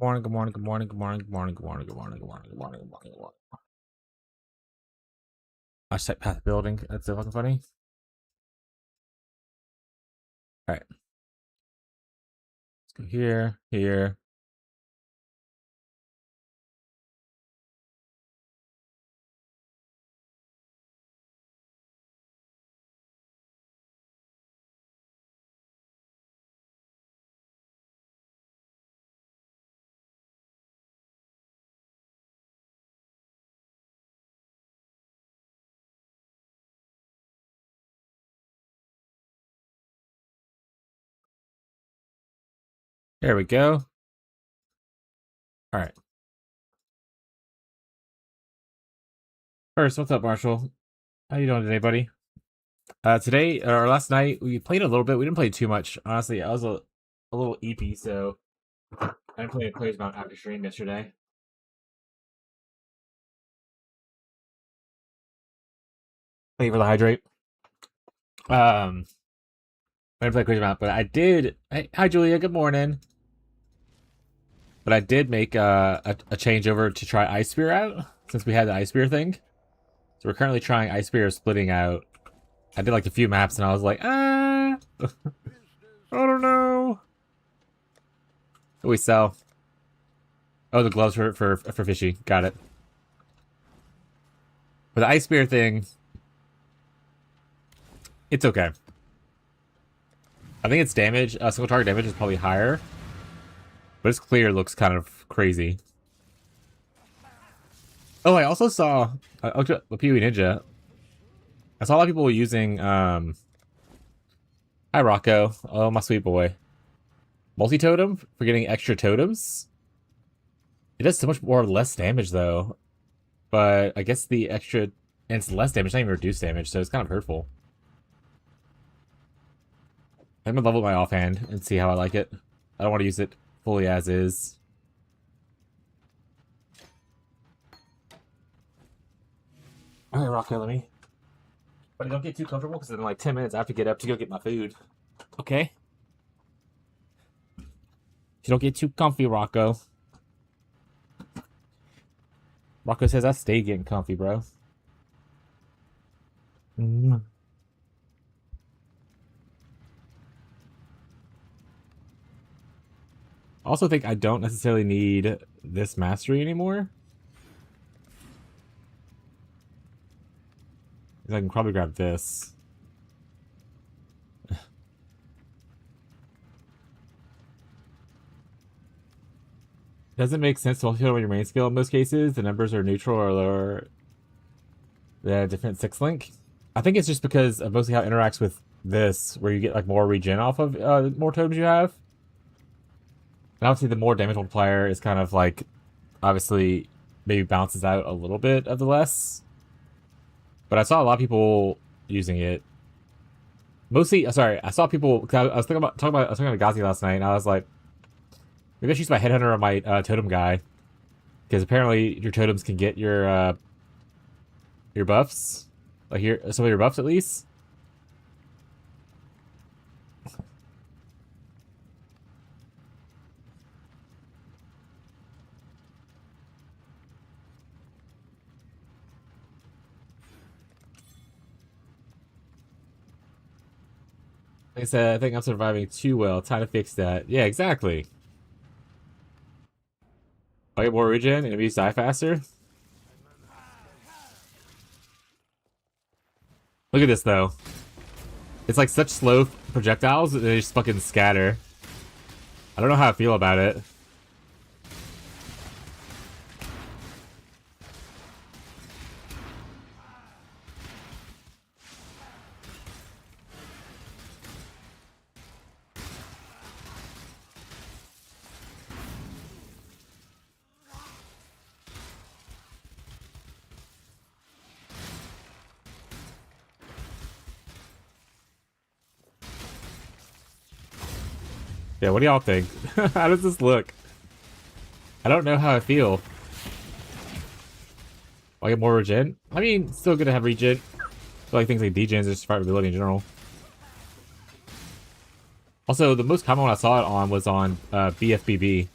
morning, good morning, good morning, good morning, good morning, good morning, good morning, good morning, good morning, good morning, good morning. I set path building. That's so fucking funny. All right, let's go here, here. There we go. All right. First, what's up, Marshall? How you doing today, buddy? Today or last night we played a little bit. We didn't play too much, honestly. I was a little eepy, so I didn't play a player's mount after stream yesterday. Thank you for the hydrate. I didn't play crazy amount, but I did. Hey, hi, Julia. Good morning. But I did make a change over to try Ice Spear out since we had the Ice Spear thing. So we're currently trying Ice Spear splitting out. I did like a few maps and I was like, I don't know. What do we sell? Oh, the gloves for fishy. Got it. For the Ice Spear thing, it's okay. I think its damage, single target damage is probably higher. But its clear looks kind of crazy. Oh, I also saw the PoE Ninja. I saw a lot of people using hi Rocco. Oh, my sweet boy. Multi-totem for getting extra totems. It does so much more less damage though. But I guess the extra and it's less damage, not even reduced damage, so it's kind of hurtful. I'm gonna level my offhand and see how I like it. I don't want to use it fully as is. Alright, Rocco, let me. But don't get too comfortable because in like 10 minutes I have to get up to go get my food. Okay? You don't get too comfy, Rocco. Rocco says I stay getting comfy, bro. I also think I don't necessarily need this mastery anymore. I can probably grab this. Doesn't make sense to multi-totem on your main skill in most cases. The numbers are neutral or lower than a different 6-link. I think it's just because of mostly how it interacts with this, where you get like more regen off of more totems you have. And obviously the more damage multiplier is kind of like, obviously, maybe balances out a little bit of the less. But I saw a lot of people using it. Mostly, sorry, I saw people, I was thinking about, I was talking to Gazi last night, and I was like, maybe I should use my headhunter on my totem guy. Because apparently your totems can get your buffs. Like some of your buffs at least. Like I said, I think I'm surviving too well. Time to fix that. Yeah, exactly. I get more regen, enemies die faster. Look at this though. It's like such slow projectiles that they just fucking scatter. I don't know how I feel about it. Yeah, what do y'all think? How does this look? I don't know how I feel. I get more regen? I mean, still good to have regen. I feel like things like degens or survivability in general. Also, the most common one I saw it on was on BFBB,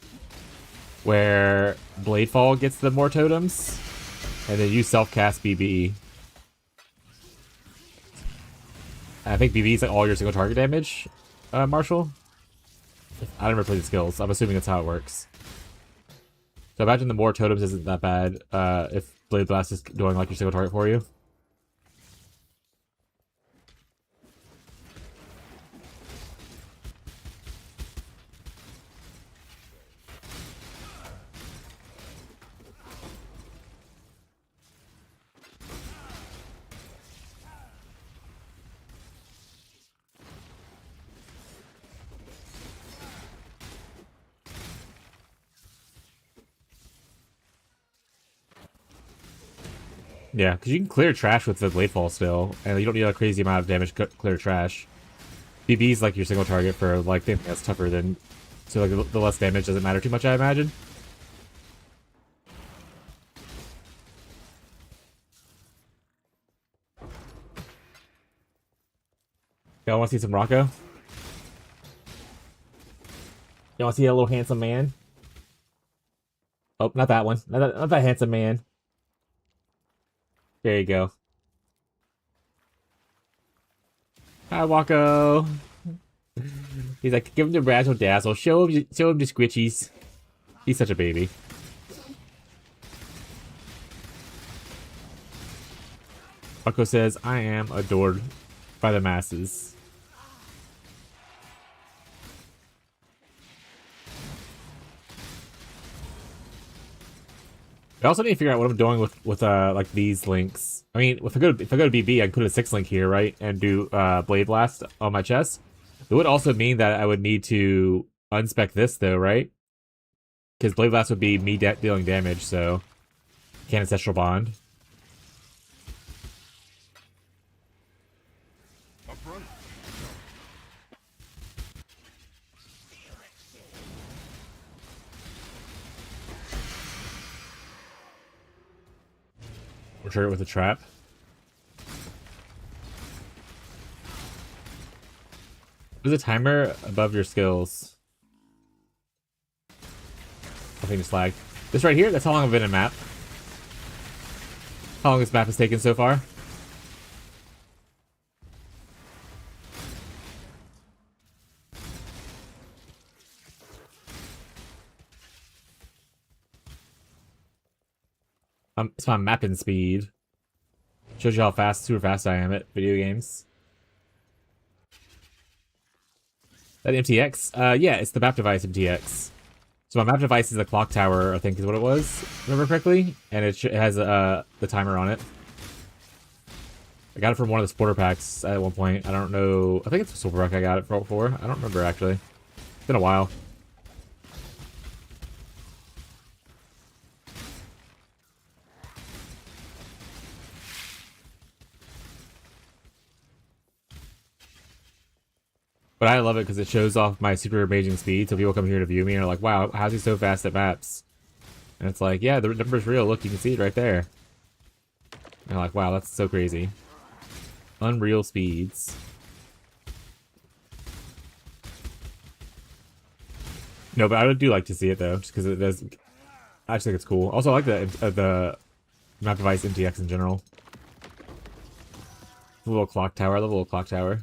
where bladefall gets the more totems, and then you self-cast BB. I think BB is like all your single target damage, Marshall. I never played the skills. I'm assuming that's how it works. So imagine the more totems isn't that bad if Blade Blast is doing like your single target for you. Yeah, because you can clear trash with the bladefall still, and you don't need a crazy amount of damage to clear trash. BB is like your single target for like thing that's tougher than, so like the less damage doesn't matter too much, I imagine. Y'all want to see some Rocco? Y'all want to see a little handsome man? Oh, not that one. Not that handsome man. There you go. Hi, Wacko. He's like, give him the razzle dazzle. Show him the squitchies. He's such a baby. Wacko says, I am adored by the masses. I also need to figure out what I'm doing with like these links. I mean, if I go to BB, I can put a 6 link here, right, and do Blade Blast on my chest. It would also mean that I would need to unspec this though, right? Because Blade Blast would be me dealing damage, so can't Ancestral Bond. Or trigger it with a trap. There's a timer above your skills. I think it's lagged. This right here, that's how long I've been in map. How long this map has taken so far. It's my mapping speed. Shows you how super fast I am at video games. That MTX? Yeah, it's the map device MTX. So my map device is a clock tower, I think is what it was, remember correctly? And it has the timer on it. I got it from one of the supporter packs at one point. I don't know. I think it's a silver pack I got it for. I don't remember, actually. It's been a while. But I love it because it shows off my super amazing speed, so people come here to view me and are like, wow, how's he so fast at maps? And it's like, yeah, the number's real. Look, you can see it right there. And I'm like, wow, that's so crazy. Unreal speeds. No, but I do like to see it, though, just because it does... I just think it's cool. Also, I like the map device MTX in general. The little clock tower, the little clock tower.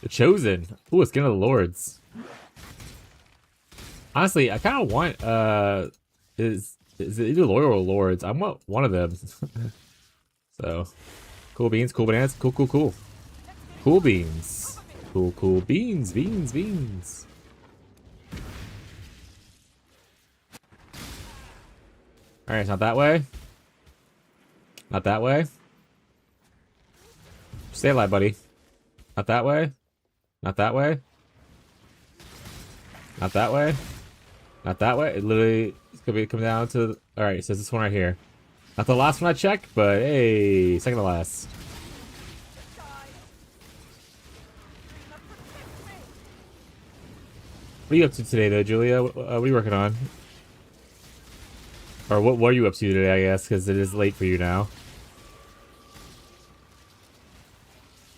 The Chosen. Ooh, a Skin of the Lords. Honestly, I kind of want, is it either Loyal or Lords? I want one of them. So, cool beans, cool bananas, cool. Cool beans. Cool beans. Alright, it's not that way. Not that way. Stay alive, buddy. Not that way. Not that way. Not that way. Not that way. It literally is gonna be coming down to. Alright, it says this one right here. Not the last one I checked, but hey, second to last. What are you up to today, though, Julia? What are you working on? Or what are you up to today, I guess, because it is late for you now.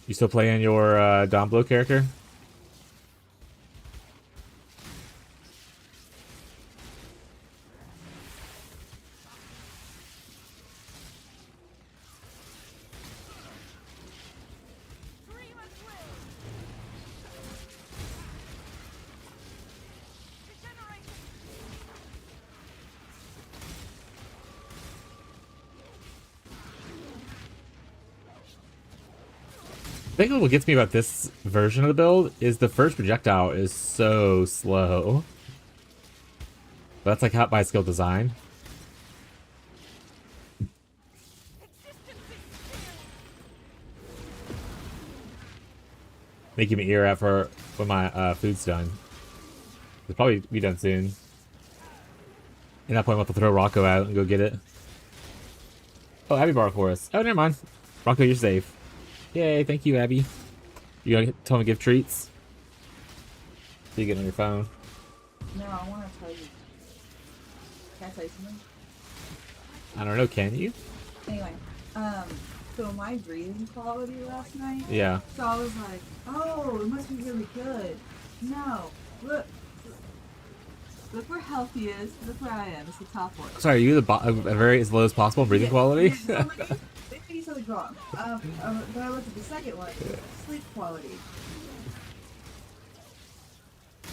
You still playing your Don Blow character? I think what gets me about this version of the build is the first projectile is so slow. But that's like how by skill design. Making me ear out for when my food's done. It'll probably be done soon. At that point, we'll have to throw Rocco out and go get it. Oh, Abby borrowed for us. Oh, never mind. Rocco, you're safe. Yay, thank you, Abby. You gonna tell him to give treats? So you get on your phone. No, I want to tell you. Can I tell you something? I don't know, can you? Anyway, so my breathing quality last night. Yeah. So I was like, oh, it must be really good. No, look where healthy is. Look where I am. It's the top one. Sorry, are you very as low as possible breathing quality? Yeah, maybe something's wrong. But I looked at the second one. Sleep quality.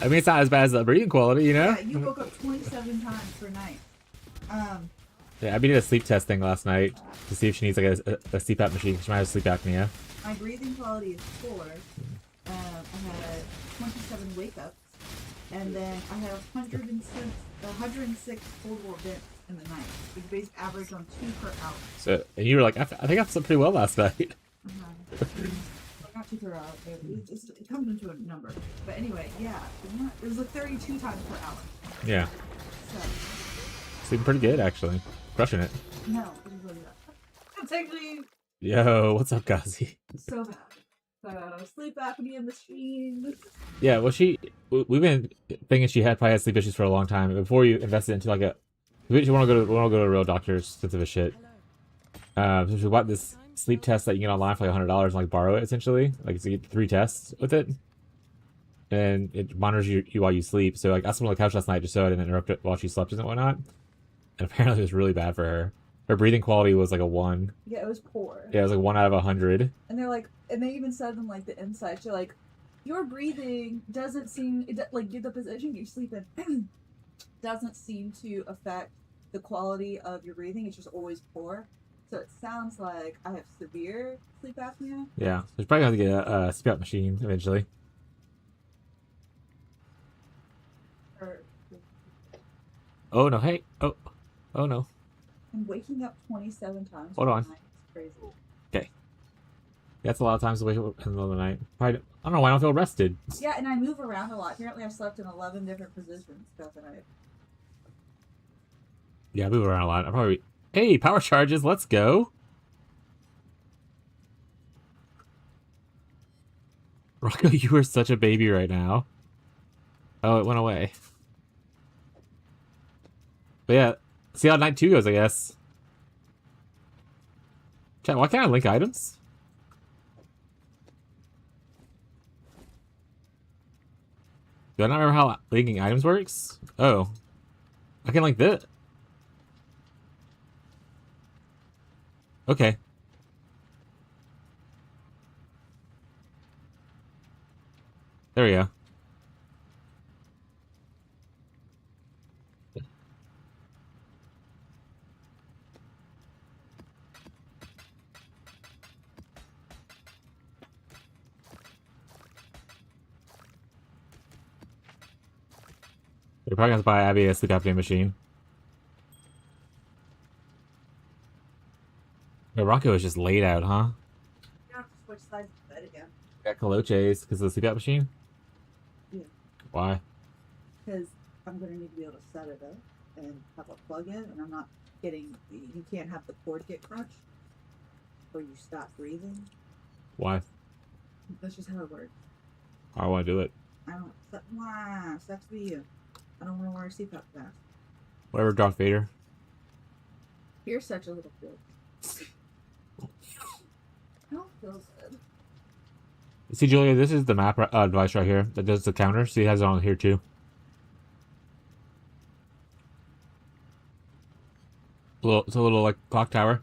I mean, it's not as bad as the breathing quality, you know? Yeah, you woke up 27 times per night. Yeah, Abby did a sleep test thing last night to see if she needs like a CPAP machine. She might have sleep apnea. My breathing quality is 4. I had 27 wake-ups, and then I had 106 cold war vents in the night, which based average on 2 per hour. So, and you were like, I think I slept pretty well last night. Not 2 per hour. It comes into a number. But anyway, yeah, it was like 32 times per hour. Yeah. So. Sleeping pretty good, actually. Crushing it. No, it was really bad. It's actually... Yo, what's up, Gazi? So bad. Sleep apnea machine. Yeah, well, we've been thinking she probably had sleep issues for a long time. Before you invested into like we want to go to a real doctor's since of a shit. So she bought this sleep test that you can get online for like $100 and like borrow it essentially. Like so you get 3 tests with it, and it monitors you while you sleep. So like I slept on the couch last night just so I didn't interrupt it while she slept and whatnot. And apparently it was really bad for her. Her breathing quality was like a 1. Yeah, it was poor. Yeah, it was like 1 out of 100. And they're like, and they even said in like the insights, they're like, your breathing doesn't seem like the position you sleep in doesn't seem to affect the quality of your breathing. It's just always poor. So it sounds like I have severe sleep apnea. Yeah, so she's probably gonna get a CPAP machine eventually. Oh no! Hey! Oh no! I'm waking up 27 times. Hold on. It's crazy. Okay. That's a lot of times to wake up in the middle of the night. Probably, I don't know why I don't feel rested. Yeah, and I move around a lot. Apparently, I've slept in 11 different positions throughout the night. Yeah, I move around a lot. I probably. Hey, power charges! Let's go. Rocco, you are such a baby right now. Oh, it went away. But yeah, see how night 2 goes, I guess. Chat, why can't I link items? Do I not remember how linking items works? Oh. I can link this. Okay. There we go. You're probably going to buy Abby a sleep apnea machine. Yeah, Rocco is just laid out, huh? You have to switch sides of the bed again. Got coloches because of the sleep apnea machine? Yeah. Why? Because I'm going to need to be able to set it up and have a plug in, and I'm not getting... You can't have the cord get crunched or you stop breathing. Why? That's just how it works. I want to do it. I don't... Sucks for you. I don't want to wear a CPAP mask. Whatever, Darth Vader. You're such a little bitch. I don't feel good. See, Julia, this is the map device right here that does the counter. See, it has it on here too. It's a little like clock tower.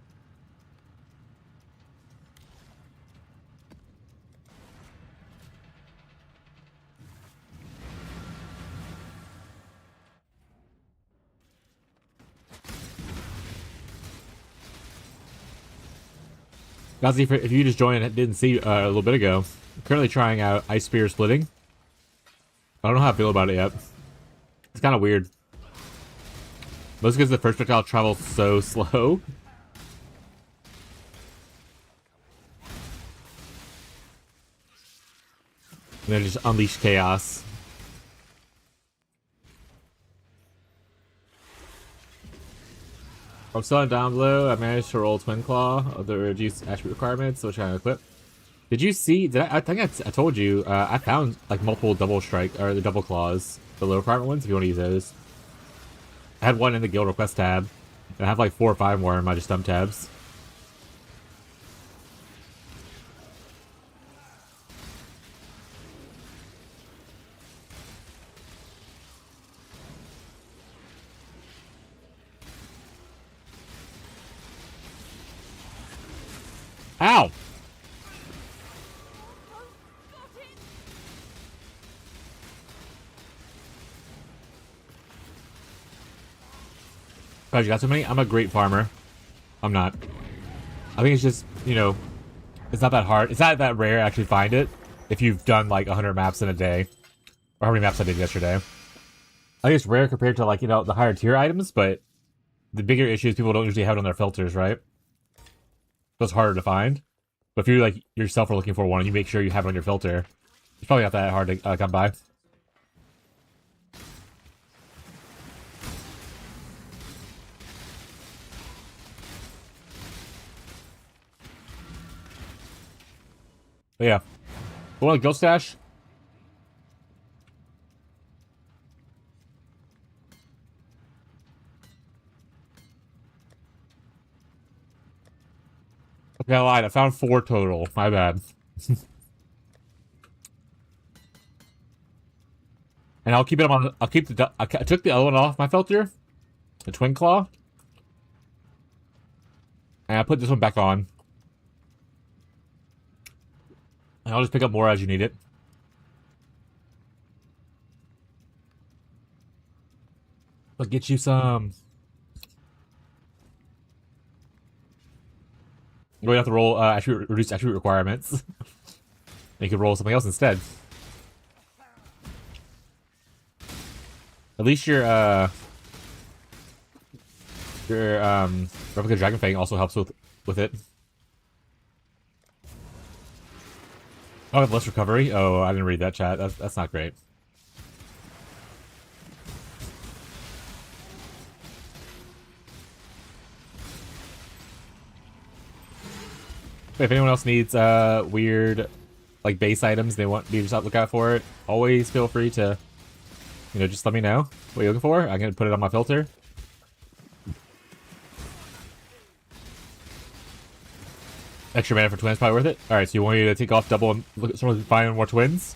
Guys, if you just joined and didn't see a little bit ago, I'm currently trying out ice spear splitting. I don't know how I feel about it yet. It's kind of weird. Mostly because the first projectile travels so slow. And then just unleash chaos. I'm still down below. I managed to roll Twin Claw of the reduced attribute requirements, which I equip. Did you see? I think I told you. I found like multiple double strike or the double claws, the low requirement ones. If you want to use those, I had one in the guild request tab, and I have like 4 or 5 more in my just dump tabs. Ow! God, you got so many? I'm a great farmer. I'm not. I think it's just, you know, it's not that hard. It's not that rare to actually find it if you've done like 100 maps in a day. Or how many maps I did yesterday. I think it's rare compared to like, you know, the higher tier items, but the bigger issue is people don't usually have it on their filters, right? So it's harder to find. But if you like yourself are looking for one and you make sure you have it on your filter, it's probably not that hard to come by. But yeah. Want a guild stash? Okay, I lied. I found 4 total. My bad. And I'll keep it on. I'll keep the. I took the other one off my filter, the Twin Claw, and I put this one back on. And I'll just pick up more as you need it. I'll get you some. You don't have to roll reduce attribute requirements. You can roll something else instead. At least your replica Dragon Fang also helps with it. Oh, I have less recovery. Oh, I didn't read that chat. That's not great. If anyone else needs weird like base items they want me to look out for it, always feel free to, you know, just let me know what you're looking for. I'm gonna put it on my filter. Extra mana for twins probably worth it. Alright, so you want me to take off double and look at someone finding more twins?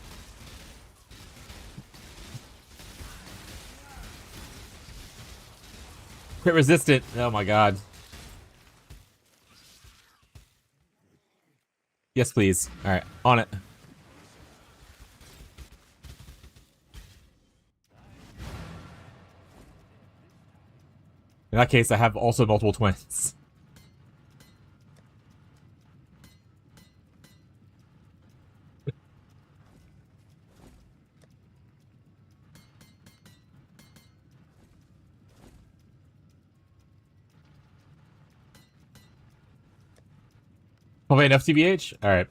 Crit resistant. Oh my god. Yes, please. Alright, on it. In that case, I have also multiple twins. Probably enough TBH? Alright.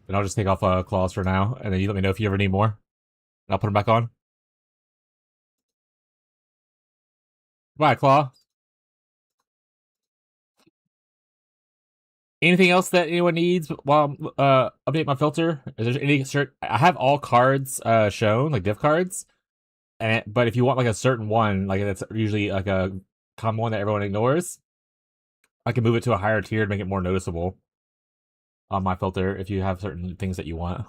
Then I'll just take off claws for now, and then you let me know if you ever need more. And I'll put them back on. Bye, Claw. Anything else that anyone needs while update my filter? Is there any cert? I have all cards shown, like div cards. But if you want like a certain one, like that's usually like a common one that everyone ignores, I can move it to a higher tier to make it more noticeable on my filter if you have certain things that you want.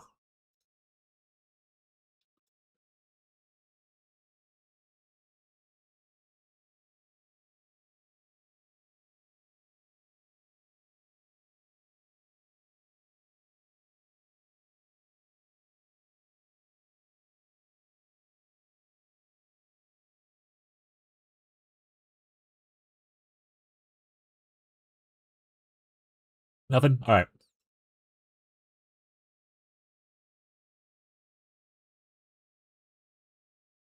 Nothing? All right.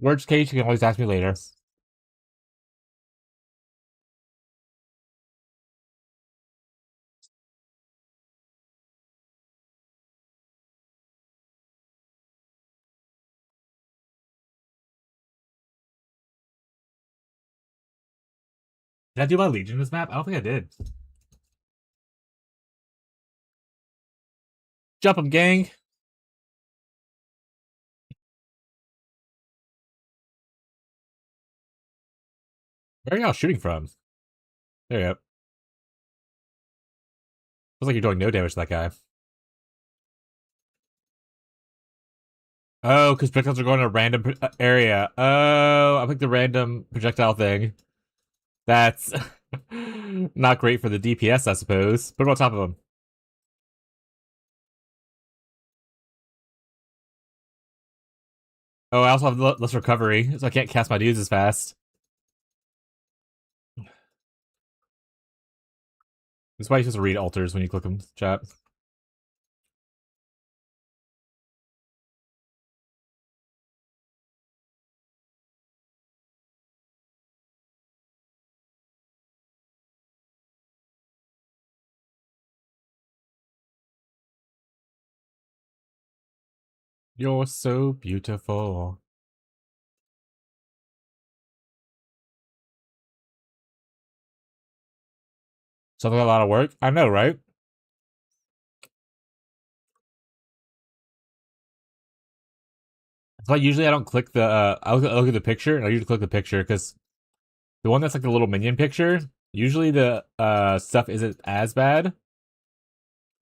Worst case, you can always ask me later. Did I do my Legion this map? I don't think I did. Jump 'em, gang. Where are y'all shooting from? There you go. Looks like you're doing no damage to that guy. Oh, because projectiles are going to a random area. Oh, I picked the random projectile thing. That's not great for the DPS, I suppose. Put him on top of him. Oh, I also have less recovery, so I can't cast my dudes as fast. That's why you're supposed to read altars when you click them, chat. You're so beautiful. Sounds like a lot of work. I know, right? That's why usually I don't click the. I look at the picture, and I usually click the picture because the one that's like the little minion picture. Usually the stuff isn't as bad.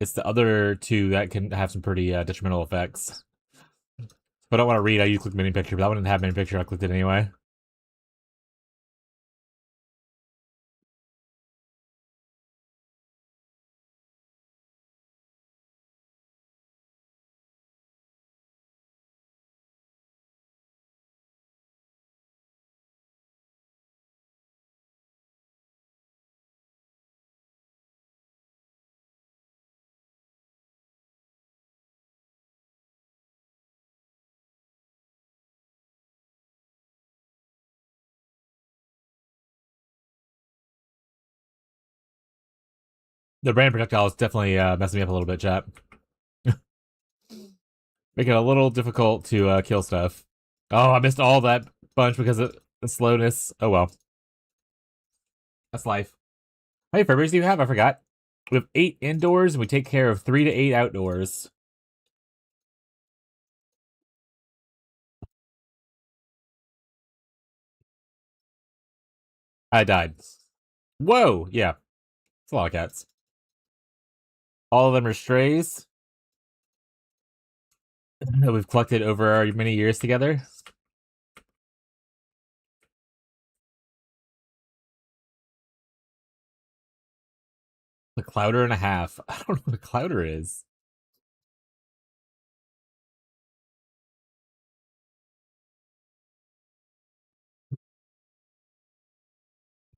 It's the other two that can have some pretty detrimental effects. If I don't want to read, I usually click minion picture, but that one didn't have minion picture. I clicked it anyway. The brand projectile is definitely messing me up a little bit, chat. Making it a little difficult to kill stuff. Oh, I missed all that bunch because of the slowness. Oh well. That's life. How many Furbies do you have? I forgot. We have 8 indoors and we take care of 3 to 8 outdoors. I died. Whoa! Yeah. It's a lot of cats. All of them are strays that we've collected over our many years together. A clouder and a half. I don't know what a clouder is.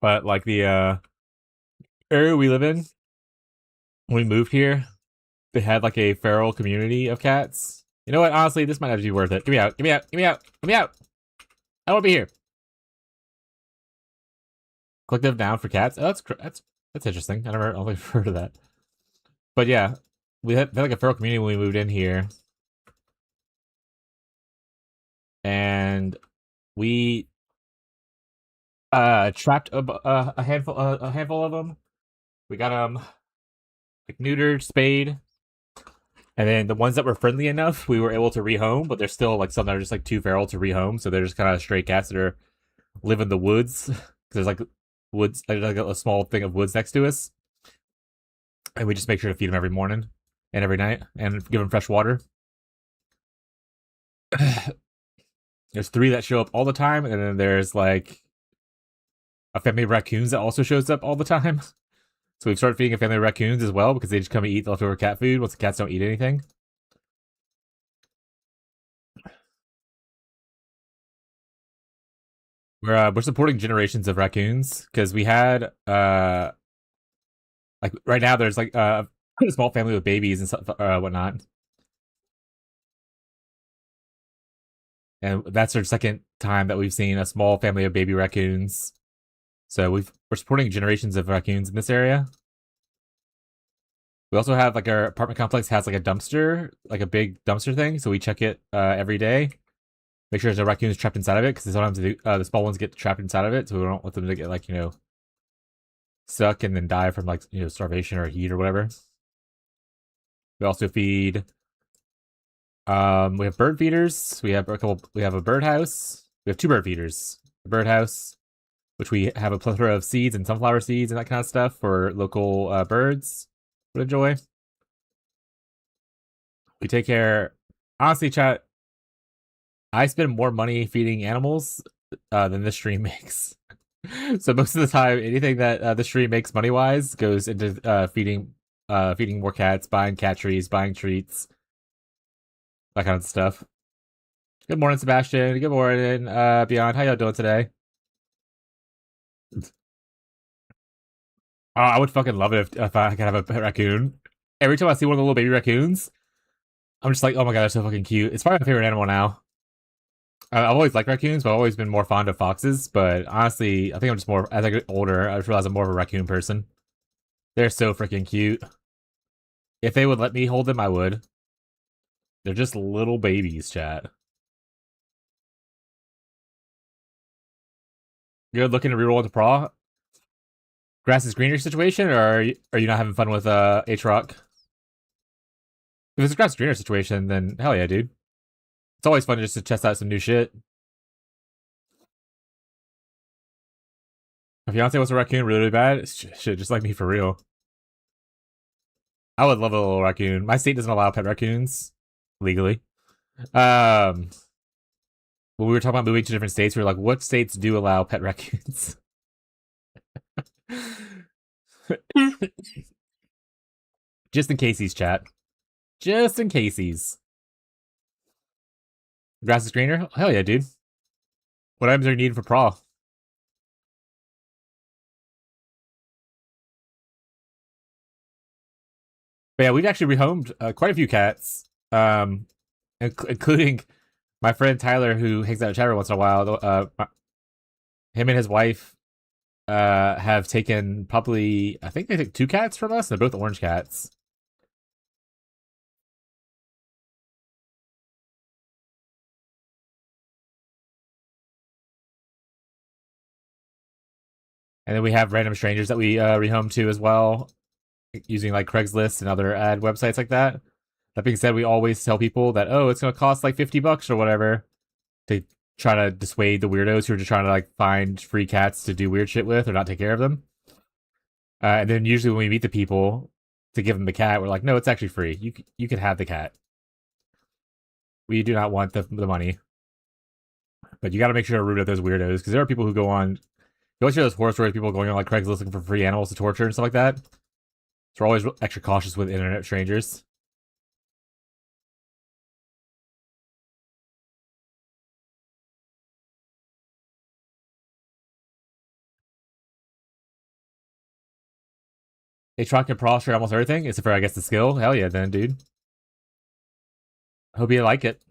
But like the area we live in, when we moved here, they had like a feral community of cats. You know what? Honestly, this might actually be worth it. Get me out. Get me out. Get me out. Get me out. I won't be here. Collective down for cats. Oh, that's interesting. I don't think I've heard of that. But yeah, we had like a feral community when we moved in here, and we trapped a handful of them. We got them like neutered, spayed, And then the ones that were friendly enough, we were able to rehome, but there's still like some that are just like too feral to rehome, so they're just kind of stray cats that are live in the woods because there's like woods, like a small thing of woods next to us, and we just make sure to feed them every morning and every night and give them fresh water. There's 3 that show up all the time, and then there's like a family of raccoons that also shows up all the time. So we've started feeding a family of raccoons as well because they just come and eat the leftover cat food once the cats don't eat anything. We're supporting generations of raccoons because we had like right now there's like a small family with babies and stuff, whatnot, and that's our second time that we've seen a small family of baby raccoons. So we're supporting generations of raccoons in this area. We also have like our apartment complex has like a dumpster, like a big dumpster thing. So we check it every day, make sure there's no raccoons trapped inside of it because sometimes the small ones get trapped inside of it. So we don't want them to get like stuck and then die from like starvation or heat or whatever. We also feed. We have bird feeders. We have a couple. We have a birdhouse. We have 2 bird feeders. A birdhouse, which we have a plethora of seeds and sunflower seeds and that kind of stuff for local birds would enjoy. We take care. Honestly, chat, I spend more money feeding animals than this stream makes. So most of the time, anything that the stream makes money wise goes into feeding more cats, buying cat trees, buying treats, that kind of stuff. Good morning, Sebastian. Good morning, Beyond. How y'all doing today? I would fucking love it if I could have a pet raccoon. Every time I see one of the little baby raccoons, I'm just like, oh my god, they're so fucking cute. It's probably my favorite animal now. I've always liked raccoons, but I've always been more fond of foxes. But honestly, I think I'm just more, as I get older, I just realize I'm more of a raccoon person. They're so freaking cute. If they would let me hold them, I would. They're just little babies, chat. You're looking to reroll into Praw? Grass is greener situation, or are you not having fun with H-Rock? If it's a grass is greener situation, then hell yeah, dude. It's always fun just to test out some new shit. My fiance was a raccoon really bad. Shit, just like me for real. I would love a little raccoon. My state doesn't allow pet raccoons legally. When we were talking about moving to different states, we were like, what states do allow pet raccoons? Just in casey's, chat. Just in casey's. Grass is greener? Hell yeah, dude. What items are you needing for Praw? But yeah, we've actually rehomed quite a few cats, including my friend Tyler, who hangs out in chat every once in a while. Him and his wife have taken probably, I think they took 2 cats from us. They're both orange cats. And then we have random strangers that we rehome to as well, using like Craigslist and other ad websites like that. That being said, we always tell people that, oh, it's going to cost like $50 or whatever to try to dissuade the weirdos who are just trying to like find free cats to do weird shit with or not take care of them. And then usually when we meet the people to give them the cat, we're like, no, it's actually free. You can have the cat. We do not want the money. But you got to make sure to root out those weirdos because there are people who go on. You always hear those horror stories, people going on like Craigslist looking for free animals to torture and stuff like that. So we're always extra cautious with internet strangers. They try and pro share almost everything, except for I guess the skill. Hell yeah, then, dude. Hope you like it.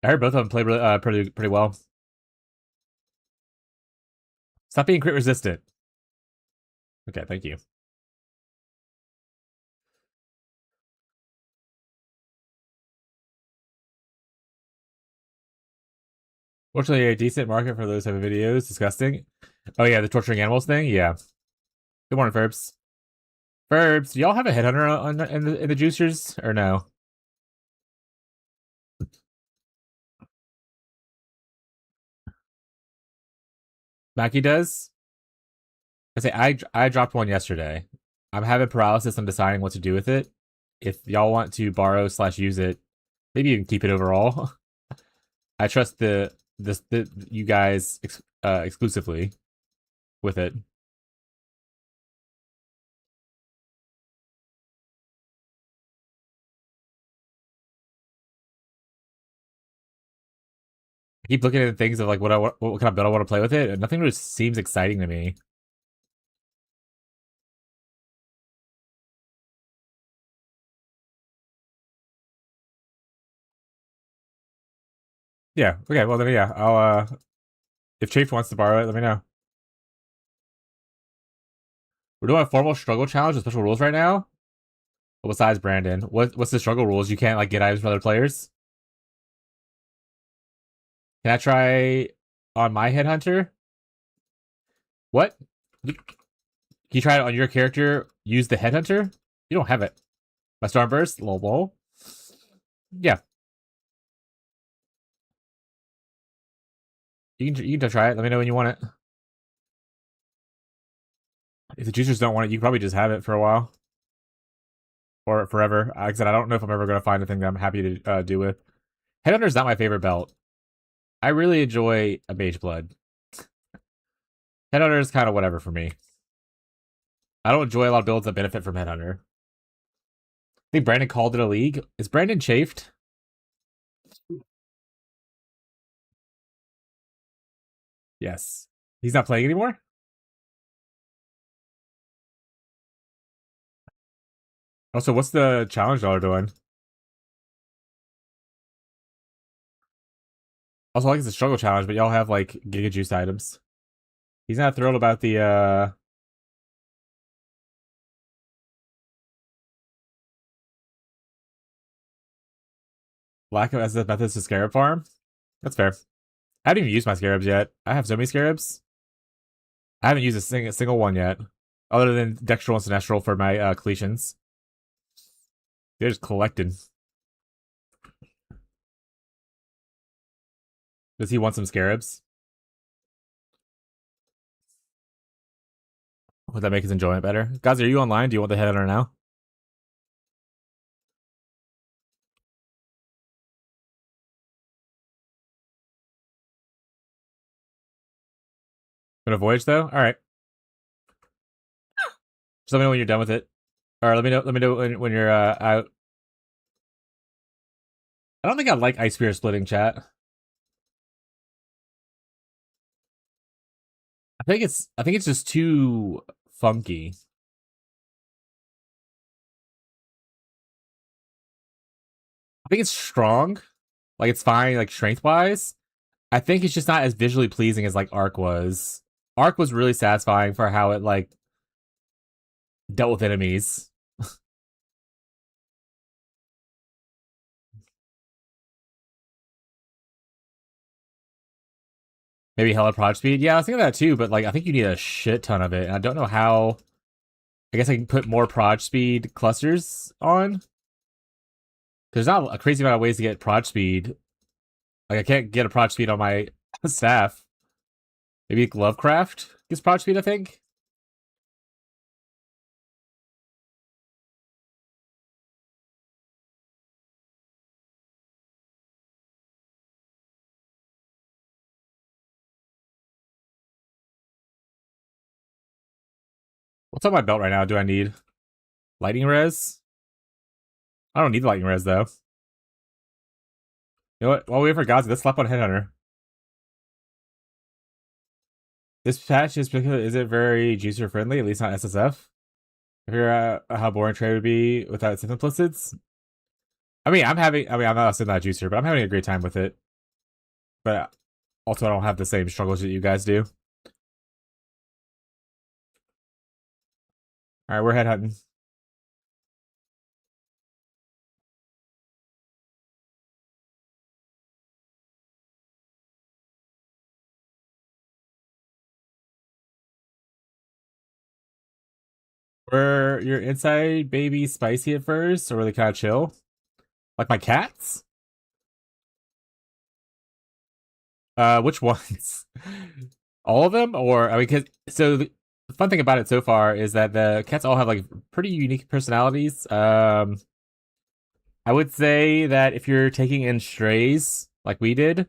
I heard both of them play really, pretty well. Stop being crit resistant. Okay, thank you. Fortunately, a decent market for those type of videos. Disgusting. Oh yeah, the torturing animals thing. Yeah. Good morning, Ferbs. Verbs, do y'all have a headhunter in the juicers or no? Mackie does. I dropped one yesterday. I'm having paralysis on deciding what to do with it. If y'all want to borrow slash use it, maybe even keep it overall. I trust the you guys exclusively with it. I keep looking at things of like what kind of build I want to play with it, and nothing really seems exciting to me. Yeah. Okay. Well then, yeah. I'll if Chafe wants to borrow it, let me know. We're doing a formal struggle challenge with special rules right now. Well, besides Brandon, what's the struggle rules? You can't like get items from other players. Can I try on my headhunter? What? Can you try it on your character? Use the headhunter? You don't have it. My Stormburst? Lol. Yeah. You can try it. Let me know when you want it. If the juicers don't want it, you can probably just have it for a while. Or forever. Like I said, I don't know if I'm ever going to find a thing that I'm happy to do with. Headhunter's not my favorite belt. I really enjoy a Mage Blood. Headhunter is kind of whatever for me. I don't enjoy a lot of builds that benefit from Headhunter. I think Brandon called it a league. Is Brandon chafed? Yes. He's not playing anymore? Also, what's the challenge y'all are doing? Also, like it's a struggle challenge, but y'all have like Giga Juice items. He's not thrilled about the lack of as the methods to Scarab farm. That's fair. I haven't even used my Scarabs yet. I have so many Scarabs. I haven't used a single one yet. Other than Dextral and Sinestral for my Cletions. They're just collected. Does he want some Scarabs? Would that make his enjoyment better? Guys, are you online? Do you want the headhunter now? Gonna voyage though? Alright. Just let me know when you're done with it. Or let me know when you're out. I don't think I like Ice Spear splitting chat. I think it's just too funky. I think it's strong. Like it's fine, like strength wise. I think it's just not as visually pleasing as like Arc was. Arc was really satisfying for how it like dealt with enemies. Maybe hella prod speed. Yeah, I was thinking of that too, but like I think you need a shit ton of it. And I don't know how. I guess I can put more prod speed clusters on. There's not a crazy amount of ways to get prod speed. Like I can't get a prod speed on my staff. Maybe Lovecraft gets prod speed, I think. What's on my belt right now? Do I need lightning res? I don't need lightning res though. You know what? While we wait for Gazi, let's slap on Headhunter. This patch is because is it very juicer friendly? At least not SSF. If you're how boring trade would be without synth implicits. I'm not also not a juicer, but I'm having a great time with it. But also, I don't have the same struggles that you guys do. All right, we're headhunting. Were your inside babies spicy at first, or were they kind of chill? Like my cats? Which ones? All of them, or I mean, because so the fun thing about it so far is that the cats all have like pretty unique personalities. I would say that if you're taking in strays like we did,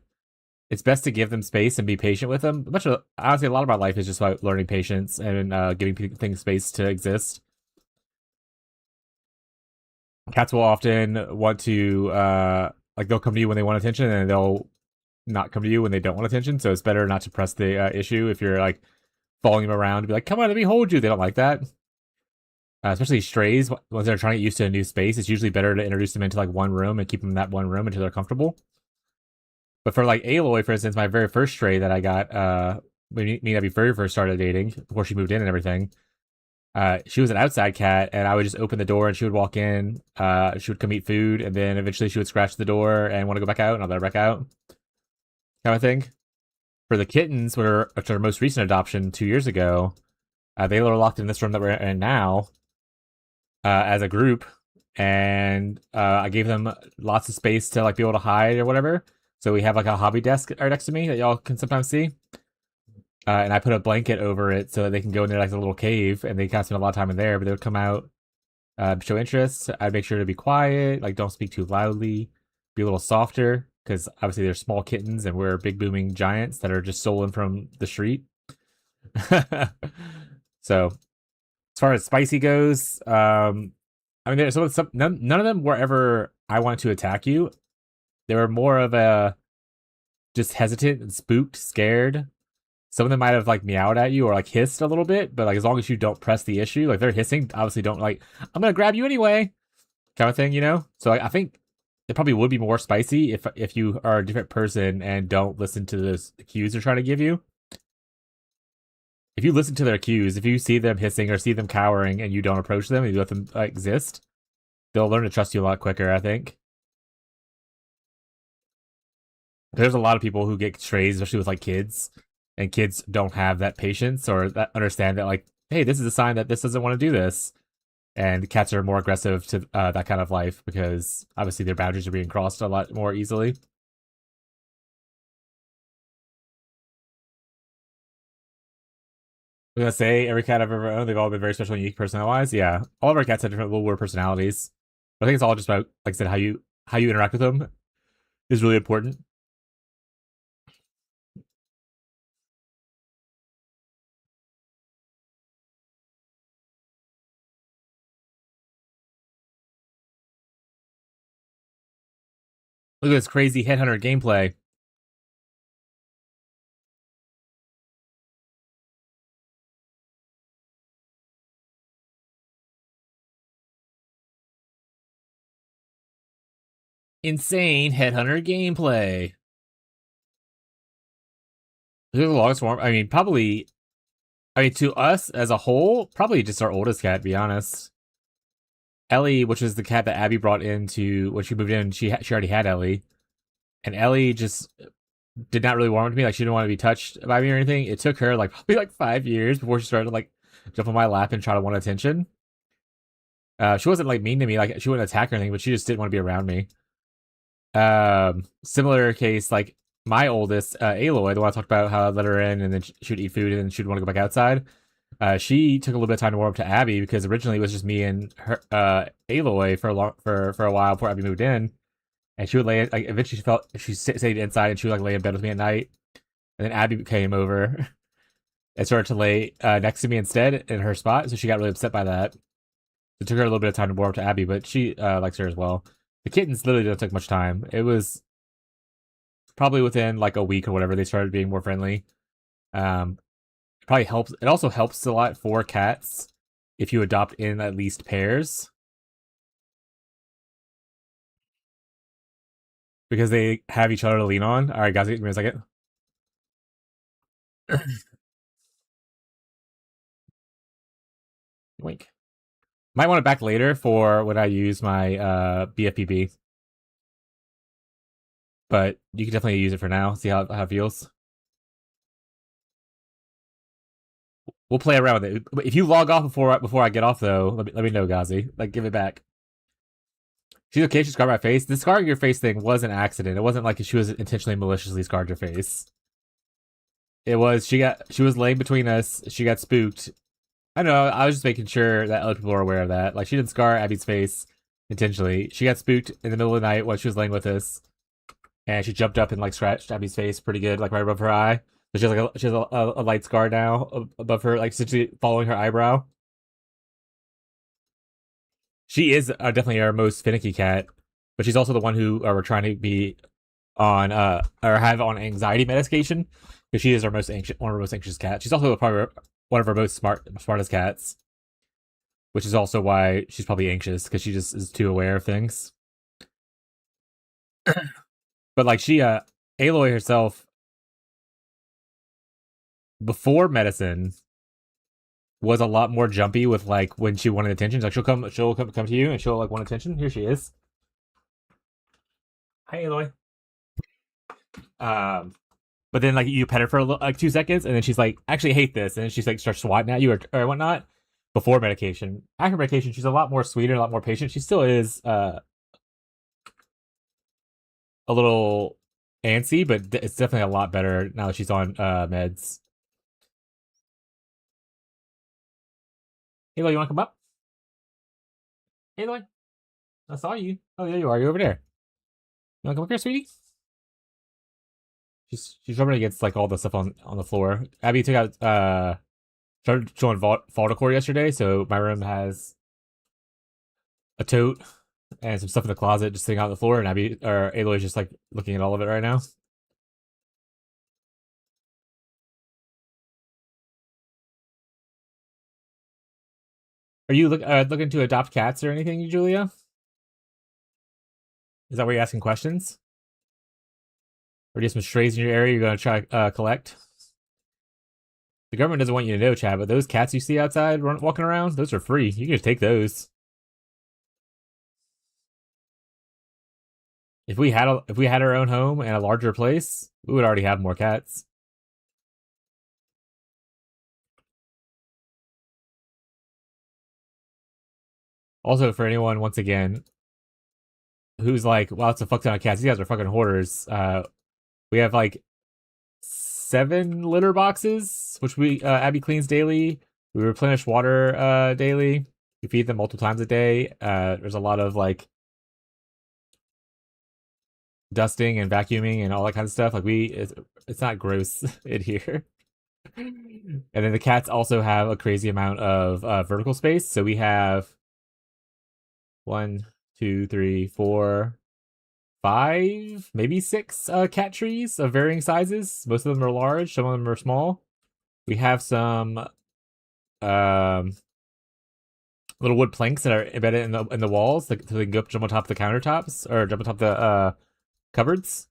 it's best to give them space and be patient with them. Much of honestly, a lot of our life is just about learning patience and giving things space to exist. Cats will often want to like they'll come to you when they want attention, and they'll not come to you when they don't want attention. So it's better not to press the issue if you're like following them around to be like, "Come on, let me hold you." They don't like that. Especially strays, once they're trying to get used to a new space, it's usually better to introduce them into like one room and keep them in that one room until they're comfortable. But for like Aloy, for instance, my very first stray that I got, when me and Abby very first started dating, before she moved in and everything, she was an outside cat, and I would just open the door and she would walk in. She would come eat food, and then eventually she would scratch the door and want to go back out, and I'll let her back out, kind of thing. For the kittens, which are our most recent adoption 2 years ago, they were locked in this room that we're in now as a group, and I gave them lots of space to like be able to hide or whatever. So we have like a hobby desk right next to me that y'all can sometimes see. And I put a blanket over it so that they can go in there like a little cave, and they kind of spend a lot of time in there. But they would come out, show interest. I'd make sure to be quiet, like don't speak too loudly, be a little softer, because obviously they're small kittens and we're big booming giants that are just stolen from the street. So as far as spicy goes, I mean, there's none of them were ever I wanted to attack you. They were more of a just hesitant and spooked, scared. Some of them might have like meowed at you or like hissed a little bit, but like as long as you don't press the issue, like they're hissing, obviously don't like I'm gonna grab you anyway, kind of thing, you know. So I think it probably would be more spicy if you are a different person and don't listen to the cues they're trying to give you. If you listen to their cues, if you see them hissing or see them cowering and you don't approach them and you let them exist, they'll learn to trust you a lot quicker, I think. There's a lot of people who get strays, especially with like kids, and kids don't have that patience or that understand that like, hey, this is a sign that this doesn't want to do this. And cats are more aggressive to that kind of life because obviously their boundaries are being crossed a lot more easily. I'm gonna say every cat I've ever owned, they've all been very special and unique personality-wise. Yeah, all of our cats have different little weird personalities. But I think it's all just about, like I said, how you interact with them is really important. Look at this crazy headhunter gameplay. Insane headhunter gameplay. This is the longest form. I mean, probably. I mean, to us as a whole, probably just our oldest cat. To be honest, Ellie, which is the cat that Abby brought into when she moved in, she already had Ellie, and Ellie just did not really warm up to me. Like she didn't want to be touched by me or anything. It took her like probably like 5 years before she started like jump on my lap and try to want attention. She wasn't like mean to me, like she wouldn't attack or anything, but she just didn't want to be around me. Similar case, like my oldest, Aloy, the one I talked about how I let her in and then she would eat food and then she'd want to go back outside. She took a little bit of time to warm up to Abby because originally it was just me and her, Aloy for a while before Abby moved in, and she would lay like eventually she stayed inside and she would like lay in bed with me at night, and then Abby came over and started to lay next to me instead in her spot, so she got really upset by that. It took her a little bit of time to warm up to Abby, but she likes her as well. The kittens literally didn't take much time. It was probably within like a week or whatever they started being more friendly. Um, it probably helps. It also helps a lot for cats if you adopt in at least pairs because they have each other to lean on. All right, guys, give me a second. Wink. Might want it back later for when I use my BFPB, but you can definitely use it for now. See how it feels. We'll play around with it. If you log off before I get off, though, let me know, Gazi. Like, give it back. She's okay. She scarred my face. The scarring your face thing was an accident. It wasn't like she was intentionally maliciously scarred your face. It was she was laying between us. She got spooked. I know. I was just making sure that other people are aware of that. Like she didn't scar Abby's face intentionally. She got spooked in the middle of the night while she was laying with us, and she jumped up and like scratched Abby's face pretty good, like right above her eye. So she has a light scar now above her, like essentially following her eyebrow. She is definitely our most finicky cat, but she's also the one who we're trying to be on or have on anxiety medication because she is our most anxious, one of our most anxious cats. She's also probably one of our most smartest cats, which is also why she's probably anxious because she just is too aware of things. But like Aloy herself before medicine was a lot more jumpy with like when she wanted attention. Like she'll come to you and she'll like want attention. Here she is. Hi Aloy. Um, but then like you pet her for like 2 seconds, and then she's like, "Actually, hate this," and then she's like starts swatting at you or whatnot. Before medication, after medication, she's a lot more sweeter, a lot more patient. She still is a little antsy, but it's definitely a lot better now that she's on meds. Aloy, you want to come up? Aloy, I saw you. Oh, there you are. You're over there. You want to come up here, sweetie? She's rubbing against like all the stuff on the floor. Abby took out started showing fall decor yesterday, so my room has a tote and some stuff in the closet just sitting out on the floor, and Abby or Aloy's just like looking at all of it right now. Are you looking to adopt cats or anything, Julia? Is that where you're asking questions? Or do you have some strays in your area you're gonna try collect? The government doesn't want you to know, Chad, but those cats you see outside walking around, those are free. You can just take those. If we had our own home and a larger place, we would already have more cats. Also, for anyone once again who's like, "Wow, it's a fuck ton of cats. These guys are fucking hoarders." We have like 7 litter boxes, which we Abby cleans daily. We replenish water daily. We feed them multiple times a day. There's a lot of like dusting and vacuuming and all that kind of stuff. Like it's not gross in here. And then the cats also have a crazy amount of vertical space. So we have 1, 2, 3, 4, 5, maybe 6 cat trees of varying sizes. Most of them are large, some of them are small. We have some um little wood planks that are embedded in the walls, so they can go jump on top of the countertops or jump on top of the cupboards.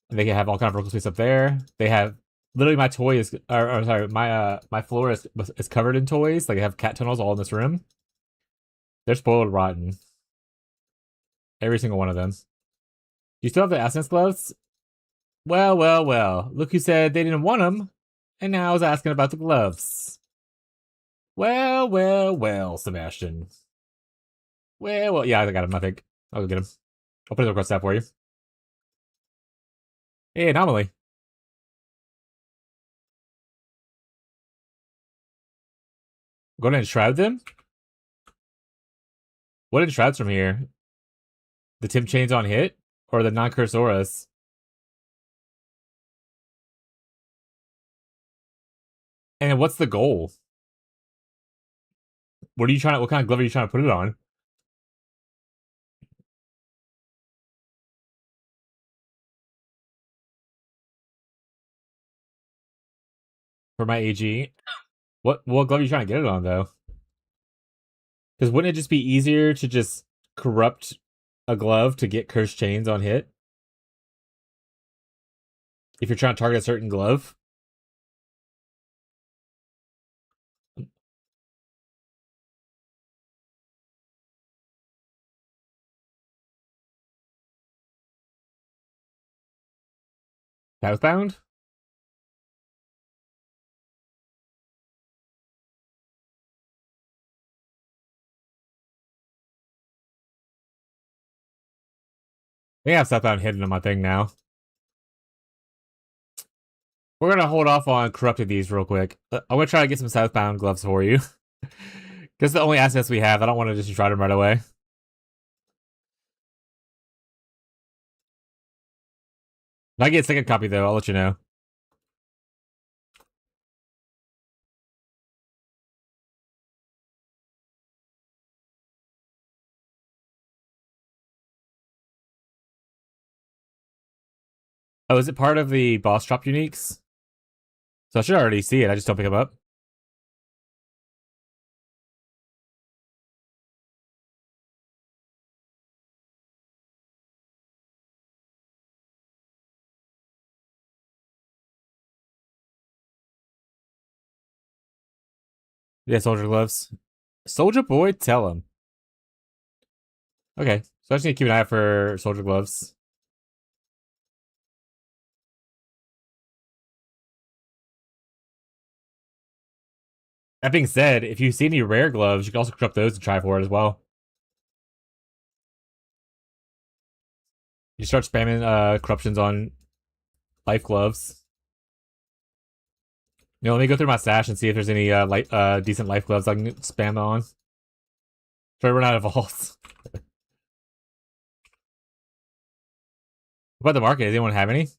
And they can have all kind of vertical space up there. They have literally my toy is or sorry, my floor is covered in toys. Like I have cat tunnels all in this room. They're spoiled rotten. Every single one of them. Do you still have the essence gloves? Well, well, well. Look who said they didn't want them, and now I was asking about the gloves. Well, well, well, Sebastian. Well, well, yeah, I got him. I think I'll go get him. I'll put it across that for you. Hey, anomaly. Go ahead and shroud them. What enshrouds from here? The Tim Chains on hit or the non-curse auras? And what's the goal? What are you trying? What kind of glove are you trying to put it on? For my AG? What glove are you trying to get it on though? Because wouldn't it just be easier to just corrupt a glove to get cursed chains on hit? If you're trying to target a certain glove? Housebound? They have Southbound hidden on my thing now. We're gonna hold off on corrupting these real quick. I'm gonna try to get some Southbound gloves for you. Because the only assets we have. I don't want to just try them right away. When I get a second copy though, I'll let you know. Oh, is it part of the boss drop uniques? So I should already see it. I just don't pick them up. Yeah, soldier gloves. Soldier boy, tell him. Okay, so I just need to keep an eye out for soldier gloves. That being said, if you see any rare gloves, you can also corrupt those and try for it as well. You start spamming corruptions on life gloves. Let me go through my stash and see if there's any decent life gloves I can spam on. Try to run out of vaults. What about the market? Does anyone have any?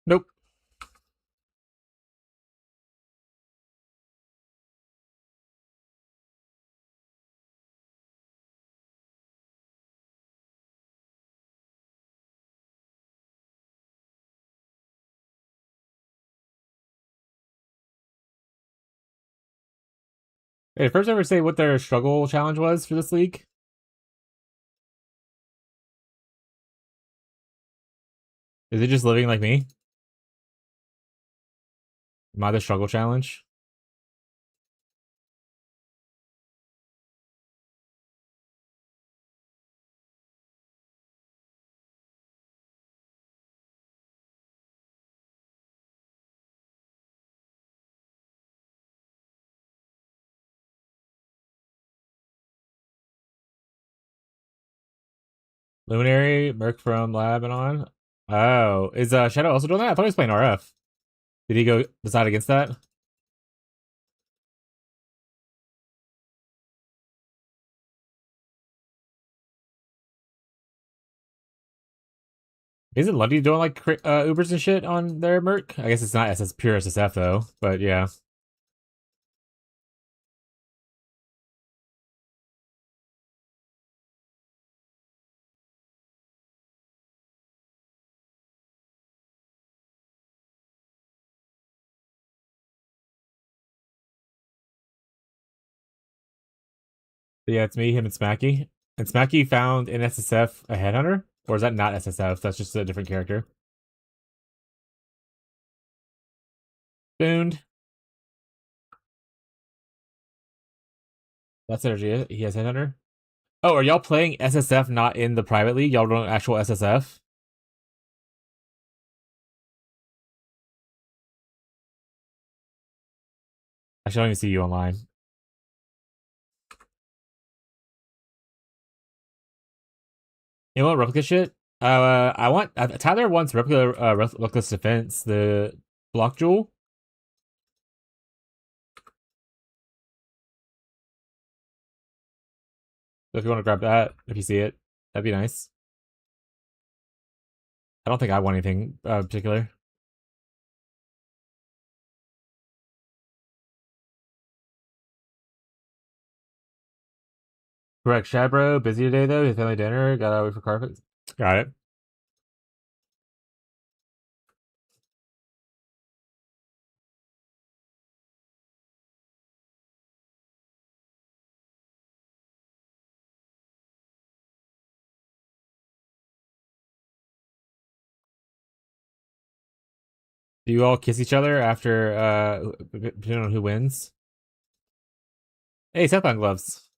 Nope. Hey, first ever say what their struggle challenge was for this league? Is it just living like me? Am I the struggle challenge? Luminary, Merc from Lebanon. Oh, is Shadow also doing that? I thought he was playing RF. Did he go decide against that? Isn't Lundy doing like Ubers and shit on their Merc? I guess it's not SS pure SSF though, but yeah. But yeah, it's me, him, and Smacky. And Smacky found in SSF a headhunter, or is that not SSF? That's just a different character. Booned. That's energy. He has headhunter. Oh, are y'all playing SSF not in the private league? Y'all doing actual SSF? Actually, I don't even see you online. You want replica shit? I want Tyler wants replica defense, the block jewel. So if you want to grab that, if you see it, that'd be nice. I don't think I want anything particular. Correct, Shabro. Busy today though. His family dinner. Gotta wait for carpet. Got it. Do you all kiss each other after depending on who wins? Hey, Southbound gloves.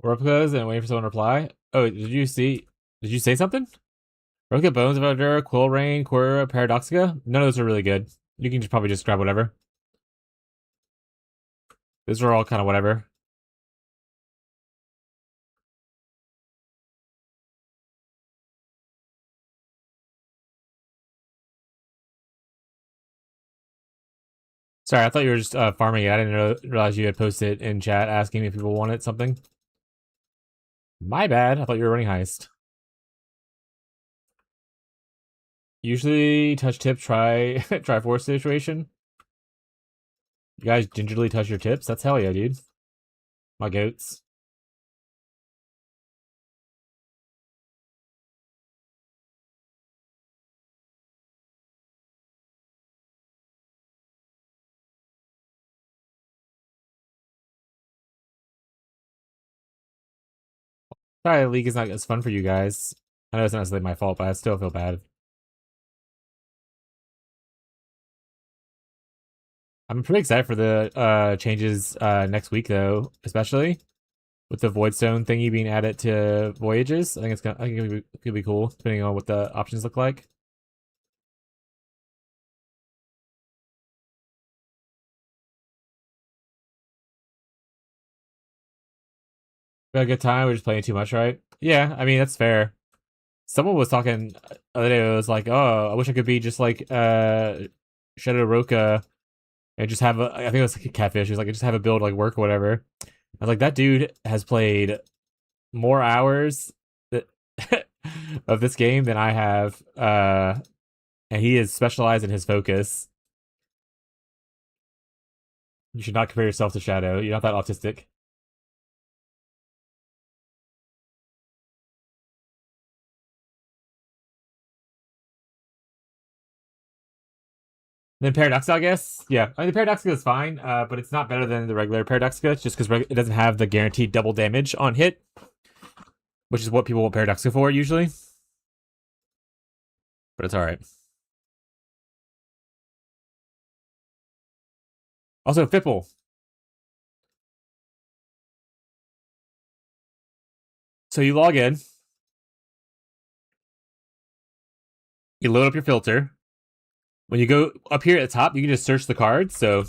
Replicas and waiting for someone to reply. Oh, did you see? Did you say something? Replica Bones of Eldura, Quill Rain, Quora, Paradoxica. None of those are really good. You can probably just grab whatever. Those are all kind of whatever. Sorry, I thought you were just farming it. I didn't realize you had posted in chat asking if people wanted something. My bad. I thought you were running heist. Usually touch tip, try force situation. You guys gingerly touch your tips? That's hell yeah, dude. My goats. Sorry, League is not as fun for you guys. I know it's not necessarily my fault, but I still feel bad. I'm pretty excited for the changes next week, though, especially with the Voidstone thingy being added to Voyages. I think it could be cool, depending on what the options look like. We had a good time. We're just playing too much, right? Yeah, I mean that's fair. Someone was talking the other day. It was like, oh, I wish I could be just like Shadow Roka and just have I think it was like a catfish. He was like, just have a build like work or whatever. I was like, that dude has played more hours of this game than I have, and he is specialized in his focus. You should not compare yourself to Shadow. You're not that autistic. Then Paradoxica, I guess. Yeah, I mean, the Paradoxica is fine, but it's not better than the regular Paradoxica, just because it doesn't have the guaranteed double damage on hit, which is what people want Paradoxica for, usually. But it's alright. Also, Fipple. So you log in. You load up your filter. When you go up here at the top, you can just search the cards. So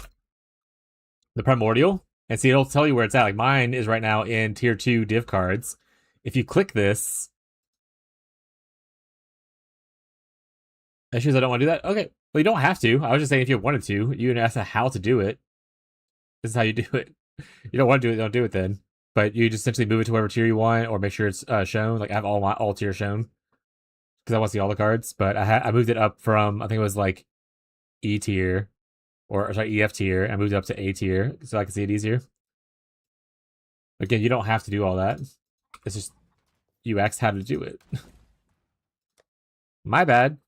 the Primordial, and see, it'll tell you where it's at. Like mine is right now in tier 2 div cards. If you click this, issues, I don't want to do that. Okay, well, you don't have to. I was just saying if you wanted to, you can ask how to do it. This is how you do it. You don't want to do it, don't do it then. But you just essentially move it to whatever tier you want, or make sure it's shown. Like I have all tier shown because I want to see all the cards. But I moved it up from, I think it was like E tier, or sorry, EF tier. I moved it up to A tier so I can see it easier. Again, you don't have to do all that. It's just you asked how to do it. My bad.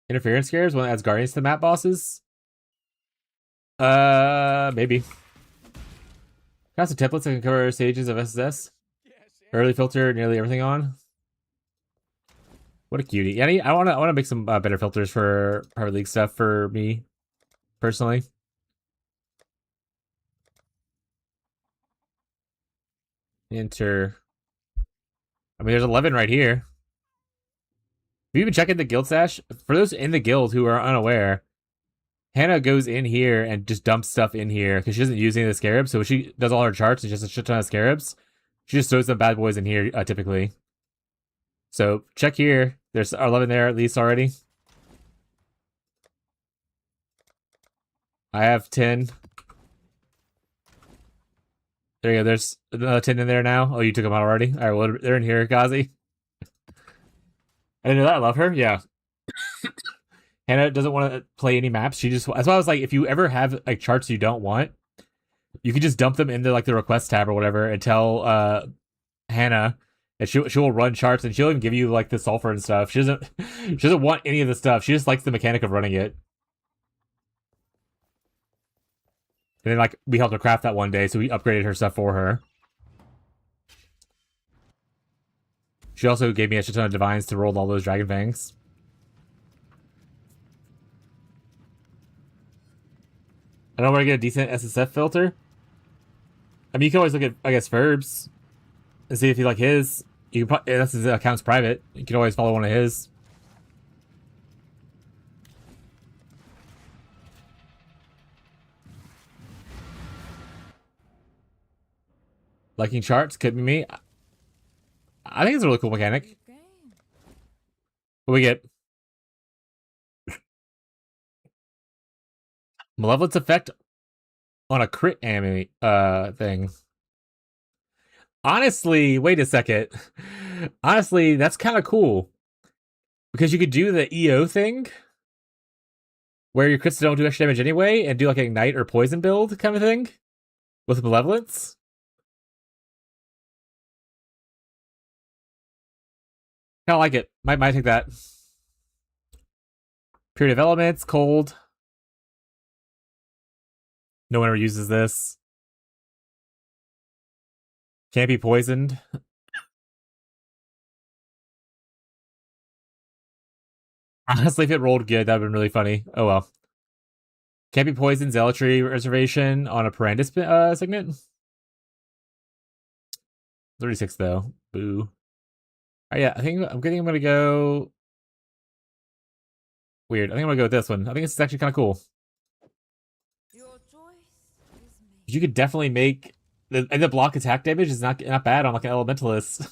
Interference scares one that adds guardians to the map bosses. Maybe. Got some templates that can cover stages of SSS. Early filter, nearly everything on. What a cutie. Yeah, I want to make some better filters for Private League stuff for me personally. Enter. I mean, there's 11 right here. Have you been checking the guild stash? For those in the guild who are unaware, Hannah goes in here and just dumps stuff in here because she doesn't use any of the scarabs. So when she does all her charts, it's just a shit ton of scarabs. She just throws some bad boys in here typically. So check here. There's 11 there at least already. I have 10. There you go. There's another 10 in there now. Oh, you took them out already? All right, well, they're in here, Ghazi. I didn't know that. I love her. Yeah. Hannah doesn't want to play any maps. She just, that's why I was like, if you ever have like charts you don't want, you can just dump them into like the request tab or whatever and tell Hannah, and she'll run charts, and she'll even give you like the sulfur and stuff. She doesn't want any of the stuff. She just likes the mechanic of running it. And then like we helped her craft that one day, so we upgraded her stuff for her. She also gave me a shit ton of divines to roll all those dragon fangs. I don't want to get a decent SSF filter. I mean, you can always look at, I guess, Verbs and see if you like his. You can probably, that's his account's private. You can always follow one of his. Liking charts could be me. I think it's a really cool mechanic. What we get? Malevolence effect on a crit enemy thing. Honestly, wait a second. Honestly, that's kind of cool. Because you could do the EO thing where your crits don't do extra damage anyway and do like an ignite or poison build kind of thing with malevolence. Kind of like it. Might take that. Period of elements, cold. No one ever uses this. Can't be poisoned. Honestly, if it rolled good, that would have been really funny. Oh well. Can't be poisoned, zealotry reservation on a Parandus segment. 36 though. Boo. Yeah, I'm gonna go weird. I think I'm gonna go with this one. I think it's actually kind of cool. You could definitely make the block attack damage is not bad on like an elementalist.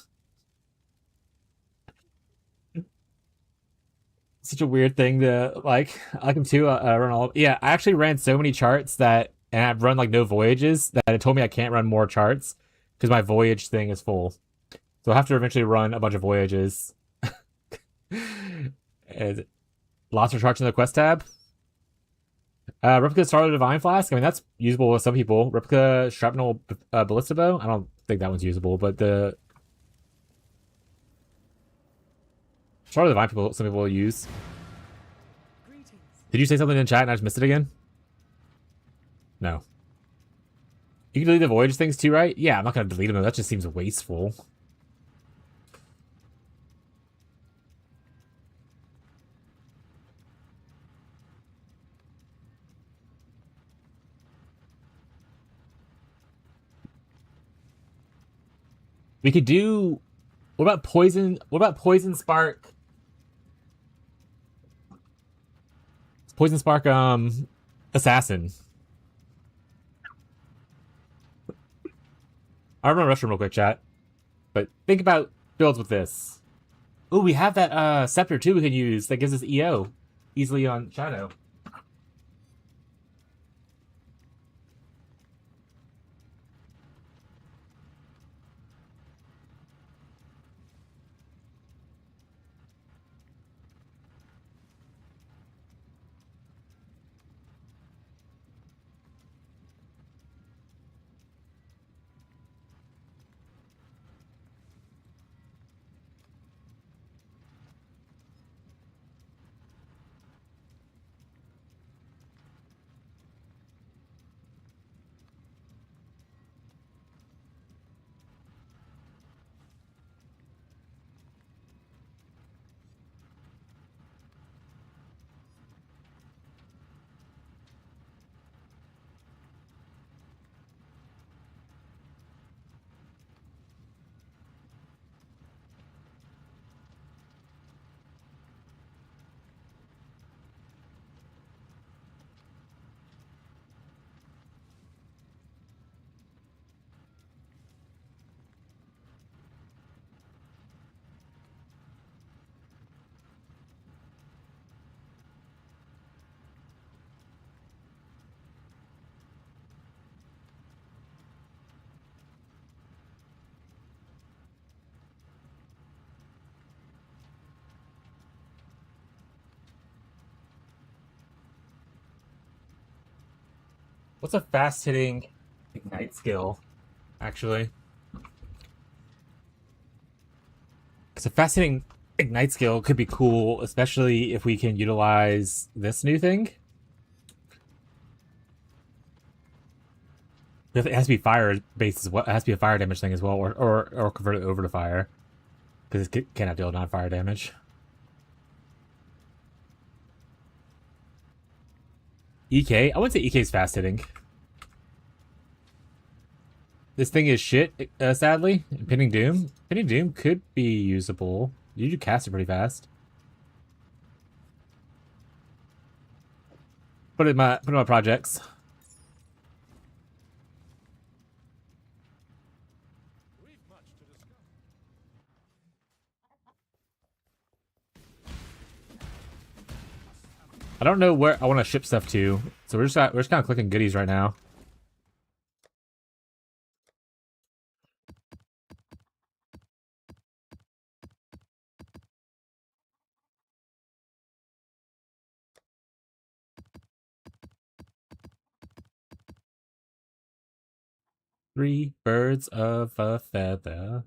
Such a weird thing to like. I like him too. Run all. Yeah, I actually ran so many charts that, and I've run like no voyages that it told me I can't run more charts because my voyage thing is full. So I'll have to eventually run a bunch of voyages. And lots of charts in the quest tab. Replica Starlight Divine Flask. I mean, that's usable with some people. Replica Shrapnel Ballista Bow. I don't think that one's usable, but the Starlight Divine people, some people will use. Did you say something in chat and I just missed it again? No. You can delete the voyage things too, right? Yeah, I'm not gonna delete them. That just seems wasteful. We could do. What about poison? What about poison spark? Poison spark. Assassin. I'll run a restroom real quick, chat. But think about builds with this. Oh, we have that scepter too we can use that gives us EO easily on Shadow. What's a fast hitting ignite skill? Actually, because a fast hitting ignite skill could be cool, especially if we can utilize this new thing. It has to be fire based as well. It has to be a fire damage thing as well, or convert it over to fire because it cannot deal non-fire damage. EK? I wouldn't say EK is fast hitting. this thing is shit, sadly. Pinning Doom. Pinning Doom could be usable. You do cast it pretty fast. Put it in my projects. I don't know where I want to ship stuff to, so we're just kind of clicking goodies right now. Three birds of a feather.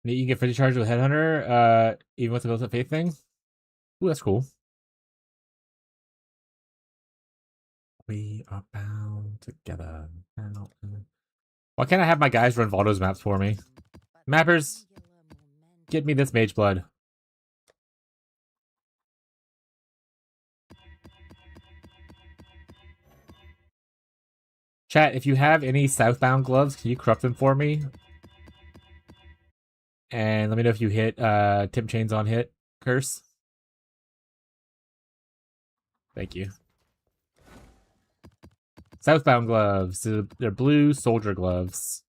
You can get 50 charges with Headhunter, even with the Built Up Faith thing. Ooh, that's cool. We are bound together. Why can't I have my guys run Valdo's maps for me? Mappers, get me this mage blood. Chat, if you have any southbound gloves, can you corrupt them for me? And let me know if you hit Tim Chains on hit curse. Thank you. Southbound gloves. They're blue soldier gloves.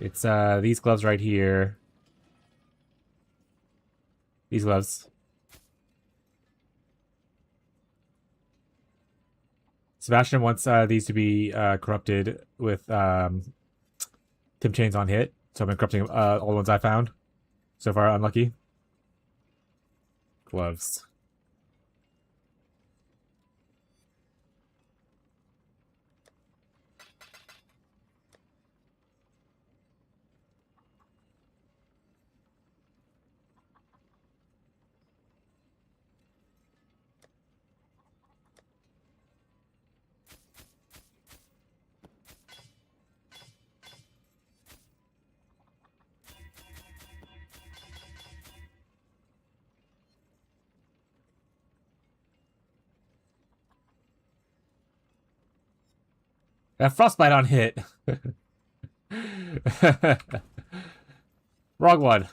It's these gloves right here. These gloves. Sebastian wants these to be corrupted with Tim Chains on hit. So I've been corrupting all the ones I found. So far, unlucky. Gloves. Got frostbite on hit. Wrong one.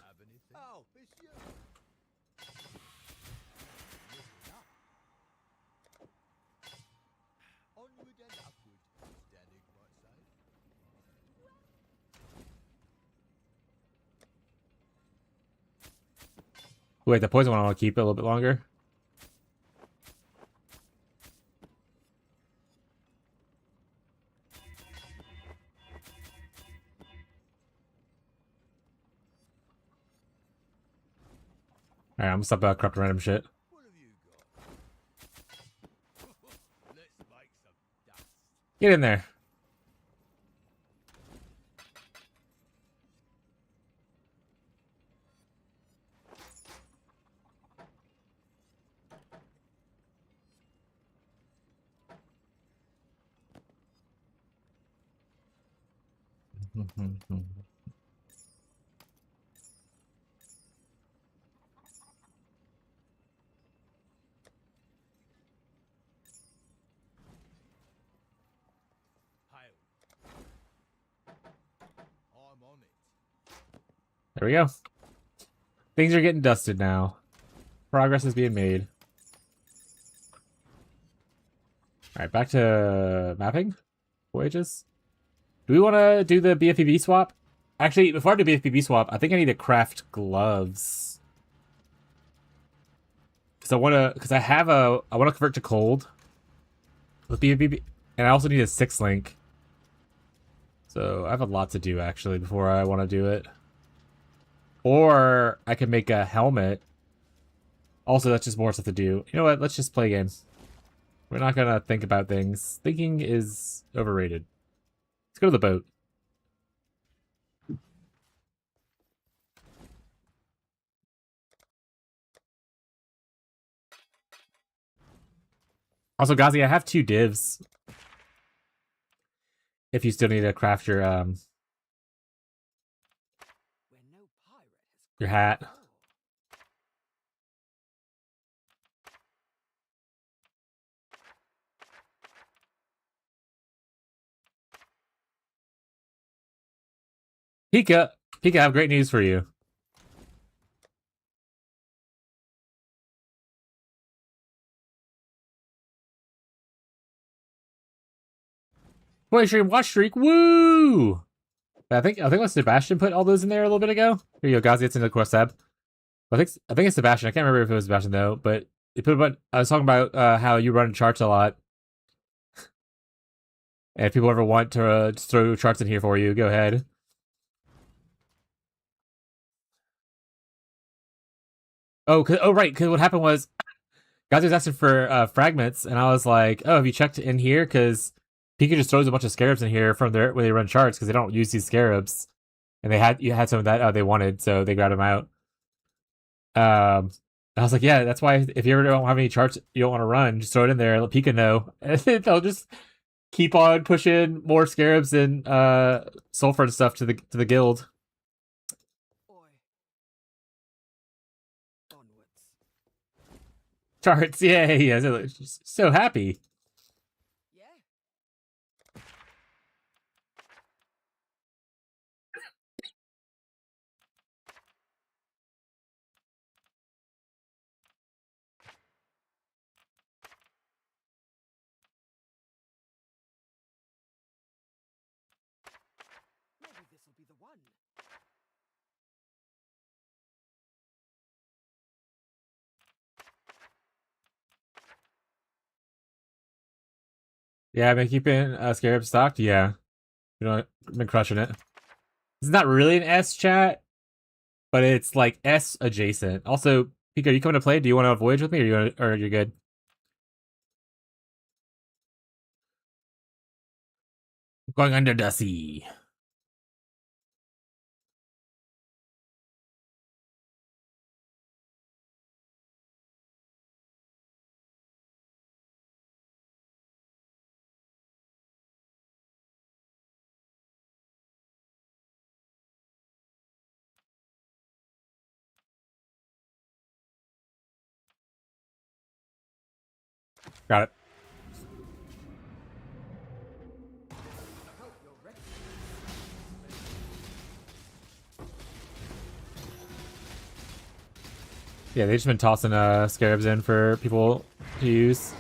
Wait, the poison one I want to keep it a little bit longer. Alright, I'm gonna stop corrupting random shit. Get in there. There we go. Things are getting dusted now. Progress is being made. Alright, back to mapping. Voyages. Do we want to do the BFPB swap? Actually, before I do BFPB swap, I think I need to craft gloves. Because I want to convert to cold with BFPB, and I also need a 6-link. So I have a lot to do actually before I want to do it. Or I can make a helmet. Also, that's just more stuff to do. You know what? Let's just play games. We're not gonna think about things. Thinking is overrated. Let's go to the boat. Also, Gazi, I have 2 divs. If you still need to craft your hat. Pika, Pika, I have great news for you. Play stream, watch streak, woo! I think what Sebastian put all those in there a little bit ago. Here you go, guys. It's in the course tab. I think it's Sebastian. I can't remember if it was Sebastian though. But he put a bunch. I was talking about how you run charts a lot, and if people ever want to just throw charts in here for you, go ahead. Oh right. Because what happened was, guys was asking for fragments, and I was like, oh, have you checked in here? Because Pika just throws a bunch of scarabs in here from there when they run charts because they don't use these scarabs, and you had some of that they wanted, so they grabbed them out. I was like, yeah, that's why if you ever don't have any charts you don't want to run, just throw it in there, let Pika know, and they'll just keep on pushing more scarabs and sulfur and stuff to the guild. Charts, yay! Yeah, so happy. Maybe this will be the one. Yeah, I've been keeping scarab stocked. Yeah, you know, I've been crushing it. It's not really an S chat, but it's like S adjacent. Also, Pika, are you coming to play? Do you want to voyage with me, or you're good? Going under the sea. Got it. Yeah, they've just been tossing scarabs in for people to use.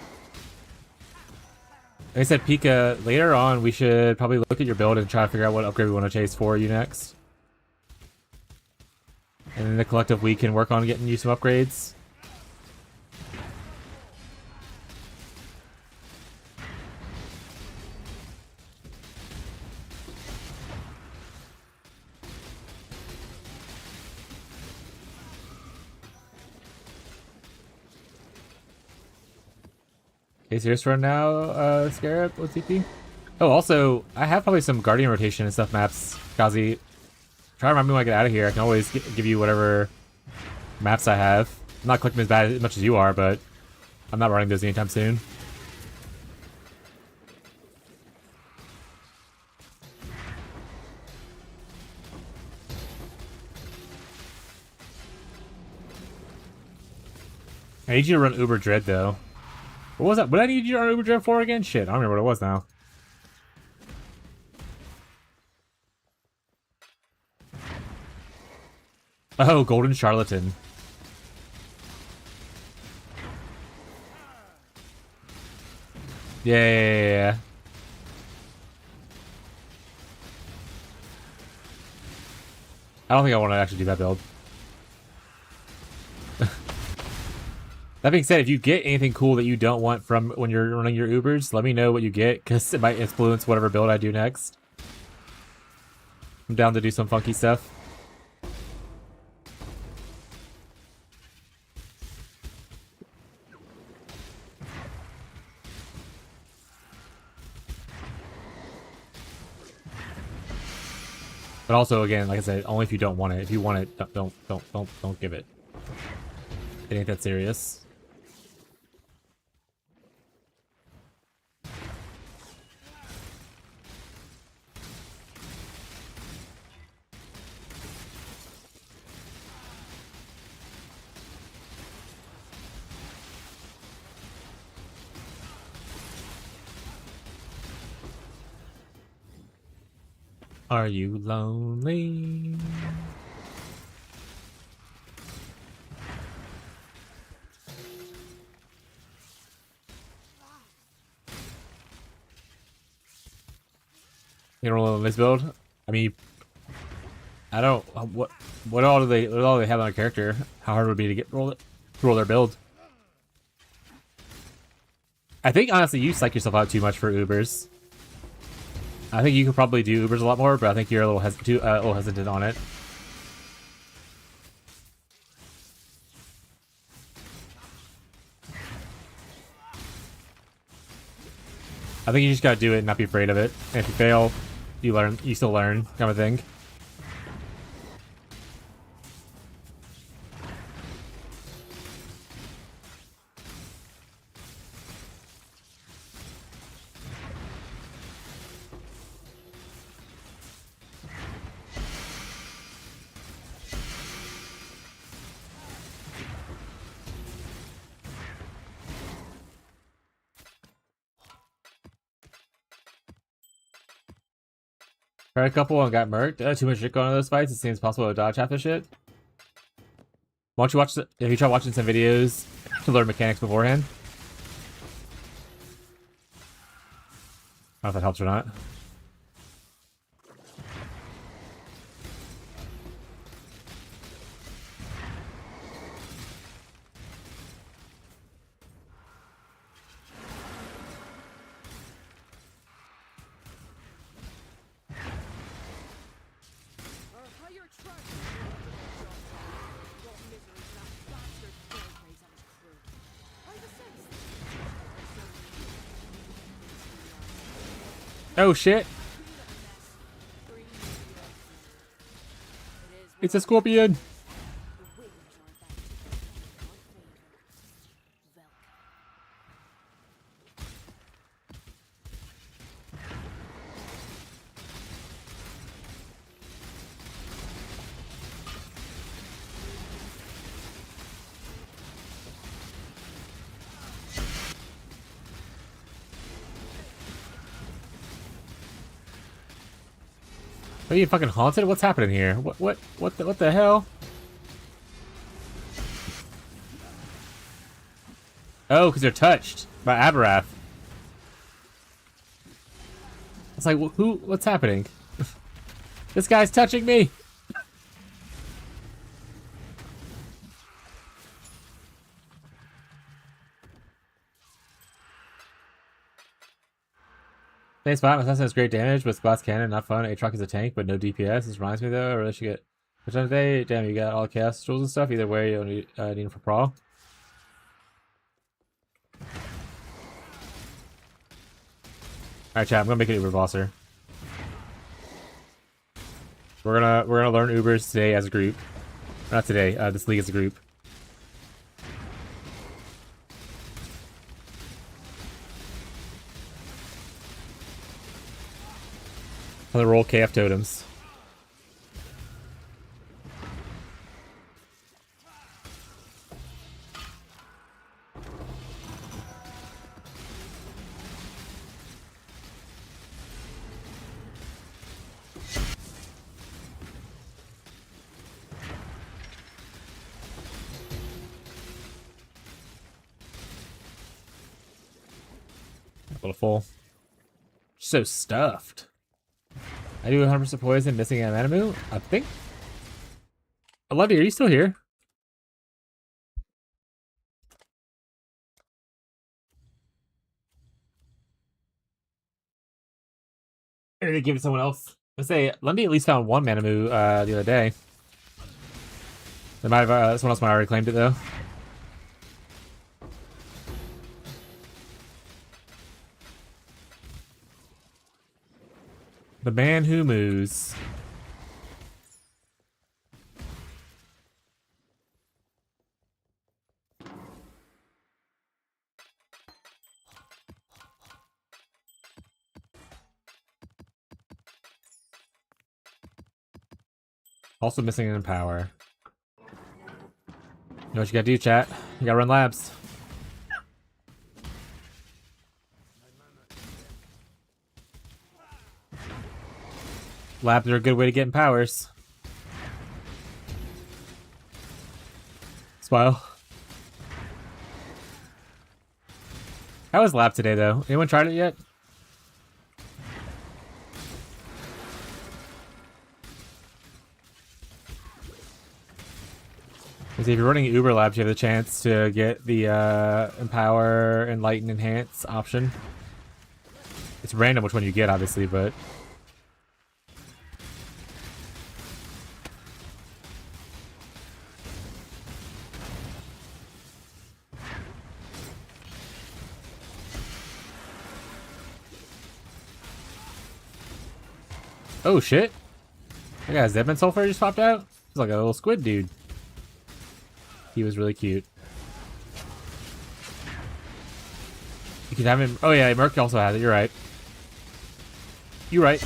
Like I said, Pika, later on we should probably look at your build and try to figure out what upgrade we want to chase for you next. And then the collective we can work on getting you some upgrades. Okay, serious run now, Scarab, OTP. Oh, also, I have probably some Guardian rotation and stuff maps, Kazi. Try to remind me when I get out of here. I can always give you whatever maps I have. I'm not clicking as bad as much as you are, but I'm not running those anytime soon. I need you to run Uber Dread, though. What was that? What did I need you to run Uber Dread for again? Shit, I don't remember what it was now. Oh, Golden Charlatan. Yeah. I don't think I want to actually do that build. That being said, if you get anything cool that you don't want from when you're running your Ubers, let me know what you get, because it might influence whatever build I do next. I'm down to do some funky stuff. But also, again, like I said, only if you don't want it. If you want it, don't give it. It ain't that serious. Are you lonely? You don't roll on this build? I mean, I don't. What all do they have on a character? How hard would it be to roll their build? I think honestly, you psych yourself out too much for Ubers. I think you could probably do Ubers a lot more, but I think you're a little hesitant on it. I think you just gotta do it and not be afraid of it. And if you fail, you learn. You still learn, kind of thing. Tried a couple and got murked. Too much shit going on in those fights. It seems possible to dodge half the shit. Why don't you watch? Have you tried watching some videos to learn mechanics beforehand? I don't know if that helps or not. Oh shit! It's a scorpion! Are you fucking haunted? What's happening here? What the hell? Oh, because they're touched by Aberath. It's like, what's happening? This guy's touching me! Thanks, spot. Assassin has great damage, but glass cannon, not fun. Aatrox is a tank, but no DPS. This reminds me though, I really should get which one today? Damn, you got all chaos tools and stuff. Either way, you don't need them for brawl. Alright, chat, I'm gonna make an Uber bosser. We're gonna learn Ubers today as a group. Not today, this league as a group. I'm gonna roll KF totems. A little full. So stuffed. I do 100% poison, missing an Animu. I think. Olivia, are you still here? Or did they give it to someone else? Let's say Lundy at least found one Manamu the other day. They might have someone else might have already claimed it though. The man who moves. Also missing in power. You know what you gotta do, chat? You gotta run labs. Labs are a good way to get in powers. Smile. How was lab today, though? Anyone tried it yet? Because if you're running Uber Labs, you have the chance to get the Empower, Enlighten, Enhance option. It's random which one you get, obviously, but... Oh shit! That guy's Zebman Sulfur just popped out? He's like a little squid dude. He was really cute. You can have him. Oh yeah, Merc also has it. You're right. You're right.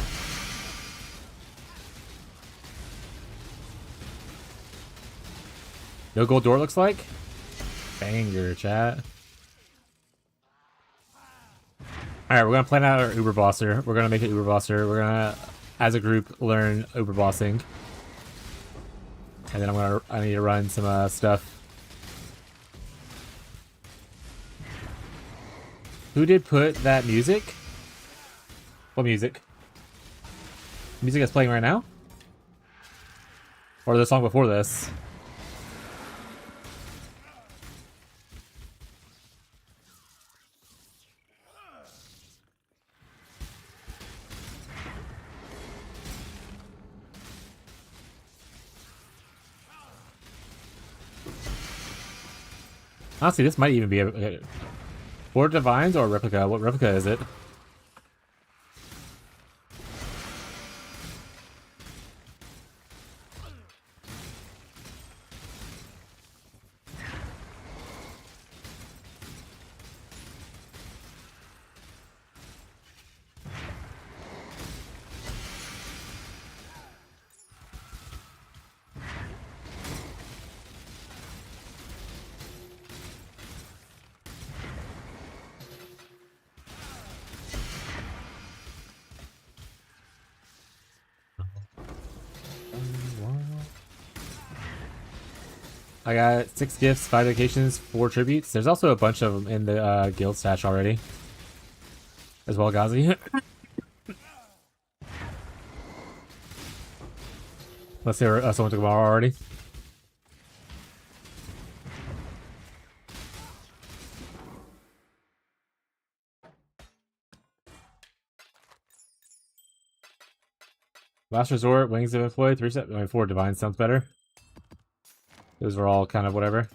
No gold door looks like? Banger, chat. Alright, we're gonna plan out our Uber Bosser. We're gonna make it Uber Bosser. We're gonna, as a group, learn Uber Bossing. And then I need to run some stuff. Who did put that music? What music? Music that's playing right now? Or the song before this? Honestly, this might even be a Four Divines or Replica? What replica is it? I got 6 gifts, 5 vacations, 4 tributes. There's also a bunch of them in the guild stash already. As well, Ghazi. Let's see, someone took them already. Last Resort, Wings of Employee, 3 set. I mean, 4 Divine sounds better. Those were all kind of whatever.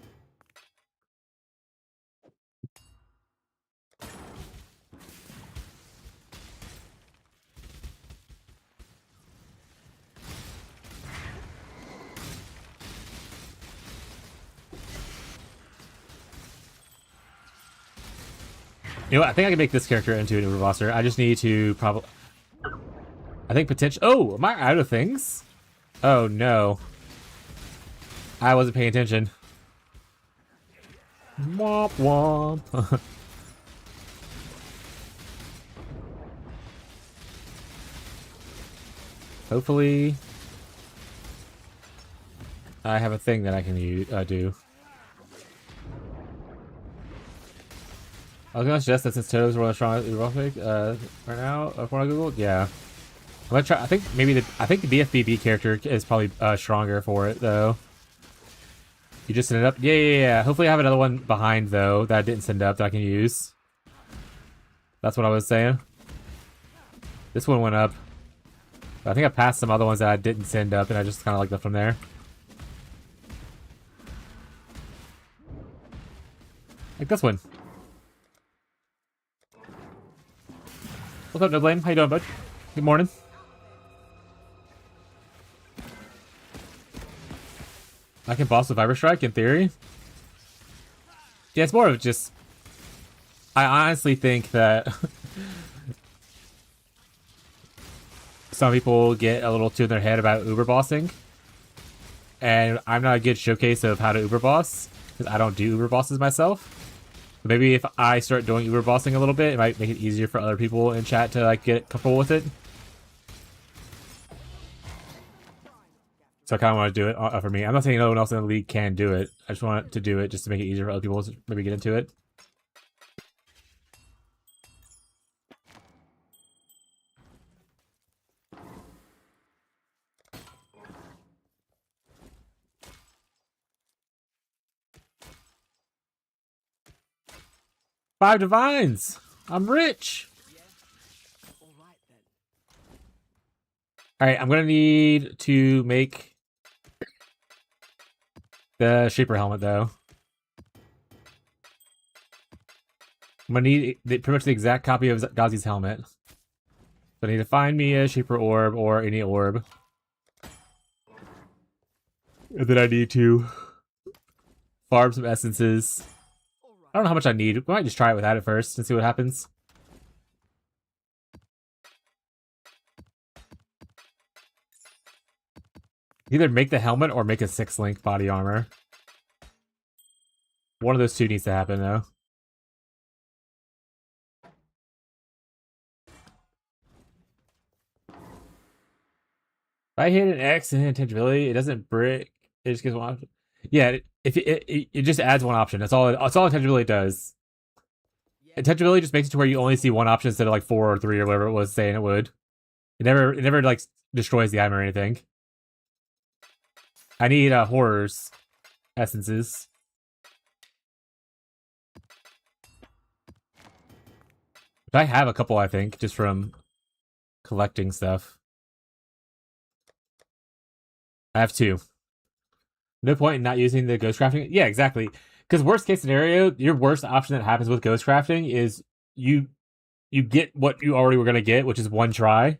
You know what? I think I can make this character into an Uber Bosser. I just need to probably... I think potential... Oh, am I out of things? Oh, no. I wasn't paying attention. Womp womp. Hopefully... I have a thing that I can do. I was gonna suggest that since Totems are one of the strongest right now, from what I googled, yeah. I'm gonna try. I think maybe the BFBB character is probably stronger for it though. You just send it up, yeah. Hopefully, I have another one behind though that I didn't send up that I can use. That's what I was saying. This one went up. But I think I passed some other ones that I didn't send up, and I just kind of like left them there. Like this one. What's up, No Blame? How you doing, bud? Good morning. I can boss with Viper Strike in theory. Yeah, it's more of just... I honestly think that... some people get a little too in their head about Uber bossing. And I'm not a good showcase of how to Uber boss, because I don't do Uber bosses myself. Maybe if I start doing Uber bossing a little bit, it might make it easier for other people in chat to like get comfortable with it. So I kind of want to do it for me. I'm not saying no one else in the league can do it. I just want to do it just to make it easier for other people to maybe get into it. Five divines! I'm rich! Alright, I'm gonna need to make the Shaper helmet, though. I'm gonna need pretty much the exact copy of Gazi's helmet. So I need to find me a Shaper orb or any orb. And then I need to farm some essences. I don't know how much I need. We might just try it without it first and see what happens. Either make the helmet or make a 6-link body armor. One of those two needs to happen, though. If I hit an X and intangibility, it doesn't break. It just gives one option. Yeah, it just adds one option. That's all intangibility does. Intangibility just makes it to where you only see one option instead of like 4 or 3 or whatever it was saying it would. It never like destroys the item or anything. I need horrors essences. But I have a couple, I think, just from collecting stuff. I have 2. No point in not using the ghost crafting. Yeah, exactly. Because worst case scenario, your worst option that happens with ghost crafting is you get what you already were gonna get, which is 1 try.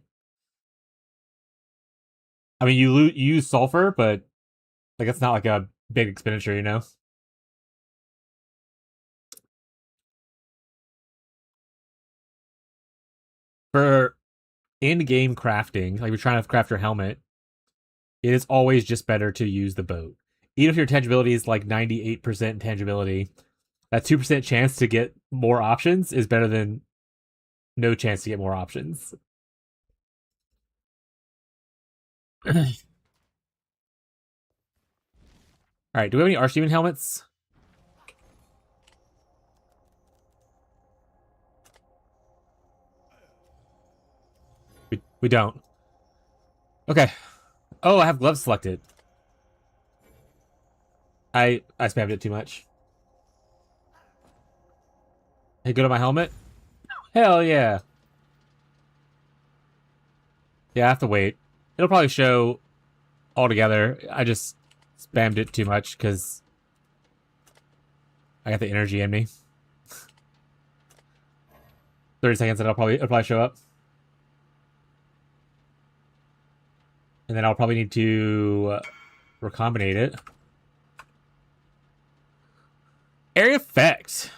I mean, you use sulfur, but like it's not like a big expenditure, you know. For in-game crafting, like you're trying to craft your helmet, it is always just better to use the boat. Even if your tangibility is like 98% tangibility, that 2% chance to get more options is better than no chance to get more options. Alright, do we have any Archdemon helmets? We don't. Okay. Oh, I have gloves selected. I spammed it too much. Hey, go to my helmet? Hell yeah. Yeah, I have to wait. It'll probably show all together. I just spammed it too much because I got the energy in me. 30 seconds and it'll probably show up. And then I'll probably need to recombinate it. Area effect.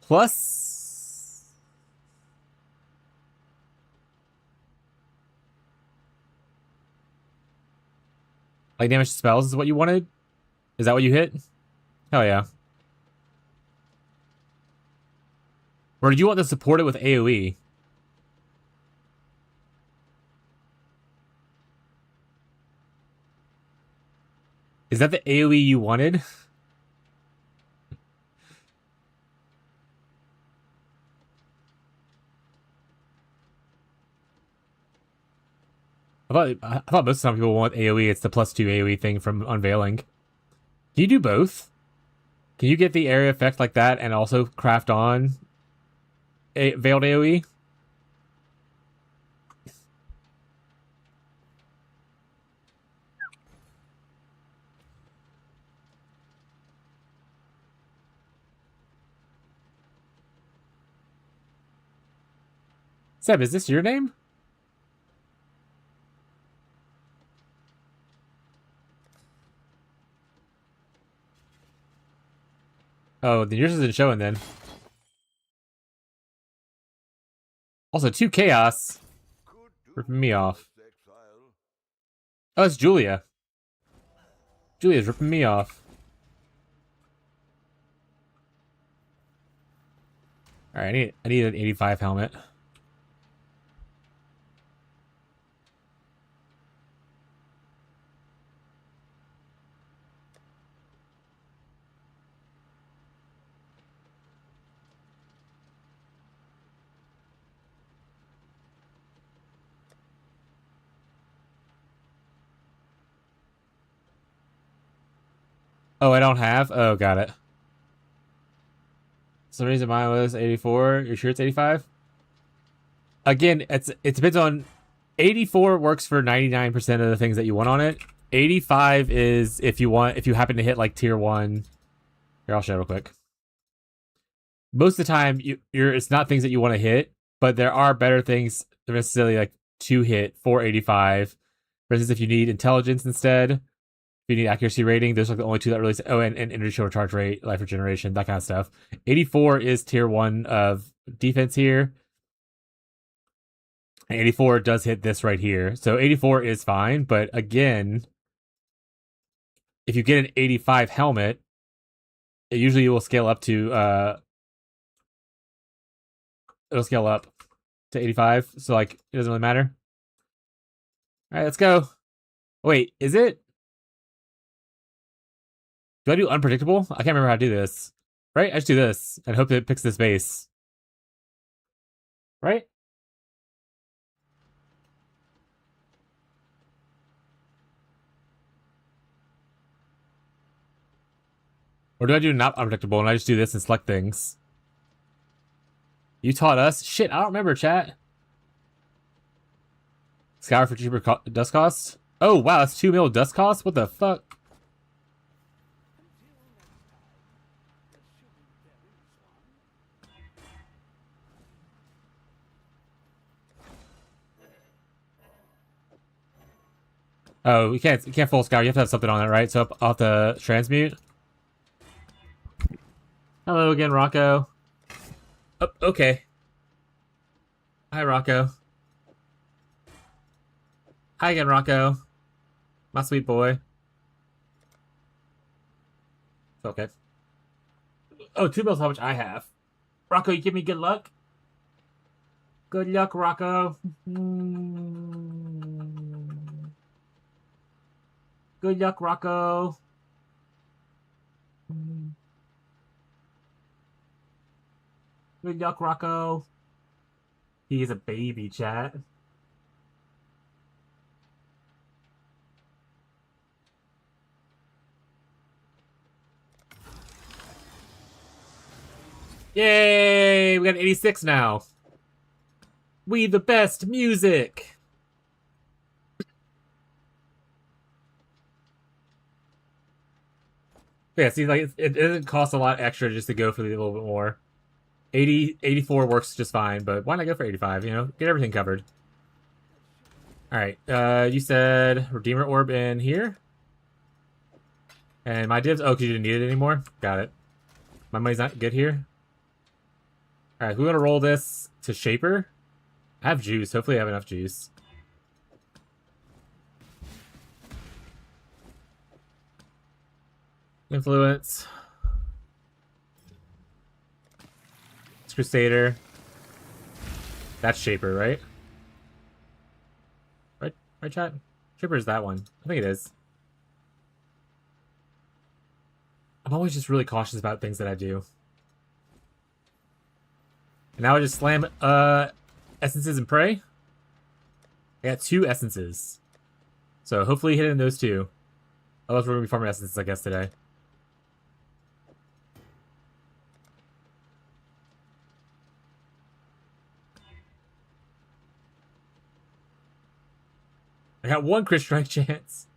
Plus... like damage to spells is what you wanted? Is that what you hit? Hell yeah. Or did you want to support it with AoE? Is that the AoE you wanted? I thought most of the time people want AoE. It's the +2 AoE thing from Unveiling. Can you do both? Can you get the area effect like that and also craft on a veiled AoE? Seb, is this your name? Oh, then yours isn't showing then. Also, 2 chaos. Ripping me off. Oh, it's Julia. Julia's ripping me off. Alright, I need an 85 helmet. Oh, I don't have? Oh, got it. Some reason mine was 84. You're sure it's 85? Again, it depends on 84 works for 99% of the things that you want on it. 85 is if you happen to hit like tier 1. Here, I'll show real quick. Most of the time you're it's not things that you want to hit, but there are better things necessarily like to hit for 85. For instance, if you need intelligence instead, if you need accuracy rating, those are the only two that really and energy recharge rate, life regeneration, that kind of stuff. 84 is tier 1 of defense here. And 84 does hit this right here. So 84 is fine, but again, if you get an 85 helmet, it usually will scale up to it'll scale up to 85. So like it doesn't really matter. Alright, let's go. Wait, is it? Do I do unpredictable? I can't remember how to do this. Right? I just do this and hope that it picks this base. Right? Or do I do not unpredictable and I just do this and select things? You taught us? Shit, I don't remember, chat. Scour for cheaper dust costs? Oh, wow, that's 2 mil dust costs? What the fuck? Oh, you can't full scour. You have to have something on it, right? So I'll have to transmute. Hello again, Rocco. Oh, okay. Hi, Rocco. Hi again, Rocco. My sweet boy. Okay. Oh, 2 mils how much I have. Rocco, you give me good luck? Good luck, Rocco. Good luck, Rocco. Good luck, Rocco. He is a baby, chat. Yay! We got 86 now. We the best music. Yeah, see, like it doesn't cost a lot extra just to go for the little bit more. 84 works just fine, but why not go for 85? You know, get everything covered. All right. You said Redeemer Orb in here, and my divs. Oh, because you didn't need it anymore. Got it. My money's not good here. All right, we're gonna roll this to Shaper. I have juice. Hopefully, I have enough juice. Influence. It's Crusader. That's Shaper, right? Right, chat? Shaper is that one. I think it is. I'm always just really cautious about things that I do. And now I just slam essences and pray. I got 2 essences. So hopefully hitting those 2. Otherwise we're gonna be farming essences, I guess, today. I got 1 crit strike chance.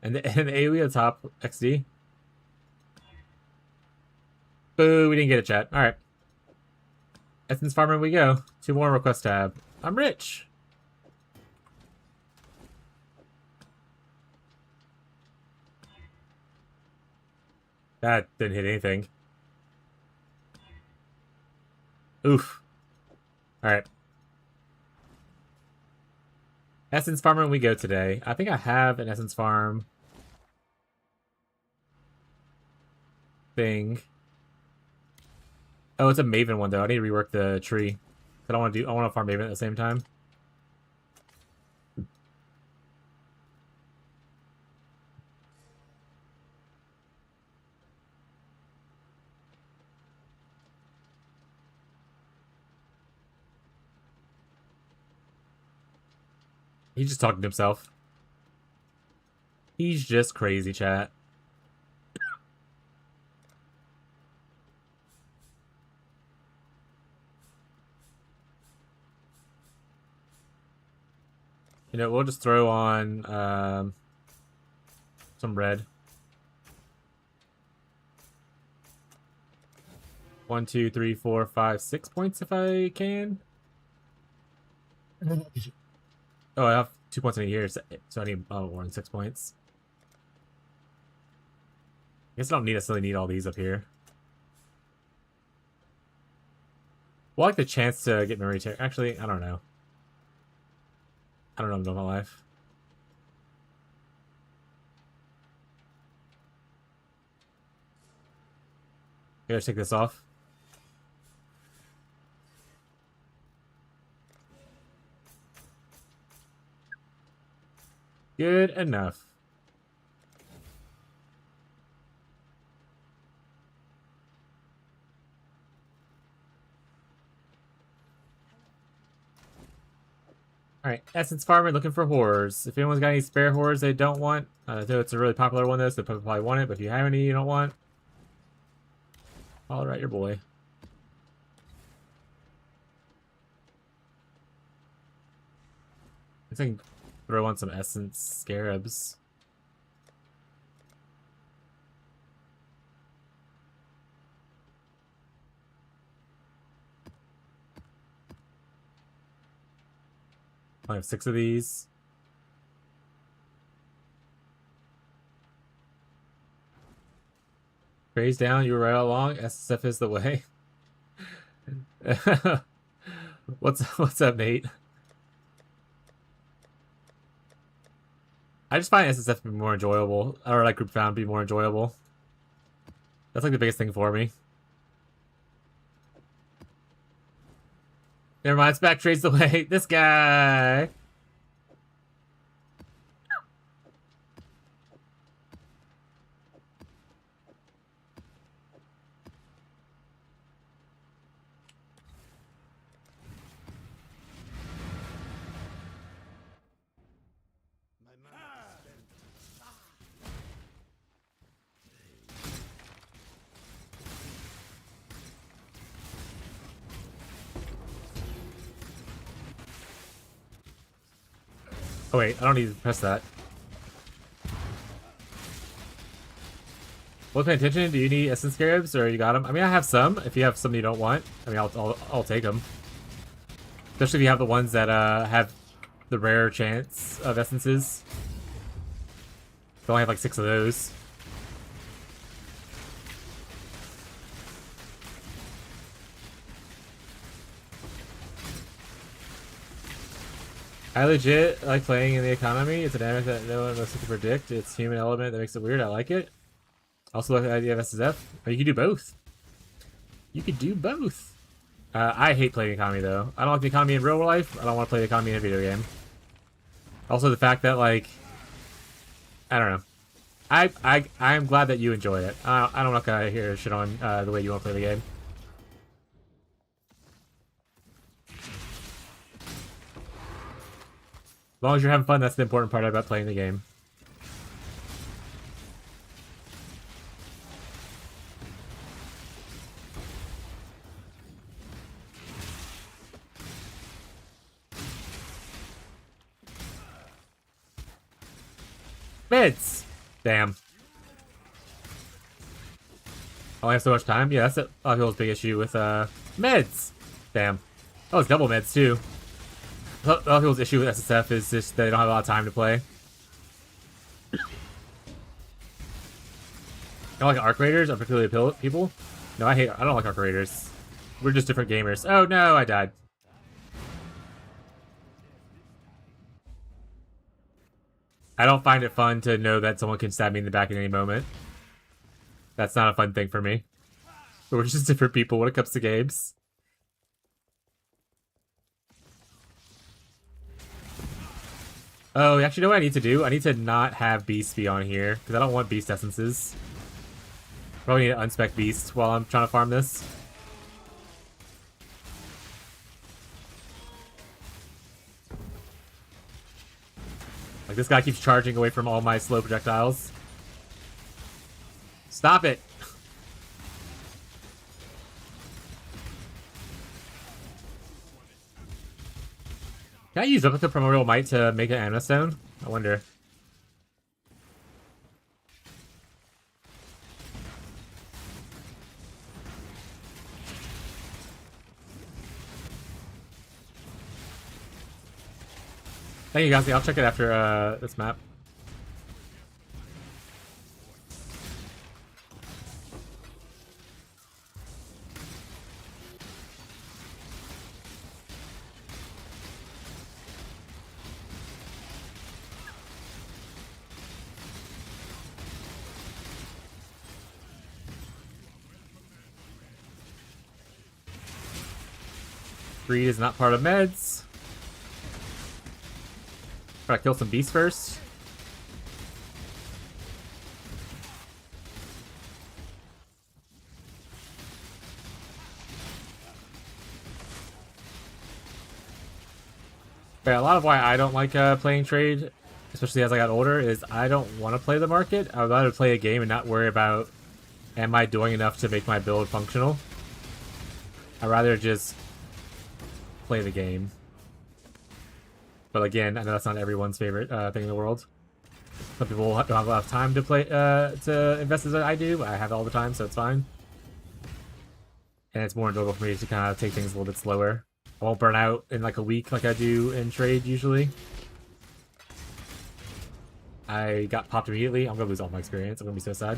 And the AoE on top, XD. Boo, we didn't get a chat. Alright. Essence farming we go. 2 more request tab. I'm rich. That didn't hit anything. Oof. Alright. Essence farming we go today. I think I have an essence farm thing. Oh, it's a Maven one though. I need to rework the tree. I want to farm Maven at the same time. He's just talking to himself. He's just crazy, chat. You know, we'll just throw on some red. 1, 2, 3, 4, 5, 6 points if I can. Oh, I have 2 points in here, so I need more than 6 points. I guess I don't necessarily need all these up here. Well, I like the chance to get memory tear. Actually, I don't know. I don't know about my life. Gotta take this off. Good enough. Alright, Essence Farmer looking for horrors. If anyone's got any spare horrors they don't want, I know it's a really popular one, though, so they probably want it, but if you have any you don't want, holler at your boy. I think throw on some Essence Scarabs. I have 6 of these. Praise down, you were right all along. SSF is the way. What's up, Nate? I just find SSF to be more enjoyable, or like group found to be more enjoyable. That's like the biggest thing for me. Never mind, Spack trades the way. This guy. Oh wait, I don't need to press that. Well, paying attention. Do you need Essence Scarabs, or you got them? I mean, I have some. If you have some you don't want, I mean, I'll take them. Especially if you have the ones that have the rare chance of essences. I only have like 6 of those. I legit like playing in the economy. It's a dynamic that no one knows to predict. It's human element that makes it weird. I like it. Also like the idea of SSF. Oh, you can do both. You could do both. I hate playing economy though. I don't like the economy in real life. I don't want to play the economy in a video game. Also the fact that like, I don't know. I'm glad that you enjoy it. I'm not gonna hear shit on the way you want to play the game. As long as you're having fun, that's the important part about playing the game. Mids! Damn. I only have so much time? Yeah, that's a lot of people's big issue with meds. Damn. Oh, it's double meds too. A lot of people's issue with SSF is just they don't have a lot of time to play. I don't like Arc Raiders, or particularly people. No, I don't like Arc Raiders. We're just different gamers. Oh no, I died. I don't find it fun to know that someone can stab me in the back at any moment. That's not a fun thing for me. But we're just different people when it comes to games. Oh, actually, you know what I need to do? I need to not have Beast be on here, because I don't want Beast Essences. Probably need to unspec Beast while I'm trying to farm this. Like, this guy keeps charging away from all my slow projectiles. Stop it! Can I use Replica Primordial Might to make an Anima Stone? I wonder. Thank you, guys. I'll check it after this map. Greed is not part of meds. Gotta kill some beasts first. But a lot of why I don't like playing trade, especially as I got older, is I don't want to play the market. I would rather play a game and not worry about, am I doing enough to make my build functional? I'd rather just play the game. But again, I know that's not everyone's favorite thing in the world. Some people don't have a lot of time to play, to invest as I do. I have it all the time, so it's fine. And it's more enjoyable for me to kind of take things a little bit slower. I won't burn out in like a week like I do in trade usually. I got popped immediately. I'm gonna lose all my experience. I'm gonna be so sad.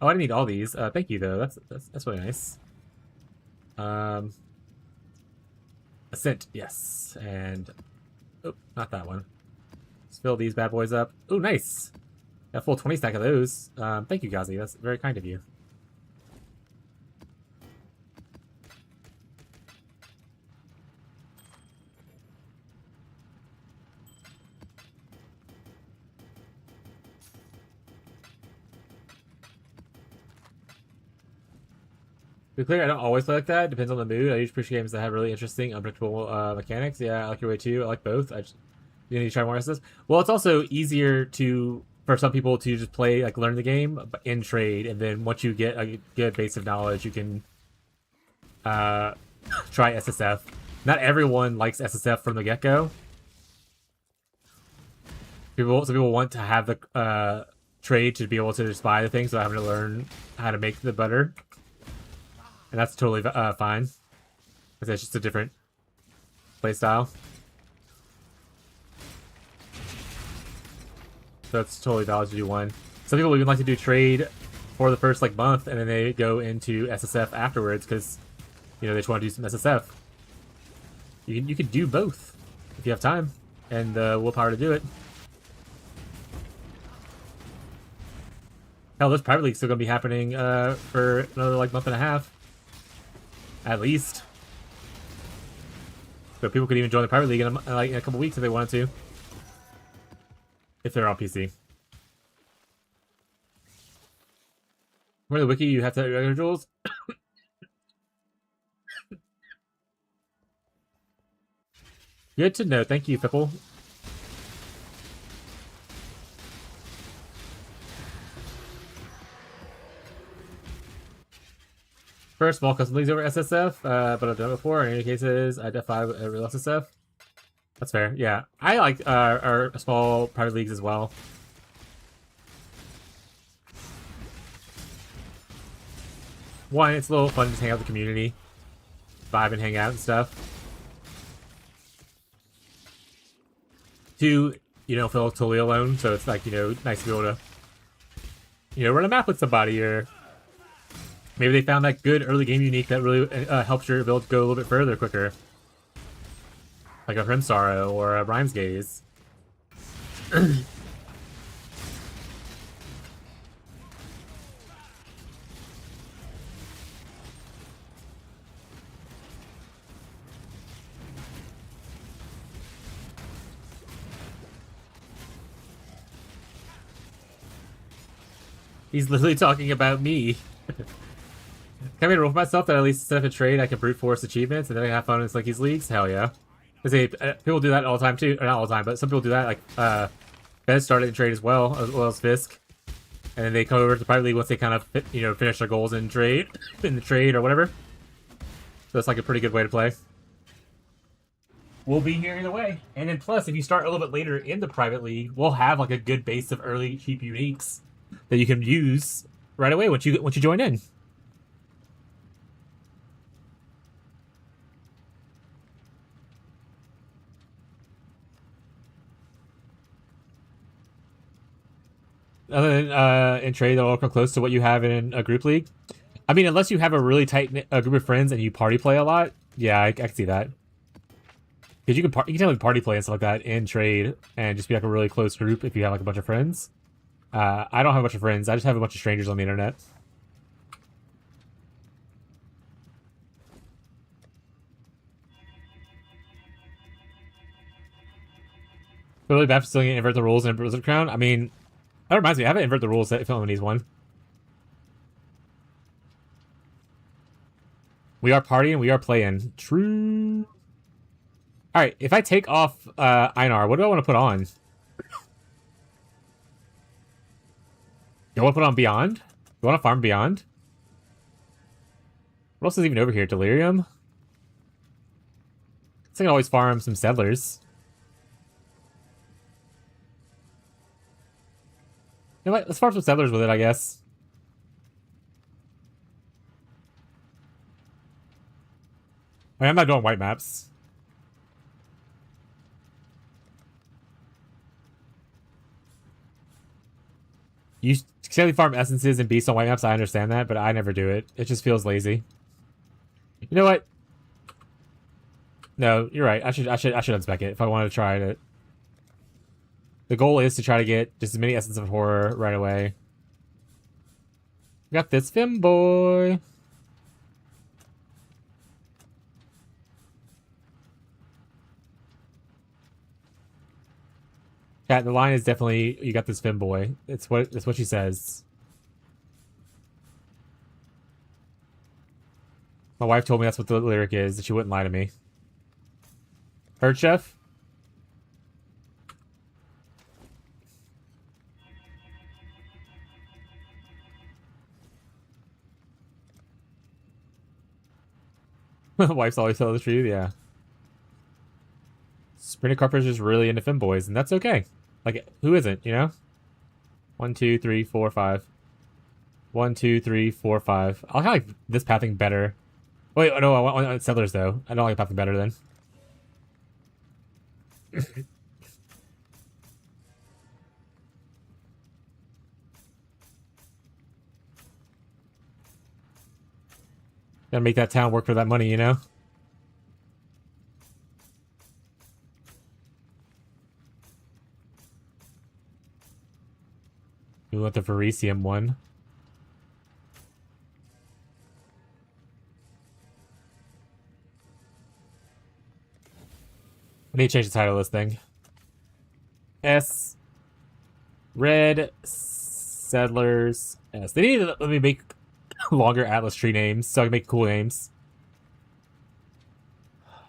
Oh, I didn't need all these. Thank you though. That's really nice. Ascent, yes. And oh, not that one. Let's fill these bad boys up. Oh, nice. Got a full 20 stack of those. Thank you, Gazi. That's very kind of you. To be clear, I don't always play like that. Depends on the mood. I usually appreciate games that have really interesting, unpredictable mechanics. Yeah, I like your way too. I like both. You need to try more SS. Well, it's also easier for some people to just play, like, learn the game in trade, and then once you get a good base of knowledge, you can try SSF. Not everyone likes SSF from the get-go. Some people want to have the trade to be able to just buy the things without having to learn how to make the butter. And that's totally fine. Because it's just a different playstyle. So it's totally valid to do one. Some people even like to do trade for the first like month, and then they go into SSF afterwards because, you know, they just want to do some SSF. You can do both if you have time and the willpower to do it. Hell, this private league's still gonna be happening for another like month and a half. At least. So people could even join the private league in a couple weeks if they wanted to. If they're on PC. For the wiki, you have to have regular jewels. Good to know. Thank you, Fipple. First, small custom leagues over SSF, but I've done it before. In any cases, I defy a real SSF. That's fair. Yeah, I like our small private leagues as well. One, it's a little fun to just hang out with the community, vibe and hang out and stuff. Two, you don't feel totally alone, so it's like, you know, nice to be able to, you know, run a map with somebody, or maybe they found that good early game unique that really helps your build go a little bit further quicker. Like a Sorrow or a Rhymes Gaze. He's literally talking about me. Can I make a rule for myself that at least instead of a trade, I can brute force achievements and then I can have fun in Slinky's leagues? Hell yeah. People do that all the time too. Or not all the time, but some people do that. Like, Bez started in trade as well as Fisk. And then they come over to the private league once they kind of, you know, finish their goals in trade, or whatever. So that's like a pretty good way to play. We'll be here either way. And then plus, if you start a little bit later in the private league, we'll have like a good base of early cheap uniques that you can use right away once you join in. Other than in trade, that'll come close to what you have in a group league. I mean, unless you have a really tight group of friends and you party play a lot, yeah, I can see that. Because you can definitely party play and stuff like that in trade and just be like a really close group if you have like a bunch of friends. I don't have a bunch of friends. I just have a bunch of strangers on the internet. Really bad for still invert the rules in Blizzard Crown. I mean, that reminds me, I haven't invert the rules if anyone needs one. We are partying, we are playing. True. Alright, if I take off Einar, what do I want to put on? Do I want to put on Beyond? Do I want to farm Beyond? What else is even over here? Delirium? I can always farm some Settlers. You know what? Let's farm some Settlers with it, I guess. I mean, I'm not doing white maps. You sadly farm essences and beasts on white maps, I understand that, but I never do it. It just feels lazy. You know what? No, you're right. I should unspec it if I wanted to try it. The goal is to try to get just as many Essence of Horror right away. Got this femboy. Cat, the line is definitely you got this femboy. It's what she says. My wife told me that's what the lyric is, that she wouldn't lie to me. Heard, Chef? Wife's always tell the truth, yeah. Sprinter Carper's just really into femboys, and that's okay. Like, who isn't, you know? 1, 2, 3, 4, 5. 1, 2, 3, 4, 5. I like this pathing better. Wait, no, I want Settlers, though. I don't like pathing better, then. Gotta make that town work for that money, you know? We want the Verisium one. I need to change the title of this thing. S. Red Settlers S. They need to let me make longer Atlas tree names so I can make cool names.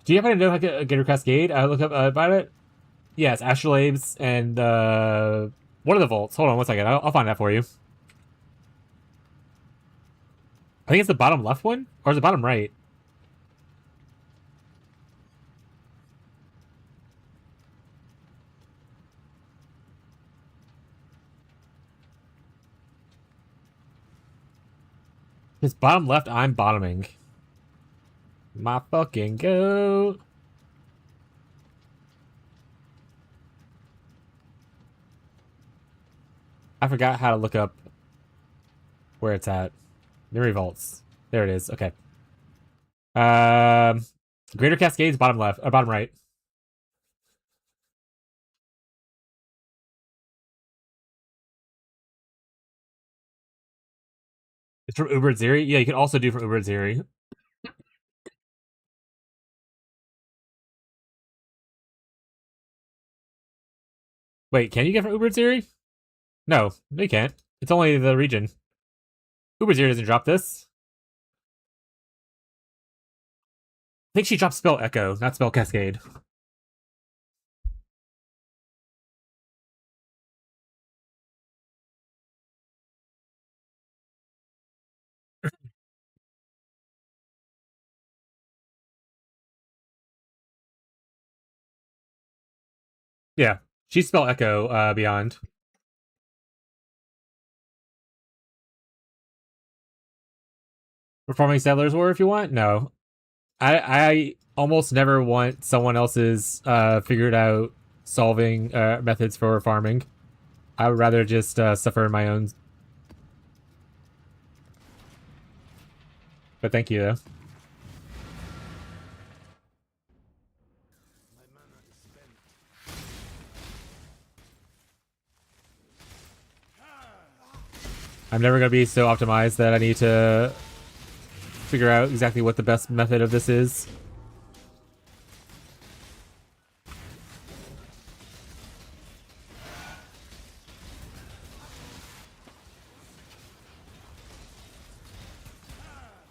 Do you happen to know how to get a Cascade? I look up about it. Yes, Astrolabes and one of the vaults. Hold on one second. I'll find that for you. I think it's the bottom left one, or is it bottom right? It's bottom left. I'm bottoming. My fucking goat. I forgot how to look up where it's at. Memory vaults. There it is. Okay. Greater Cascades, bottom left, or bottom right. It's from Uber Zeri. Yeah, you can also do from Uber Zeri. Wait, can you get from Uber Zeri? No, you can't. It's only the region. Uber Zeri doesn't drop this. I think she dropped Spell Echo, not Spell Cascade. Yeah. She spelled Echo Beyond. Performing Settlers War if you want? No. I almost never want someone else's figured out solving methods for farming. I would rather just suffer my own. But thank you though. I'm never gonna be so optimized that I need to figure out exactly what the best method of this is.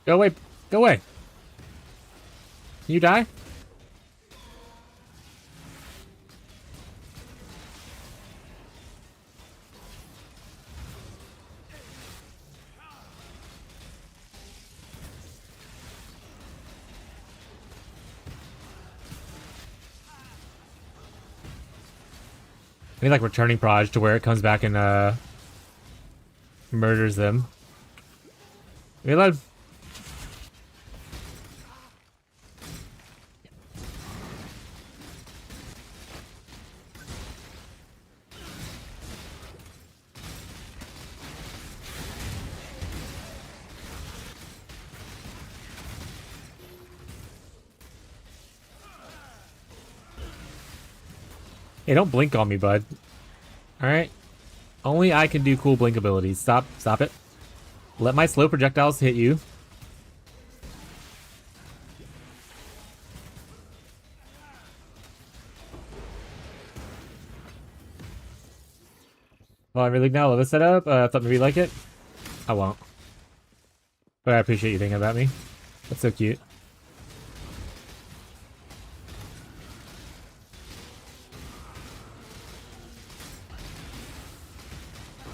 Go away. Go away. Can you die? I need like returning proj to where it comes back and murders them. Reload. Hey, don't blink on me, bud. Alright? Only I can do cool blink abilities. Stop it. Let my slow projectiles hit you. Well, I really now love this setup. I thought maybe you'd like it. I won't. But I appreciate you thinking about me. That's so cute.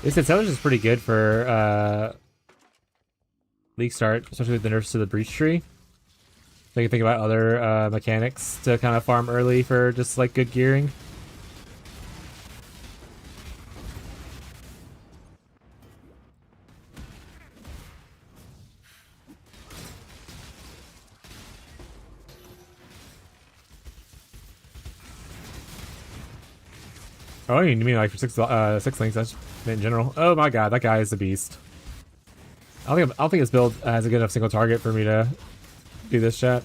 This intelligence is pretty good for League start, especially with the nerfs to the breach tree. So you can think about other mechanics to kind of farm early for just like good gearing. Oh, you mean like for six links? That's in general. Oh my god, that guy is a beast. I don't think his build has a good enough single target for me to do this chat.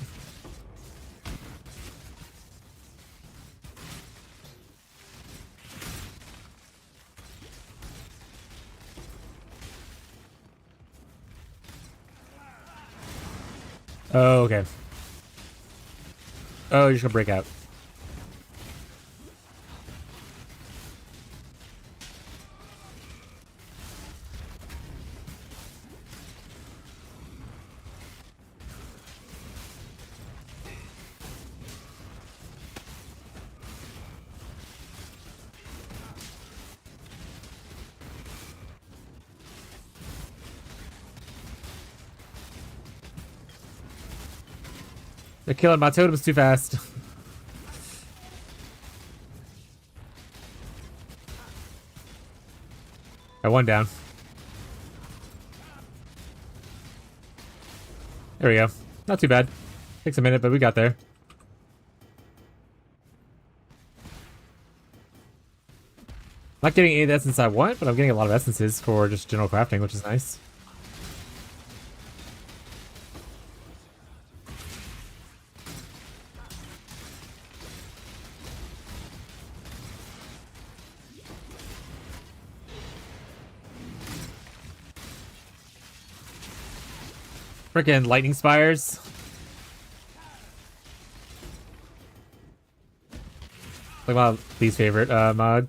Oh, okay. Oh, you're just gonna break out. They're killing my totems too fast. Got one down. There we go. Not too bad. Takes a minute, but we got there. Not getting any of the essence I want, but I'm getting a lot of essences for just general crafting, which is nice. Freaking lightning spires. Like my least favorite mod.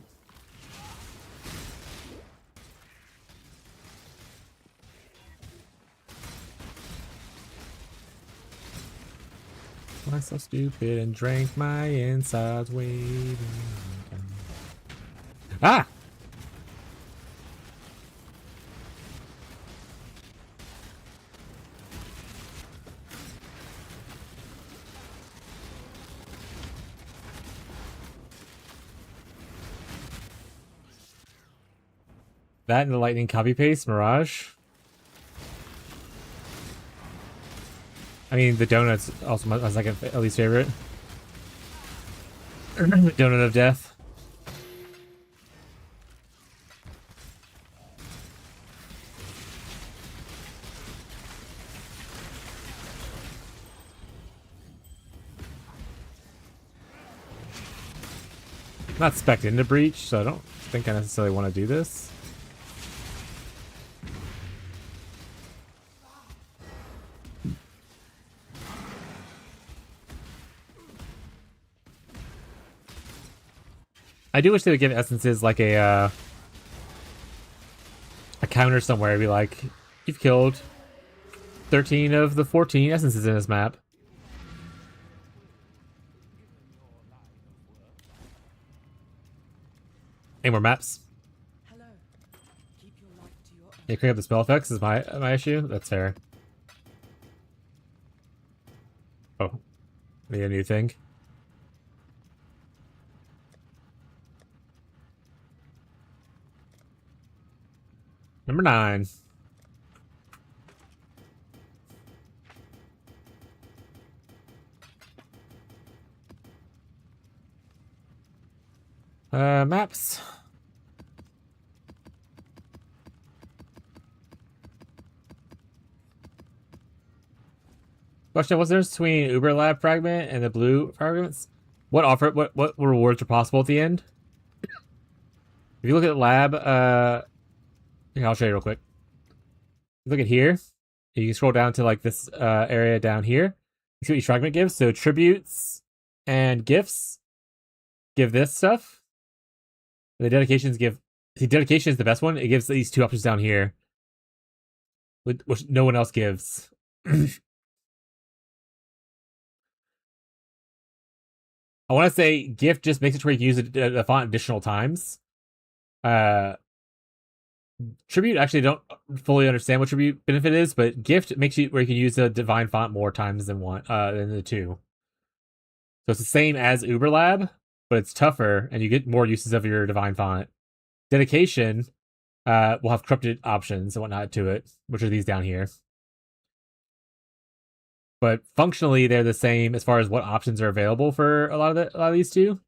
Am I so stupid and drank my insides waiting? Ah! That and the lightning copy paste mirage. I mean, the donut's also my second at least favorite. Donut of death. Not spec'd into breach, so I don't think I necessarily want to do this. I do wish they would give essences like a counter somewhere. Be like, you've killed 13 of the 14 essences in this map. Any more maps? Hello. Keep your light to your Yeah, clearing up the spell effects is my issue. That's fair. Oh, need a new thing. Number 9. Maps. Question: what's the difference between Uber Lab fragment and the blue fragments? What rewards are possible at the end? If you look at lab, here, I'll show you real quick. Look at here. You can scroll down to like this area down here. You see what each fragment gives. So tributes and gifts give this stuff. The dedications give. The dedication is the best one. It gives these 2 options down here, which no one else gives. I want to say gift just makes it to where you can use the font additional times. Tribute, actually don't fully understand what tribute benefit is, but gift makes you where you can use the divine font more times than the 2. So it's the same as Uberlab, but it's tougher and you get more uses of your divine font. Dedication will have corrupted options and whatnot to it, which are these down here. But functionally, they're the same as far as what options are available for a lot of these 2.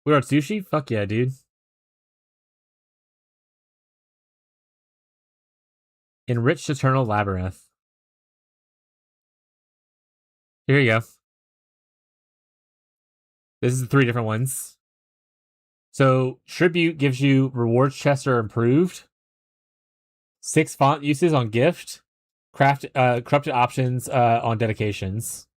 We are at sushi? Fuck yeah, dude. Enriched Eternal Labyrinth. Here you go. This is the 3 different ones. So, Tribute gives you rewards chests are improved. 6 font uses on gift. Corrupted options on dedications.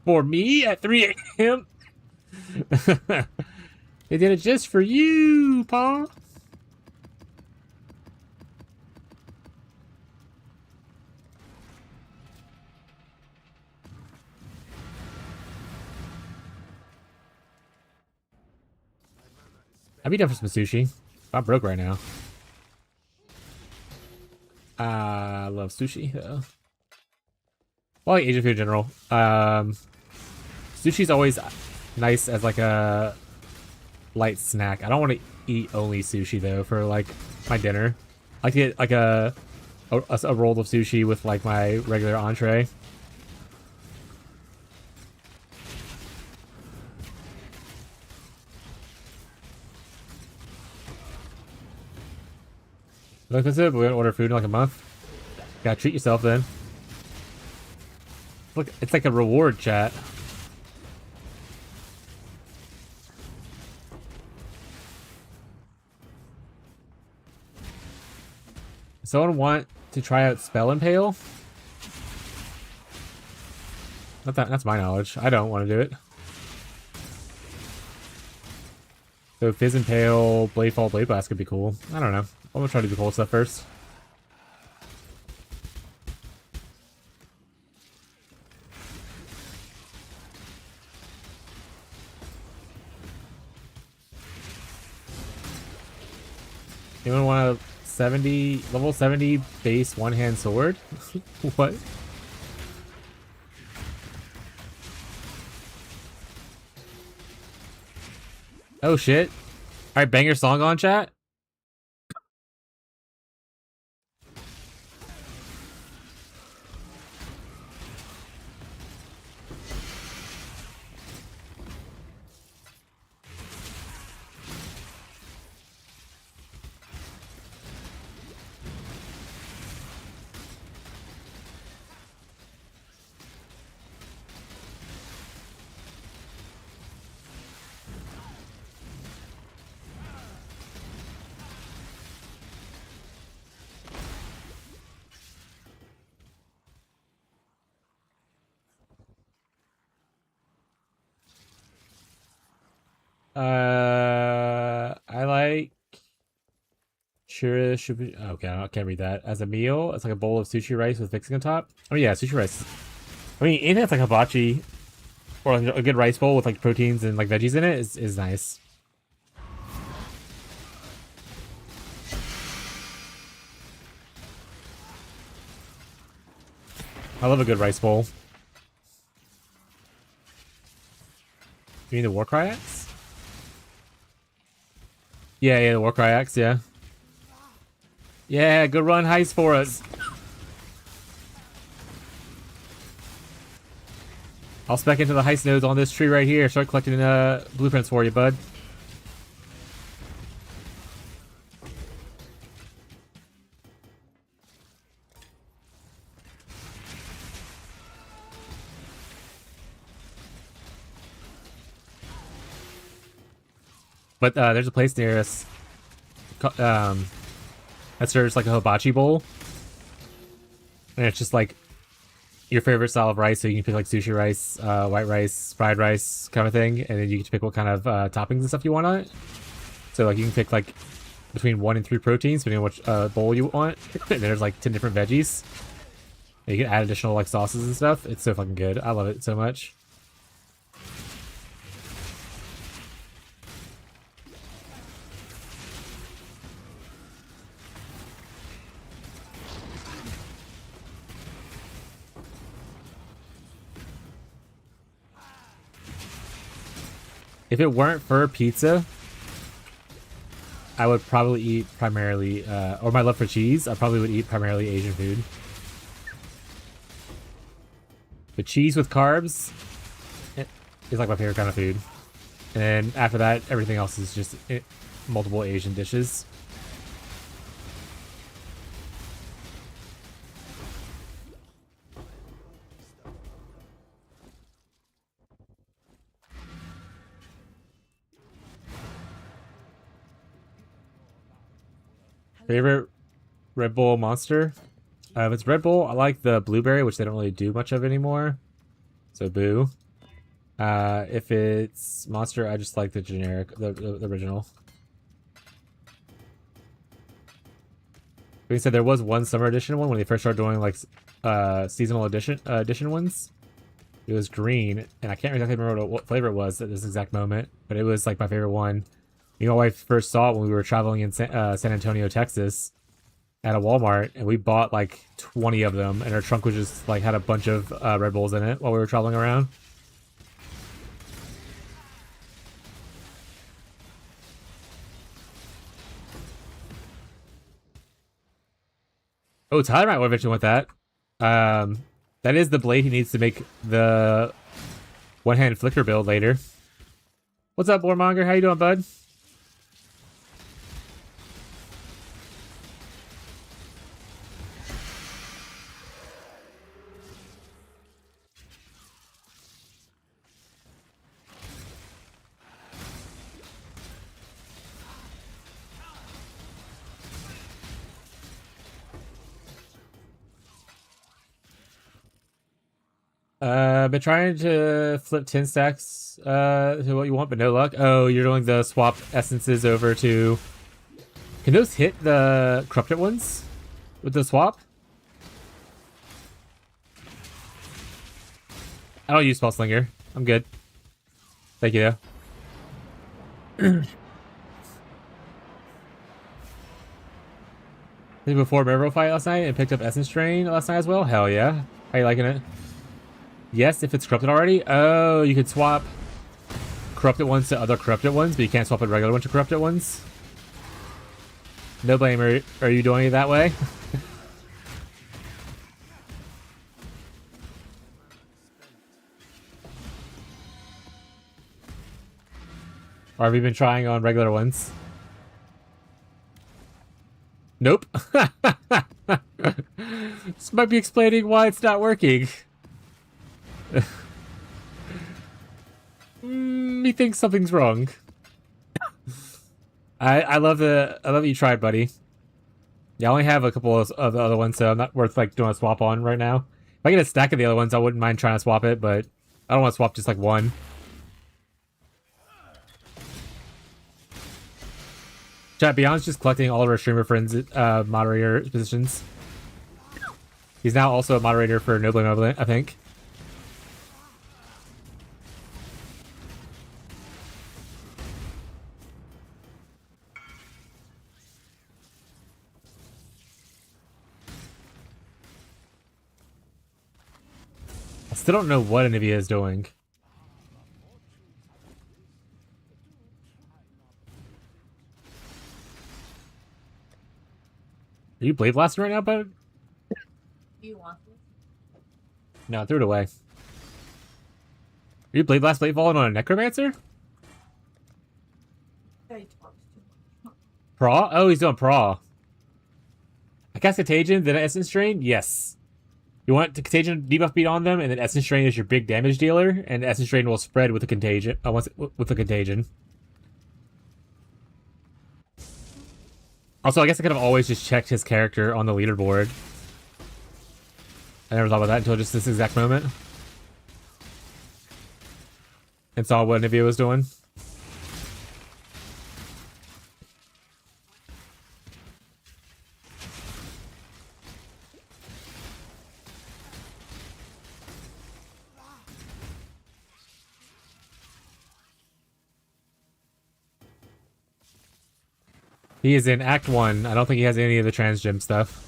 For me at 3 a.m. They did it just for you, Paul. I'd be down for some sushi. I'm broke right now. I love sushi though. Well, like Asian food in general. Sushi's always nice as like a light snack. I don't want to eat only sushi though for like my dinner. I like to get like a roll of sushi with like my regular entree. Look, that's it. But we don't order food in like a month. Gotta treat yourself then. Look, it's like a reward chat. Someone want to try out Spell Impale? That's my knowledge. I don't want to do it. So Fizz Impale, Bladefall, Bladeblast could be cool. I don't know. I'm gonna try to do the cool stuff first. Anyone want a 70 level 70 base one-hand sword? What? Oh shit. Alright, bang your song on, chat. I like Shira should be okay. I can't read that. As a meal, it's like a bowl of sushi rice with fixing on top. Oh yeah, sushi rice. I mean, anything that's like hibachi or like a good rice bowl with like proteins and like veggies in it is nice. I love a good rice bowl. You mean the Warcry axe? Yeah, the Warcry axe, yeah. Yeah, good run heist for us. I'll spec into the heist nodes on this tree right here. Start collecting blueprints for you, bud. But there's a place near us that serves like a hibachi bowl. And it's just like your favorite style of rice, so you can pick like sushi rice, white rice, fried rice kind of thing, and then you get to pick what kind of toppings and stuff you want on it. So like you can pick like between 1 and 3 proteins depending on which bowl you want. And there's like 10 different veggies. And you can add additional like sauces and stuff. It's so fucking good. I love it so much. If it weren't for pizza, I would probably eat primarily, or my love for cheese, I probably would eat primarily Asian food. But cheese with carbs is like my favorite kind of food. And then after that, everything else is just multiple Asian dishes. Favorite Red Bull monster? If it's Red Bull, I like the blueberry, which they don't really do much of anymore. So boo. If it's monster, I just like the generic, the original. Being said, there was one summer edition one when they first started doing like seasonal edition ones. It was green, and I can't exactly remember what flavor it was at this exact moment, but it was like my favorite one. You know, I first saw it when we were traveling in San Antonio, Texas, at a Walmart, and we bought like 20 of them, and our trunk was just like had a bunch of Red Bulls in it while we were traveling around. Oh, Tyler might eventually want that. That is the blade he needs to make the one-hand flicker build later. What's up, Warmonger? How you doing, bud? Been trying to flip 10 stacks to what you want, but no luck. Oh, you're doing the swap essences over to... Can those hit the corrupted ones with the swap? I don't use Spell Slinger. I'm good. Thank you, though. Before River fight last night and picked up Essence Drain last night as well? Hell yeah. How you liking it? Yes, if it's corrupted already. Oh, you could swap corrupted ones to other corrupted ones, but you can't swap a regular one to corrupted ones. No blame. Are you doing it that way? Or have you been trying on regular ones? Nope. This might be explaining why it's not working. He thinks something's wrong. I love that you tried, buddy. Yeah, I only have a couple of the other ones, so I'm not worth like doing a swap on right now. If I get a stack of the other ones, I wouldn't mind trying to swap it, but I don't want to swap just like one. Chat, Beyond's just collecting all of our streamer friends' moderator positions. He's now also a moderator for No Blame, I think. I still don't know what Anivia is doing. Are you blade blasting right now, bud? Do you want this? No, I threw it away. Are you blade blast blade falling on a necromancer? Yeah, you talked too much. Praw? Oh, he's doing Praw. I cast Contagion, then Essence Drain? Yes. You want the Contagion debuff beat on them, and then Essence Drain is your big damage dealer, and Essence Drain will spread with the Contagion. With the Contagion. Also, I guess I could have always just checked his character on the leaderboard. I never thought about that until just this exact moment. And saw what Nivea was doing. He is in Act 1. I don't think he has any of the trans gym stuff.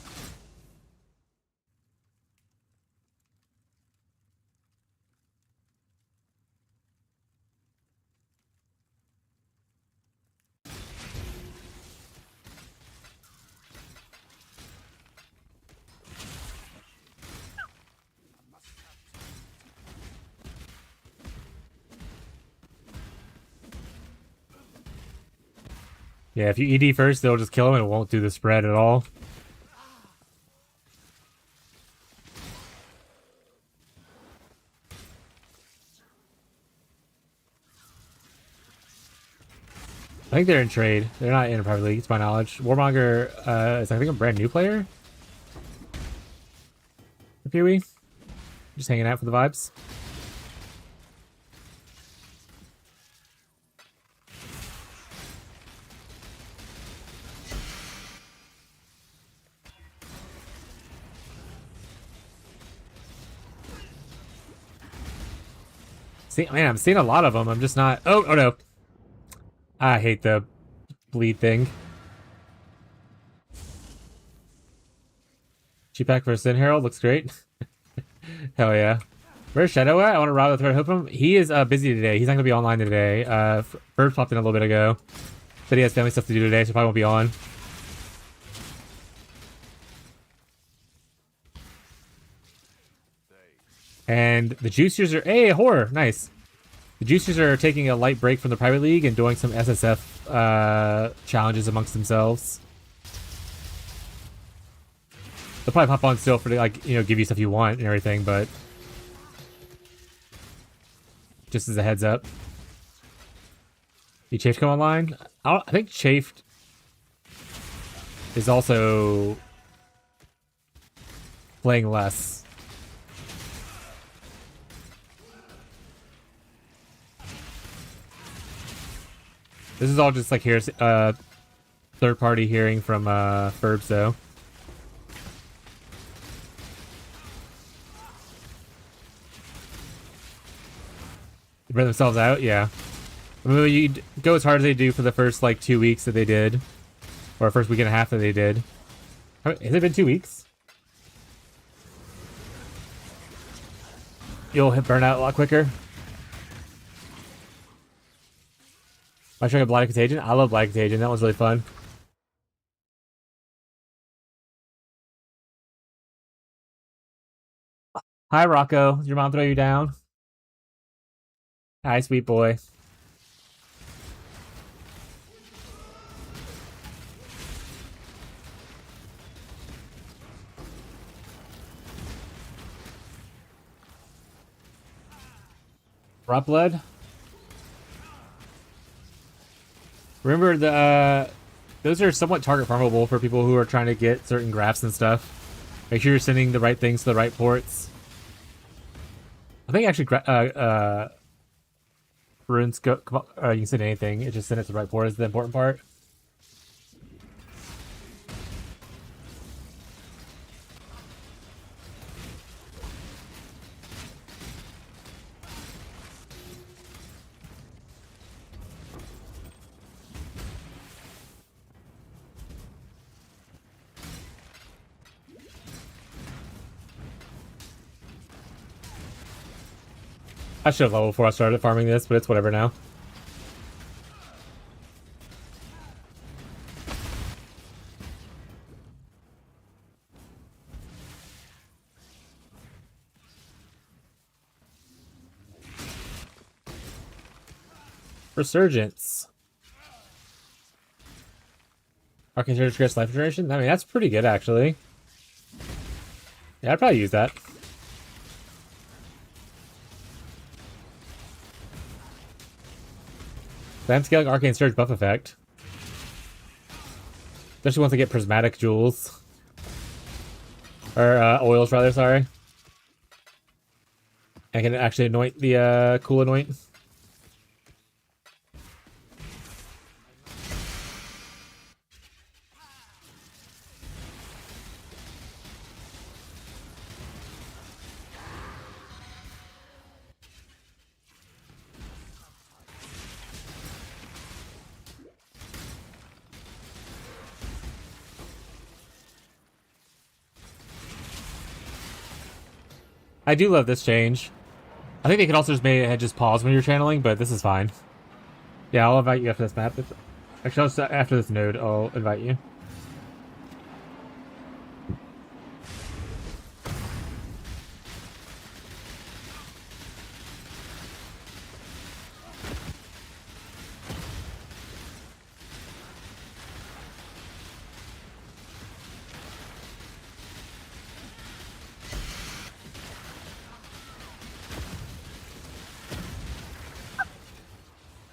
Yeah, if you ED first, they'll just kill him and it won't do the spread at all. I think they're in trade. They're not in a private league, to my knowledge. Warmonger is, I think, a brand new player. For Pee-wee. Just hanging out for the vibes. See, man, I'm seeing a lot of them. I'm just not... Oh no. I hate the bleed thing. G-Pack for Sin Herald looks great. Hell yeah. Where's Shadow at? I want to rob the thread. Hope him. He is busy today. He's not going to be online today. Bird popped in a little bit ago. Said he has family stuff to do today, so probably won't be on. And the Juicers are... Hey, horror! Nice. The Juicers are taking a light break from the private league and doing some SSF challenges amongst themselves. They'll probably pop on still for, like, you know, give you stuff you want and everything, but... Just as a heads up. Did Chafed come online? I think Chafed is also playing less. This is all just like here's third party hearing from Ferbs though. They burn themselves out, yeah. I mean, you go as hard as they do for the first like 2 weeks that they did, or first week and a half that they did. Has it been 2 weeks? You'll hit burnout a lot quicker. Am I trying a Blind Contagion? I love Blind Contagion. That was really fun. Hi, Rocco. Did your mom throw you down? Hi, sweet boy. Rot blood. Remember the those are somewhat target farmable for people who are trying to get certain grafts and stuff. Make sure you're sending the right things to the right ports. I think actually runes go. You can send anything. It just send it to the right port is the important part. I should have leveled before I started farming this, but it's whatever now. Resurgence. Arcane Surge Crest Life Generation? I mean, that's pretty good, actually. Yeah, I'd probably use that. Land scaling Arcane Surge buff effect. Especially once I get prismatic jewels. Or oils, rather, sorry. I can actually anoint the cool anoint. I do love this change. I think they could also just make it just pause when you're channeling, but this is fine. Yeah, I'll invite you after this map. Actually, after this node, I'll invite you.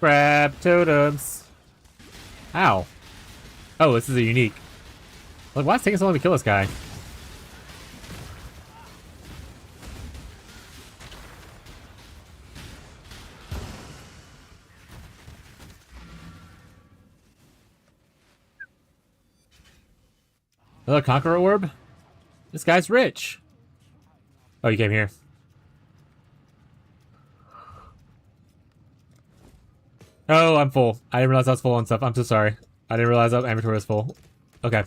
Grab totems. Ow. Oh, this is a unique. Like, why is it taking so long to kill this guy? Another Conqueror Orb? This guy's rich. Oh, you came here. Oh, I'm full. I didn't realize I was full on stuff. I'm so sorry. I didn't realize my inventory was full. Okay.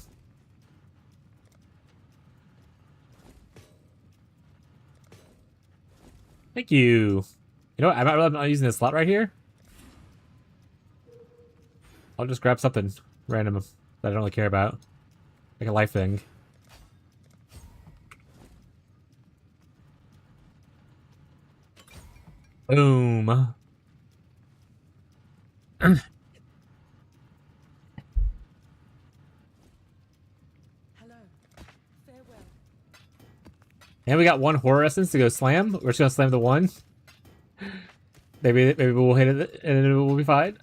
Thank you. You know what? I might realize I'm not using this slot right here. I'll just grab something random that I don't really care about. Like a life thing. Boom. Hello. Farewell. And we got one horror essence to go slam. We're just gonna slam the one. Maybe we'll hit it and it will be fine.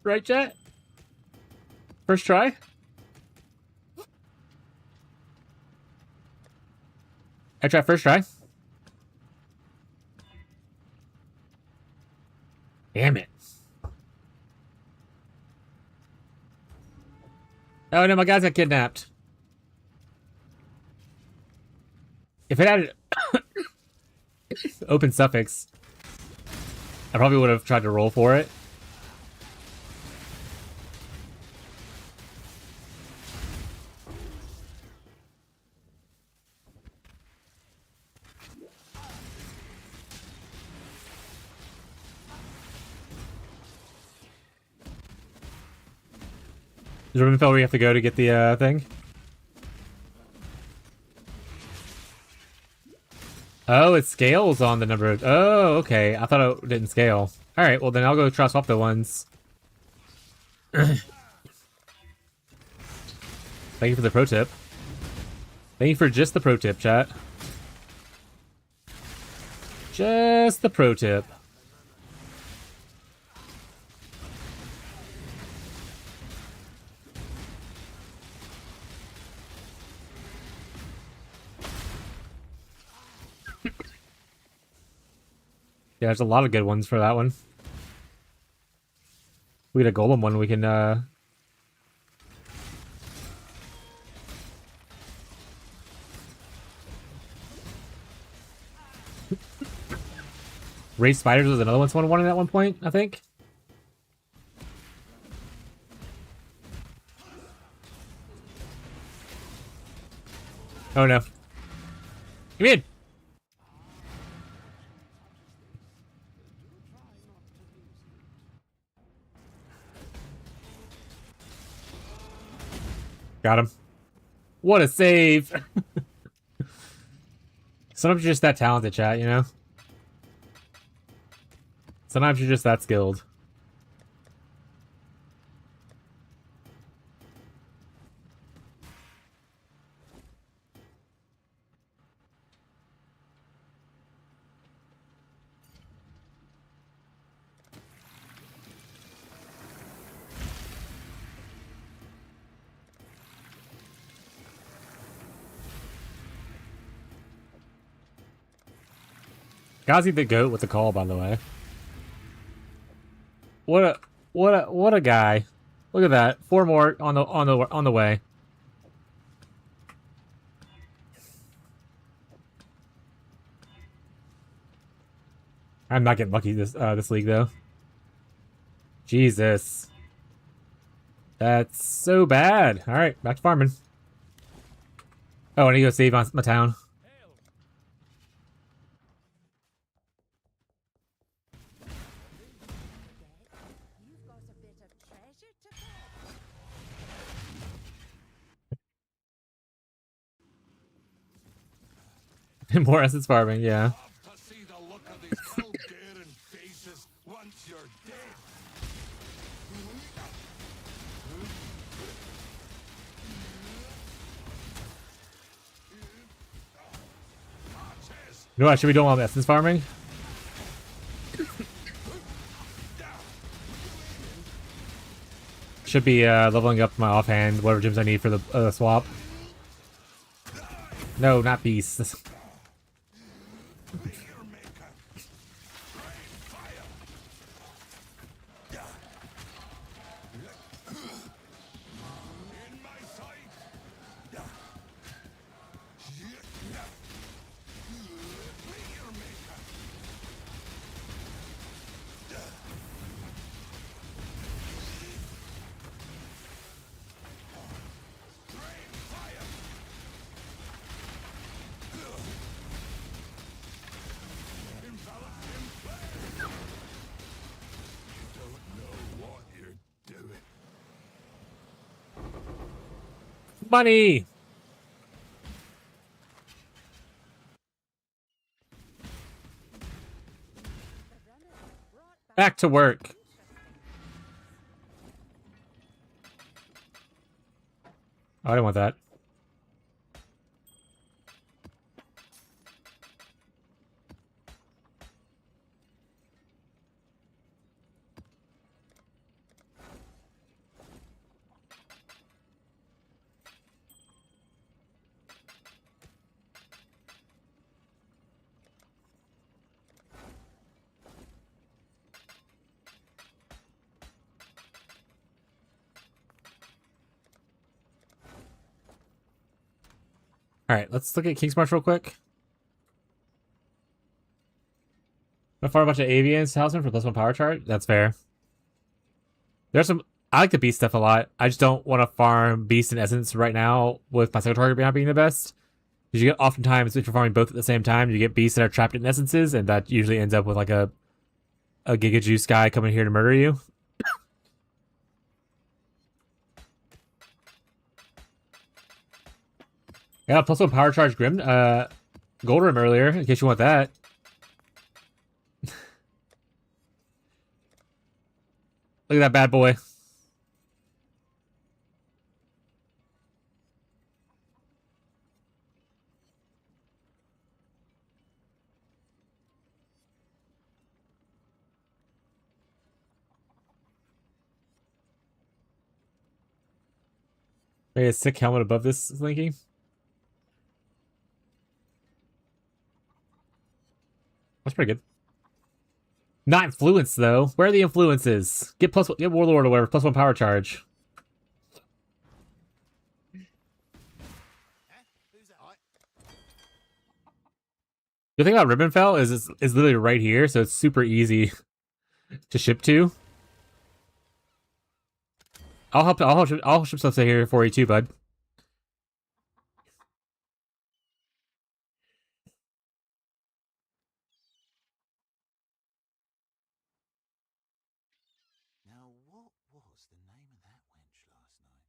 Right, chat? First try? I try first try. Damn it. Oh no, my guys got kidnapped. If it had open suffix, I probably would have tried to roll for it. Is Rivenfell where we have to go to get the thing? Oh, it scales on the number of... Oh, okay. I thought it didn't scale. Alright, well then I'll go try to swap the ones. Thank you for the pro tip. Thank you for just the pro tip, chat. Just the pro tip. Yeah, there's a lot of good ones for that one. We get a golem one, we can Race Spiders was another one someone wanted at one point, I think. Oh no. Come in! Got him. What a save! Sometimes you're just that talented, chat, you know? Sometimes you're just that skilled. Gazi the goat with the call, by the way. What a guy. Look at that. 4 more on the way. I'm not getting lucky this league though. Jesus. That's so bad. All right, back to farming. Oh, I need to go save my town. More essence farming, yeah. To see the look of these Bulgarian faces once you're dead. You know what? Should we do all essence farming? Should be leveling up my offhand, whatever gems I need for the swap. No, not beasts. Money! Back to work. Oh, I don't want that. Alright, let's look at King's March real quick. I far a bunch of avians talisman for +1 power chart. That's fair. There's some... I like the beast stuff a lot. I just don't want to farm beast and essence right now with my second target not being the best. Because you get oftentimes, if you're farming both at the same time, you get beasts that are trapped in essences, and that usually ends up with like a Giga Juice guy coming here to murder you. Yeah, +1 power charge Grim Gold Rim earlier, in case you want that. Look at that bad boy. Maybe a sick helmet above this, Slinky. That's pretty good. Not influence though. Where are the influences? Get Warlord or whatever, +1 power charge. The thing about Ribbonfell is literally right here, so it's super easy to ship to. I'll ship stuff here for you too, bud. Now, what was the name of that wench last night?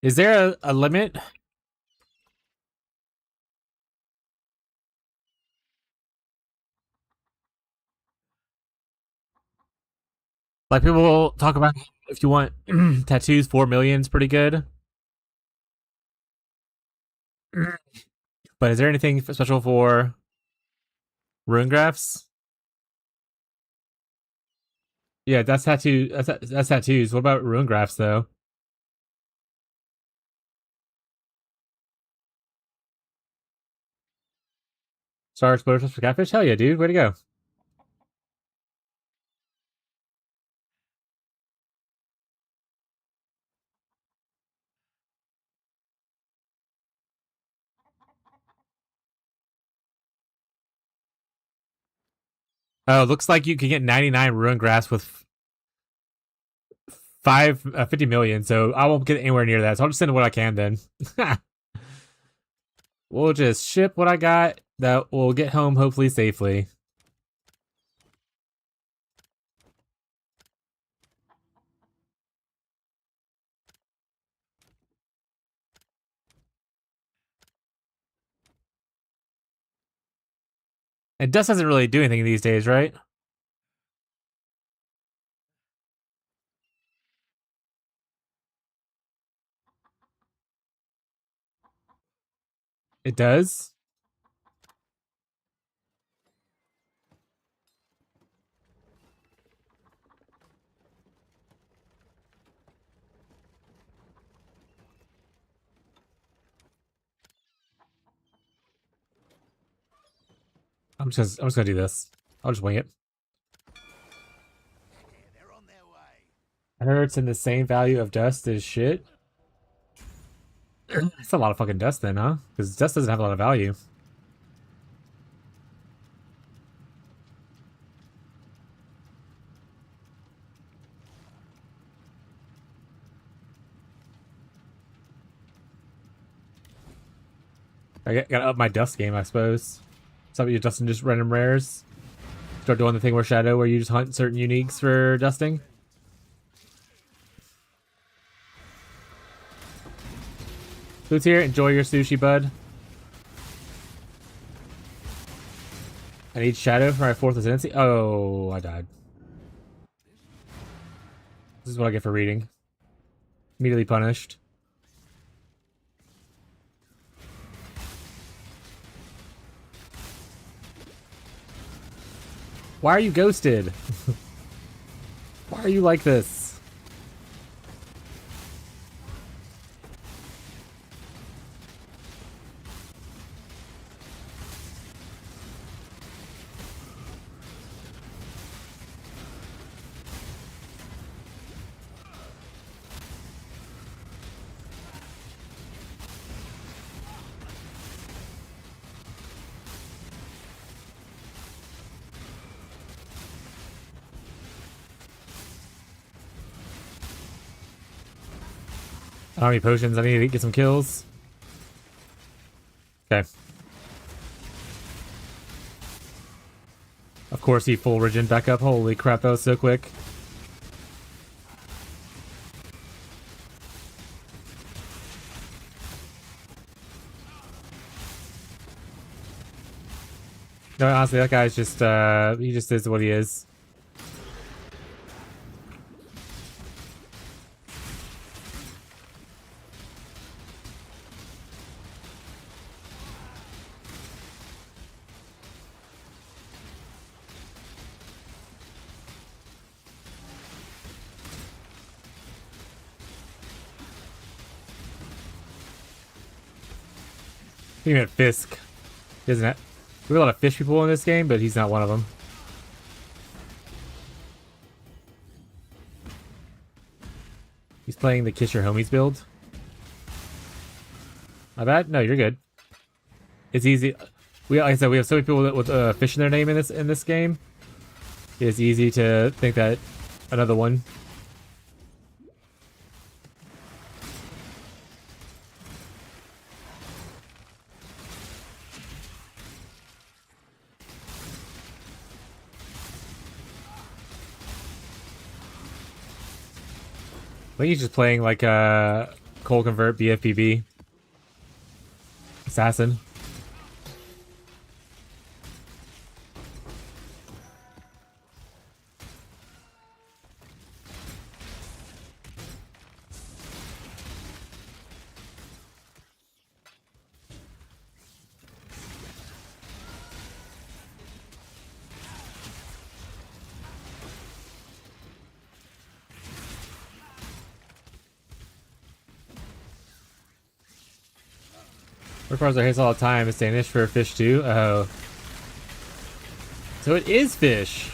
Is there a limit? Like people will talk about if you want tattoos, 4 million is pretty good. But is there anything special for rune graphs? Yeah, that's tattoo. That's tattoos. What about rune graphs though? Star Explosion for catfish? Hell yeah, dude. Way to go. Oh, looks like you can get 99 rune graphs with 50 million, so I won't get anywhere near that. So I'll just send what I can then. We'll just ship what I got that will get home hopefully safely. And dust doesn't really do anything these days, right? It does. I'm just gonna do this. I'll just wing it. Yeah, they're on their way. I heard it's in the same value of dust as shit. It's a lot of fucking dust then, huh? Because dust doesn't have a lot of value. Gotta up my dust game, I suppose. Stop you dusting just random rares. Start doing the thing where Shadow, where you just hunt certain uniques for dusting. Who's here? Enjoy your sushi, bud. I need Shadow for my 4th Ascendancy. Oh, I died. This is what I get for reading. Immediately punished. Why are you ghosted? Why are you like this? I don't have any potions. I need to get some kills. Okay. Of course, he full regen back up. Holy crap, that was so quick. No, honestly, that guy's just, he just is what he is. He meant Fisk. He doesn't have... We have a lot of fish people in this game, but he's not one of them. He's playing the Kiss Your Homies build. My bad? No, you're good. It's easy. Like I said, we have so many people with fish in their name in this game. It's easy to think that another one. I think he's just playing like a Coal Convert BFPB Assassin. Requires our hates all the time. It's Danish for fish too. Oh. So it is fish.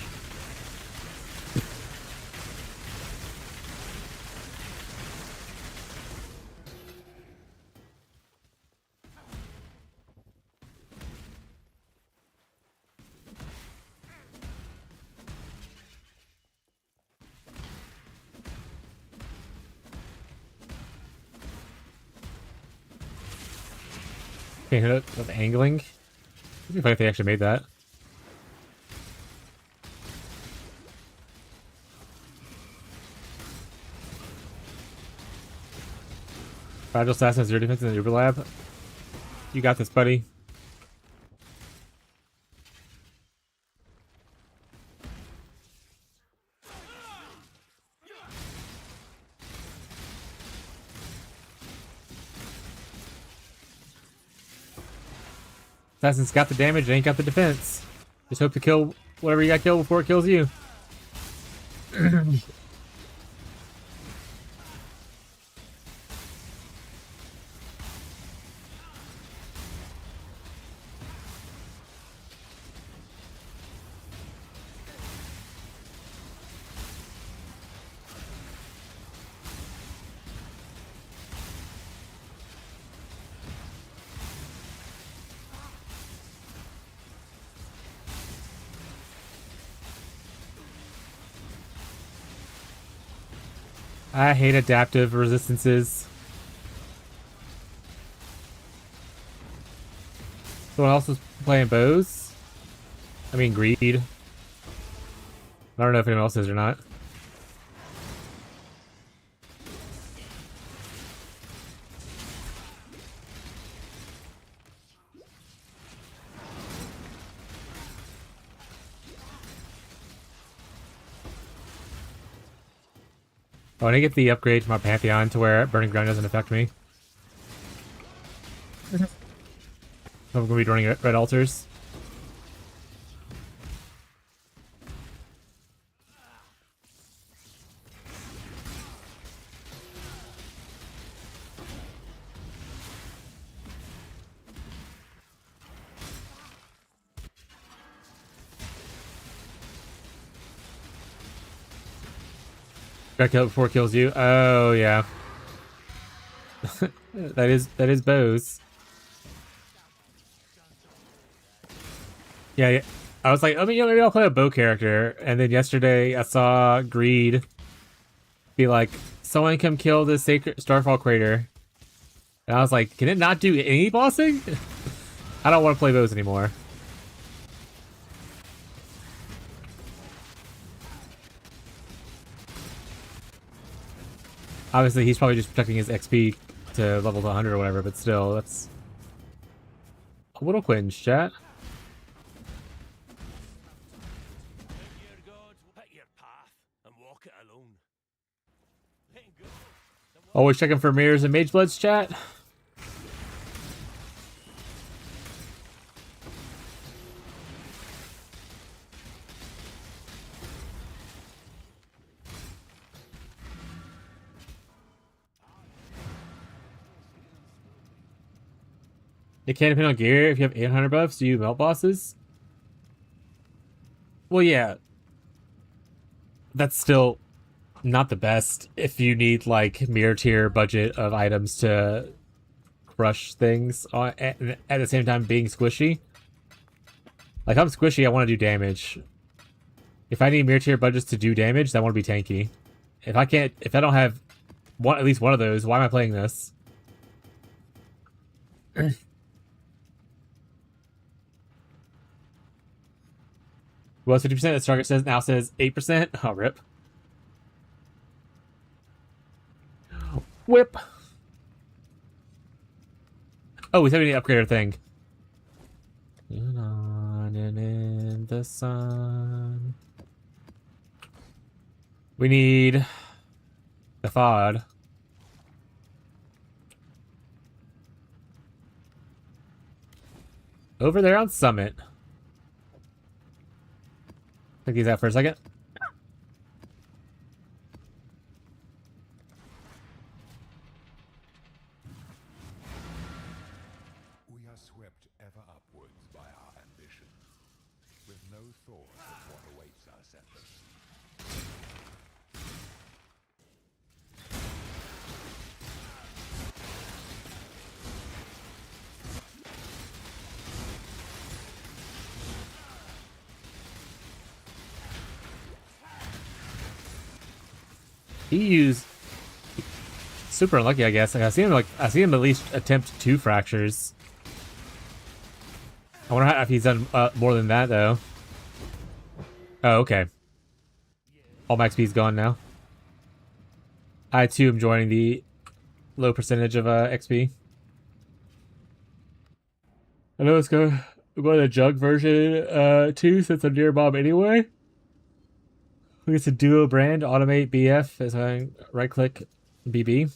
Can't hit it with angling. It'd be funny if they actually made that. Fragile Assassin, 0 defense in the Uber Lab. You got this, buddy. Assassin's got the damage, ain't got the defense. Just hope to kill whatever you got killed before it kills you. I hate adaptive resistances. Someone else was playing bows? I mean, greed. I don't know if anyone else is or not. Oh, I need to get the upgrade to my Pantheon to where Burning Ground doesn't affect me. I'm going to be running red altars. Got killed before it kills you. Oh yeah. that is bows. Yeah, yeah. I was like, I mean, you know, maybe I'll play a bow character. And then yesterday I saw Greed be like someone come kill the sacred Starfall crater. And I was like, can it not do any bossing? I don't want to play those anymore. Obviously, he's probably just protecting his XP to level to 100 or whatever, but still, that's a little cringe, chat. Your God, pick your path and walk it alone. Letting go. Always checking for mirrors and mage bloods, chat. It can't depend on gear. If you have 800 buffs, do you melt bosses? Well, yeah. That's still not the best if you need, like, mirror tier budget of items to crush things at the same time being squishy. Like, if I'm squishy, I want to do damage. If I need mirror tier budgets to do damage, then I want to be tanky. If I don't have at least one of those, why am I playing this? Was 50%? The target says now says 8%. Oh, rip. Whip. Oh, we said we need to upgrade our thing. On and in the sun. We need the FOD. Over there on Summit. Check these out for a second. We are swept ever upwards by our ambition, with no thought of what awaits us at the He used super unlucky, I guess. I see him at least attempt 2 fractures. I wonder if he's done more than that though. Oh, okay. All max XP is gone now. I too am joining the low percentage of XP. I know let's go the jug version 2 since I'm near Bob anyway. It's a duo brand, automate BF as I right click BB.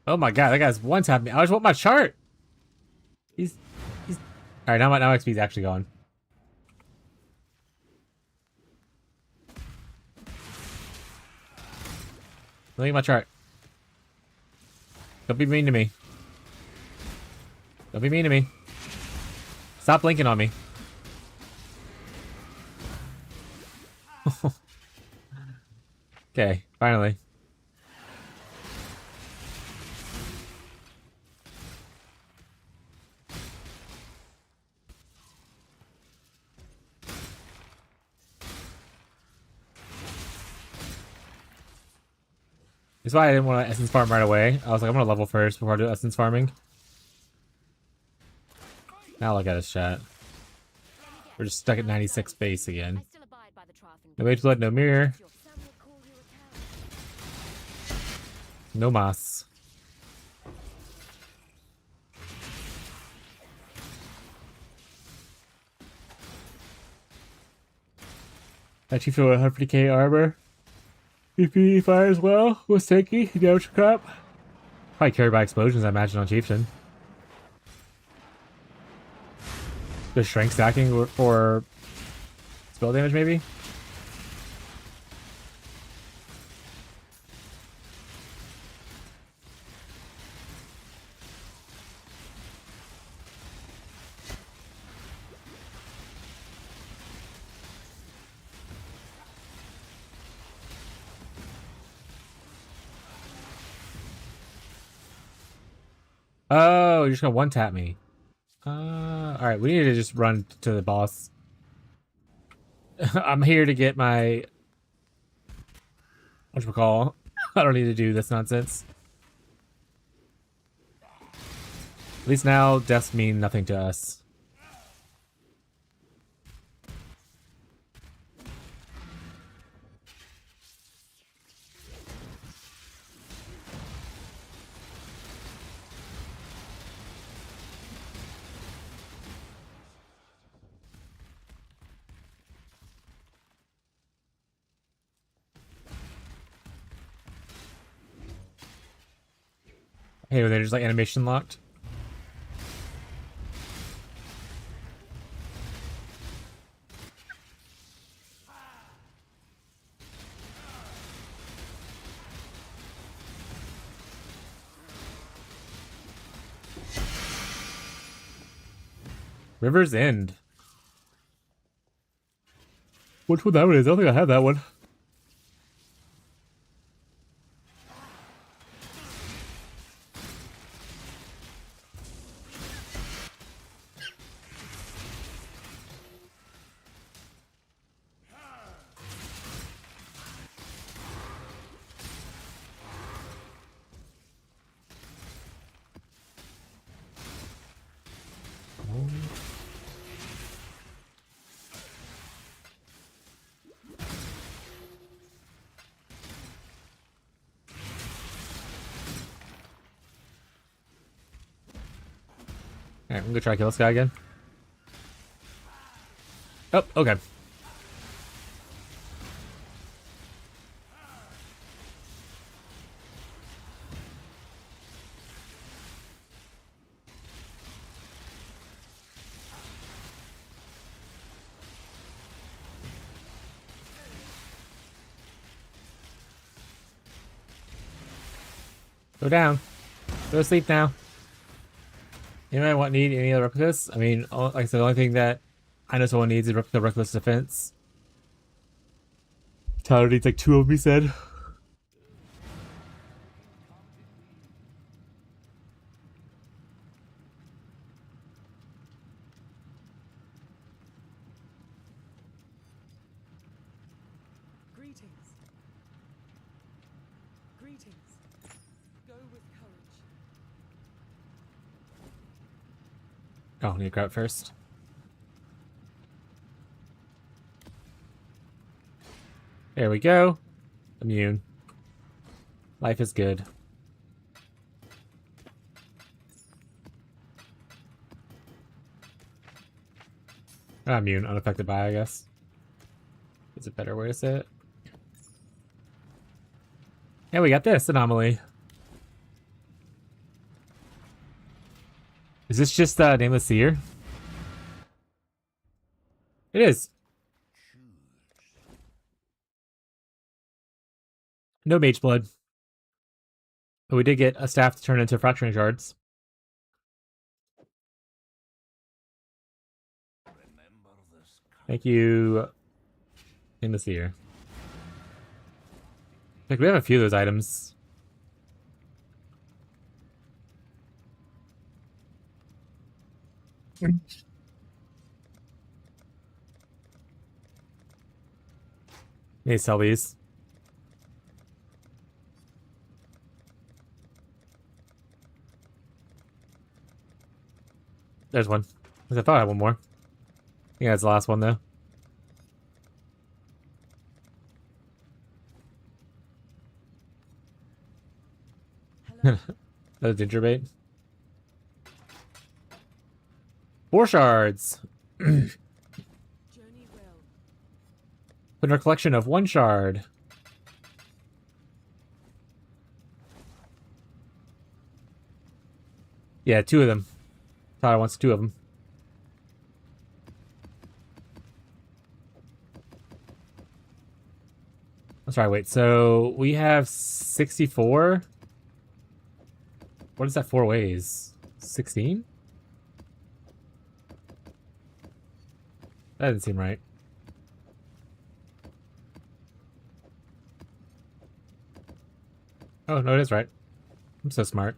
Oh my god, that guy's one tapping me. I just want my chart. He's alright, now XP is actually gone. Look at my chart. Don't be mean to me. Don't be mean to me. Stop blinking on me. Okay, finally. That's why I didn't want to essence farm right away. I was like, I'm gonna level first before I do essence farming. Now look at us, chat. We're just stuck at 96 base again. No mage blood, no mirror. No moss. That you feel 150k armor. BP fire as well. Was tanky. Damage crap. Probably carried by explosions, I imagine, on Chieftain. The strength stacking for spell damage, maybe? Oh, you're just gonna one-tap me. Alright, we need to just run to the boss. I'm here to get my... whatchamacall. I don't need to do this nonsense. At least now, deaths mean nothing to us. Hey, they're just like animation locked. River's End. Which one that one is? I don't think I have that one. Alright, I'm gonna try to kill this guy again. Oh, okay. Go down. Go to sleep now. Anyone need any other replicas? I mean, like I said, the only thing that I know someone needs is replica reckless defense. Tyler needs like 2 of them, he said. Greetings. Greetings. Go with courage. Oh, I need to grab it first. There we go. Immune. Life is good. Immune, unaffected by, I guess. Is a better way to say it. Yeah, we got this anomaly. Is this just Nameless Seer? It is. No mage blood. But we did get a staff to turn into fracturing shards. Thank you, Nameless Seer. Like, we have a few of those items. Need to sell these. There's one. I thought I had one more. I think that's the last one, though. Hello. That's ginger bait. 4 shards. Journey well. Put in our collection of 1 shard. Yeah, two of them. Tyler wants two of them. I'm sorry, wait. So we have 64. What is that 4 ways? 16? That doesn't seem right. Oh, no, it is right. I'm so smart.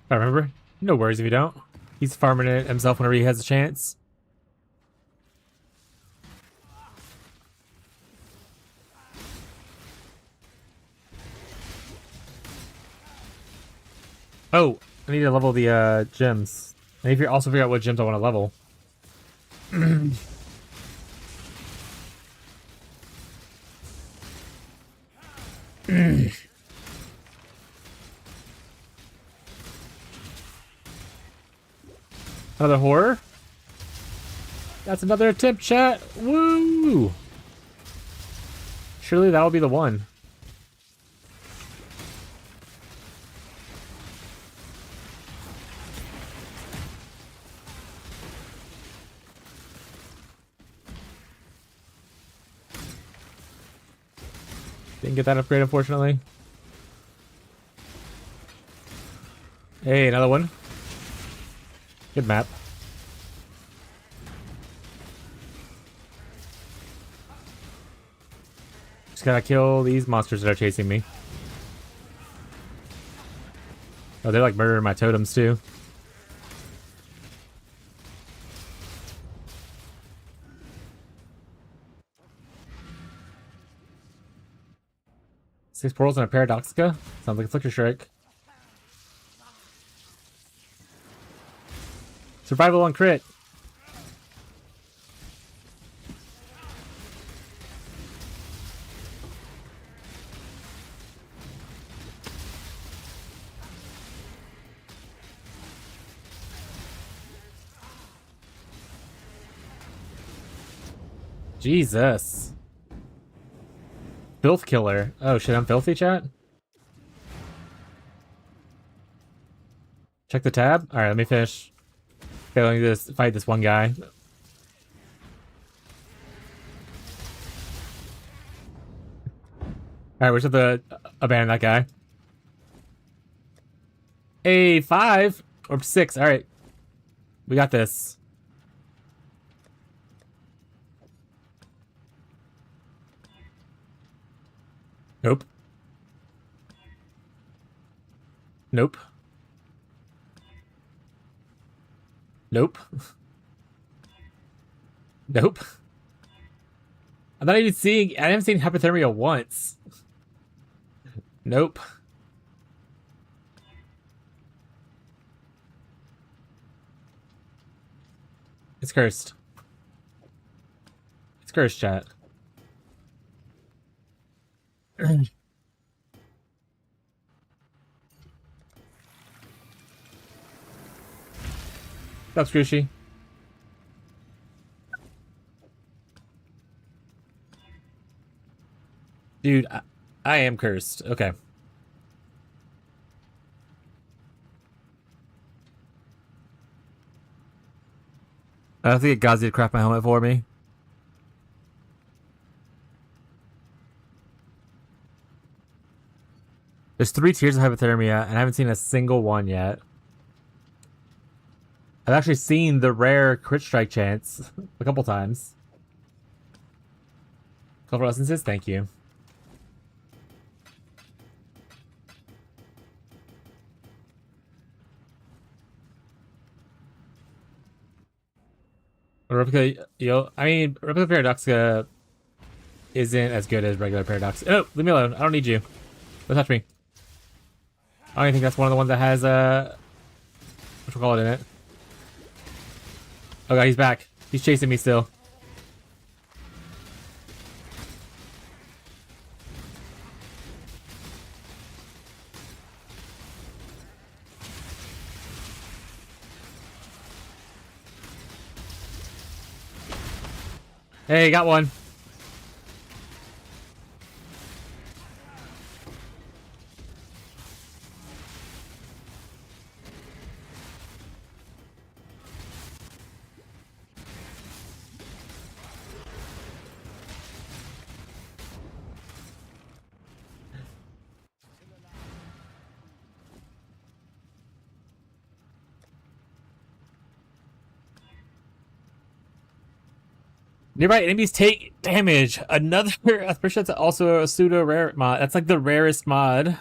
I remember. No worries if you don't. He's farming it himself whenever he has a chance. Oh, I need to level the gems. I need to also figure out what gems I want to level. Another horror? That's another attempt, chat. Woo! Surely that'll be the one. Didn't get that upgrade, unfortunately. Hey, another one. Good map. Just gotta kill these monsters that are chasing me. Oh, they're like murdering my totems too. Six portals and a paradoxica? Sounds like a flicker strike. Survival on crit. Jesus. Filth killer. Oh shit, I'm filthy, chat? Check the tab? Alright, let me finish. Okay, let me just fight this one guy. Alright, we should have to abandon that guy. A 5 or 6. Alright. We got this. Nope. Nope. Nope. Nope. I'm not even seeing... I haven't seen hypothermia once. Nope. It's cursed. It's cursed, chat. What's up, Scrooshy? Dude, I am cursed. Okay. I don't think Gazi to craft my helmet for me. There's 3 tiers of hypothermia, and I haven't seen a single one yet. I've actually seen the rare crit strike chance a couple times. Couple essences, thank you. Replica, I mean, Replica Paradoxica isn't as good as regular Paradox. Oh, leave me alone. I don't need you. Don't touch me. I don't even think that's one of the ones that has, whatchamacallit in it. Oh god, he's back. He's chasing me still. Hey, got one. Nearby enemies take damage. Another. I'm pretty sure that's also a pseudo rare mod. That's like the rarest mod.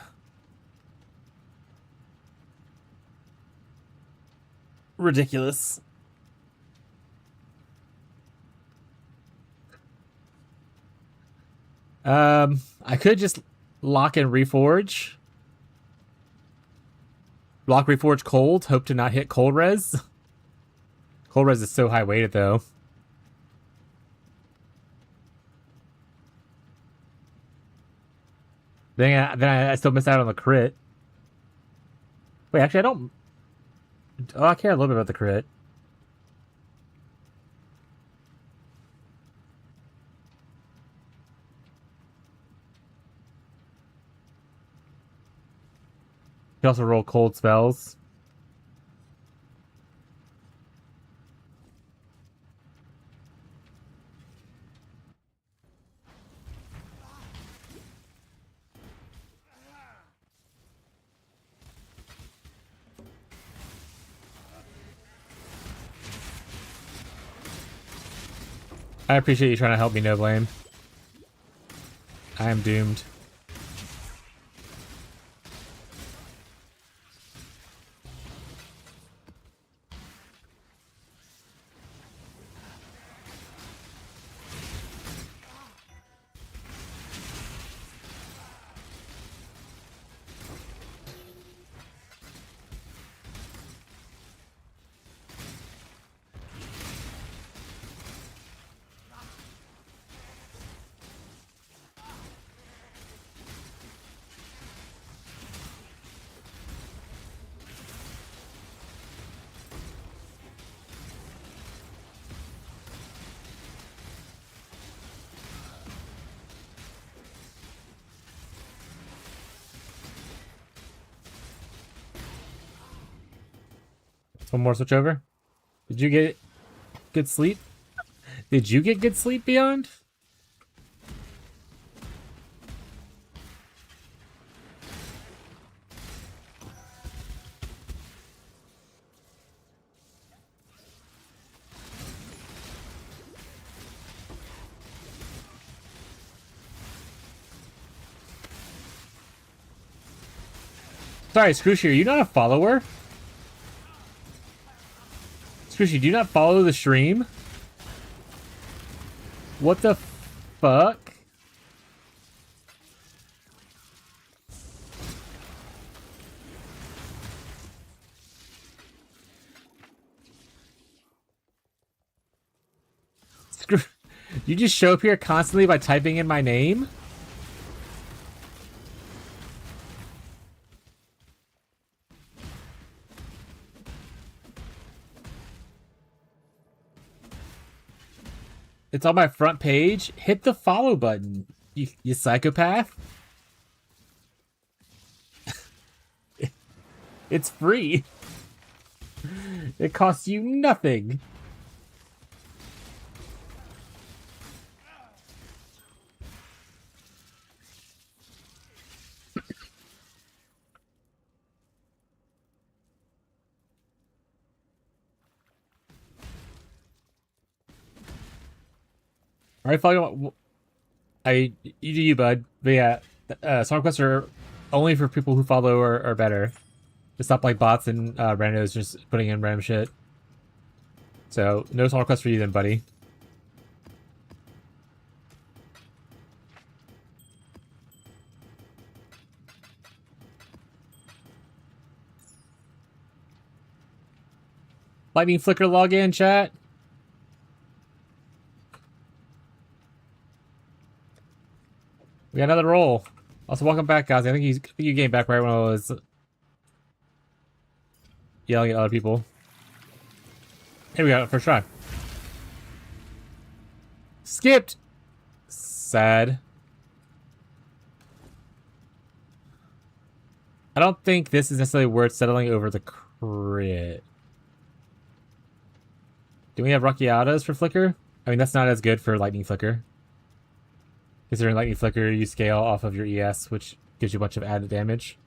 Ridiculous. I could just lock and reforge. Block reforge cold. Hope to not hit cold res. Cold res is so high weighted though. Then I still miss out on the crit. Wait, actually I don't. Oh, I care a little bit about the crit. You also roll cold spells. I appreciate you trying to help me, no blame. I am doomed. One more switch over. Did you get good sleep? Did you get good sleep, Beyond? Sorry, Scrooshy, are you not a follower? Scrooshy, do you not follow the stream? What the fuck? You just show up here constantly by typing in my name? It's on my front page. Hit the follow button, you psychopath. It's free. It costs you nothing. All right, follow. You do you, bud. But yeah, song requests are only for people who follow or better. It's not like bots and randos just putting in random shit. So no song requests for you then, buddy. Lightning Flicker login chat. We got another roll. Also, welcome back, guys. I think you came back right when I was yelling at other people. Here we go, first try. Skipped. Sad. I don't think this is necessarily worth settling over the crit. Do we have Rockiatas for Flicker? I mean, that's not as good for Lightning Flicker. Considering Lightning Flicker, you scale off of your ES, which gives you a bunch of added damage.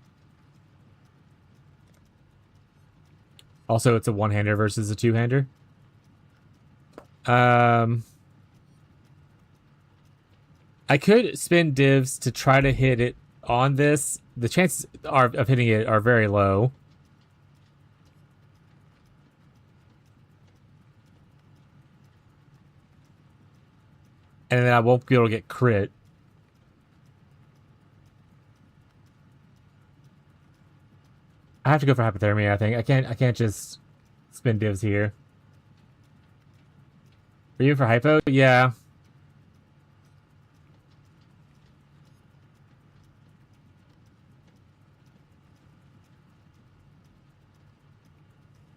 Also, it's a one-hander versus a two-hander. I could spin divs to try to hit it on this. The chances of hitting it are very low. And then I won't be able to get crit. I have to go for hypothermia, I think. I can't just spin divs here. Are you for hypo? Yeah.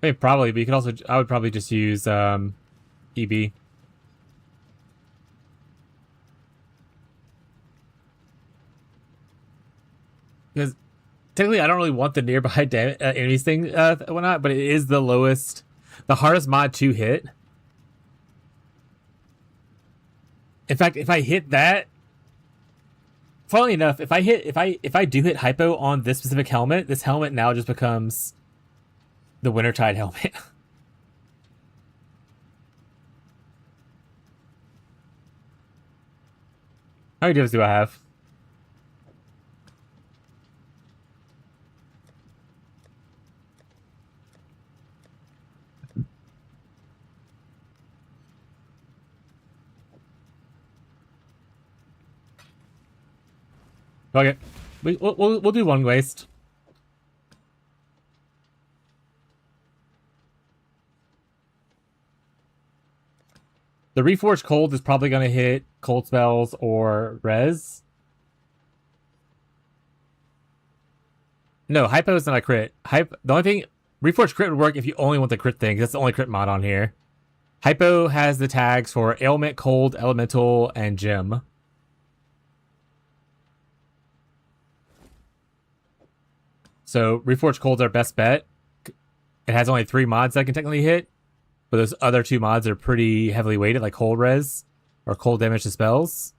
I mean, probably, but you could also, I would probably just use EB. Because technically, I don't really want the nearby enemies thing, whatnot, but it is the lowest, the hardest mod to hit. In fact, if I hit that, funnily enough, if I do hit hypo on this specific helmet, this helmet now just becomes the Wintertide helmet. How many divs do I have? Okay, we'll do one waste. The Reforged Cold is probably going to hit cold spells or res. No, hypo is not a crit. The only thing, Reforged crit would work if you only want the crit thing. That's the only crit mod on here. Hypo has the tags for ailment, cold, elemental, and gem. So Reforged Cold's our best bet. It has only 3 mods that can technically hit, but those other 2 mods are pretty heavily weighted, like cold res or cold damage to spells.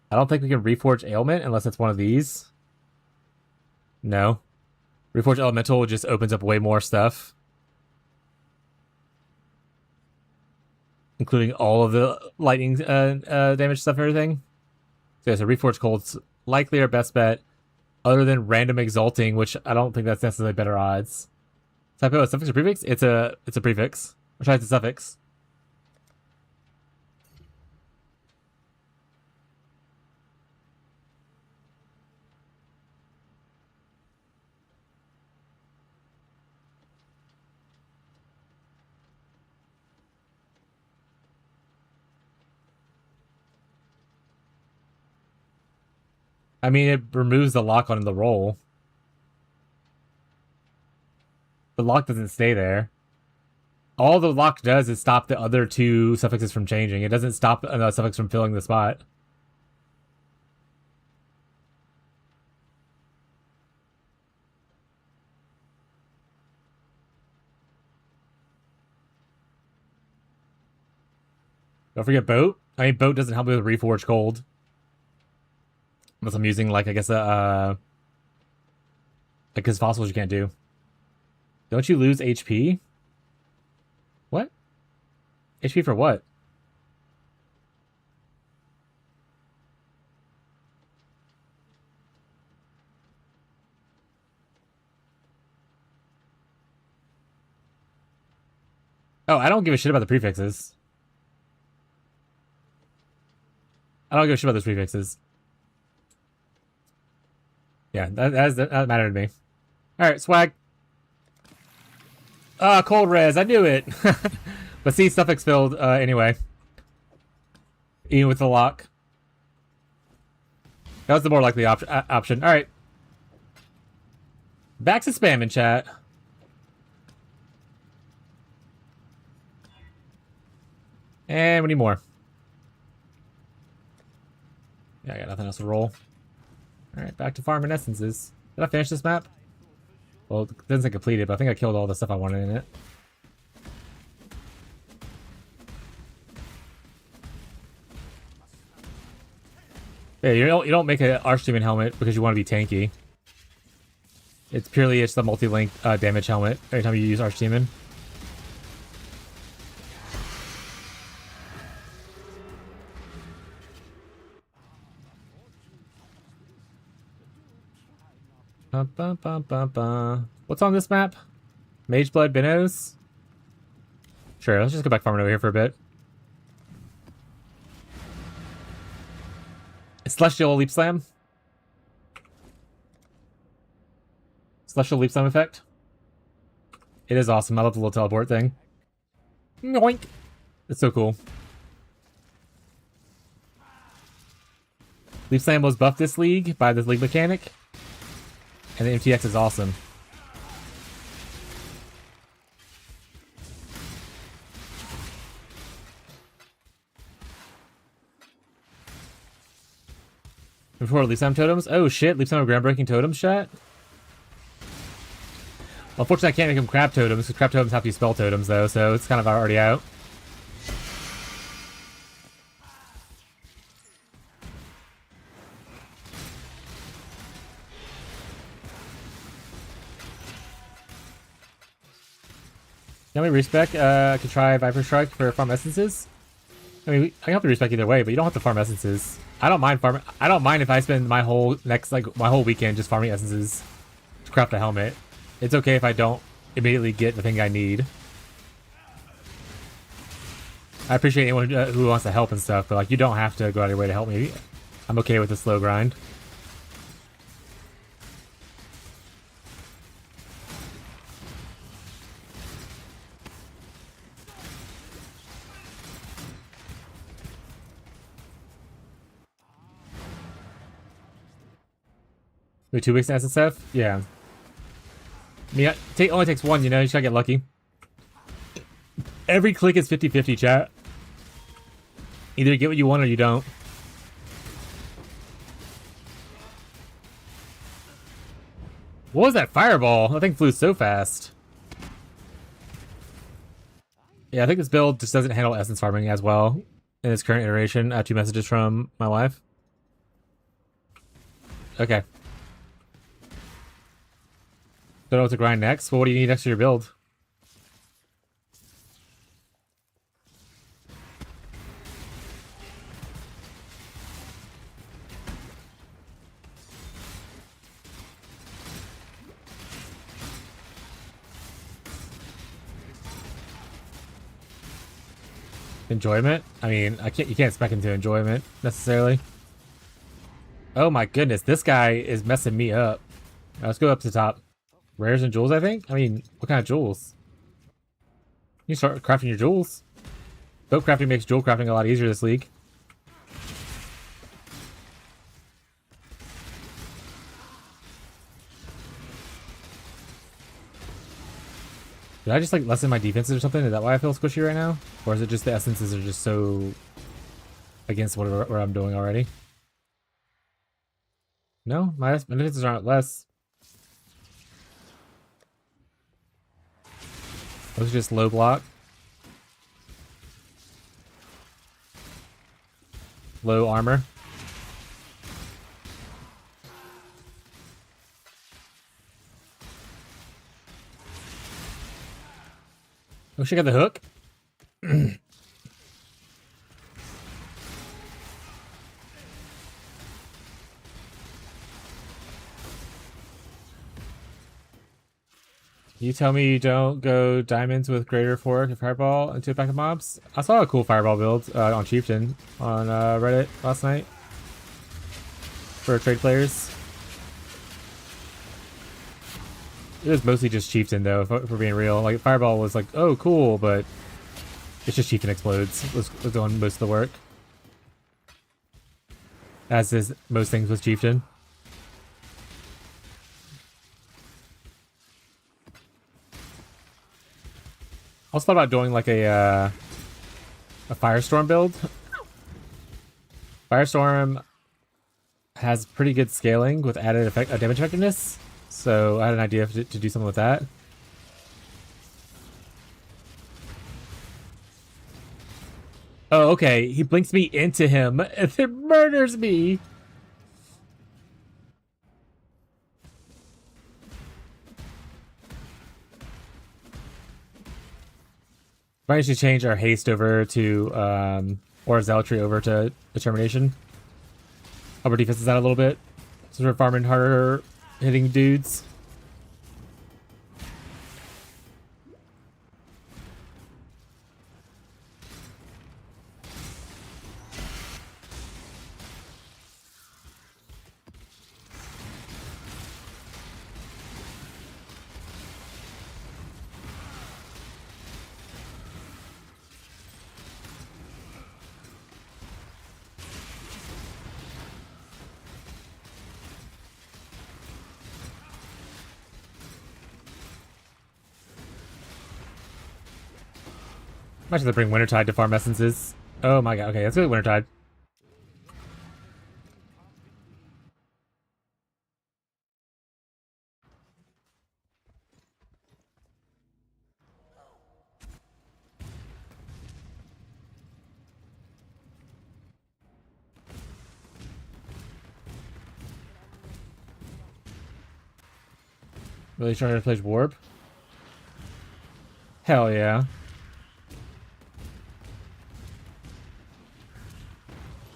I don't think we can Reforge ailment unless it's one of these. No. Reforge elemental just opens up way more stuff, including all of the lightning damage stuff and everything. So yeah, so Reforged Cold's likely our best bet. Other than random exalting, which I don't think that's necessarily better odds. Typo a suffix or prefix? It's a prefix. Or sorry, it's a suffix. I mean, it removes the lock on the roll. The lock doesn't stay there. All the lock does is stop the other 2 suffixes from changing. It doesn't stop another suffix from filling the spot. Don't forget boat. I mean, boat doesn't help me with Reforged Cold. Unless I'm using, like, I guess, because fossils you can't do. Don't you lose HP? What? HP for what? Oh, I don't give a shit about the prefixes. I don't give a shit about those prefixes. Yeah, that mattered to me. Alright, swag. Ah, cold res, I knew it. But see, suffix filled anyway. Even with the lock. That was the more likely option. Alright. Back to spam in chat. And we need more. Yeah, I got nothing else to roll. Alright, back to farming essences. Did I finish this map? Well, it doesn't say completed, but I think I killed all the stuff I wanted in it. Yeah, you don't make an Archdemon helmet because you want to be tanky. It's the multi-link damage helmet every time you use Archdemon. What's on this map? Mage Blood Binnos? Sure, let's just go back farming over here for a bit. Celestial Leap Slam. Celestial Leap Slam effect. It is awesome. I love the little teleport thing. Yoink! It's so cool. Leap Slam was buffed this league by this league mechanic. And the MTX is awesome. Before Leap Slam totems? Oh shit, Leap Slam groundbreaking totems, chat? Well, unfortunately I can't make them crab totems, because crab totems have to be spell totems though, so it's kind of already out. Can we respec? I could try Viper Strike for farm essences. I mean, I can help you respec either way, but you don't have to farm essences. I don't mind farming. I don't mind if I spend my whole my whole weekend just farming essences to craft a helmet. It's okay if I don't immediately get the thing I need. I appreciate anyone who wants to help and stuff, but like you don't have to go out of your way to help me. I'm okay with the slow grind. Wait, 2 weeks to SSF? Yeah. I mean, it only takes one, you know? You just gotta get lucky. Every click is 50-50, chat. Either you get what you want or you don't. What was that fireball? That thing flew so fast. Yeah, I think this build just doesn't handle essence farming as well in its current iteration. I have 2 messages from my wife. Okay. Don't know what to grind next. Well, what do you need next to your build? Enjoyment? I mean, you can't spec into enjoyment necessarily. Oh my goodness, this guy is messing me up. Now, let's go up to the top. Rares and jewels, I think? I mean, what kind of jewels? You start crafting your jewels. Boat crafting makes jewel crafting a lot easier this league. Did I just like lessen my defenses or something? Is that why I feel squishy right now? Or is it just the essences are just so against whatever I'm doing already? No, my defenses aren't less. Those are just low block. Low armor. Oh, she got the hook. You tell me you don't go diamonds with greater fork and fireball into a pack of mobs? I saw a cool fireball build on Chieftain on Reddit last night for trade players. It was mostly just Chieftain though, if we're being real. Like fireball was like, oh cool, but it's just Chieftain explodes was doing most of the work. As is most things with Chieftain. I also thought about doing like a Firestorm build. Firestorm has pretty good scaling with added damage effectiveness, so I had an idea to do something with that. Oh, okay. He blinks me into him and then murders me. Might actually change our haste over to, or zealotry over to determination. Help our defenses out a little bit. So we're farming harder hitting dudes. Might have to bring Wintertide to farm essences. Oh my god, okay, let's go with Wintertide. Really trying to play Warp? Hell yeah.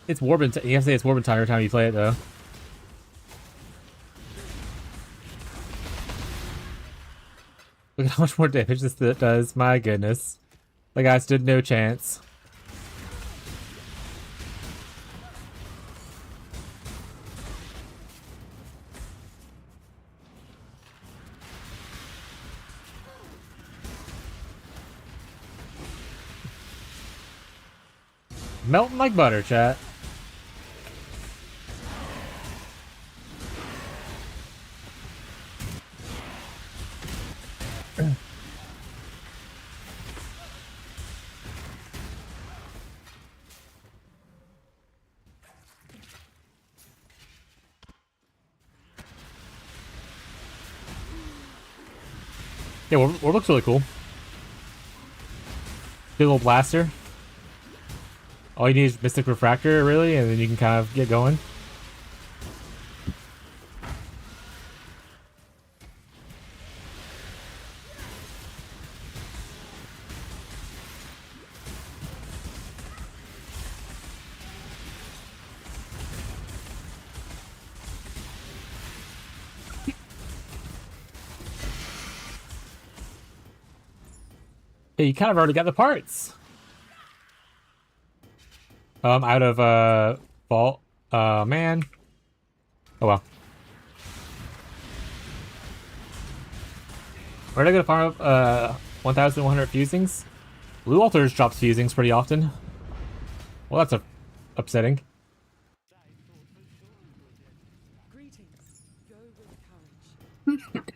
It's Warbin. You have to say it's Warbin time every time you play it, though. Look at how much more damage this does. My goodness. The guy stood no chance. Melting like butter, chat. Yeah, War looks really cool. Big little blaster. All you need is Mystic Refractor, really, and then you can kind of get going. Hey, you kind of already got the parts. Out of vault. Man. Oh well. Where did I go to farm up 1,100 fusings? Blue Altars drops fusings pretty often. Well, that's upsetting. Greetings. Go with courage.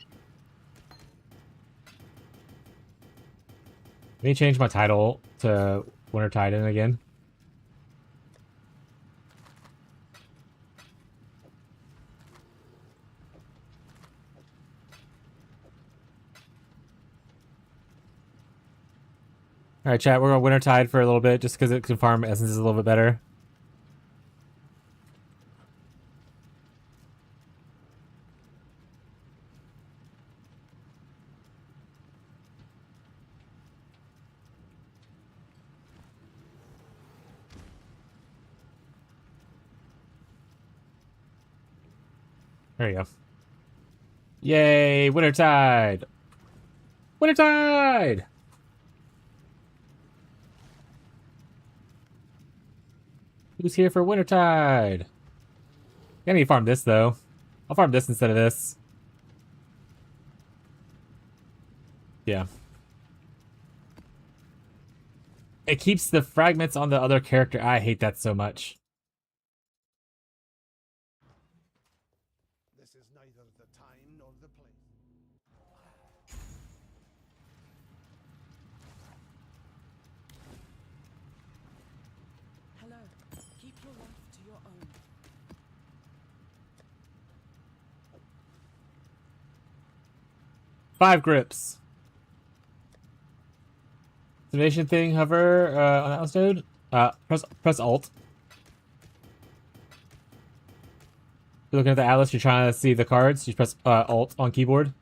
Let me change my title to Winter Titan again. Alright, chat, we're going Wintertide for a little bit, just because it can farm essences a little bit better. There you go. Yay, Wintertide! Wintertide! Who's here for Wintertide? I need to farm this, though. I'll farm this instead of this. Yeah. It keeps the fragments on the other character. I hate that so much. This is neither the time nor the place. Hello. Keep your life to your own. Five grips. Destination thing, hover on Atlas node. Press Alt. You're looking at the Atlas, you're trying to see the cards. You press Alt on keyboard.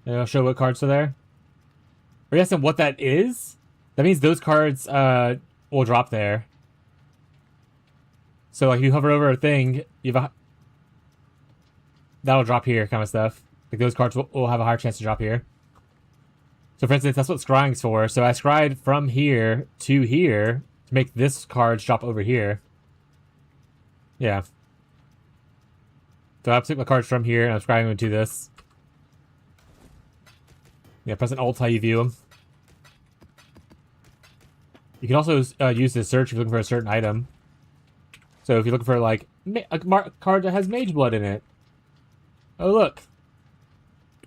And it'll show what cards are there. Are you asking what that is? That means those cards will drop there. So like you hover over a thing, you have that'll drop here kind of stuff. Like those cards will have a higher chance to drop here. So for instance, that's what scrying's for. So I scryed from here to here to make this card drop over here. Yeah. So I took my cards from here and I'm scrying them to this. Yeah, press an alt how you view them. You can also use this search if you're looking for a certain item. So if you're looking for like a card that has Mage Blood in it. Oh look.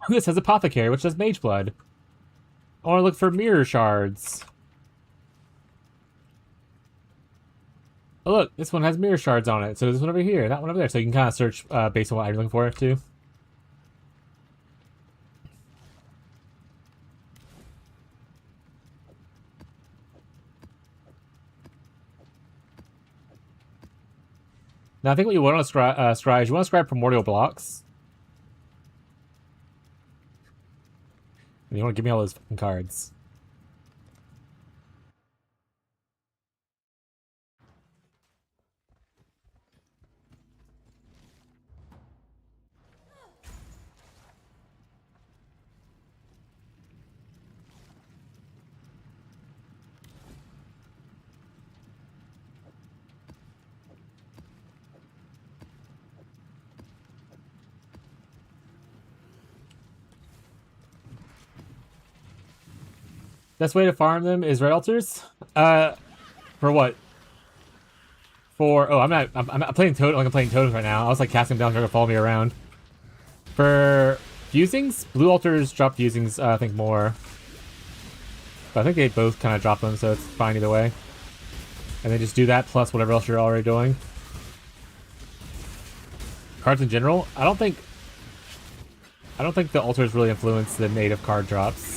This has Apothecary, which has Mage Blood. I want to look for mirror shards. Oh look, this one has mirror shards on it. So this one over here, that one over there. So you can kind of search based on what you're looking for too. Now I think what you want to scry is you want to scry primordial blocks. And you want to give me all those fucking cards. Best way to farm them is red altars. For what? For I'm playing totem. Like I'm playing totems right now. I was like casting them down, trying to follow me around. For fusings, blue altars drop fusings. I think more. But I think they both kind of drop them, so it's fine either way. And then just do that plus whatever else you're already doing. Cards in general, I don't think the altars really influence the native card drops.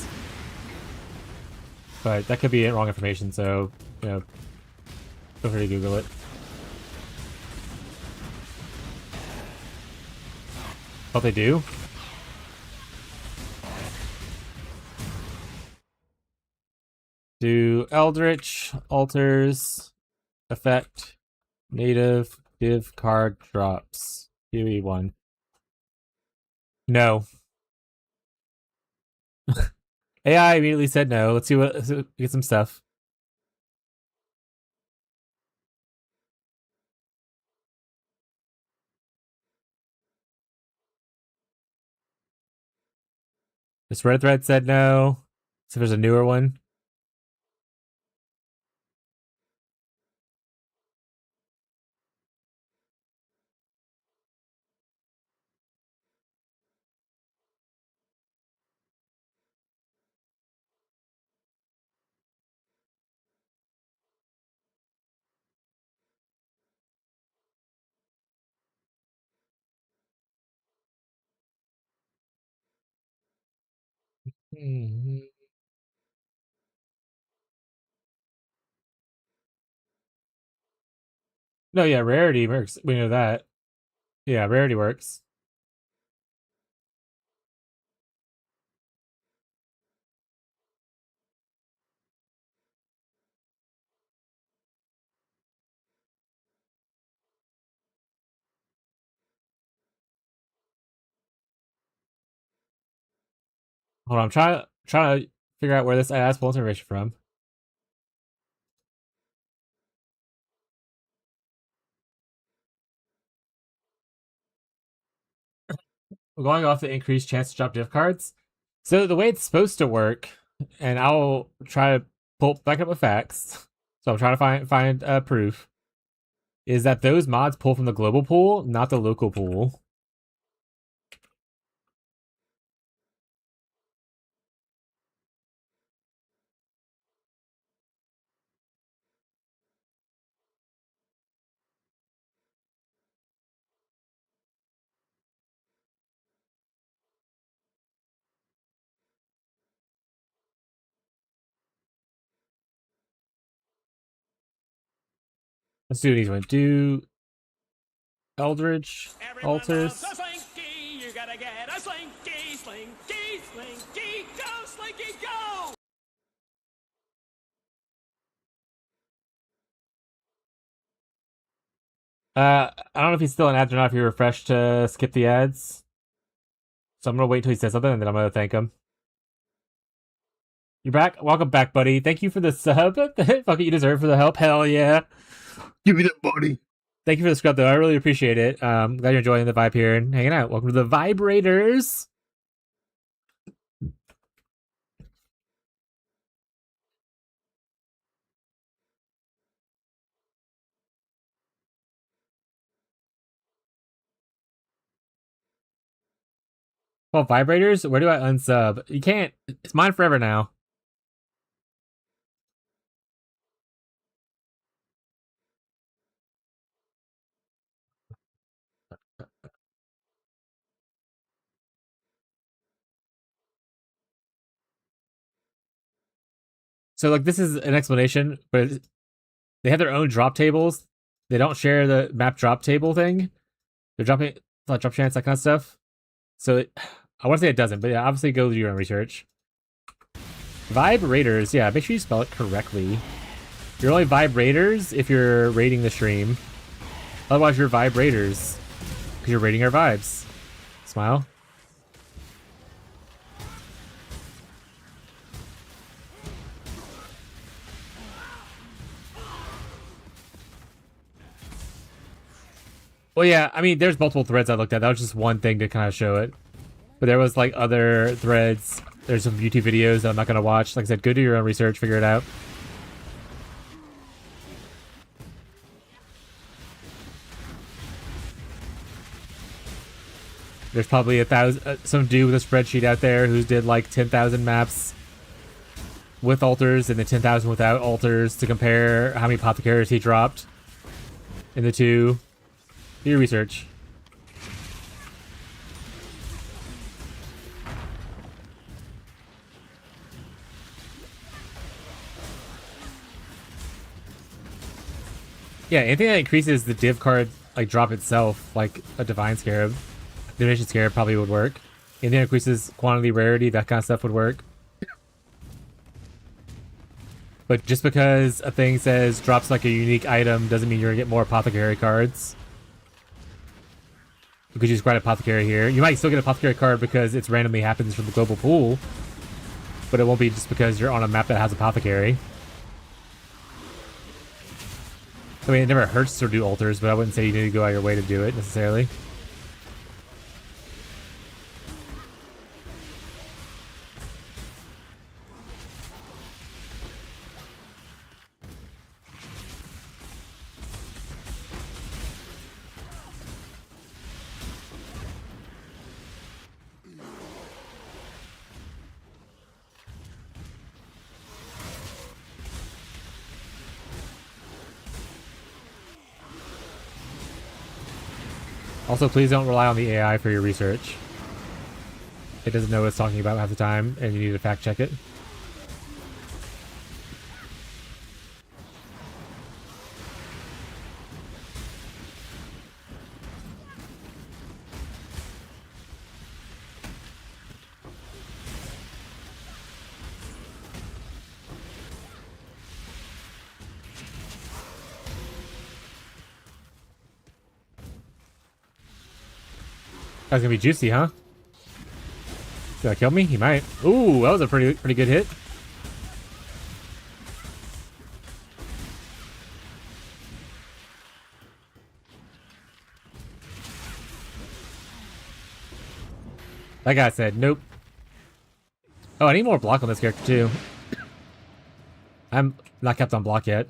But that could be wrong information, so, you know, feel free to Google it. What they do? Do Eldritch, altars, effect, native, give card drops. QE1. No. AI immediately said no. Let's get some stuff. This red thread said no. So there's a newer one. No, yeah, rarity works. We know that. Yeah, rarity works. Hold on, I'm trying to figure out where this AI pulls information from. We're going off the increased chance to drop div cards. So the way it's supposed to work, and I'll try to pull back up with facts. So I'm trying to find proof. Is that those mods pull from the global pool, not the local pool. Let's do these one. Do Eldritch Everyone altars. loves a slinky. You gotta get a slinky, slinky, slinky. Go, slinky, go! I don't know if he's still an ad or not. If you refresh to skip the ads. So I'm gonna wait until he says something, and then I'm gonna thank him. You're back. Welcome back, buddy. Thank you for the sub. Fuck it, you deserve for the help. Hell yeah. Give me that body. Thank you for the scrub, though. I really appreciate it. Glad you're enjoying the vibe here and hanging out. Welcome to the Vibrators. Well, Vibrators? Where do I unsub? You can't. It's mine forever now. So, like, this is an explanation, but they have their own drop tables. They don't share the map drop table thing. They're dropping drop chance, that kind of stuff. So, I want to say it doesn't, but yeah, obviously go do your own research. Vibrators, yeah, make sure you spell it correctly. You're only Vibrators if you're rating the stream. Otherwise, you're Vibrators. Because you're rating our vibes. Smile. Well, yeah, I mean, there's multiple threads I looked at. That was just one thing to kind of show it. But there was, like, other threads. There's some YouTube videos that I'm not going to watch. Like I said, go do your own research, figure it out. There's probably some dude with a spreadsheet out there who did like 10,000 maps with altars and then 10,000 without altars to compare how many apothecaries he dropped in the two. Do your research. Yeah, anything that increases the div card like drop itself, like a divine scarab. Divination Scarab probably would work. Anything that increases quantity, rarity, that kind of stuff would work. But just because a thing says drops like a unique item doesn't mean you're gonna get more apothecary cards. Because you just grab apothecary here. You might still get an apothecary card because it's randomly happens from the global pool. But it won't be just because you're on a map that has apothecary. I mean, it never hurts to do altars, but I wouldn't say you need to go out your way to do it necessarily. Also, please don't rely on the AI for your research. It doesn't know what it's talking about half the time, and you need to fact check it. That's gonna be juicy, huh? Did I kill me? He might. Ooh, that was a pretty good hit. That guy said nope. Oh, I need more block on this character too. I'm not kept on block yet.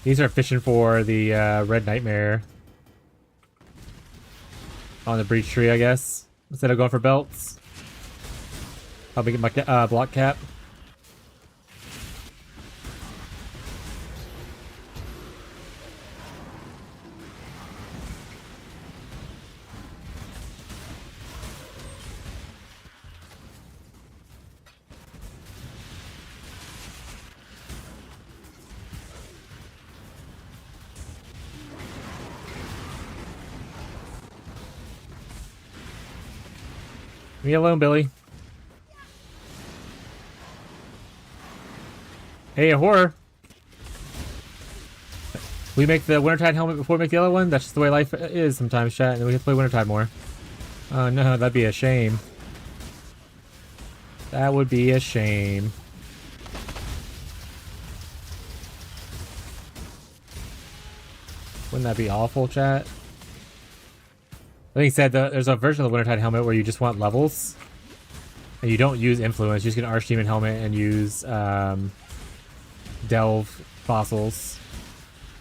These are fishing for the red nightmare on the breach tree, I guess, instead of going for belts. I'll get my block cap. Leave me alone, Billy. Hey, a horror. We make the Wintertide helmet before we make the other one? That's just the way life is sometimes, chat, and then we have to play Wintertide more. Oh no, that'd be a shame. That would be a shame. Wouldn't that be awful, chat? I think he said there's a version of the Wintertide helmet where you just want levels. And you don't use influence, you just get an Archdemon helmet and use delve fossils.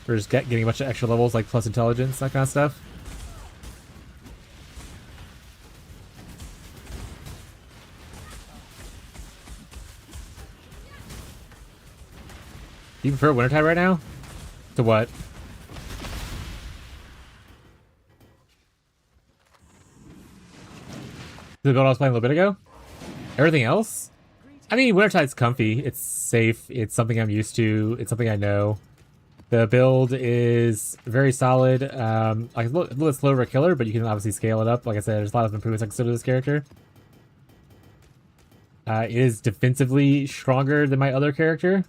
Or just getting a bunch of extra levels like plus intelligence, that kind of stuff. Do you prefer Wintertide right now? To what? The build I was playing a little bit ago? Everything else? I mean, Wintertide's comfy. It's safe. It's something I'm used to. It's something I know. The build is very solid. Like a little slow for a killer, but you can obviously scale it up. Like I said, there's a lot of improvements I can do to this character. It is defensively stronger than my other character.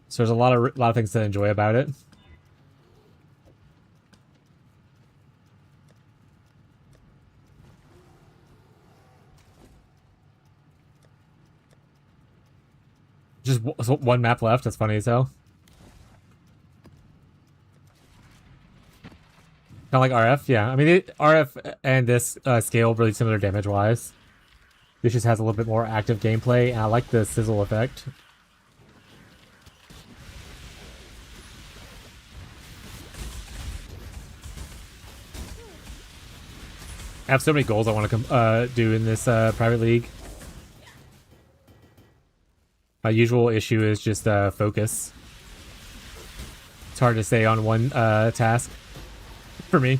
So there's a lot of things to enjoy about it. Just one map left. That's funny as hell. Kind of like RF, yeah. I mean, RF and this scale really similar damage-wise. This just has a little bit more active gameplay, and I like the sizzle effect. I have so many goals I want to do in this private league. My usual issue is just focus. It's hard to stay on one task for me.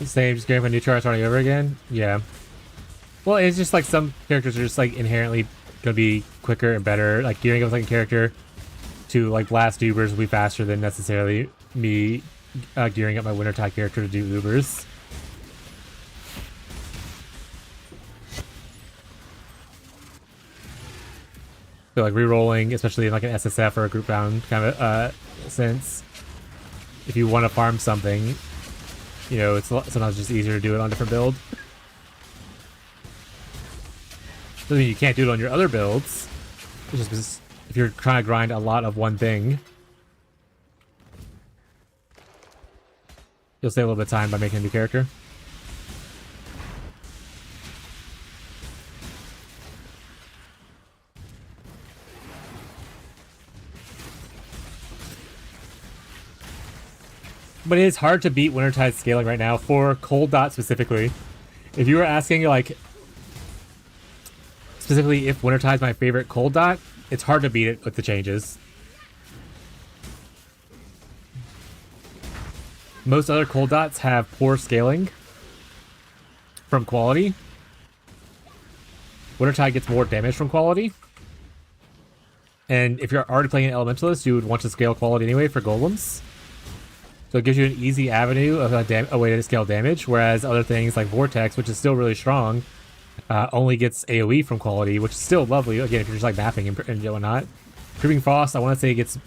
Same, just going for new chart starting over again? Yeah. Well, it's just like some characters are just like inherently gonna be quicker and better. Like gearing up like a character to like blast Ubers will be faster than necessarily me gearing up my Wintertide character to do Ubers. So like re-rolling, especially in like an SSF or a group bound kind of sense, if you want to farm something, you know, it's sometimes just easier to do it on a different build. Doesn't mean you can't do it on your other builds. It's just if you're trying to grind a lot of one thing, you'll save a little bit of time by making a new character. But it is hard to beat Wintertide scaling right now for Cold Dot specifically. If you were asking, like, specifically if Wintertide's my favorite Cold Dot, it's hard to beat it with the changes. Most other Cold Dots have poor scaling from quality. Wintertide gets more damage from quality. And if you're already playing an Elementalist, you would want to scale quality anyway for Golems. So it gives you an easy avenue of a way to scale damage, whereas other things like Vortex, which is still really strong, only gets AoE from quality, which is still lovely, again, if you're just like mapping and whatnot. Creeping Frost, I want to say gets...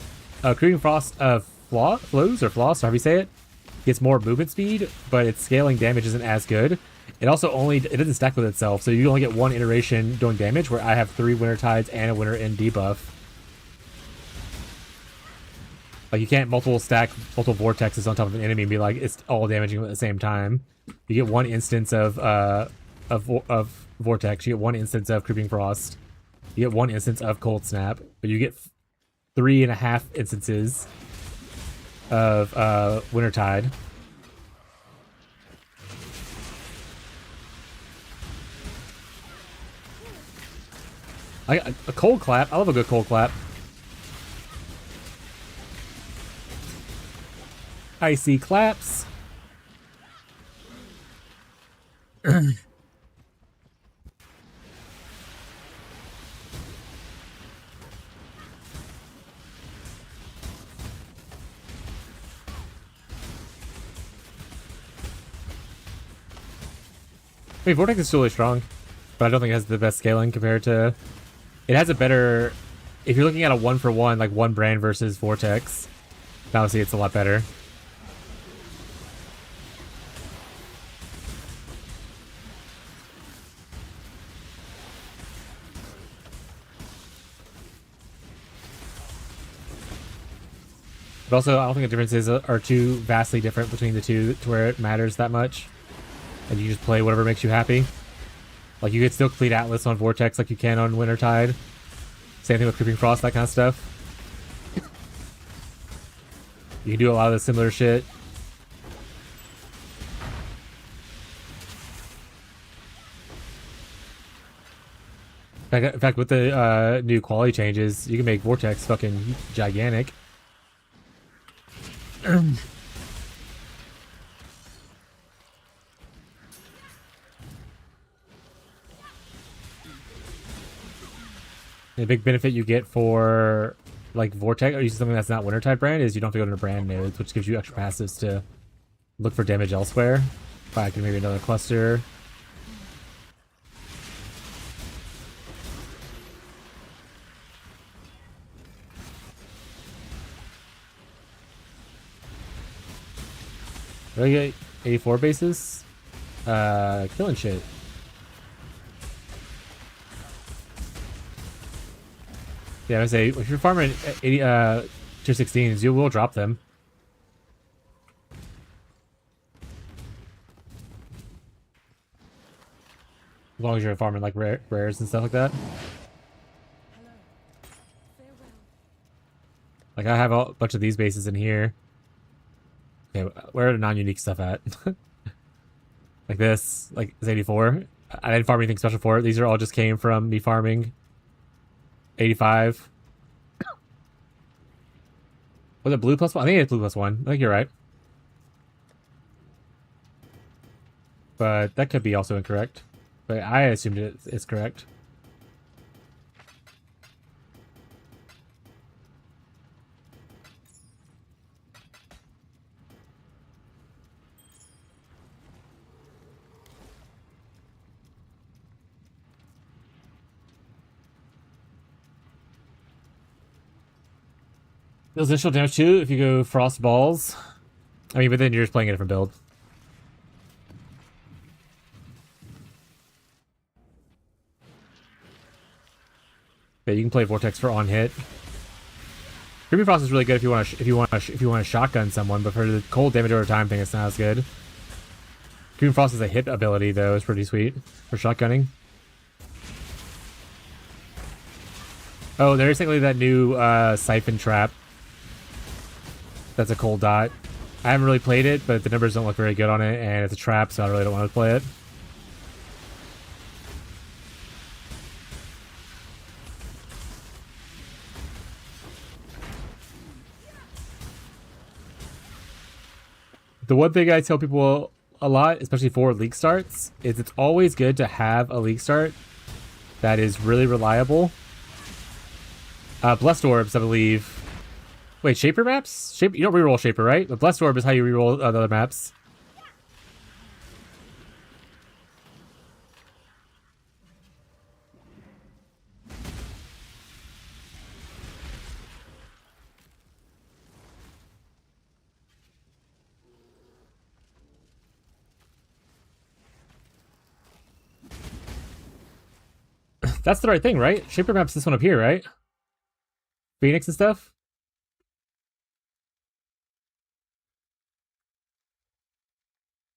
Creeping Frost flows, or floss, however you say it, gets more movement speed, but its scaling damage isn't as good. It also it doesn't stack with itself, so you only get one iteration doing damage, where I have 3 Wintertides and a Winter End debuff. Like, you can't stack multiple vortexes on top of an enemy and be like, it's all damaging at the same time. You get one instance of vortex, you get one instance of creeping frost, you get one instance of cold snap, but you get 3.5 instances of Wintertide. A cold clap. I love a good cold clap. Icy claps. I mean, Vortex is still really strong, but I don't think it has the best scaling compared to... It has a better... If you're looking at a one-for-one, like one brand versus Vortex, obviously it's a lot better. But also, I don't think the differences are too vastly different between the two to where it matters that much. And you just play whatever makes you happy. Like, you could still complete Atlas on Vortex like you can on Wintertide. Same thing with Creeping Frost, that kind of stuff. You can do a lot of the similar shit. In fact, with the new quality changes, you can make Vortex fucking gigantic. The big benefit you get for like Vortex or using something that's not Wintertide brand is you don't have to go to brand nodes, which gives you extra passives to look for damage elsewhere. By maybe another cluster. Did I get 84 bases? Killing shit. Yeah, I say if you're farming 80 tier 16s, you will drop them. As long as you're farming like rares and stuff like that. Hello. Farewell. Like I have a bunch of these bases in here. Okay, where are the non-unique stuff at? Like this, like it's 84. I didn't farm anything special for it. These are all just came from me farming 85. Was it blue plus one? I think it's blue plus one. I think you're right. But that could be also incorrect. But I assumed it's correct. Deals initial damage too if you go Frost Balls. I mean, but then you're just playing a different build. Yeah, you can play Vortex for on hit. Creepy Frost is really good if you want to shotgun someone, but for the cold damage over time thing, it's not as good. Creepy Frost is a hit ability though; it's pretty sweet for shotgunning. Oh, there's technically that new Siphon Trap. That's a cold dot. I haven't really played it, but the numbers don't look very good on it, and it's a trap, so I really don't want to play it. The one thing I tell people a lot, especially for league starts, is it's always good to have a league start that is really reliable. Blessed Orbs, I believe. Wait, Shaper maps? Shaper, you don't reroll Shaper, right? But Blessed Orb is how you reroll the other maps. That's the right thing, right? Shaper maps this one up here, right? Phoenix and stuff?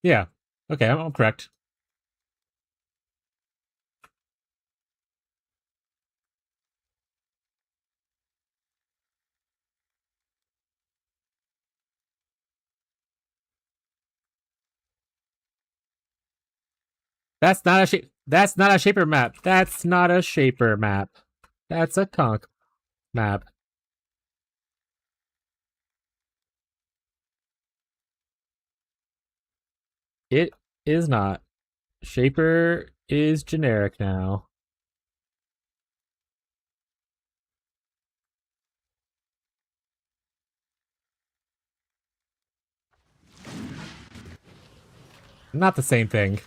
Yeah. Okay, I'm correct. That's not a shaper map. That's not a shaper map. That's a conch map. It is not. Shaper is generic now. Not the same thing.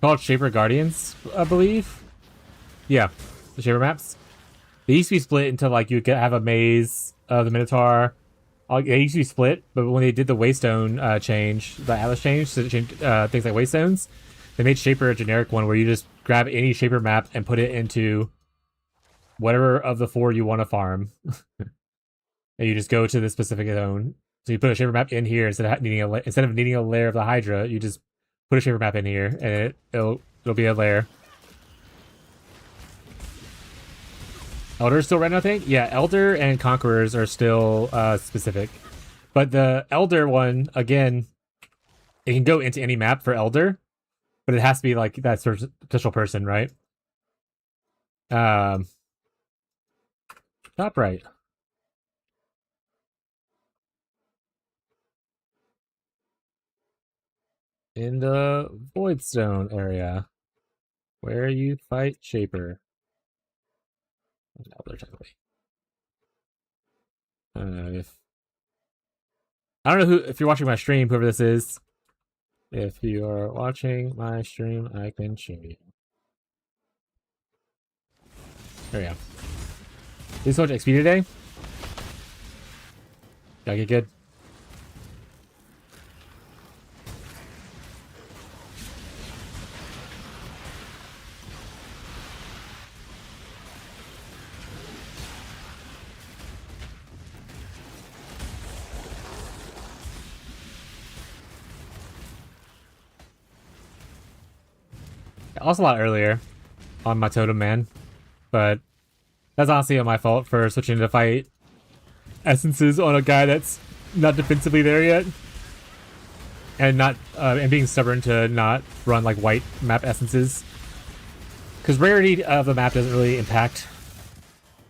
Called Shaper Guardians, I believe. Yeah, the Shaper maps. They used to be split into like you could have a maze of the Minotaur. They used to be split, but when they did the Waystone change, the Atlas change, so it changed things like Waystones, they made Shaper a generic one where you just grab any Shaper map and put it into whatever of the 4 you want to farm, and you just go to the specific zone. So you put a Shaper map in here instead of needing a layer of the Hydra, you just put a Shaper map in here, and it'll be a layer. Elder's still red, I think? Yeah, Elder and Conquerors are still specific. But the Elder one, again, it can go into any map for Elder, but it has to be like that sort of special person, right? Top right. In the Voidstone area, where you fight Shaper. Elder, technically. I don't know if you're watching my stream, whoever this is. If you are watching my stream, I can show you. There we go. This is so much XP today. Gotta get good. Also a lot earlier on my totem, man. But that's honestly my fault for switching to fight essences on a guy that's not defensively there yet. And not and being stubborn to not run like white map essences. Because rarity of the map doesn't really impact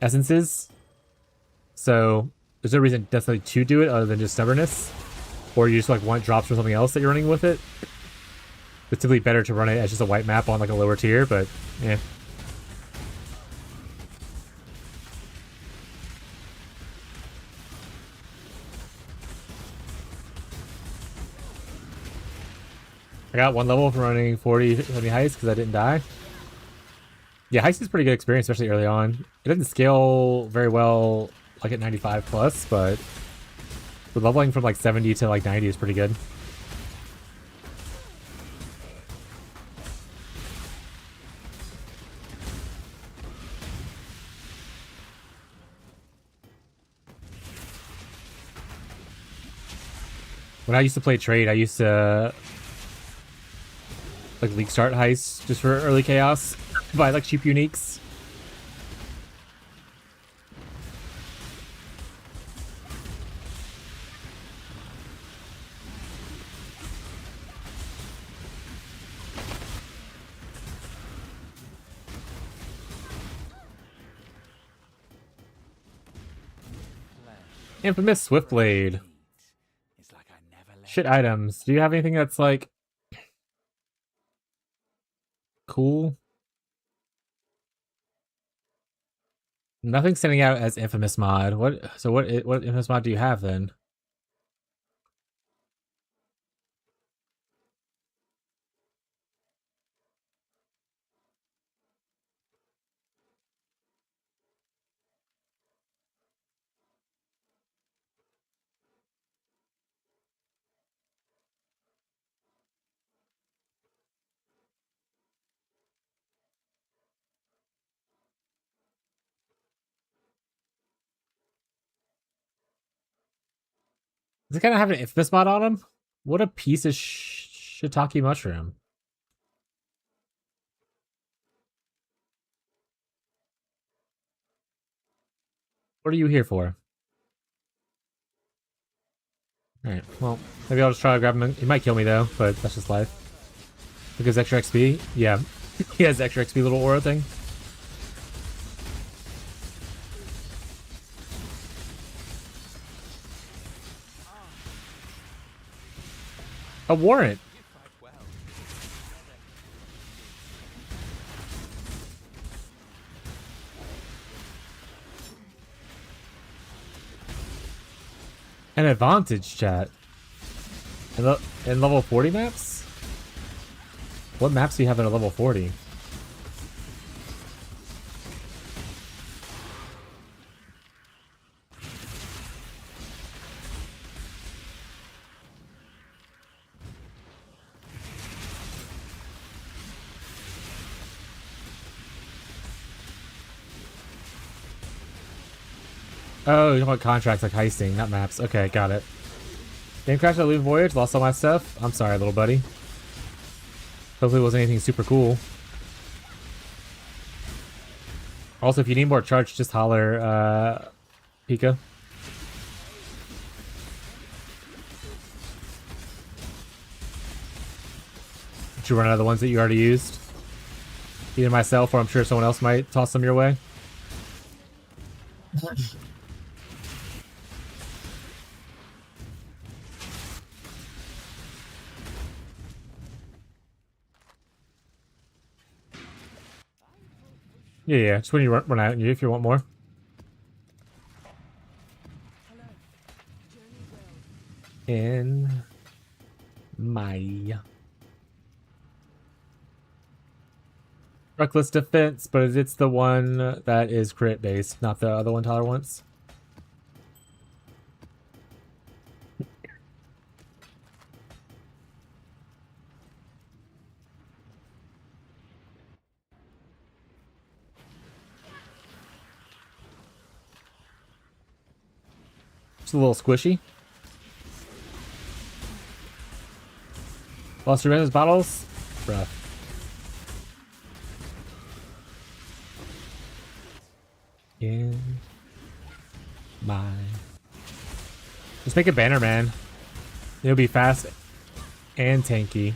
essences. So there's no reason necessarily to do it other than just stubbornness. Or you just like want drops from something else that you're running with it. It's typically better to run it as just a white map on like a lower tier, but yeah. I got 1 level from running 40 heist because I didn't die. Yeah, heist is pretty good experience, especially early on. It doesn't scale very well like at 95 plus, but the leveling from like 70 to like 90 is pretty good. When I used to play trade, I used to like league start heists just for early chaos, buy like cheap uniques. Infamous Swiftblade. It's like I never left. Shit items. Do you have anything that's like cool? Nothing standing out as infamous mod. What infamous mod do you have then? Does it kind of have an infamous mod on him? What a piece of shiitake mushroom. What are you here for? Alright, well, maybe I'll just try to grab him. He might kill me though, but that's just life. Because extra XP? Yeah. He has extra XP little aura thing. A warrant! An advantage, chat. In level 40 maps? What maps do you have in a level 40? Oh, you know what, contracts like heisting, not maps. Okay, got it. Game crashed at Leave Voyage, lost all my stuff. I'm sorry, little buddy. Hopefully it wasn't anything super cool. Also, if you need more charge, just holler, Pika. Did you run out of the ones that you already used? Either myself or I'm sure someone else might toss them your way. Yeah, just when you run out, if you want more. Hello. Journey well. In my reckless defense, but it's the one that is crit based, not the other one Tyler wants. Just a little squishy. Lost your those bottles? Bruh. In my... Just make a banner, man. It'll be fast and tanky.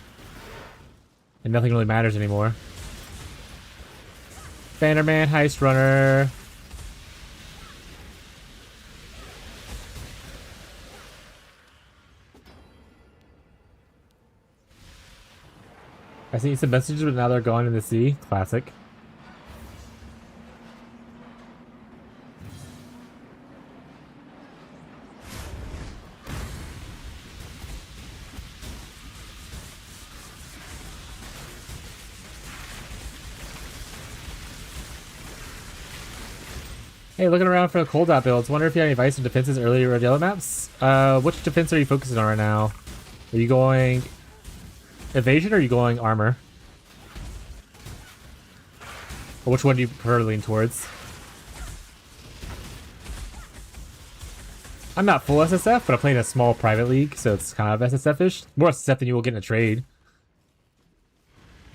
And nothing really matters anymore. Bannerman, Heist Runner. I sent you some messages, but now they're gone in the sea. Classic. Hey, looking around for the cooldown builds. Wonder if you have any advice on defenses earlier or yellow maps? Which defense are you focusing on right now? Are you going evasion or are you going armor? Or which one do you prefer to lean towards? I'm not full SSF, but I'm playing a small private league, so it's kind of SSF-ish. More SSF than you will get in a trade.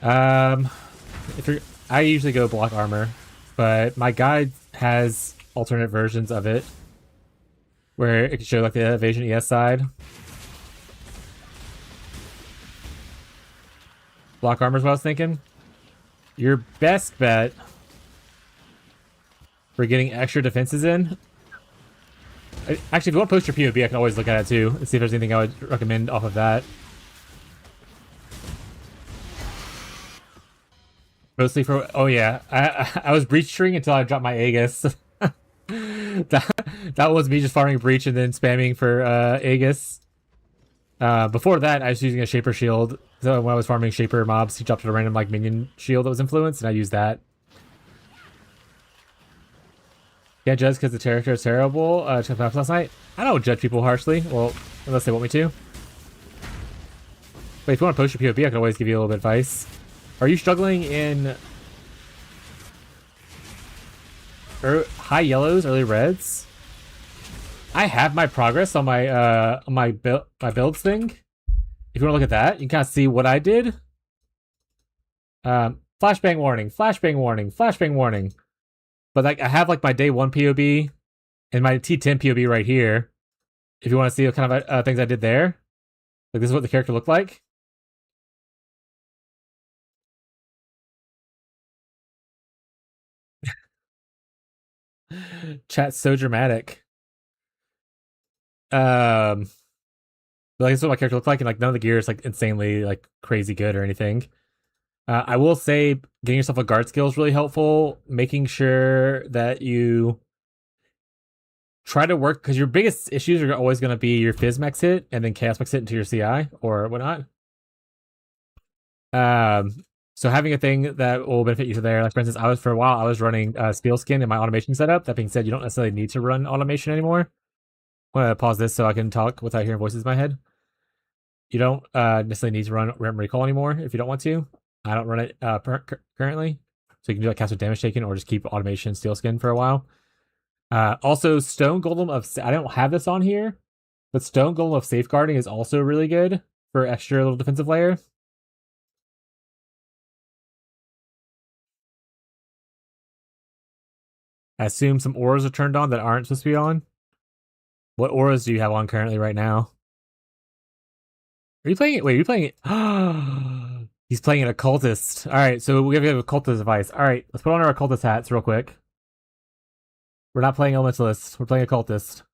If you're, I usually go block armor, but my guide has alternate versions of it, where it can show like the evasion ES side. Block armor is what I was thinking. Your best bet for getting extra defenses in. Actually, if you want to post your POB, I can always look at it too and see if there's anything I would recommend off of that. Mostly for, oh yeah, I was breach treeing until I dropped my Aegis. that was me just farming breach and then spamming for Aegis. Before that, I was using a Shaper shield. So when I was farming Shaper mobs, he dropped a random like minion shield that was influenced, and I used that. Yeah, judge because the character is terrible. Checked maps last night. I don't judge people harshly. Well, unless they want me to. But if you want to post your POV, I can always give you a little bit of advice. Are you struggling in high yellows, early reds? I have my progress on my builds thing. If you want to look at that, you can kind of see what I did. Flashbang warning, flashbang warning, flashbang warning. But like I have like my day 1 POB, And my T10 POV right here, if you want to see what kind of things I did there, like this is what the character looked like. Chat's so dramatic. Like this is what my character looked like, and like none of the gear is like insanely like crazy good or anything. I will say getting yourself a guard skill is really helpful. Making sure that you try to work, because your biggest issues are always going to be your Fizz max hit and then Chaos max hit into your CI or whatnot. So having a thing that will benefit you there, like for instance, for a while I was running Steel Skin in my automation setup. That being said, you don't necessarily need to run automation anymore. I'm gonna pause this so I can talk without hearing voices in my head. You don't necessarily need to run Rem Recall anymore if you don't want to. I don't run it currently, so you can do like cast with damage taken or just keep automation Steel Skin for a while. Also, Stone Golem of I don't have this on here, but Stone Golem of Safeguarding is also really good for extra little defensive layer. I assume some auras are turned on that aren't supposed to be on. What auras do you have on currently right now? Are you playing it? Wait, are you playing it? He's playing an occultist. All right, so we have a occultist device. All right, let's put on our occultist hats real quick. We're not playing elementalist. We're playing occultist.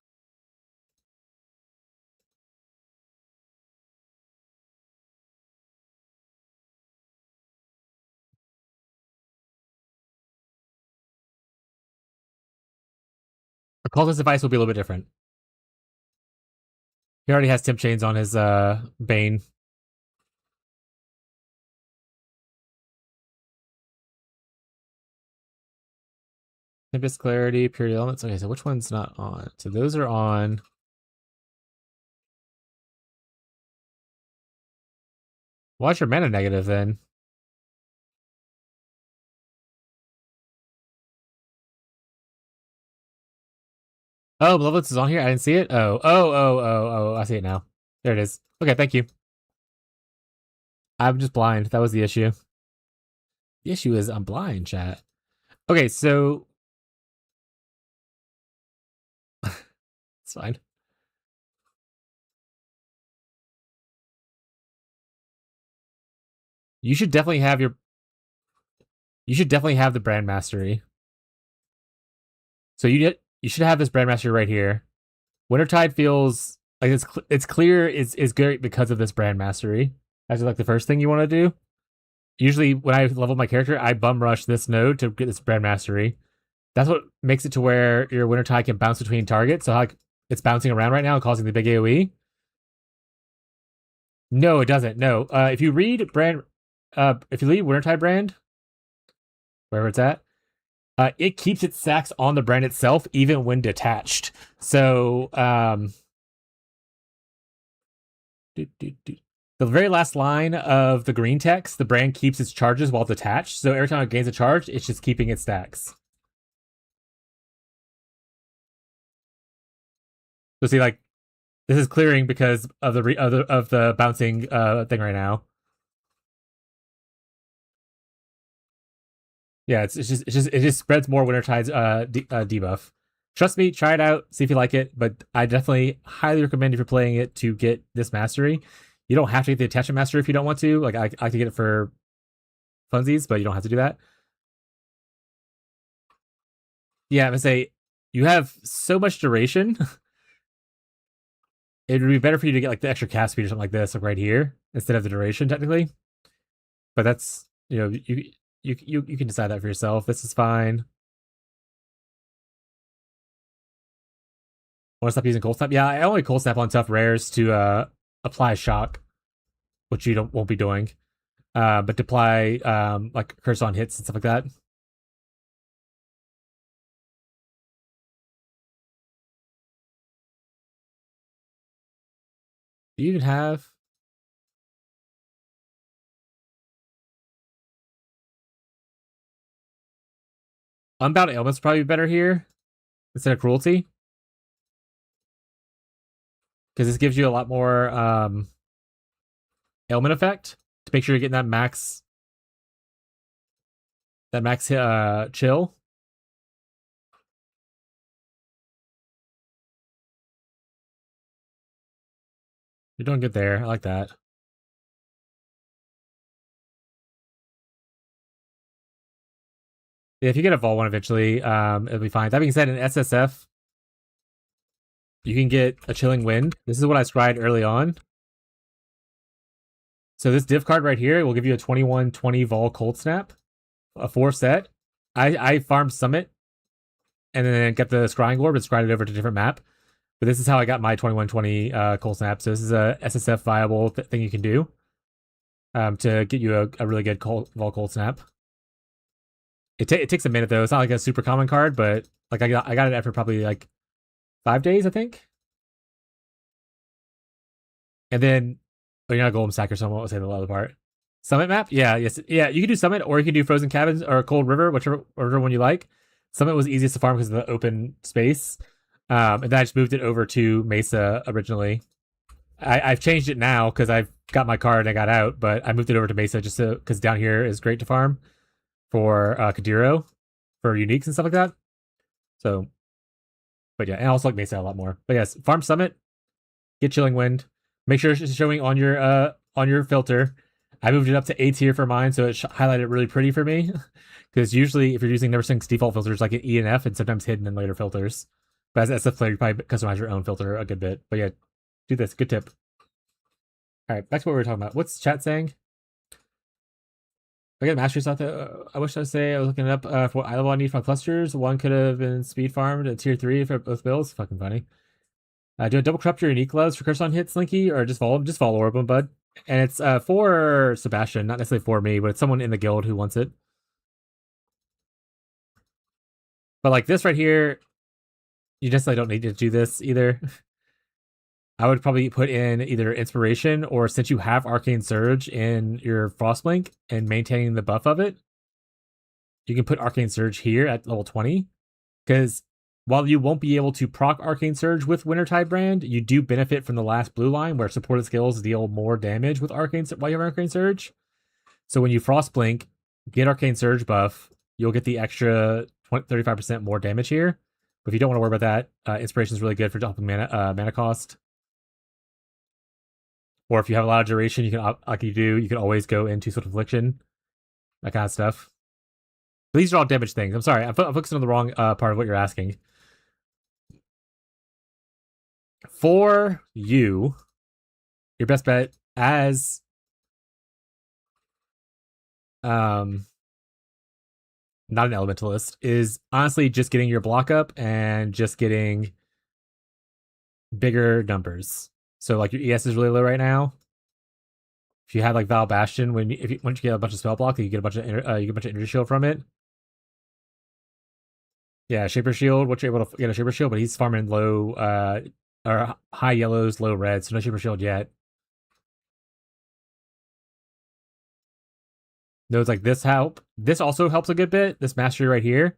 Occultist device will be a little bit different. He already has temp chains on his Bane. Tempest Clarity, Purity Elements. Okay, so which one's not on? So those are on. What's your mana negative then? Oh, Malevolence is on here? I didn't see it? Oh, I see it now. There it is. Okay, thank you. I'm just blind. That was the issue. The issue is I'm blind, chat. Okay, so... it's fine. You should definitely have your... You should definitely have the brand mastery. So you should have this brand mastery right here. Wintertide feels like it's clear is great because of this brand mastery. That's like the first thing you want to do. Usually when I level my character, I bum rush this node to get this brand mastery. That's what makes it to where your Wintertide can bounce between targets. So like it's bouncing around right now, causing the big AoE. No, it doesn't. No. If you read Wintertide brand, wherever it's at, it keeps its stacks on the brand itself, even when detached. So, the very last line of the green text, the brand keeps its charges while detached. So every time it gains a charge, it's just keeping its stacks. So see, like, this is clearing because of the bouncing thing right now. Yeah, it just spreads more Wintertide's debuff. Trust me, try it out, see if you like it. But I definitely highly recommend if you're playing it to get this mastery. You don't have to get the attachment mastery if you don't want to. Like I could get it for funsies, but you don't have to do that. Yeah, I'm gonna say you have so much duration. It would be better for you to get like the extra cast speed or something like this, like right here, instead of the duration technically. But that's you can decide that for yourself. This is fine. Want to stop using cold snap? Yeah, I only cold snap on tough rares to apply shock, which you won't be doing. But to apply like curse on hits and stuff like that. Do you even have? Unbound ailments probably better here instead of cruelty, because this gives you a lot more ailment effect to make sure you're getting that max chill. You're doing good there. I like that. Yeah, if you get a Vol 1 eventually, it'll be fine. That being said, in SSF, you can get a Chilling Wind. This is what I scryed early on. So this div card right here will give you a 21-20 Vol Cold Snap, a 4 set. I farmed Summit and then get the Scrying Orb and scryed it over to a different map. But this is how I got my 21-20 Cold Snap. So this is a SSF viable thing you can do to get you a really good Vol Cold Snap. It takes a minute though. It's not like a super common card, but like I got it after probably like 5 days, I think. And then you're not Golem Sack or someone will say the other part. Summit map? Yeah, yes. Yeah, you can do Summit or you can do Frozen Cabins or Cold River, whichever one you like. Summit was easiest to farm because of the open space. And then I just moved it over to Mesa originally. I've changed it now because I've got my card and I got out, but I moved it over to Mesa just because down here is great to farm for Kadiro, for uniques and stuff like that. So, but yeah, and I also like Mesa a lot more. But yes, farm Summit, get Chilling Wind. Make sure it's showing on your filter. I moved it up to A tier for mine, so it highlighted really pretty for me. Because usually, if you're using NeverSync's default filters, like an E and F, and sometimes hidden in later filters. But as SF player, you probably customize your own filter a good bit. But yeah, do this. Good tip. All right, back to what we were talking about. What's chat saying? I got mastery stuff. I wish I would say I was looking it up for what eye level I need from clusters. One could have been speed farmed at tier 3 for both builds. Fucking funny. Do a double corrupt your unique gloves for curse on hits, Slinky, or just follow orb them, bud. And it's for Sebastian, not necessarily for me, but it's someone in the guild who wants it. But like this right here, you necessarily don't need to do this either. I would probably put in either Inspiration or since you have Arcane Surge in your Frostblink and maintaining the buff of it, you can put Arcane Surge here at level 20. Because while you won't be able to proc Arcane Surge with Wintertide Brand, you do benefit from the last blue line where supported skills deal more damage with Arcane while you have Arcane Surge. So when you Frostblink, get Arcane Surge buff, you'll get the extra 35% more damage here. But if you don't want to worry about that, Inspiration is really good for dropping mana cost. Or if you have a lot of duration, you can you can always go into Swift Affliction, that kind of stuff. But these are all damage things. I'm sorry, I'm focusing on the wrong part of what you're asking. For you, your best bet as not an elementalist is honestly just getting your block up and just getting bigger numbers. So like your ES is really low right now. If you have like Val Bastion, once you get a bunch of spell block, you get a bunch of energy shield from it. Yeah, Shaper Shield. Once you're able to get a Shaper Shield, but he's farming low or high yellows, low reds, so no Shaper Shield yet. Nodes like this help. This also helps a good bit. This mastery right here,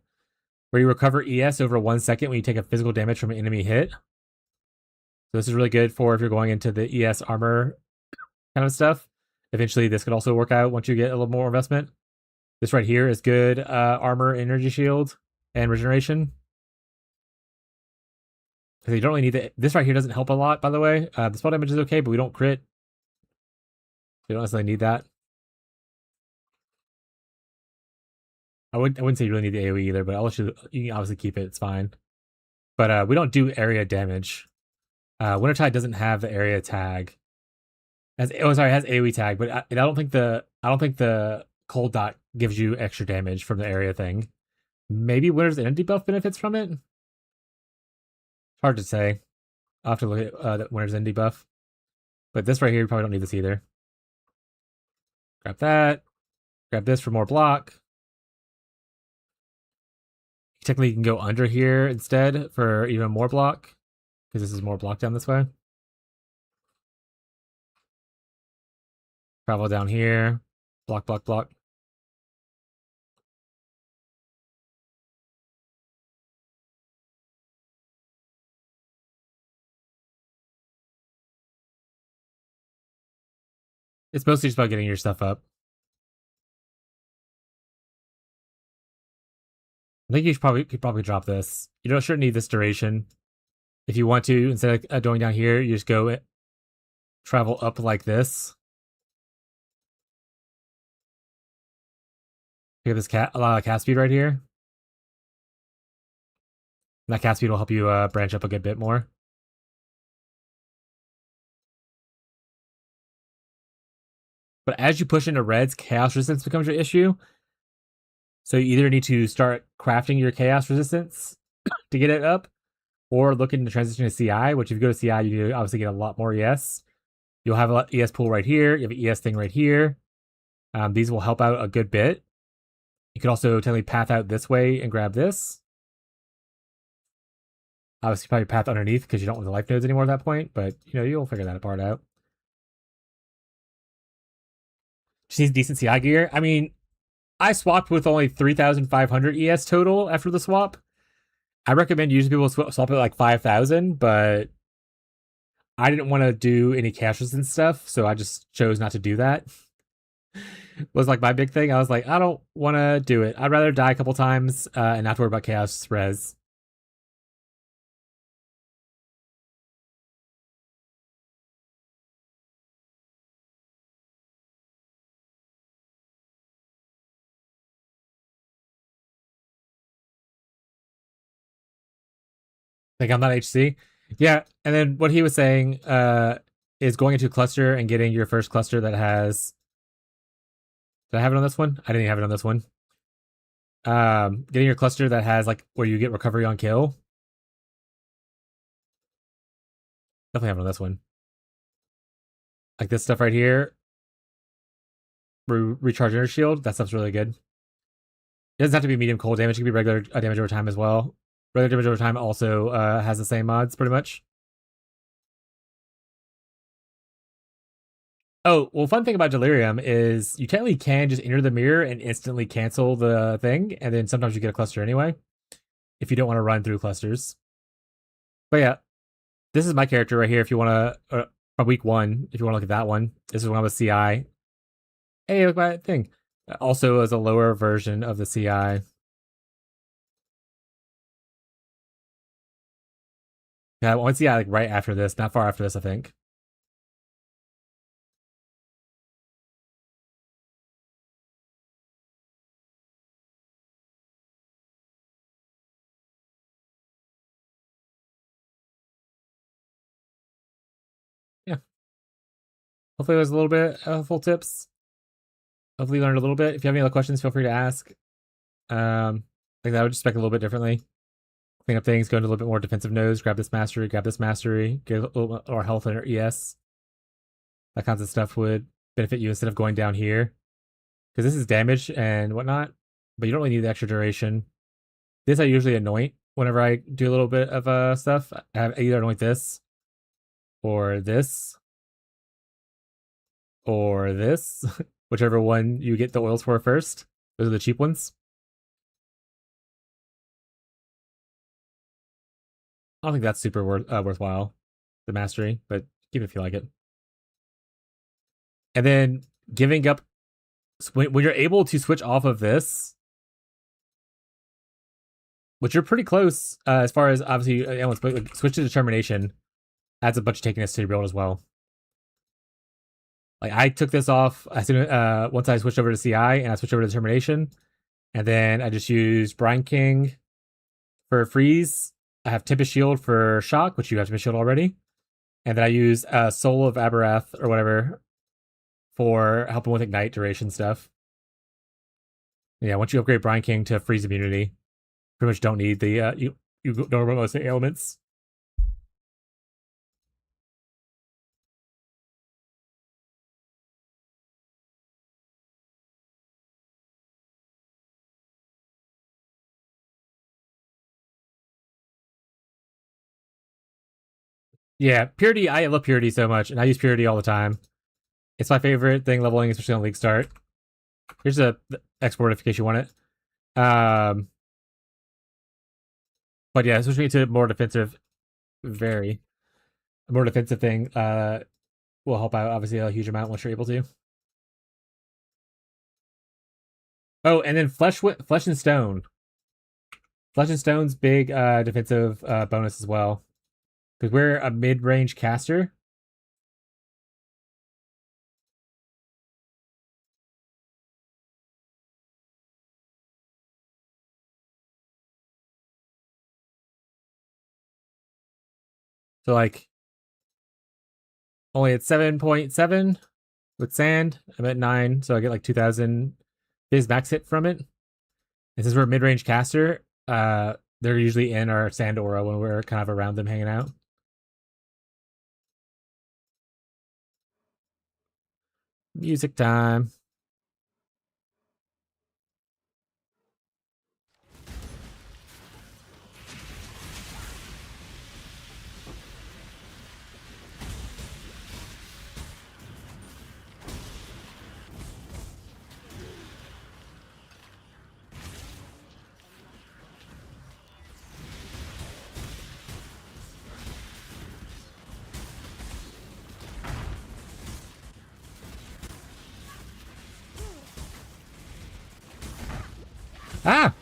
where you recover ES over 1 second when you take a physical damage from an enemy hit. So this is really good for if you're going into the ES armor kind of stuff. Eventually, this could also work out once you get a little more investment. This right here is good armor, energy shield, and regeneration. Because you don't really need the. This right here doesn't help a lot, by the way. The spell damage is okay, but we don't crit. You don't necessarily need that. I wouldn't say you really need the AoE either, but I'll let you can obviously keep it. It's fine. But we don't do area damage. Wintertide doesn't have the area tag. It has AoE tag, but I don't think the cold dot gives you extra damage from the area thing. Maybe Winter's End debuff benefits from it. Hard to say. I'll have to look at the Winter's End debuff. But this right here, you probably don't need this either. Grab that. Grab this for more block. Technically, you can go under here instead for even more block. Because this is more block down this way. Travel down here. Block, block, block. It's mostly just about getting your stuff up. I think you could probably drop this. You shouldn't need this duration. If you want to, instead of going down here, you just go travel up like this. You have this a lot of cast speed right here. And that cast speed will help you branch up a good bit more. But as you push into reds, chaos resistance becomes your issue. So you either need to start crafting your chaos resistance to get it up, or look into transition to CI, which if you go to CI, you obviously get a lot more ES. You'll have an ES pool right here. You have an ES thing right here. These will help out a good bit. You could also technically path out this way and grab this. Obviously, probably path underneath because you don't want the life nodes anymore at that point, but you'll figure that part out. Just needs decent CI gear. I mean, I swapped with only 3,500 ES total after the swap. I recommend usually people swap it like 5,000, but I didn't want to do any cash resistance stuff, so I just chose not to do that. Was like my big thing. I was like, I don't want to do it. I'd rather die a couple times and not worry about chaos res. Like I'm not HC. Yeah, and then what he was saying is going into a cluster and getting your first cluster that has. Did I have it on this one? I didn't have it on this one. Getting your cluster that has like where you get recovery on kill. Definitely have it on this one. Like this stuff right here. Recharge energy shield. That stuff's really good. It doesn't have to be medium cold damage. It can be regular damage over time as well. Regular damage over time also has the same mods pretty much. Oh, well, fun thing about Delirium is you technically can just enter the mirror and instantly cancel the thing, and then sometimes you get a cluster anyway, if you don't want to run through clusters. But yeah, this is my character right here if you want to, week 1, if you want to look at that one. This is when I was CI. Hey, look at my thing. Also as a lower version of the CI. Yeah, I went CI like right after this, not far after this, I think. Yeah. Hopefully it was a little bit full tips. Hopefully you learned a little bit. If you have any other questions, feel free to ask. I think I would just spec a little bit differently. Clean up things, go into a little bit more defensive nodes, grab this mastery, get a little more health and ES. That kinds of stuff would benefit you instead of going down here. Because this is damage and whatnot, but you don't really need the extra duration. This I usually anoint whenever I do a little bit of stuff. I either anoint this, or this, or this. Whichever one you get the oils for first. Those are the cheap ones. I don't think that's super worthwhile, the mastery, but keep it if you like it. And then giving up, when you're able to switch off of this, which you're pretty close as far as obviously switch to determination, adds a bunch of tankiness to your build as well. Like I took this off as soon once I switched over to CI and I switched over to determination, and then I just used Brine King for freeze. I have Tempest Shield for shock, which you have Tempest Shield already, and then I use Soul of Aberath or whatever for helping with ignite duration stuff. Yeah, once you upgrade Brine King to freeze immunity, pretty much don't need the you don't remove most of the ailments. Yeah, Purity, I love Purity so much, and I use Purity all the time. It's my favorite thing leveling, especially on League Start. Here's a export in case you want it. But yeah, switching to more defensive, a more defensive thing will help out obviously a huge amount once you're able to. Oh, and then Flesh and Stone. Flesh and Stone's big defensive bonus as well. Because we're a mid-range caster. So like only at 7.7 with sand. I'm at 9, so I get like 2,000 biz max hit from it. And since we're a mid-range caster, they're usually in our sand aura when we're kind of around them hanging out. Music time. Ah!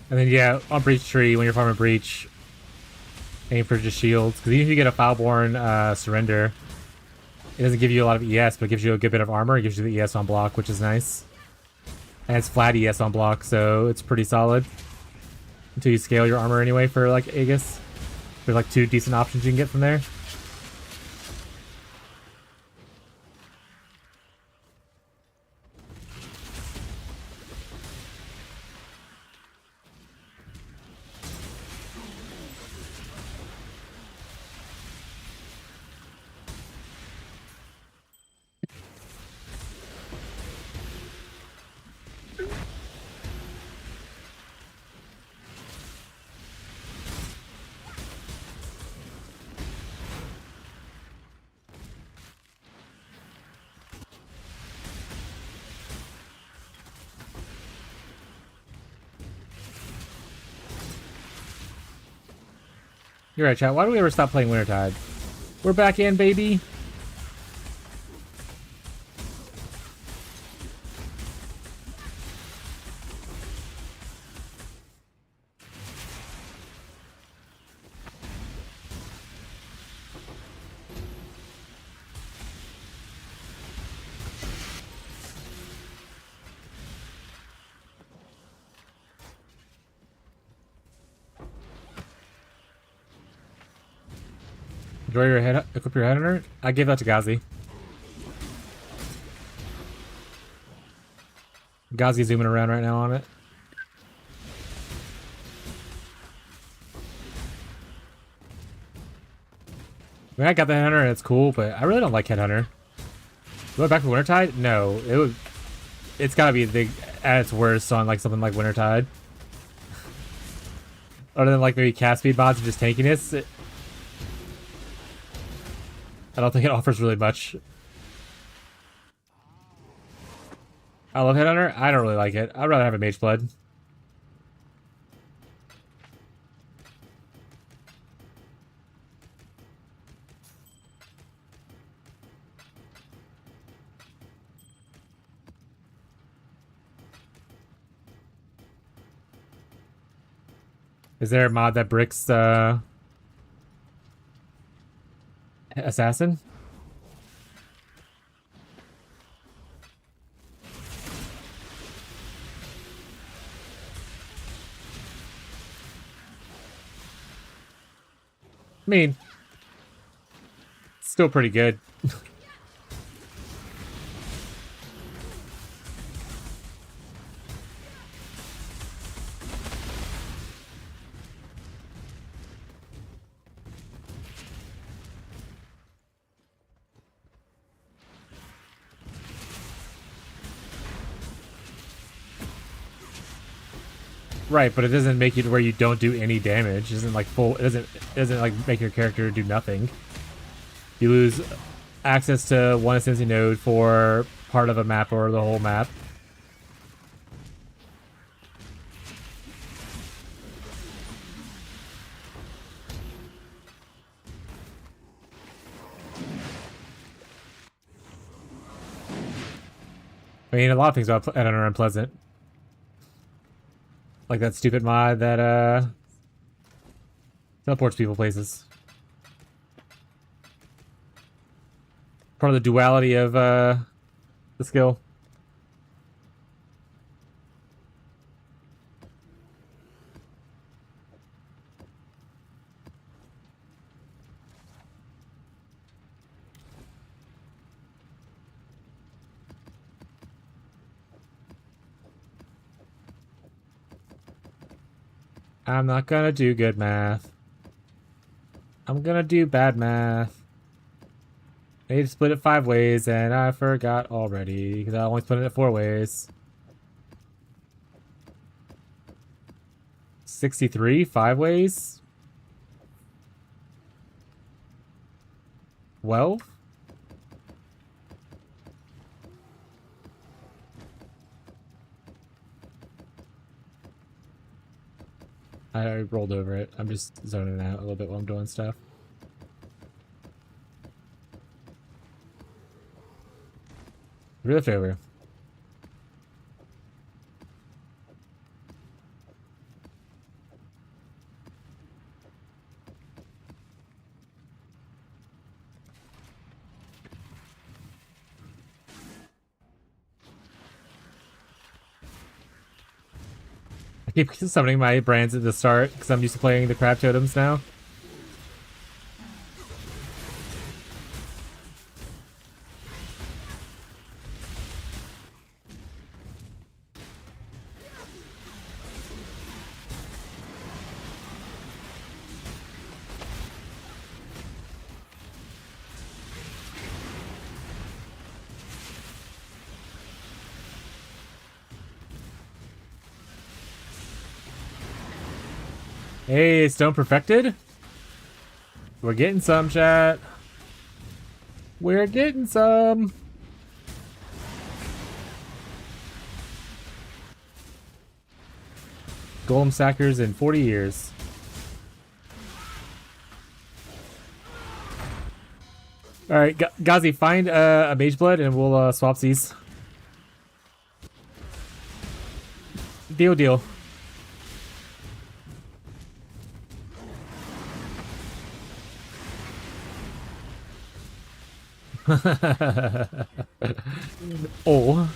And then yeah, on Breach Tree, when you're farming Breach, aim for just shields. Because even if you get a Foulborn Surrender, it doesn't give you a lot of ES, but it gives you a good bit of armor. It gives you the ES on block, which is nice. And it's flat ES on block, so it's pretty solid. Until you scale your armor anyway for like Aegis. There's like 2 decent options you can get from there. You're right, chat. Why do we ever stop playing Wintertide? We're back in, baby. Enjoy your head. Equip your headhunter. I gave that to Ghazi. Ghazi zooming around right now on it. I mean, I got the headhunter and it's cool, but I really don't like headhunter. Going back to Wintertide? No, it would. It's gotta be at its worst on like something like Wintertide. Other than like maybe cast speed mods and just tankiness, I don't think it offers really much. I love Headhunter. I don't really like it. I'd rather have a Mage Blood. Is there a mod that bricks Assassin? I mean, still pretty good. Right, but it doesn't make it where you don't do any damage. It doesn't like full. It doesn't like make your character do nothing. You lose access to one ascendancy node for part of a map or the whole map. I mean, a lot of things about Edit are unpleasant. Like that stupid mod that teleports people places. Part of the duality of the skill. I'm not gonna do good math. I'm gonna do bad math. I need to split it 5 ways, and I forgot already, because I only split it 4 ways. 63, 5 ways? 12? I rolled over it. I'm just zoning out a little bit while I'm doing stuff. Rift over. I keep summoning my brands at the start because I'm used to playing the crab totems now. Hey, Stone perfected? We're getting some, chat. We're getting some. Golem sackers in 40 years. Alright, Gazi, find a mage blood and we'll swap these. Deal. Oh.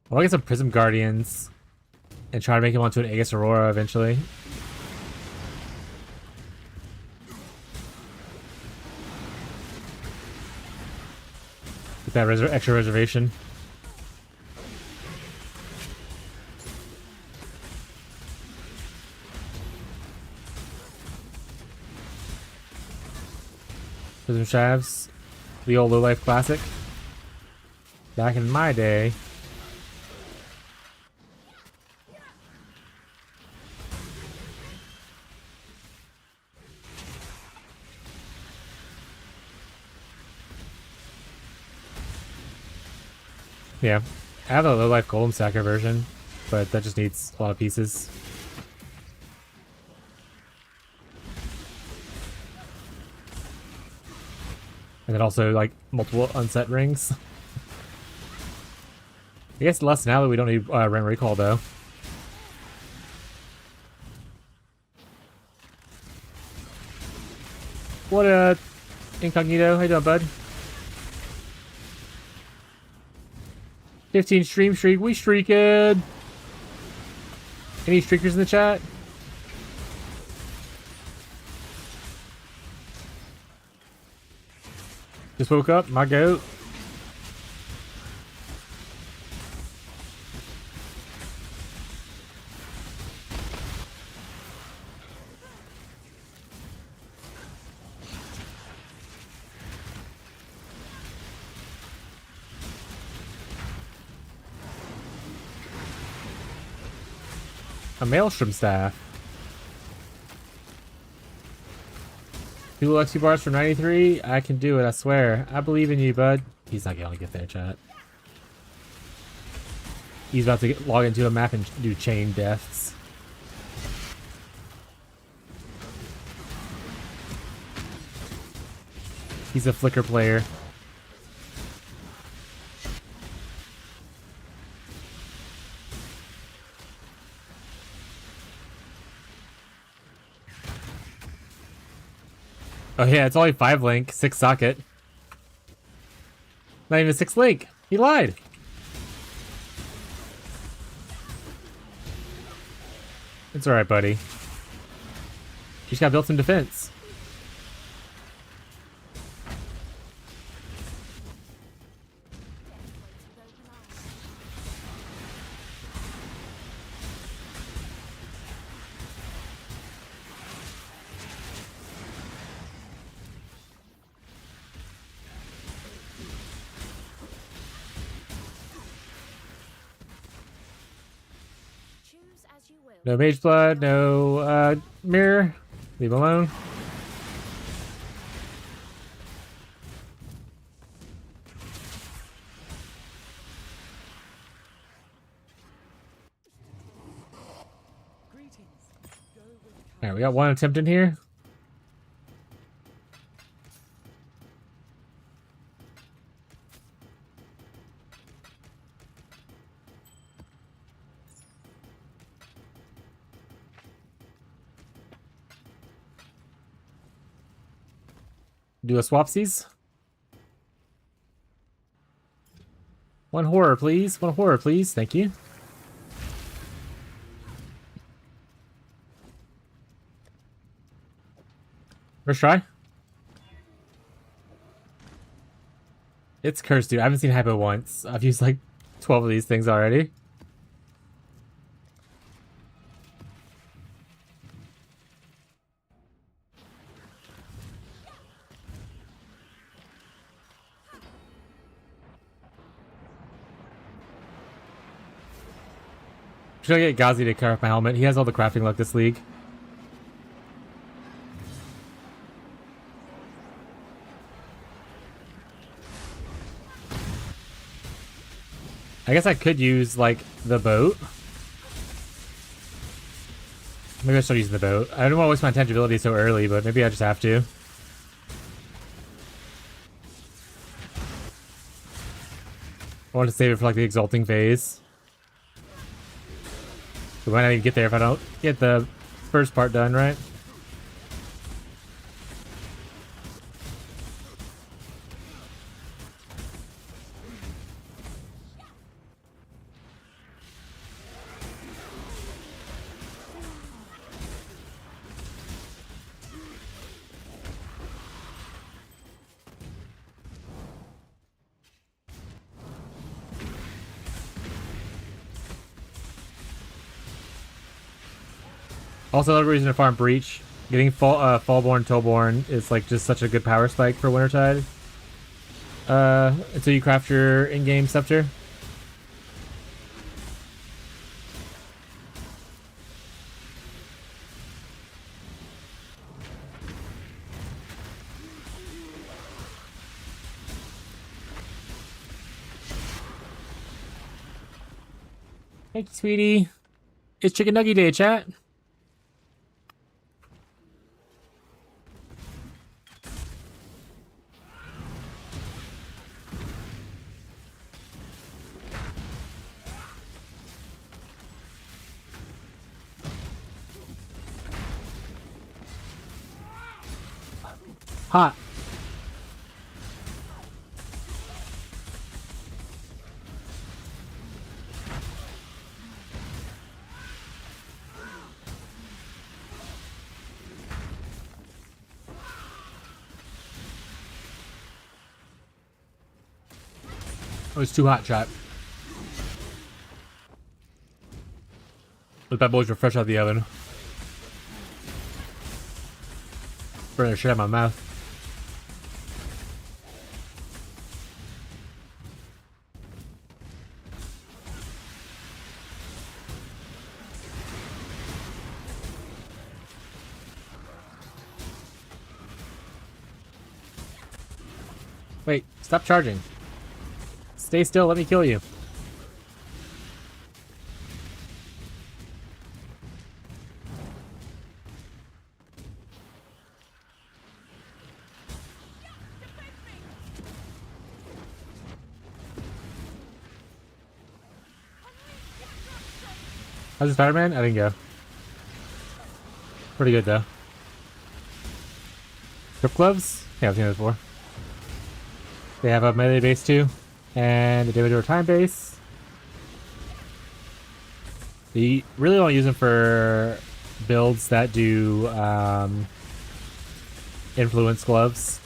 I want to get some Prism Guardians and try to make him onto an Aegis Aurora eventually. Get that extra reservation. Prism Shafts, the old low life classic. Back in my day. Yeah, I have a low life golem sacker version, but that just needs a lot of pieces. And then also like multiple unset rings. I guess less now that we don't need Ren Recall though. What Incognito, how you doing, bud? 15 stream streak, we streaked. Any streakers in the chat? Just woke up, my goat. A Maelstrom staff. 2 Lexi bars for 93. I can do it, I swear. I believe in you, bud. He's not gonna get there, chat. He's about to log into a map and do chain deaths. He's a flicker player. Oh yeah, it's only 5 link, 6 socket. Not even 6th link. He lied. It's alright, buddy. You just gotta build some defense. Choose as you will. No mage blood, no mirror. Leave alone. Greetings. Go with Alright, we got one attempt in here. Do a swapsies. One horror, please. One horror, please. Thank you. First try. It's cursed, dude. I haven't seen hypo once. I've used like 12 of these things already. Should I get Ghazi to craft my helmet? He has all the crafting luck this league. I guess I could use, like, the boat. Maybe I start using the boat. I don't want to waste my intangibility so early, but maybe I just have to. I want to save it for, like, the exalting phase. We might not even get there if I don't get the first part done, right? Also, another reason to farm Breach. Getting Fallborn, Tollborn is like just such a good power spike for Wintertide. Until you craft your in-game scepter. Thank you, sweetie. It's Chicken Nugget Day, chat. Hot. Oh, it's too hot, chat. Those bad boys were fresh out of the oven. Burn the shit out of my mouth. Wait, stop charging. Stay still, let me kill you. How's the Spider-Man? I didn't go. Pretty good though. Grip gloves? Yeah, I've seen those before. They have a melee base too. And the damage over time base. You really don't use them for builds that do influence gloves.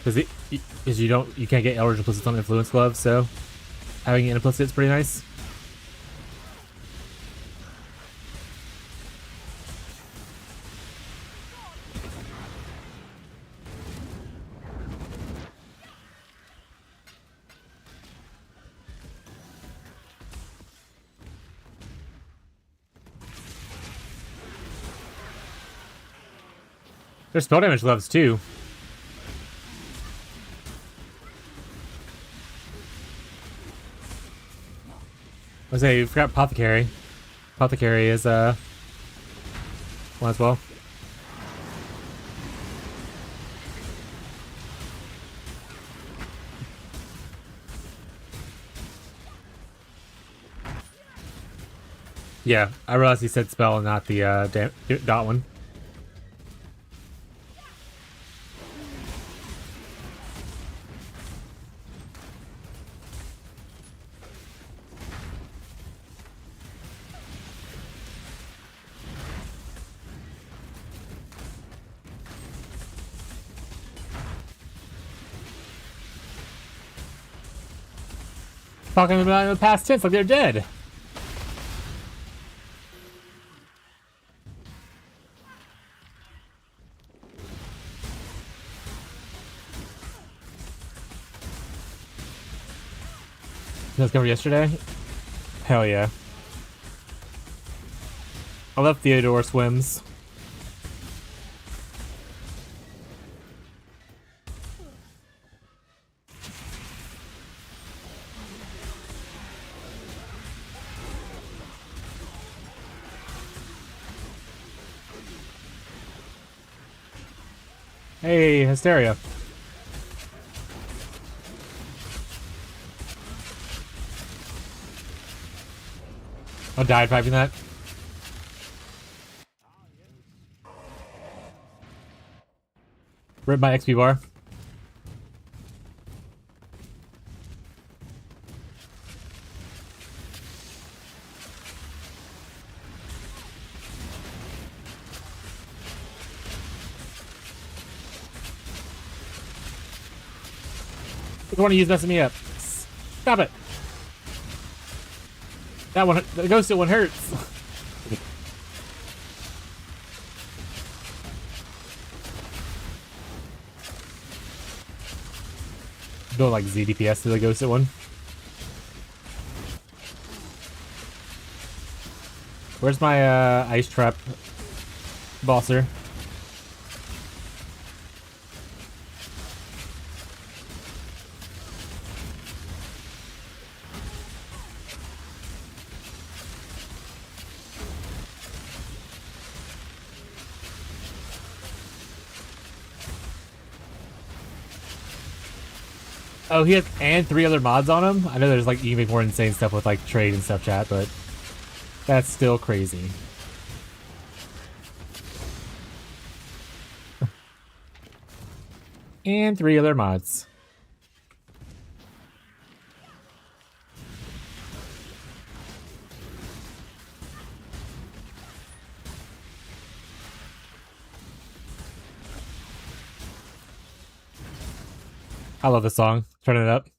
Because you can't get Eldritch implicits on influence gloves, so having an implicit is pretty nice. There's spell damage gloves too. I was say, you forgot Apothecary. Apothecary is one as well. Yeah, I realized he said spell and not the dot one. Talking about in the past tense like they're dead. That was covered yesterday? Hell yeah. I love Theodore swims. Hey, Hysteria. I died piping that. Rip my XP bar. You want to use messing me up. Stop it. That one, the ghosted one hurts. Doing like ZDPS to the ghosted one. Where's my ice trap bosser? Oh, he has and 3 other mods on him? I know there's like you can make more insane stuff with like trade and stuff, chat, but that's still crazy. And 3 other mods. I love this song. Turn it up.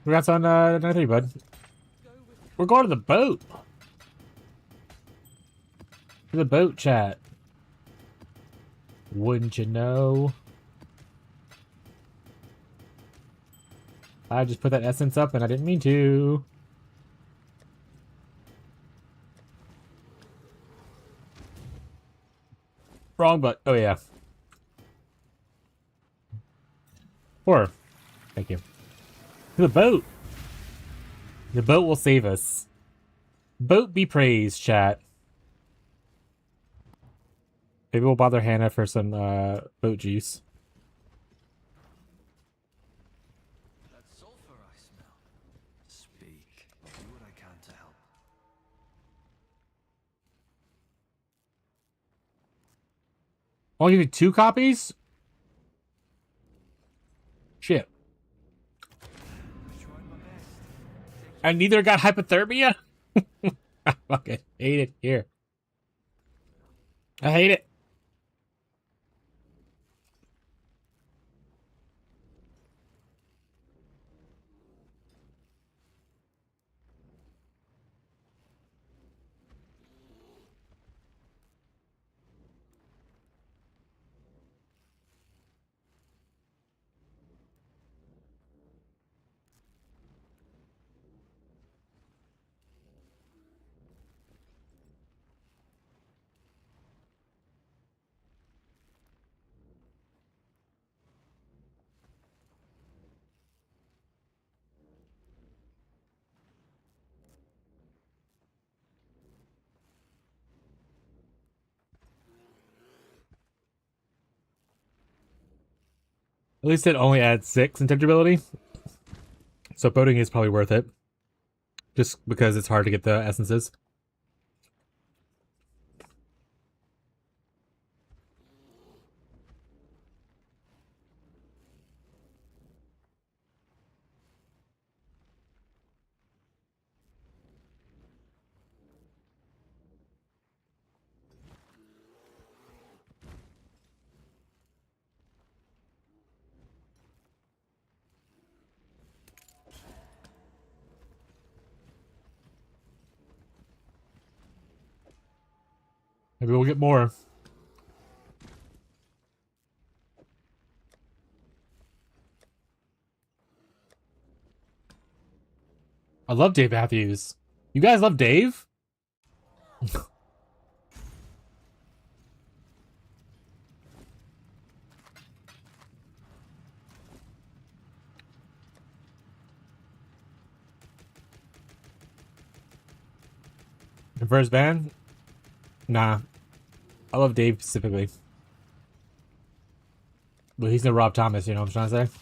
Congrats on night 3, bud. We're going to the boat. To the boat, chat. Wouldn't you know? I just put that essence up and I didn't mean to. Wrong, but oh yeah. 4. Thank you. To the boat. The boat will save us. Boat be praised, chat. Maybe we'll bother Hannah for some boat juice. That sulfur I smell. Speak. Do what I can to help. I'll give you 2 copies? Shit. I tried my best. And neither got hypothermia? I fucking hate it here. I hate it. At least it only adds 6 intelligibility. So boating is probably worth it. Just because it's hard to get the essences. Maybe we'll get more. I love Dave Matthews. You guys love Dave? The first band? Nah. I love Dave specifically. But he's no Rob Thomas, you know what I'm trying to say?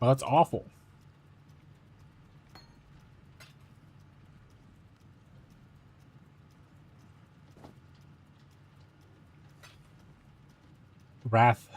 Oh, that's awful. Wrath.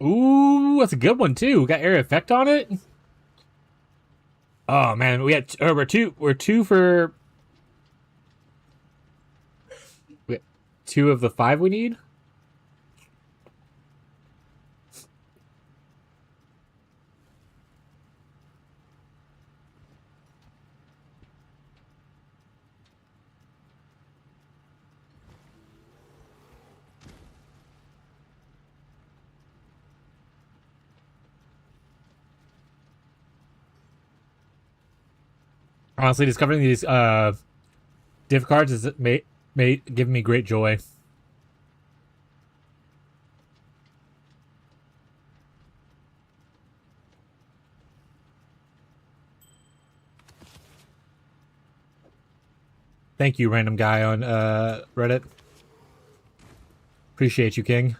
Ooh, that's a good one too. We got area effect on it. Oh man, we got we're two for we got 2 of the 5 we need. Honestly, discovering these div cards is may give me great joy. Thank you, random guy on Reddit. Appreciate you, King.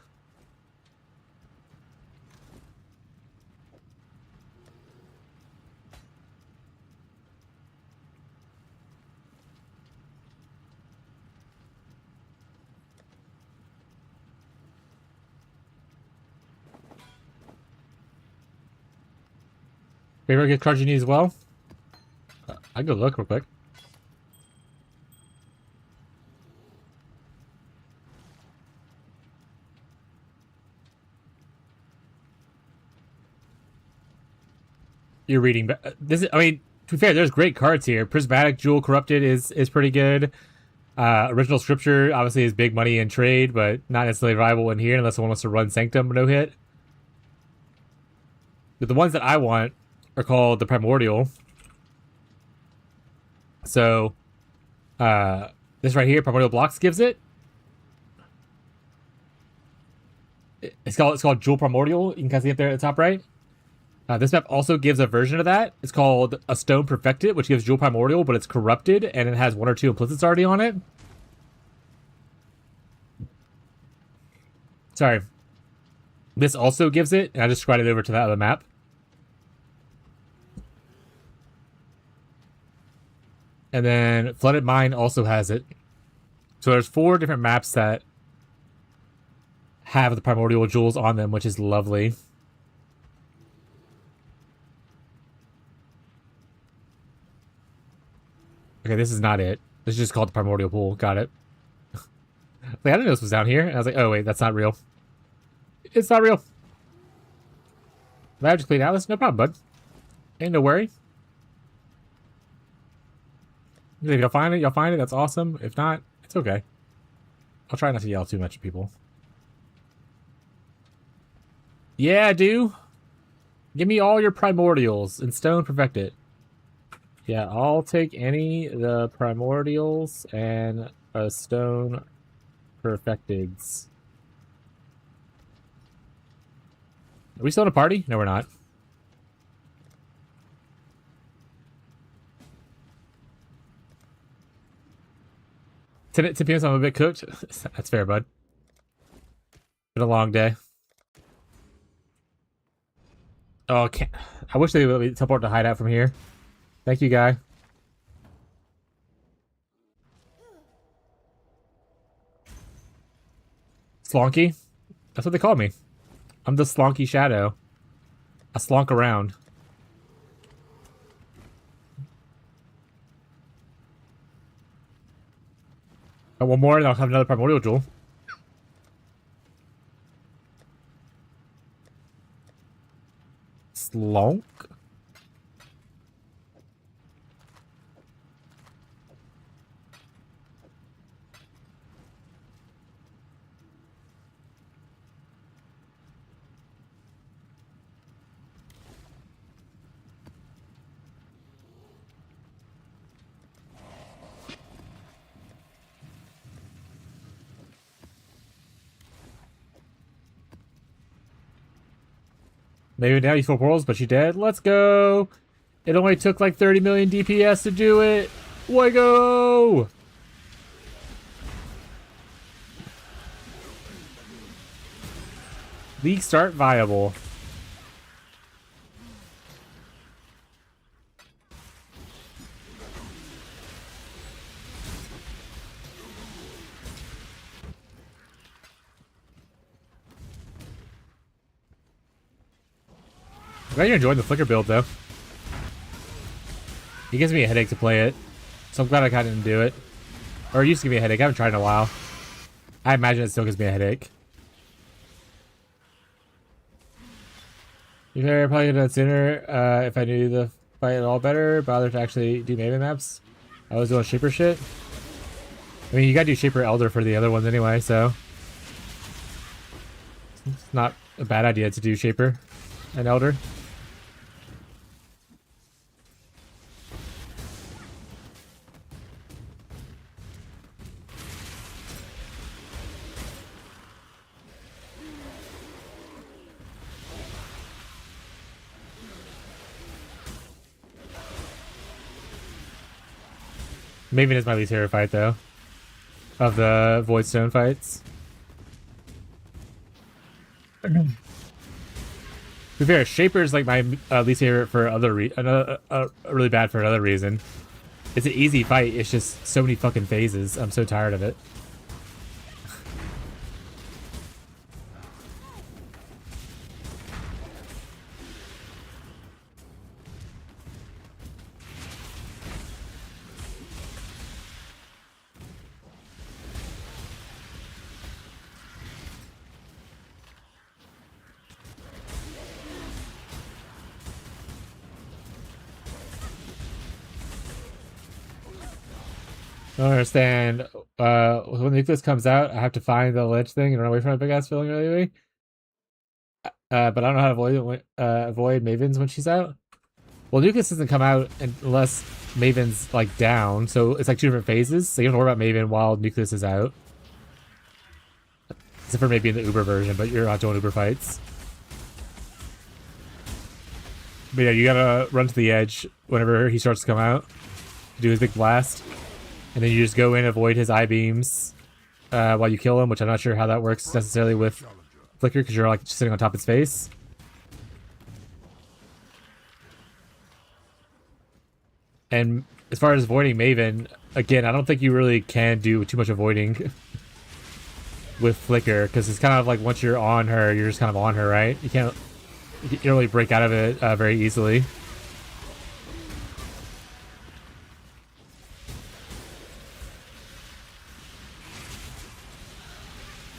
Favorite gift card you need as well? I go look real quick. You're reading, but this is, I mean, to be fair, there's great cards here. Prismatic Jewel Corrupted is pretty good. Original Scripture obviously is big money in trade, but not necessarily viable in here unless someone wants to run Sanctum no hit. But the ones that I want are called the Primordial. So, this right here, Primordial Blocks gives it. It's called Jewel Primordial. You can kind of see it there at the top right. This map also gives a version of that. It's called a Stone Perfected, which gives Jewel Primordial, but it's corrupted, and it has 1 or 2 implicits already on it. Sorry. This also gives it, and I just scried it over to that other map. And then Flooded Mine also has it. So there's 4 different maps that have the Primordial Jewels on them, which is lovely. Okay, this is not it. This is just called the Primordial Pool. Got it. Like, I didn't know this was down here. And I was like, oh, wait, that's not real. It's not real. If I have to clean out this, no problem, bud. Ain't no worry. If you'll find it, you'll find it. That's awesome. If not, it's okay. I'll try not to yell too much at people. Yeah, do. Give me all your Primordials and Stone Perfected. Yeah, I'll take any of the Primordials and Stone Perfecteds. Are we still in a party? No, we're not. To be honest, I'm a bit cooked. That's fair, bud. Been a long day. Oh, I wish they would let me teleport to hideout from here. Thank you, guy. Slonky? That's what they call me. I'm the Slonky Shadow. I slonk around. Oh, one more and I'll have another Primordial Jewel. Slonk? Maybe now you 4 portals, but she dead. Let's go! It only took like 30 million DPS to do it. Way go! League start viable. I'm glad you're enjoying the Flicker build, though. It gives me a headache to play it, so I'm glad I kind of didn't do it. Or it used to give me a headache. I haven't tried in a while. I imagine it still gives me a headache. You probably could have done it sooner if I knew the fight at all better. Bother to actually do Maven maps. I was doing Shaper shit. I mean, you gotta do Shaper Elder for the other ones anyway, so... It's not a bad idea to do Shaper and Elder. Maven is my least favorite fight, though, of the Voidstone fights. To be fair, Shaper is like my least favorite for other really bad for another reason. It's an easy fight. It's just so many fucking phases. I'm so tired of it. I don't understand. When Nucleus comes out, I have to find the ledge thing and run away from a big ass building anyway. But I don't know how to avoid Mavens when she's out. Well, Nucleus doesn't come out unless Maven's like down, so it's like two different phases. So you don't have to worry about Maven while Nucleus is out, except for maybe in the Uber version. But you're not doing Uber fights. But yeah, you gotta run to the edge whenever he starts to come out, do his big blast. And then you just go in, avoid his eye beams while you kill him, which I'm not sure how that works necessarily with Flicker, because you're like just sitting on top of his face. And as far as avoiding Maven, again, I don't think you really can do too much avoiding with Flicker, because it's kind of like once you're on her, you're just kind of on her, right? You can't really break out of it very easily.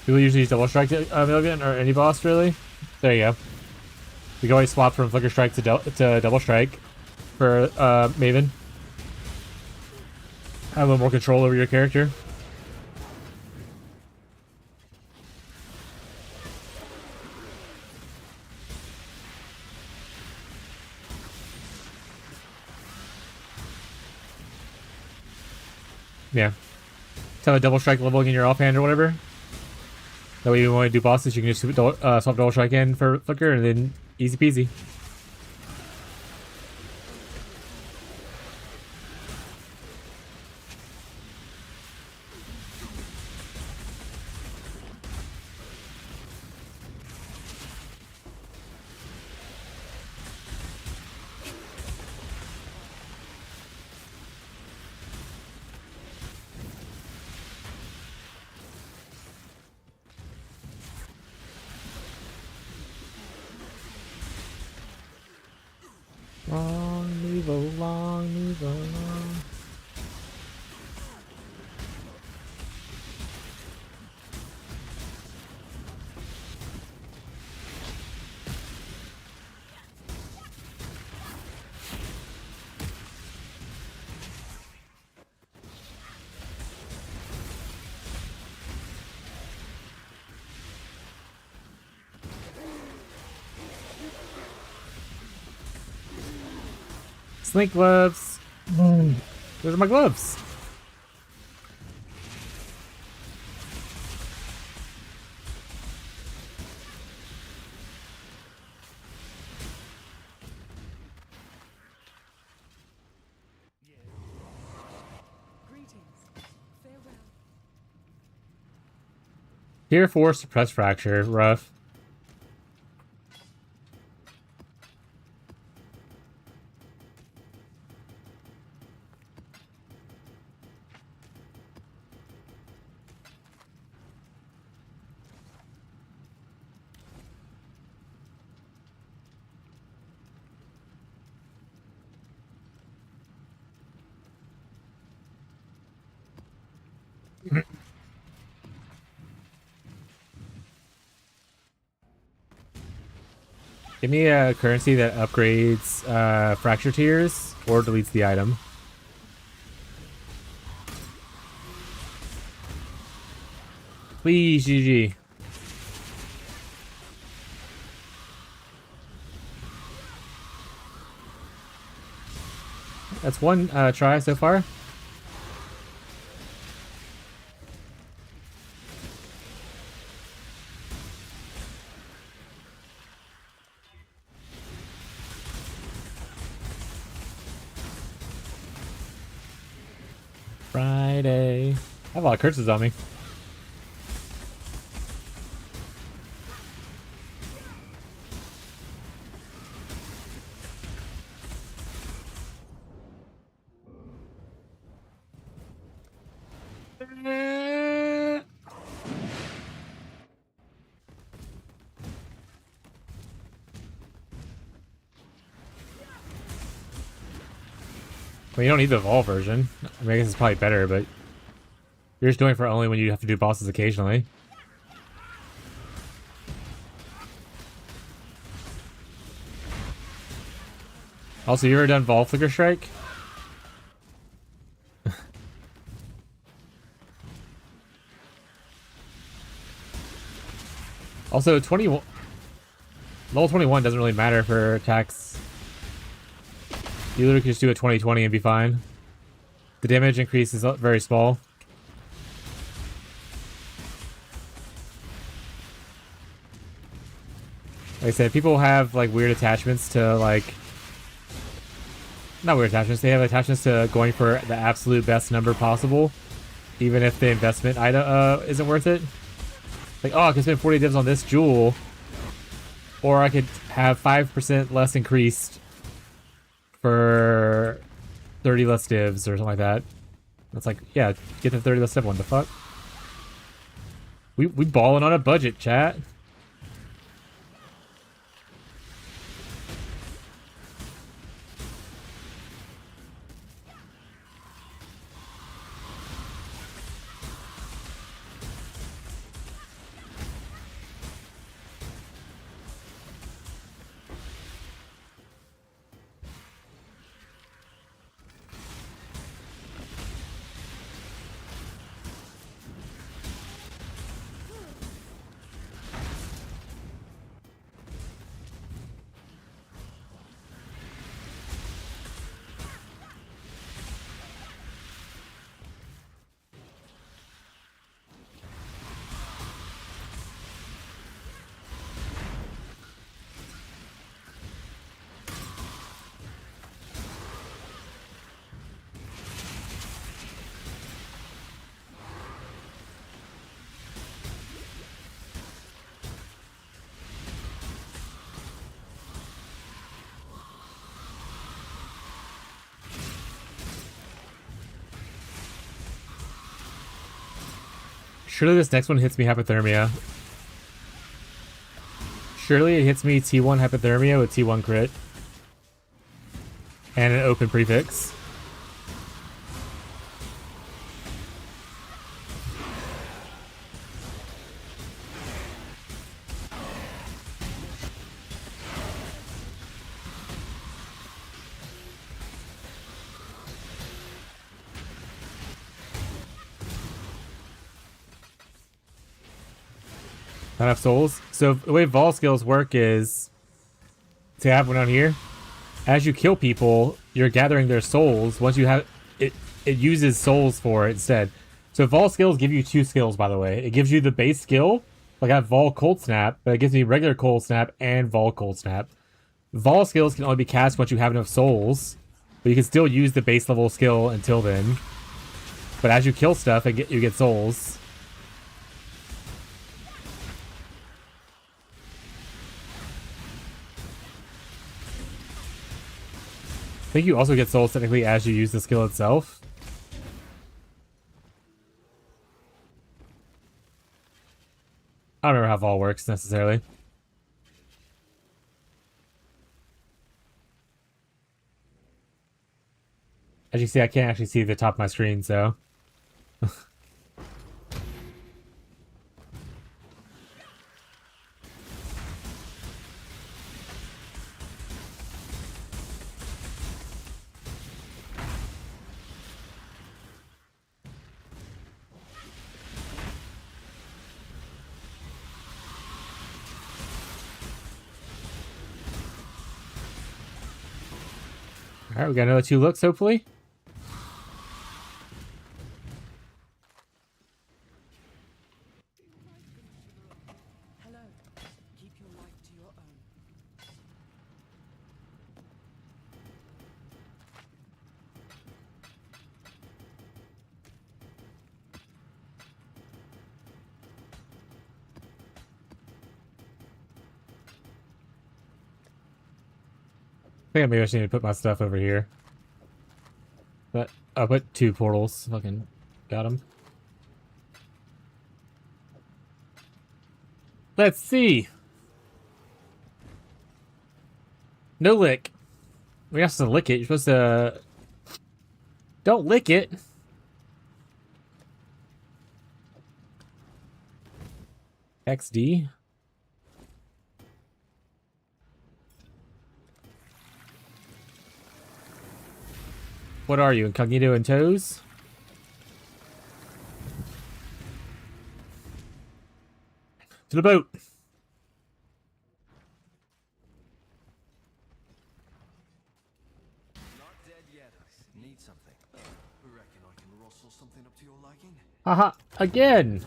People usually use double strike Milligan or any boss, really. There you go. We can always swap from flicker strike to double strike for Maven. Have a little more control over your character. Yeah. Have a double strike leveling in your offhand or whatever. That way, when you want to do bosses, you can just swap double strike in for flicker, and then easy peasy. Move along. Slink gloves. Those are my gloves. Greetings. Farewell. Tier 4 suppressed fracture. Rough. Give me a currency that upgrades fracture tiers or deletes the item. Please, GG. That's one try so far. Friday. I have a lot of curses on me. Well, you don't need the Evolve version. I mean, I guess it's probably better, but you're just doing it for only when you have to do bosses occasionally. Also, you ever done Vol Flicker Strike? Also, 21... Level 21 doesn't really matter for attacks. You literally can just do a 20-20 and be fine. The damage increase is very small. Like I said, people have like weird attachments to like... Not weird attachments, they have attachments to going for the absolute best number possible. Even if the investment item isn't worth it. Like, oh, I can spend 40 divs on this jewel. Or I could have 5% less increased for 30 less divs or something like that. It's like, yeah, get the 30 less div one. The fuck? We balling on a budget, chat. Surely this next one hits me hypothermia. Surely it hits me T1 hypothermia with T1 crit. And an open prefix. Not enough souls. So the way Vol skills work is, say I have one on here. As you kill people, you're gathering their souls. Once you have it, it uses souls for it instead. So Vol skills give you two skills, by the way. It gives you the base skill, like I have Vol Cold Snap, but it gives me regular Cold Snap and Vol Cold Snap. Vol skills can only be cast once you have enough souls, but you can still use the base level skill until then. But as you kill stuff, you get souls. I think you also get souls technically as you use the skill itself. I don't remember how Vol works necessarily. As you see, I can't actually see the top of my screen, so... Alright, we got another 2 looks, hopefully. Hello. Keep your life to your own. think maybe I should need to put my stuff over here. But I'll put 2 portals. Fucking got them. Let's see. No lick. We have to lick it. You're supposed to... Don't lick it. XD. What are you, incognito and toes? To the boat. Not dead yet. Need something. Reckon I can rustle something up to your liking? Haha, again.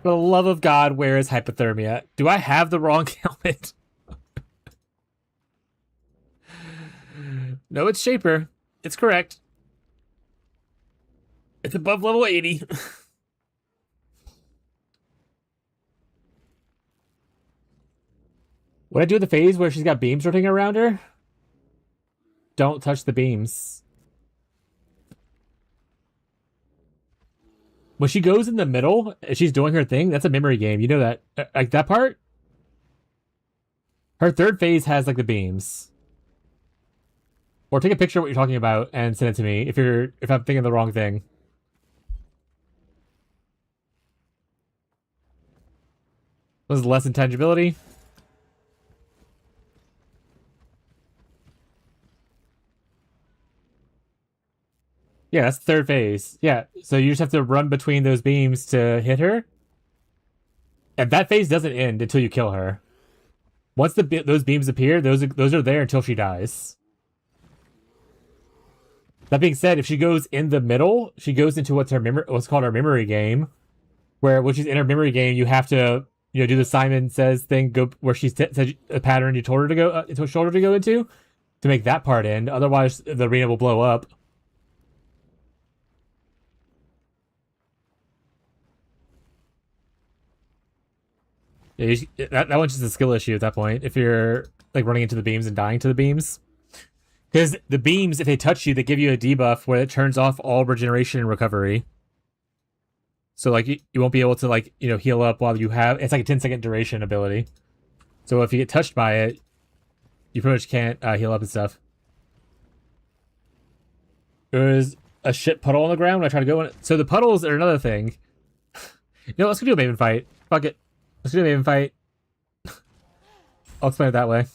For the love of God, where is hypothermia? Do I have the wrong helmet? No, it's Shaper. It's correct. It's above level 80. What I do with the phase where she's got beams rotating around her? Don't touch the beams. When she goes in the middle, and she's doing her thing, that's a memory game. You know that? Like, that part? Her third phase has, like, the beams. Or take a picture of what you're talking about and send it to me if I'm thinking the wrong thing. Was less intangibility? Yeah, that's the third phase. Yeah, so you just have to run between those beams to hit her. And that phase doesn't end until you kill her. Once those beams appear, those are there until she dies. That being said, if she goes in the middle, she goes into what's called her memory game, where when she's in her memory game, you have to do the Simon Says thing, go where she said a pattern you told her to go to go into to make that part end. Otherwise, the arena will blow up. Yeah, that one's just a skill issue at that point. If you're like running into the beams and dying to the beams. Because the beams, if they touch you, they give you a debuff where it turns off all regeneration and recovery. So, like, you won't be able to, like, heal up while you have... It's like a 10-second duration ability. So if you get touched by it, you pretty much can't heal up and stuff. There's a shit puddle on the ground when I try to go in it. So the puddles are another thing. Let's go do a Maven fight. Fuck it. Let's do a Maven fight. I'll explain it that way.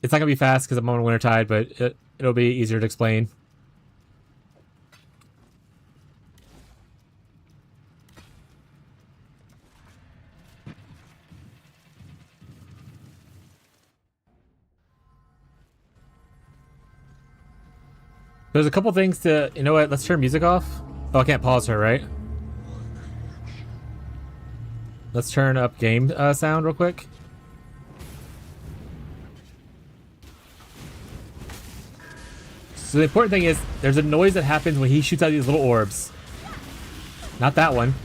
It's not going to be fast because I'm on Wintertide, but it'll be easier to explain. There's a couple things to... You know what? Let's turn music off. Oh, I can't pause her, right? Let's turn up game sound real quick. So the important thing is, there's a noise that happens when he shoots out these little orbs. Not that one.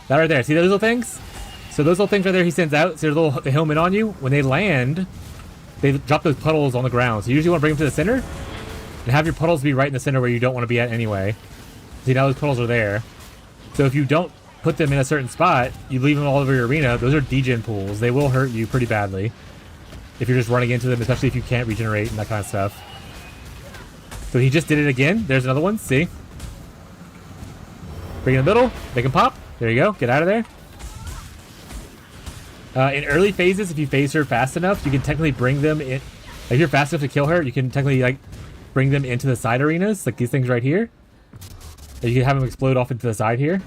That right there. See those little things? So those little things right there he sends out, so they home in on you. When they land, they drop those puddles on the ground. So you usually want to bring them to the center, and have your puddles be right in the center where you don't want to be at anyway. See, now those puddles are there. So if you don't put them in a certain spot, you leave them all over your arena, those are degen pools. They will hurt you pretty badly if you're just running into them, especially if you can't regenerate and that kind of stuff. So he just did it again. There's another one. See? Bring it in the middle. Make him pop. There you go. Get out of there. In early phases, if you phase her fast enough, you can technically bring them in. If you're fast enough to kill her, you can technically like bring them into the side arenas, like these things right here. And you can have them explode off into the side here.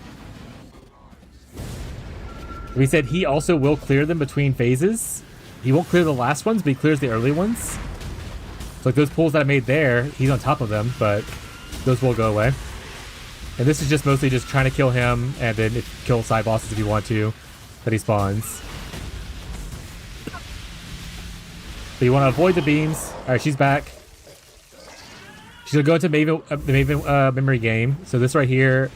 We said he also will clear them between phases. He won't clear the last ones, but he clears the early ones. So like those pools that I made there, he's on top of them, but those will go away. And this is just mostly just trying to kill him, and then kill side bosses if you want to, that he spawns. But you want to avoid the beams. Alright, she's back. She's going to go into the Maven memory game. So this right here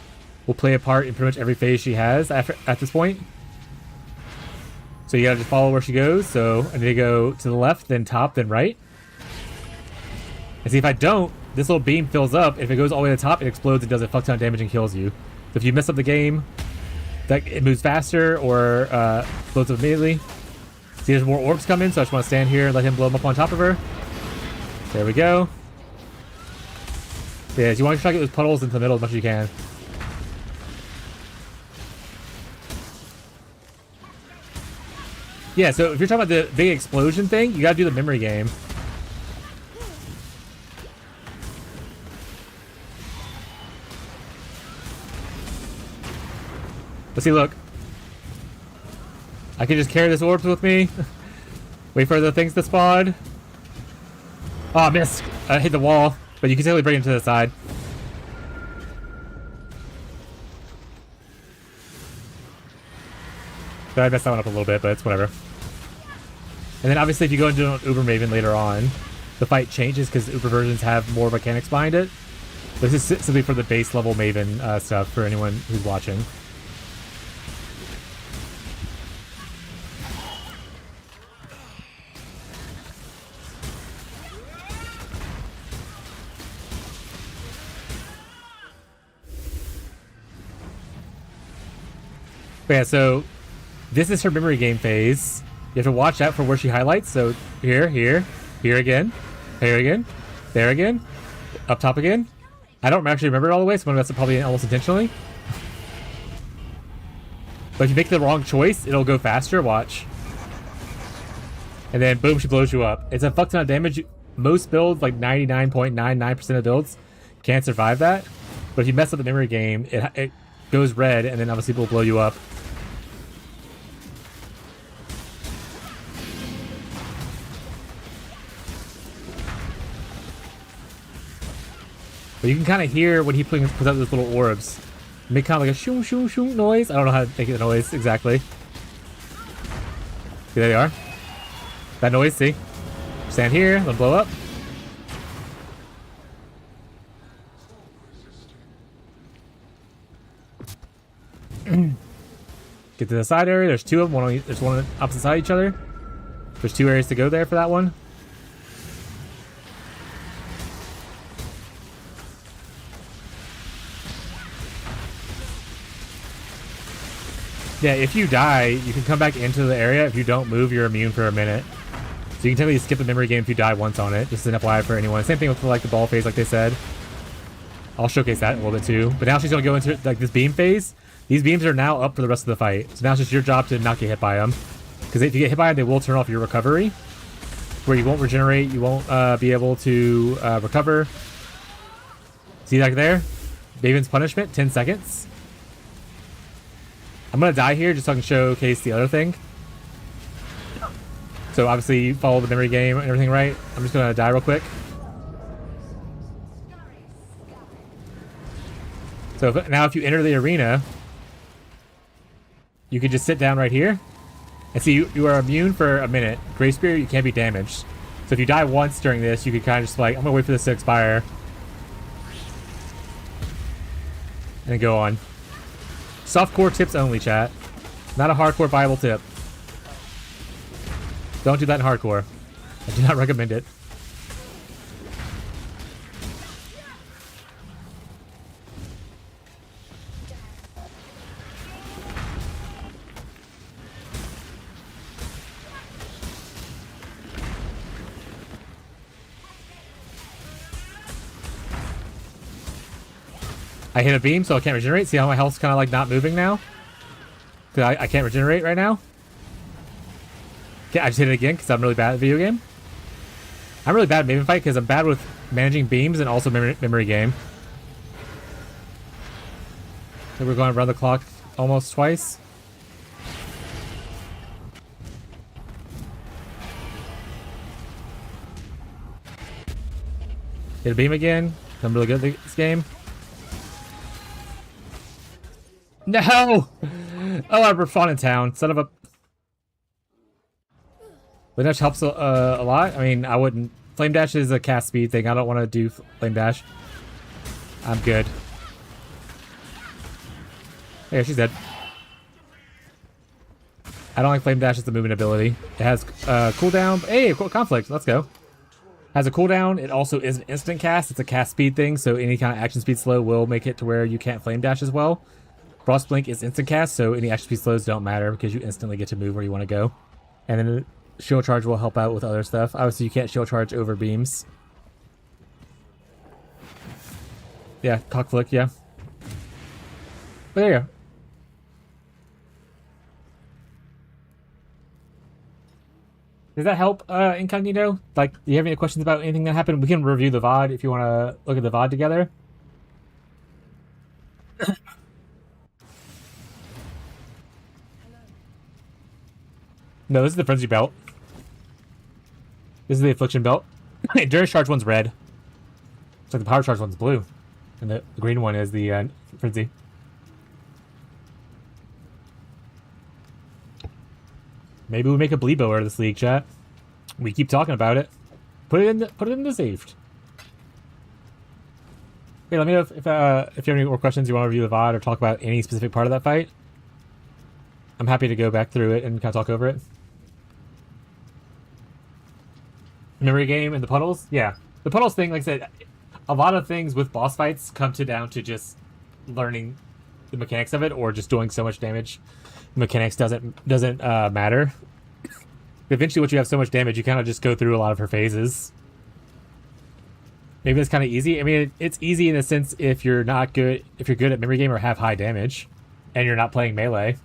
will play a part in pretty much every phase she has at this point. So you gotta just follow where she goes. So I need to go to the left, then top, then right. And see, if I don't, this little beam fills up. If it goes all the way to the top, it explodes and does a fuck ton of damage and kills you. So if you mess up the game, that it moves faster or explodes immediately. See, there's more orbs coming, so I just want to stand here and let him blow them up on top of her. There we go. Yeah, you want to try to get those puddles into the middle as much as you can. Yeah, so if you're talking about the big explosion thing, you gotta do the memory game. Let's see, look. I can just carry this orbs with me. Wait for the things to spawn. Oh, I missed. I hit the wall, but you can totally bring him to the side. So I messed that one up a little bit, but it's whatever. And then obviously if you go into an Uber Maven later on, the fight changes because Uber versions have more mechanics behind it. This is simply for the base level Maven stuff for anyone who's watching. But yeah, so this is her memory game phase. You have to watch out for where she highlights. So here, here, here again, here again, there again, up top again. I don't actually remember it all the way, so that's probably almost intentionally. But if you make the wrong choice, it'll go faster. Watch. And then boom, she blows you up. It's a fuck ton of damage. Most builds, like 99.99% of builds, can't survive that. But if you mess up the memory game, it goes red, and then obviously will blow you up. But you can kind of hear when he puts out those little orbs. Make kind of like a shoom shoom shoom noise. I don't know how to make the noise exactly. See, there they are. That noise, see? Stand here, they'll blow up. Get to the side area. There's two of them. There's one on the opposite side of each other. There's two areas to go there for that one. Yeah, if you die, you can come back into the area. If you don't move, you're immune for a minute. So you can technically skip the memory game if you die once on it. Just an FYI for anyone. Same thing with like the ball phase, like they said. I'll showcase that a little bit too. But now she's gonna go into like this beam phase. These beams are now up for the rest of the fight. So now it's just your job to not get hit by them. Because if you get hit by them, they will turn off your recovery. Where you won't regenerate, you won't be able to recover. See like there? Maven's punishment, 10 seconds. I'm gonna die here just so I can showcase the other thing. So obviously you follow the memory game and everything right. I'm just gonna die real quick. So now if you enter the arena, you can just sit down right here. And see, you are immune for a minute. Gray Spirit, you can't be damaged. So if you die once during this, you can kind of just like, I'm gonna wait for this to expire. And then go on. Softcore tips only, chat. Not a hardcore Bible tip. Don't do that in hardcore. I do not recommend it. I hit a beam, so I can't regenerate. See how my health's kind of like not moving now? Because I can't regenerate right now. Okay, I just hit it again because I'm really bad at the video game. I'm really bad at Maven fight because I'm bad with managing beams and also memory game. So we're going around the clock almost twice. Hit a beam again. I'm really good at this game. No! Oh, we're fun in town. Son of a... Flame Dash helps a lot. I mean, I wouldn't... Flame Dash is a cast speed thing. I don't want to do Flame Dash. I'm good. Yeah, she's dead. I don't like Flame Dash as a movement ability. It has cooldown. Hey, conflict. Let's go. Has a cooldown. It also is an instant cast. It's a cast speed thing, so any kind of action speed slow will make it to where you can't Flame Dash as well. Frost Blink is instant cast, so any action speed slows don't matter because you instantly get to move where you want to go. And then Shield Charge will help out with other stuff. Obviously, you can't Shield Charge over beams. Yeah, Cock Flick, yeah. But there you go. Does that help, Incognito? Like, do you have any questions about anything that happened? We can review the VOD if you want to look at the VOD together. No, this is the Frenzy belt. This is the Affliction belt. Endurance Charge one's red. It's like the Power Charge one's blue. And the green one is the Frenzy. Maybe we make a bleed bow out of this league, chat. We keep talking about it. Put it in the saved. Okay, let me know if you have any more questions you want to review the VOD or talk about any specific part of that fight. I'm happy to go back through it and kind of talk over it. Memory game and the puddles? Yeah. The puddles thing, like I said, a lot of things with boss fights come down to just learning the mechanics of it or just doing so much damage. The mechanics doesn't matter. Eventually, once you have so much damage, you kind of just go through a lot of her phases. Maybe that's kind of easy. I mean, it's easy in a sense if you're not good, if you're good at memory game or have high damage, and you're not playing melee.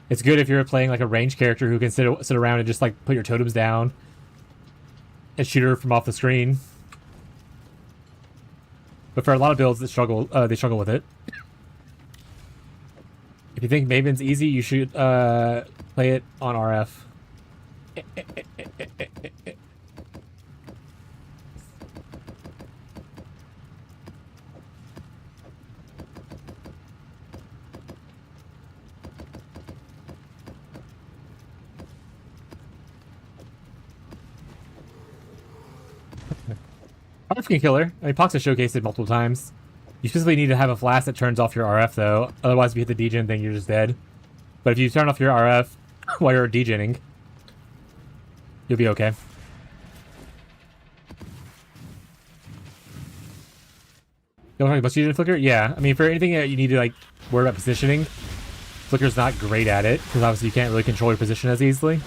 It's good if you're playing like a ranged character who can sit around and just like put your totems down and shoot her from off the screen. But for a lot of builds that struggle, they struggle with it. If you think Maven's easy, you should play it on RF. RF can kill her. I mean, Pox has showcased it multiple times. You specifically need to have a flash that turns off your RF, though. Otherwise, if you hit the degen thing, you're just dead. But if you turn off your RF while you're degenning, you'll be okay. You know about degen flicker? Yeah. I mean, for anything that you need to like worry about positioning, flicker's not great at it because obviously you can't really control your position as easily.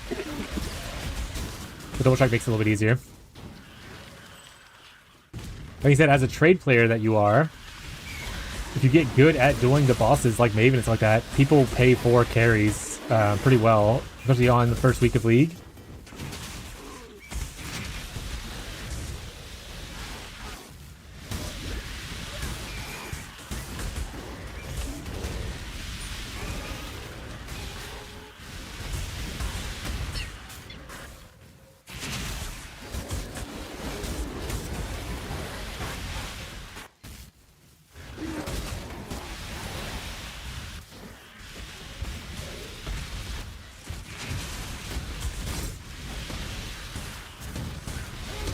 But double strike makes it a little bit easier. Like you said, as a trade player that you are, if you get good at doing the bosses like Maven and stuff like that, people pay for carries pretty well, especially on the first week of League.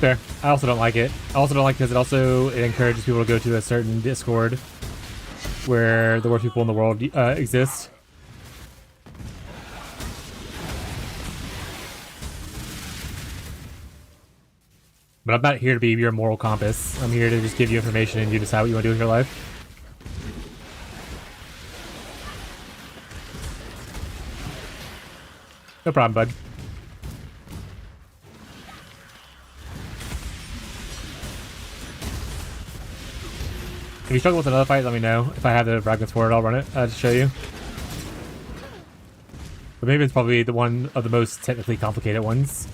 Fair. I also don't like it. I also don't like because it encourages people to go to a certain Discord where the worst people in the world exist. But I'm not here to be your moral compass. I'm here to just give you information and you decide what you want to do in your life. No problem, bud. If you struggle with another fight, let me know. If I have the fragments for it, I'll run it to show you. But maybe it's probably the one of the most technically complicated ones.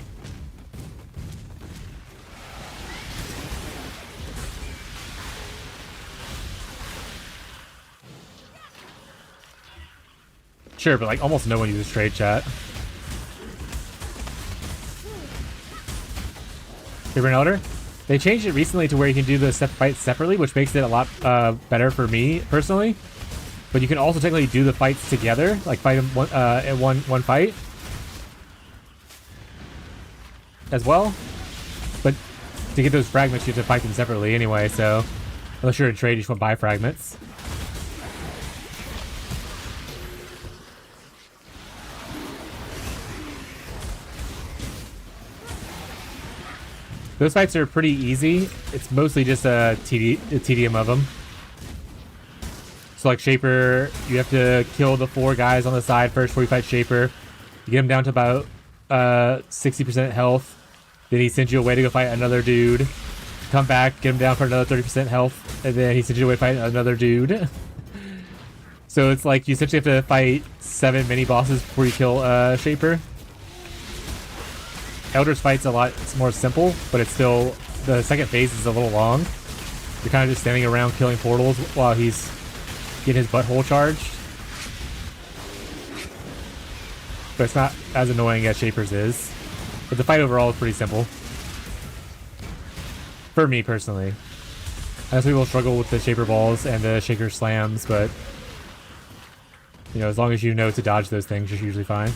Sure, but like almost no one uses trade chat. Favorite Elder? They changed it recently to where you can do the fights separately, which makes it a lot better for me personally. But you can also technically do the fights together, like fight them in one fight as well. But to get those fragments, you have to fight them separately anyway. So unless you're in trade, you just want to buy fragments. Those fights are pretty easy. It's mostly just a tedium of them. So like Shaper, you have to kill the 4 guys on the side first before you fight Shaper. You get him down to about 60% health. Then he sends you away to go fight another dude. Come back, get him down for another 30% health, and then he sends you away to fight another dude. So it's like you essentially have to fight 7 mini bosses before you kill Shaper. Elder's fight's a lot more simple, but it's still, the second phase is a little long. You're kind of just standing around killing portals while he's getting his butthole charged. But it's not as annoying as Shaper's is. But the fight overall is pretty simple. For me, personally. I know some people struggle with the Shaper balls and the Shaker slams, but... you know, as long as you know to dodge those things, you're usually fine.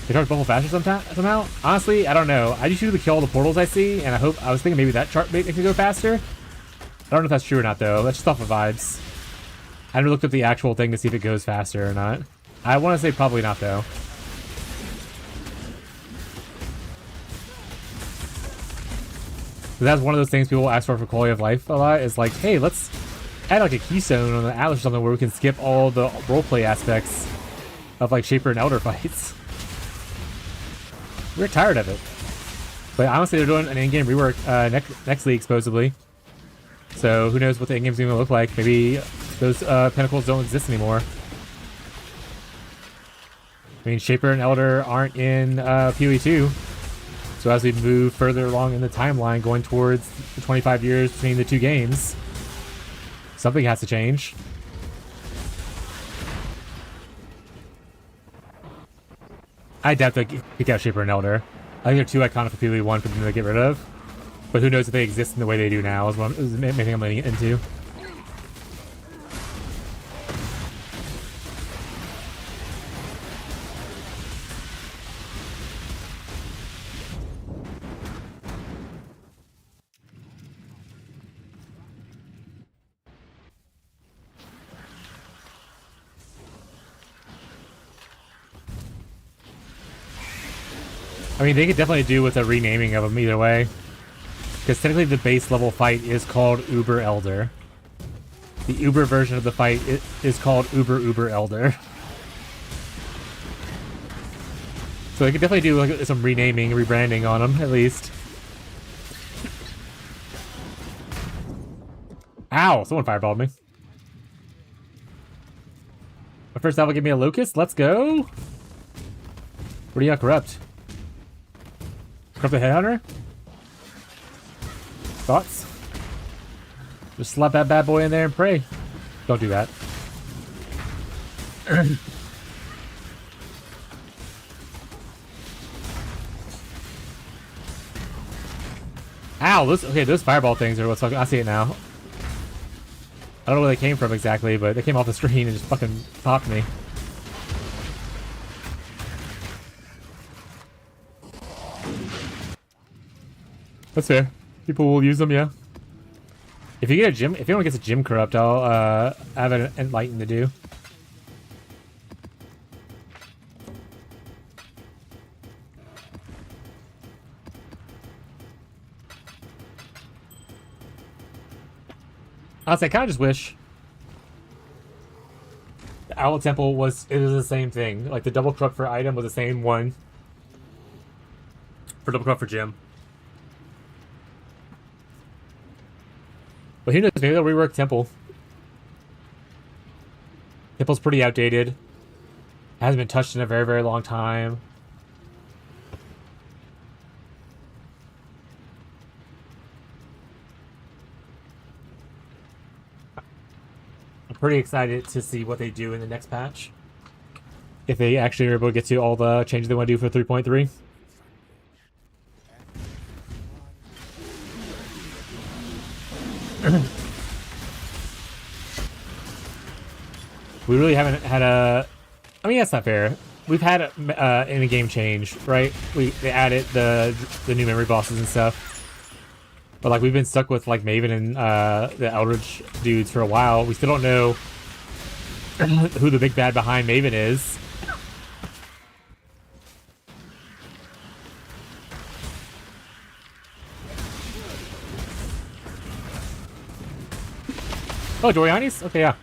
They charge bubble faster somehow? Honestly, I don't know. I just usually kill all the portals I see, and I was thinking maybe that chart makes it go faster. I don't know if that's true or not, though. That's just off of vibes. I haven't looked up the actual thing to see if it goes faster or not. I want to say probably not, though. That's one of those things people ask for quality of life a lot, is like, hey, let's add like a keystone on the Atlas or something where we can skip all the roleplay aspects of like Shaper and Elder fights. We're tired of it. But honestly, they're doing an in-game rework next league, supposedly. So who knows what the in-game's going to look like. Maybe those pinnacles don't exist anymore. I mean, Shaper and Elder aren't in PoE 2. So as we move further along in the timeline, going towards the 25 years between the 2 games, something has to change. I doubt they'll kick out Shaper and Elder. I think they're too iconic for PoE 1 for them to get rid of. But who knows if they exist in the way they do now, is the main thing I'm leaning into. I mean, they could definitely do with a renaming of them either way. Because technically the base level fight is called Uber Elder. The Uber version of the fight is called Uber Elder. So they could definitely do like some renaming, rebranding on them, at least. Ow! Someone fireballed me. My first level give me a Locust? Let's go! What do you got, Corrupt? Corrupt the Headhunter? Thoughts? Just slap that bad boy in there and pray. Don't do that. Ow! Those fireball things are what's fucking. I see it now. I don't know where they came from exactly, but they came off the screen and just fucking popped me. That's fair. People will use them, yeah. If you get a gym, if anyone gets a gym corrupt, I'll have an enlighten to do. Honestly, I kind of just wish the Owl Temple was the same thing. Like the double corrupt for item was the same one for double corrupt for gym. But who knows, maybe they'll rework Temple. Temple's pretty outdated. Hasn't been touched in a very, very long time. I'm pretty excited to see what they do in the next patch. If they actually are able to get to all the changes they want to do for 3.3. We really haven't had a... I mean, that's not fair. We've had in a game change, right? They added the new memory bosses and stuff. But like we've been stuck with like Maven and the Eldritch dudes for a while. We still don't know who the big bad behind Maven is. Oh, Dorianis? Okay, yeah.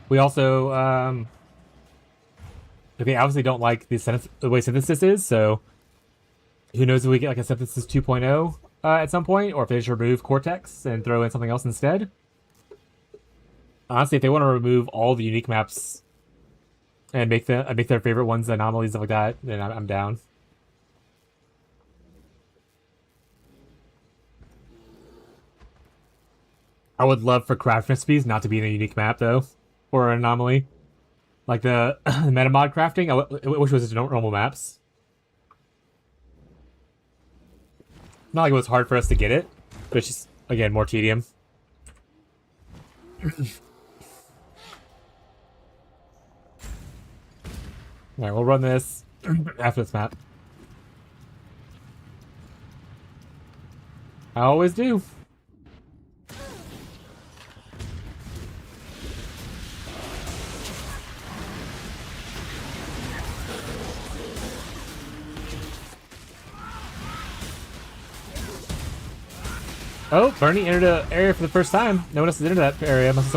We also, okay, obviously don't like the way synthesis is, so who knows if we get like a synthesis 2.0 at some point, or if they just remove Cortex and throw in something else instead. Honestly, if they want to remove all the unique maps and make their favorite ones anomalies, stuff like that, then I'm down. I would love for craft recipes not to be in a unique map though, or an anomaly. Like the metamod crafting, I wish it was just normal maps. Not like it was hard for us to get it, but it's just, again, more tedium. Alright, we'll run this after this map. I always do. Oh, Bernie entered an area for the first time. No one else has entered that area. Must be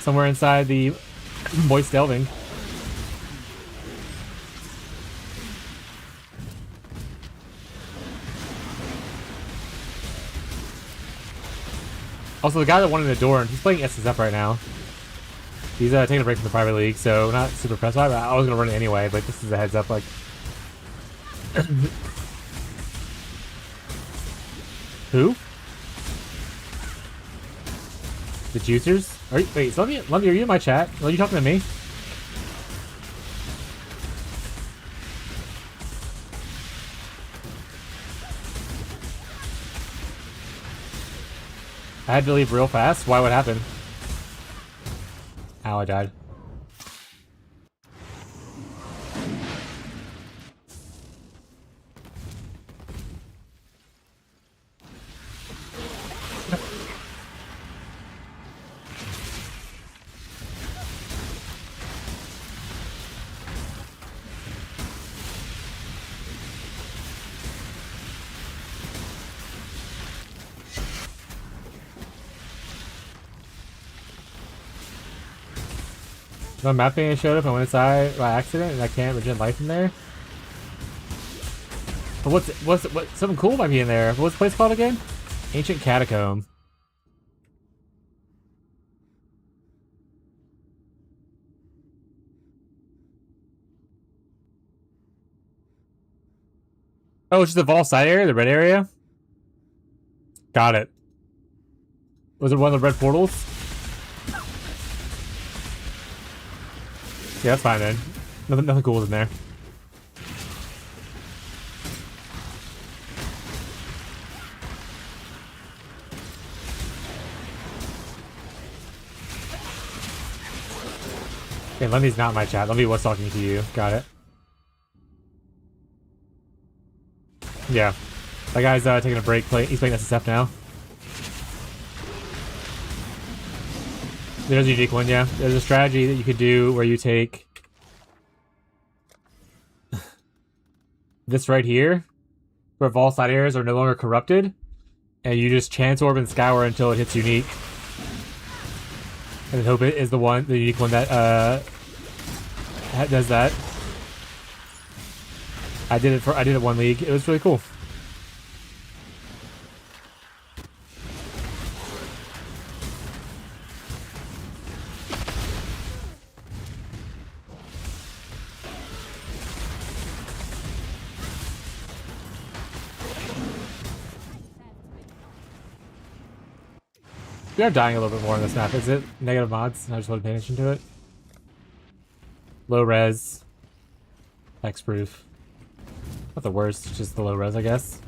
somewhere inside the moist delving. Also, the guy that wanted the door, he's playing SSF right now. He's taking a break from the private league, so not super pressed by it. I was gonna run it anyway, but this is a heads up, like. Who? The juicers? Wait, so let me, are you in my chat? Are you talking to me? I had to leave real fast? Why? What happened? Ow, I died. No mapping showed up. I went inside by accident, and I can't regen life in there. But what's something cool might be in there. What's the place called again? Ancient Catacomb. Oh, it's just the vault side area, the red area. Got it. Was it one of the red portals? Yeah, that's fine then. Nothing cool in there. Okay, Lemby's not in my chat. Lemby was talking to you. Got it. Yeah. That guy's taking a break. He's playing SSF now. There's a unique one, yeah. There's a strategy that you could do where you take this right here, where vault side areas are no longer corrupted, and you just chance orb and scour until it hits unique. And then hope it is the unique one that does that. I did it one league. It was really cool. We are dying a little bit more on this map. Is it negative mods? I just wasn't paying attention to it. Low res. Hexproof. Not the worst, just the low res, I guess.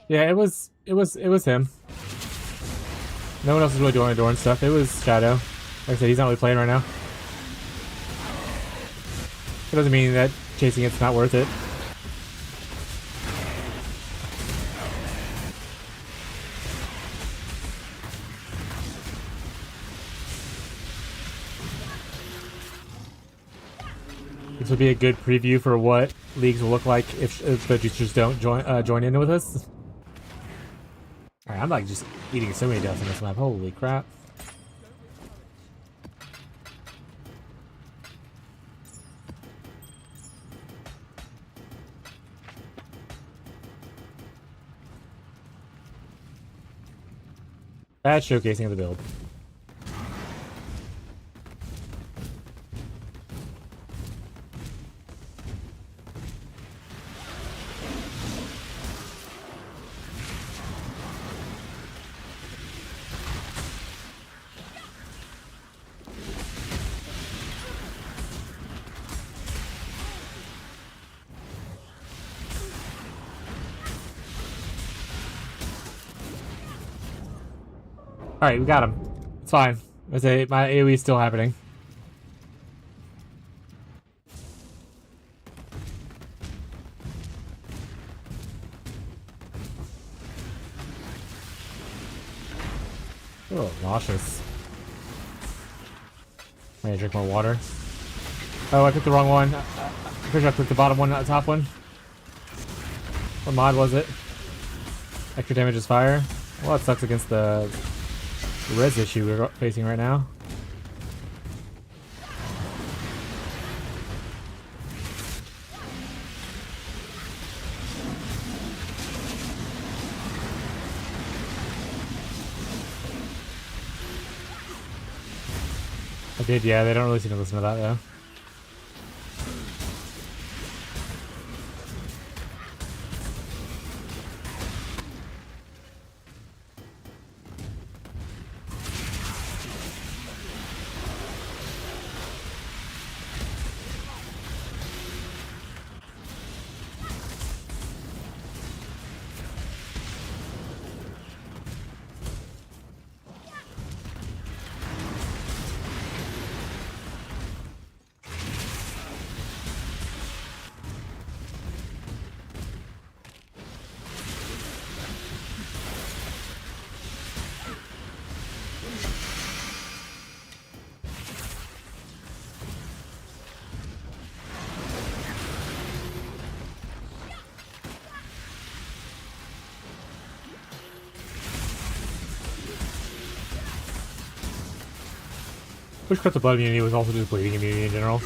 Yeah, it was him. No one else is really doing stuff. It was Shadow. Like I said, he's not really playing right now. It doesn't mean that chasing it's not worth it. This would be a good preview for what leagues will look like if the juicers don't join in with us. Alright, I'm like just eating so many deaths on this map. Holy crap. Bad showcasing of the build. Alright, we got him. It's fine. I say my AoE is still happening. Oh, nauseous. I need to drink more water. Oh, I picked the wrong one. I'm pretty sure I picked the bottom one, not the top one. What mod was it? Extra damage is fire. Well, that sucks against the res issue we're facing right now. I did, yeah, they don't really seem to listen to that though. Push cut the blood immunity was also just bleeding immunity in general.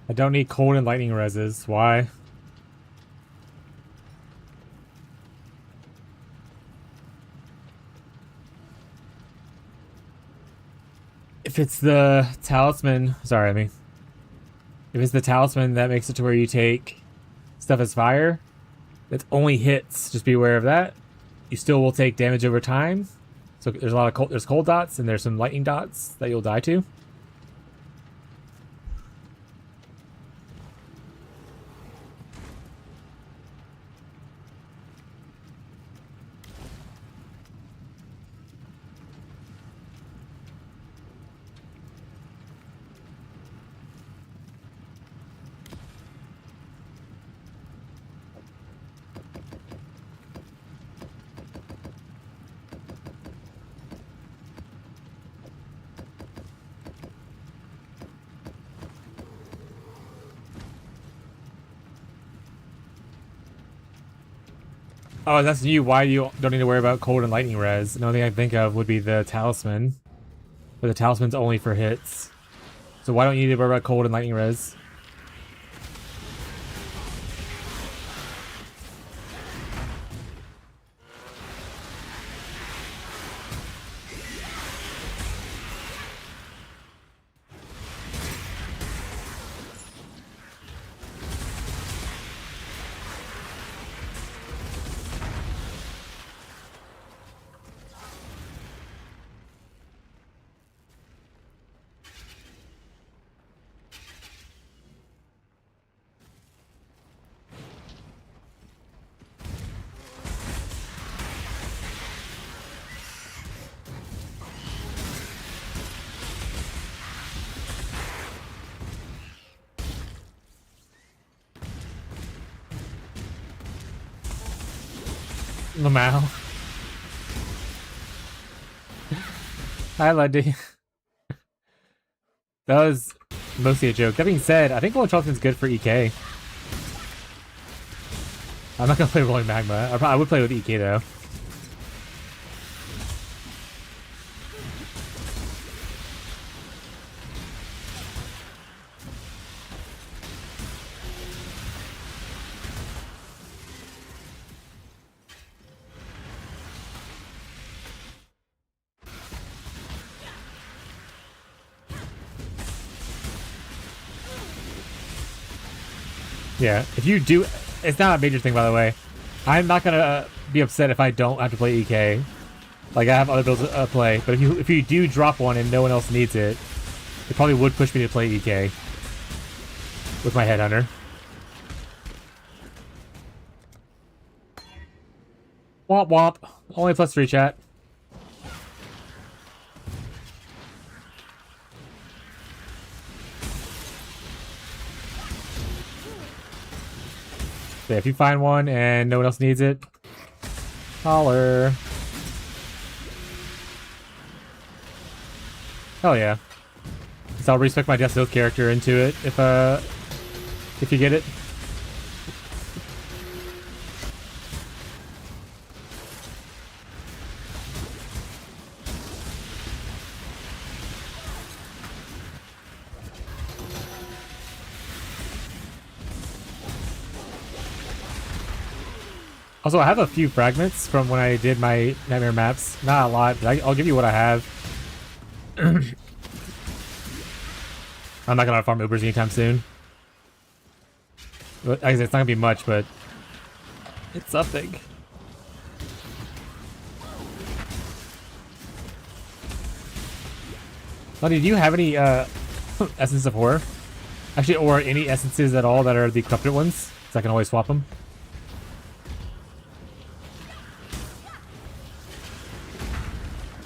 I don't need cold and lightning reses. Why? If it's the talisman, sorry, if it's the talisman that makes it to where you take stuff as fire, that only hits. Just be aware of that. You still will take damage over time. So there's a lot of there's cold dots and there's some lightning dots that you'll die to. Oh, that's you. Why you don't need to worry about cold and lightning res? The only thing I can think of would be the talisman. But the talisman's only for hits. So why don't you need to worry about cold and lightning res? Lamau. Hi, Luddy. That was mostly a joke. That being said, I think Rolling Charleston's good for EK. I'm not gonna play Rolling Magma. I would play with EK though. Yeah, if you do, it's not a major thing, by the way. I'm not gonna be upset if I don't have to play EK. Like I have other builds to play, but if you do drop one and no one else needs it, it probably would push me to play EK with my Headhunter. Womp womp. Only +3 chat. Yeah, if you find one and no one else needs it, holler. Hell yeah. So I'll respec my Death Note character into it if you get it. Also, I have a few fragments from when I did my Nightmare maps. Not a lot, but I'll give you what I have. I'm not gonna farm Ubers anytime soon. Like I said, it's not gonna be much, but it's something. Buddy, do you have any Essence of Horror? Actually, or any essences at all that are the corrupted ones? So I can always swap them.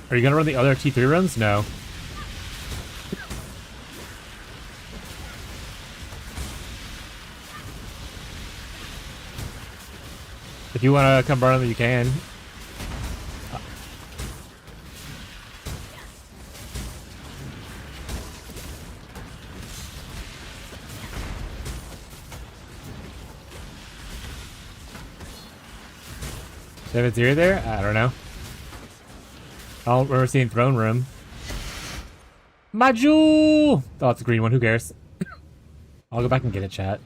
Are you gonna run the other T3 runs? No. If you wanna come burn them, you can. If Zero there? I don't know. I don't remember seeing Throne Room. My jewel! Oh, it's a green one. Who cares? I'll go back and get it, chat.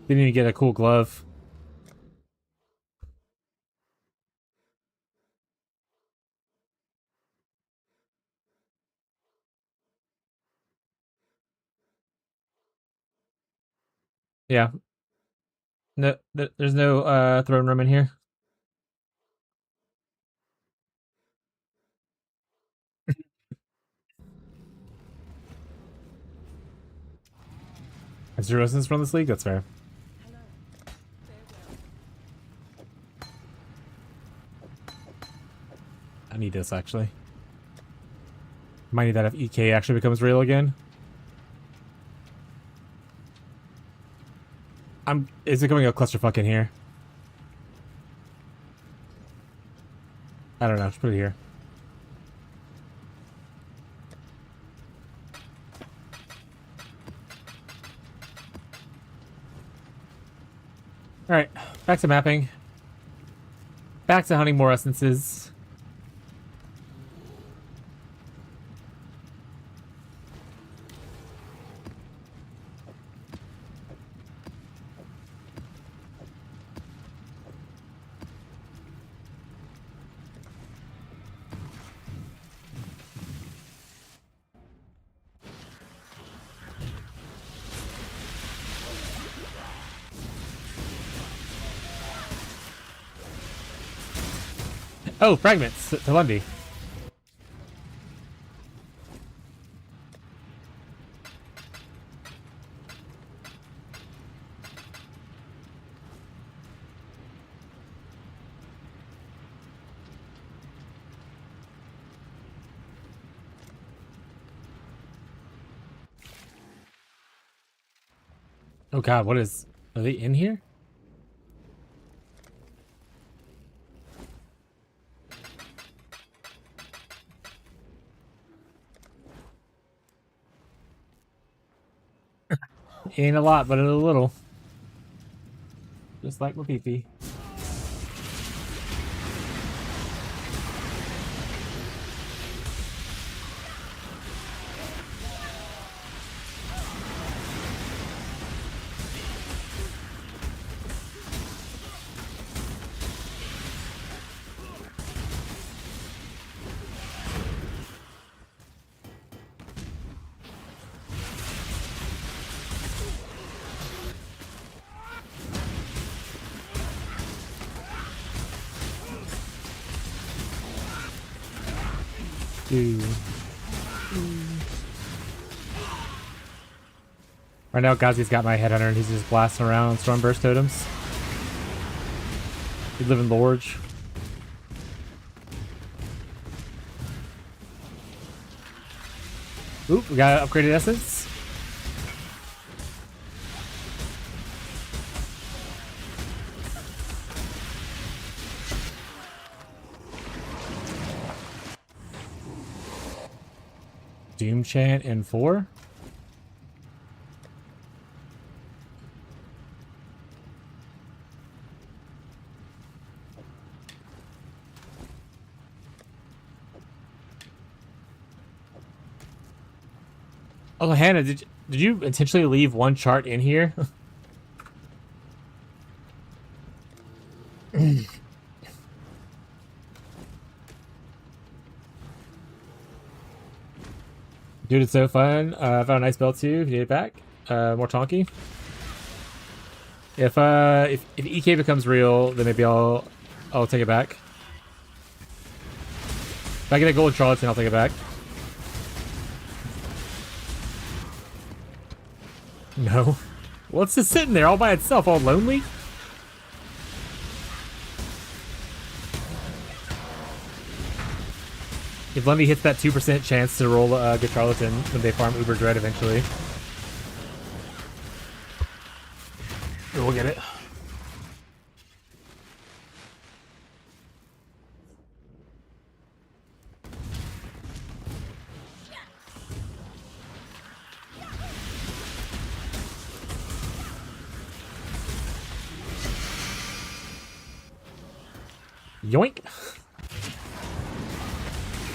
Didn't even get a cool glove. Yeah. No, there's no throne room in here. Zero essence from this league? That's fair. Hello. Farewell. I need this, actually. Might need that if EK actually becomes real again. Is it becoming a clusterfuck in here? I don't know. Just put it here. Alright, back to mapping. Back to hunting more essences. Oh, fragments to Lundy. Oh god, what is... Are they in here? Ain't a lot, but a little. Just like my pee-pee. Right now, Gazi's got my headhunter and he's just blasting around on Stormburst totems. We live in Lorge. Oop, we got upgraded essence. Doom Chant in 4. Oh, Hannah, did you intentionally leave one chart in here? Dude, it's so fun. I found a nice belt too. If you need it back. More Tonky. If EK becomes real, then maybe I'll take it back. If I get a gold charlatan, I'll take it back. No. Well, it's just sitting there all by itself, all lonely. If Lundy hits that 2% chance to roll a good charlatan when they farm Uber Dread eventually, we'll get it. Yoink!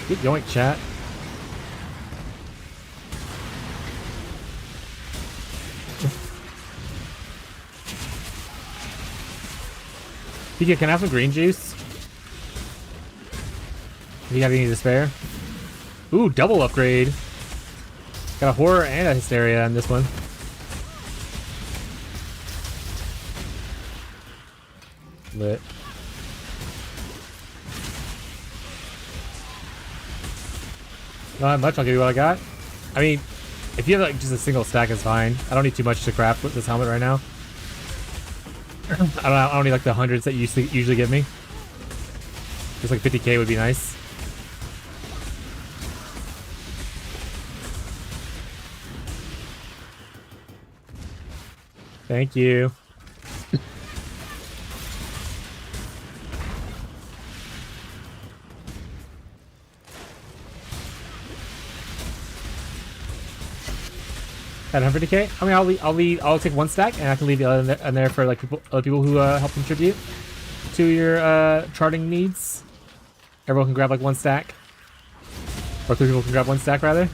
Good yoink, chat. PK, can I have some green juice? Do you have any to spare? Ooh, double upgrade. Got a horror and a hysteria in this one. Lit. Not much, I'll give you what I got. I mean, if you have like just a single stack, it's fine. I don't need too much to craft with this helmet right now. I don't need like the hundreds that you usually give me. Just like 50k would be nice. Thank you. At 150k? I mean, I'll take one stack, and I can leave the other in there for like other people who help contribute to your charting needs. Everyone can grab like one stack, or 3 people can grab one stack rather.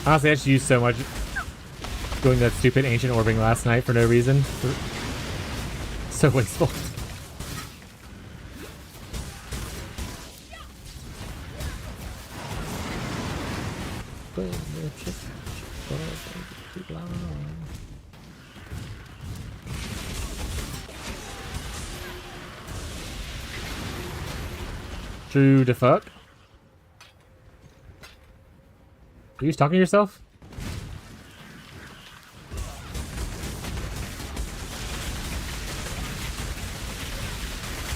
Honestly, I just used so much doing that stupid ancient orbing last night for no reason. So wasteful. True the fuck. Are you talking to yourself?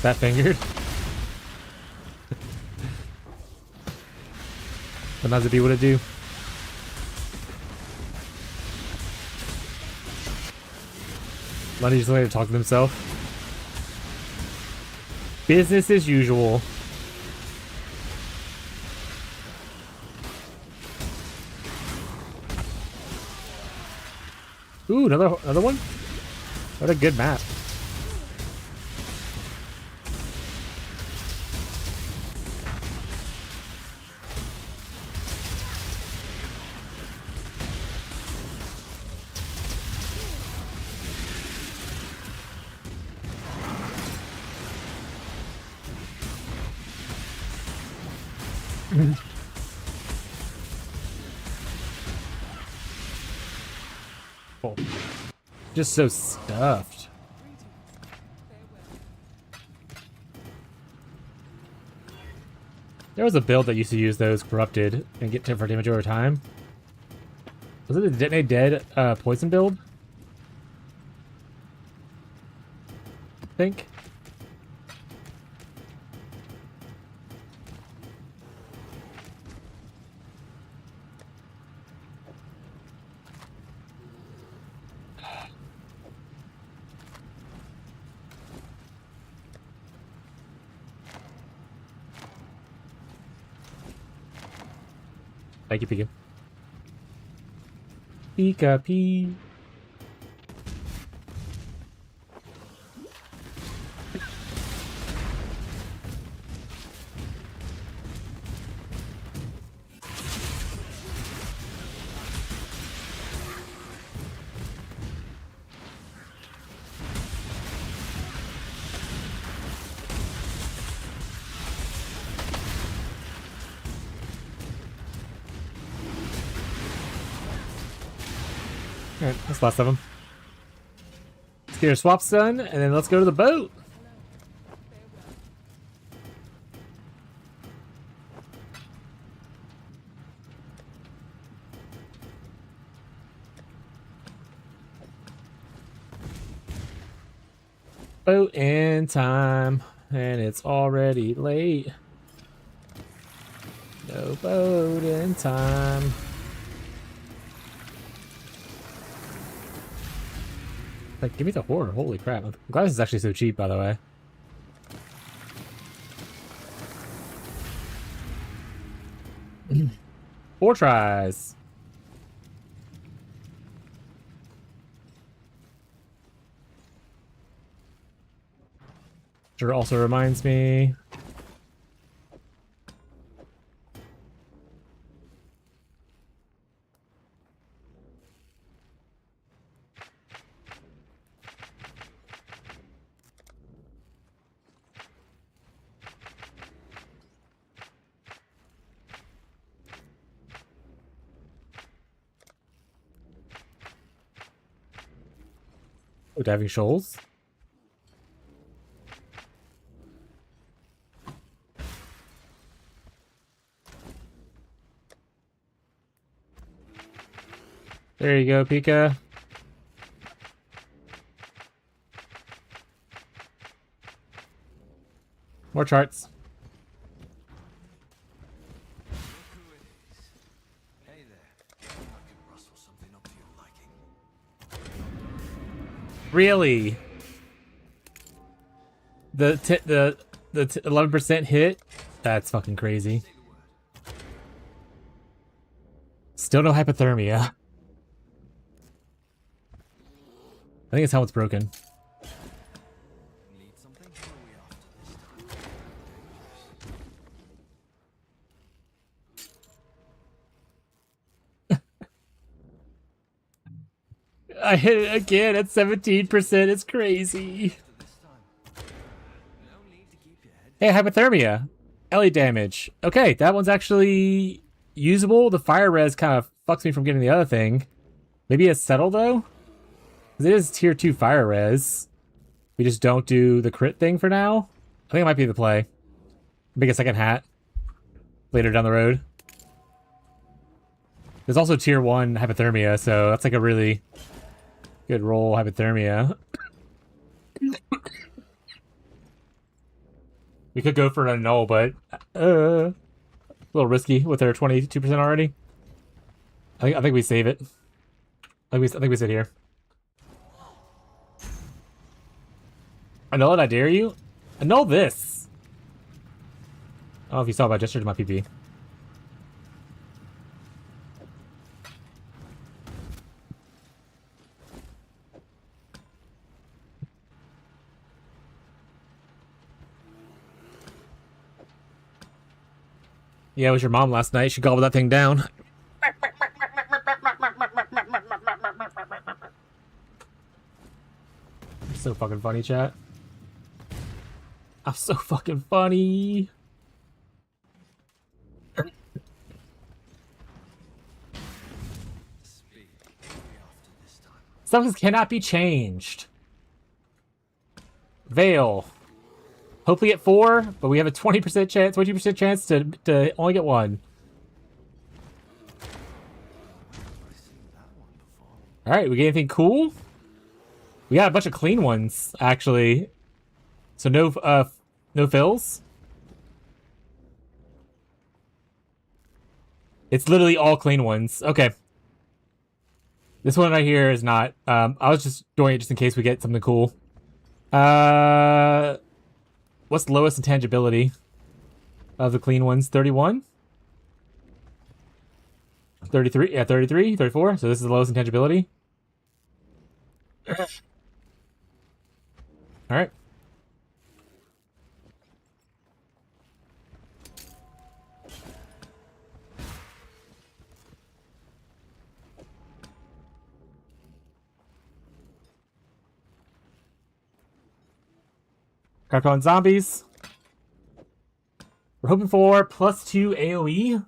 Fat fingered. Sometimes it'd be what it do. Lundy just wanted to talk to himself. Business as usual. Ooh, another one? What a good map. Oh. Just so stuffed. There was a build that used to use those corrupted and get 10 for damage over time. Was it the Detonate Dead poison build? I think. Thank you, Pika. Pika P. Alright, that's the last of them. Let's get our swaps done, and then let's go to the boat. Boat in time, and it's already late. No boat in time. Like, give me the horror. Holy crap. I'm glad this is actually so cheap, by the way. Four tries. Sure also reminds me. Oh, diving shoals. There you go, Pika. More charts. Really? The 11% hit? That's fucking crazy. Still no hypothermia. I think his helmet's broken. Need something? Who are we after this time? I hit it again at 17%. It's crazy. This time. No need to keep your head. Hey, hypothermia. Ellie damage. Okay, that one's actually usable. The fire res kind of fucks me from getting the other thing. Maybe a settle, though? Because it is tier 2 fire res. We just don't do the crit thing for now. I think it might be the play. Make a second hat. Later down the road. There's also tier 1 hypothermia, so that's like a really good roll hypothermia. We could go for an annul, but a little risky with our 22% already. I think we save it. I think we sit here. Annul it, I dare you. Annul this. I don't know if you saw, but I gestured to my PP. Yeah, it was your mom last night. She gobbled that thing down. So fucking funny, chat. I'm so fucking funny. Speak. Who are we after this time? Substance cannot be changed. Veil. Hopefully get 4, but we have a 20% chance, 22% chance to only get 1. I've seen that one before. Alright, we get anything cool? We got a bunch of clean ones, actually. So no fills? It's literally all clean ones. Okay. This one right here is not. I was just doing it just in case we get something cool. What's the lowest intangibility of the clean ones? 31? 33? Yeah, 33, 34. So this is the lowest intangibility. Alright. Crack on zombies. We're hoping for +2 AoE.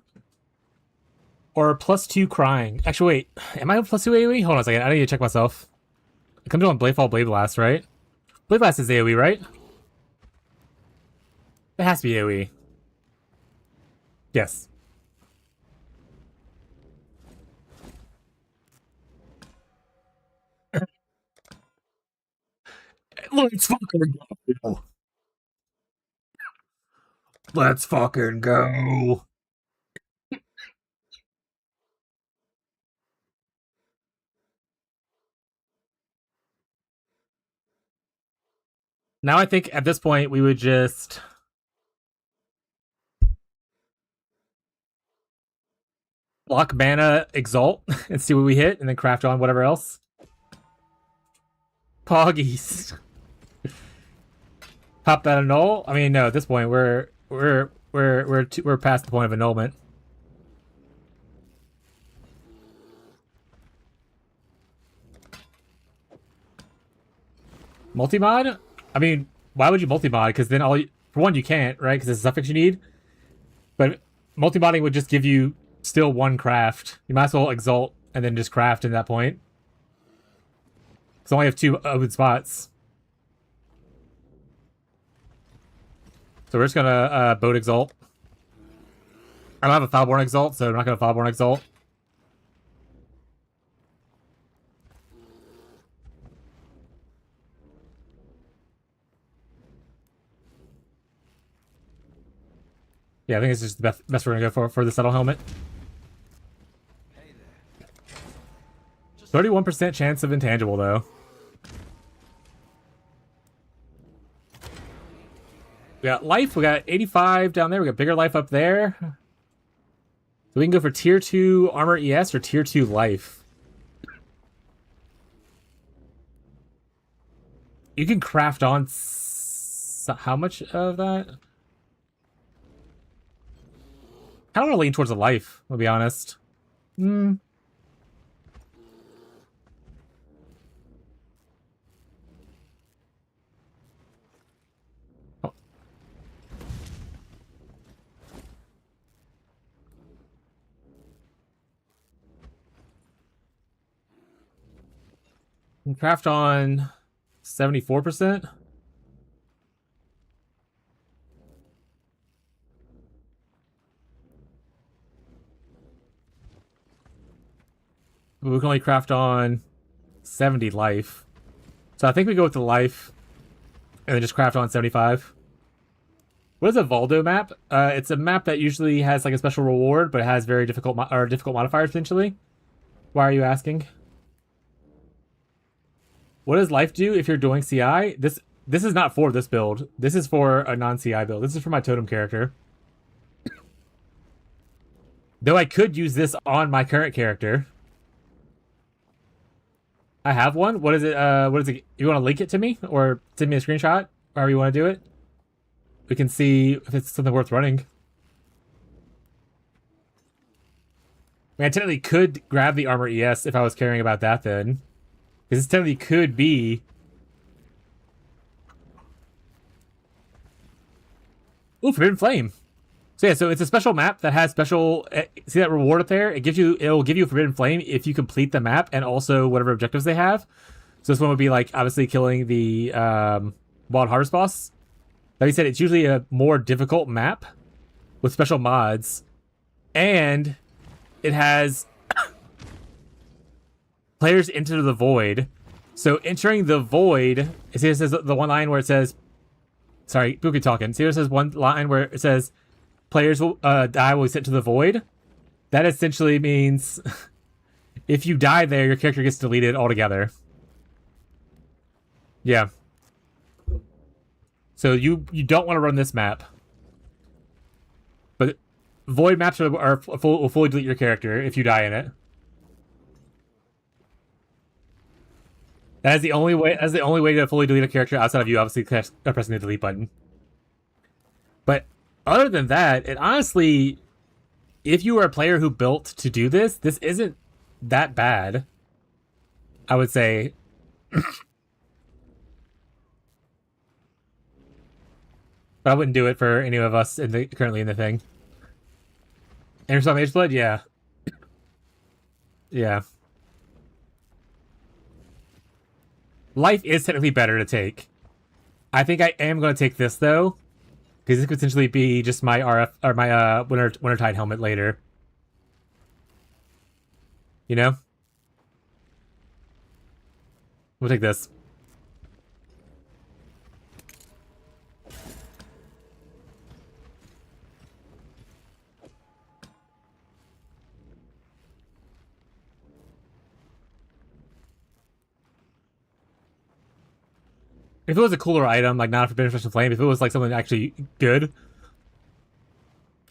Or +2 crying. Actually, wait. Am I on +2 AoE? Hold on a second. I need to check myself. It comes on bladefall, bladeblast, right? Bladeblast is AoE, right? It has to be AoE. Yes. Let's fucking go. Let's fucking go. Now I think at this point we would just block mana, exalt, and see what we hit, and then craft on whatever else. Poggies. Pop that annul. I mean, no. At this point, we're past the point of annulment. Multi-mod? I mean, why would you multi-mod? Because then for one, you can't, right? Because it's a suffix you need. But multi-modding would just give you still 1 craft. You might as well exalt and then just craft at that point. Because I only have 2 open spots. So we're just gonna boat exalt. I don't have a Foulborn exalt, so I'm not gonna Foulborn exalt. Yeah, I think it's just the best we're gonna go for the settle helmet. Hey there. 31% chance of intangible though. We got life. We got 85 down there. We got bigger life up there. So we can go for tier 2 armor ES or tier 2 life. You can craft on how much of that? I don't want to lean towards the life, I'll be honest. Hmm. Craft on 74%. But we can only craft on 70 life. So I think we go with the life and then just craft on 75. What is a Valdo map? It's a map that usually has like a special reward, but it has very difficult difficult modifiers potentially. Why are you asking? What does life do if you're doing CI? This is not for this build. This is for a non-CI build. This is for my totem character. Though I could use this on my current character. I have one. What is it? What is it? You want to link it to me or send me a screenshot? However you want to do it. We can see if it's something worth running. I mean, I technically could grab the armor ES if I was caring about that then. Because this technically could be... Ooh, Forbidden Flame. So yeah, so it's a special map that has special... See that reward up there? It'll give you a Forbidden Flame if you complete the map and also whatever objectives they have. So this one would be like, obviously, killing the Wild Harvest boss. Like I said, it's usually a more difficult map with special mods. And it has... players enter the void. So entering the void, it says the one line where it says, sorry, Buki talking. See, it says one line where it says players will die will be sent to the void. That essentially means if you die there, your character gets deleted altogether. Yeah. So you don't want to run this map. But void maps will fully delete your character if you die in it. That is the only way. That's the only way to fully delete a character outside of you obviously pressing the delete button. But other than that, and honestly, if you are a player who built to do this, this isn't that bad. I would say. But I wouldn't do it for any of us currently in the thing. Interstop Mage Blood, yeah, yeah. Life is technically better to take. I think I am going to take this, though. Because this could potentially be just my RF... or my Wintertide helmet later. You know? We'll take this. If it was a cooler item, like not a Forbidden Flame, if it was like something actually good,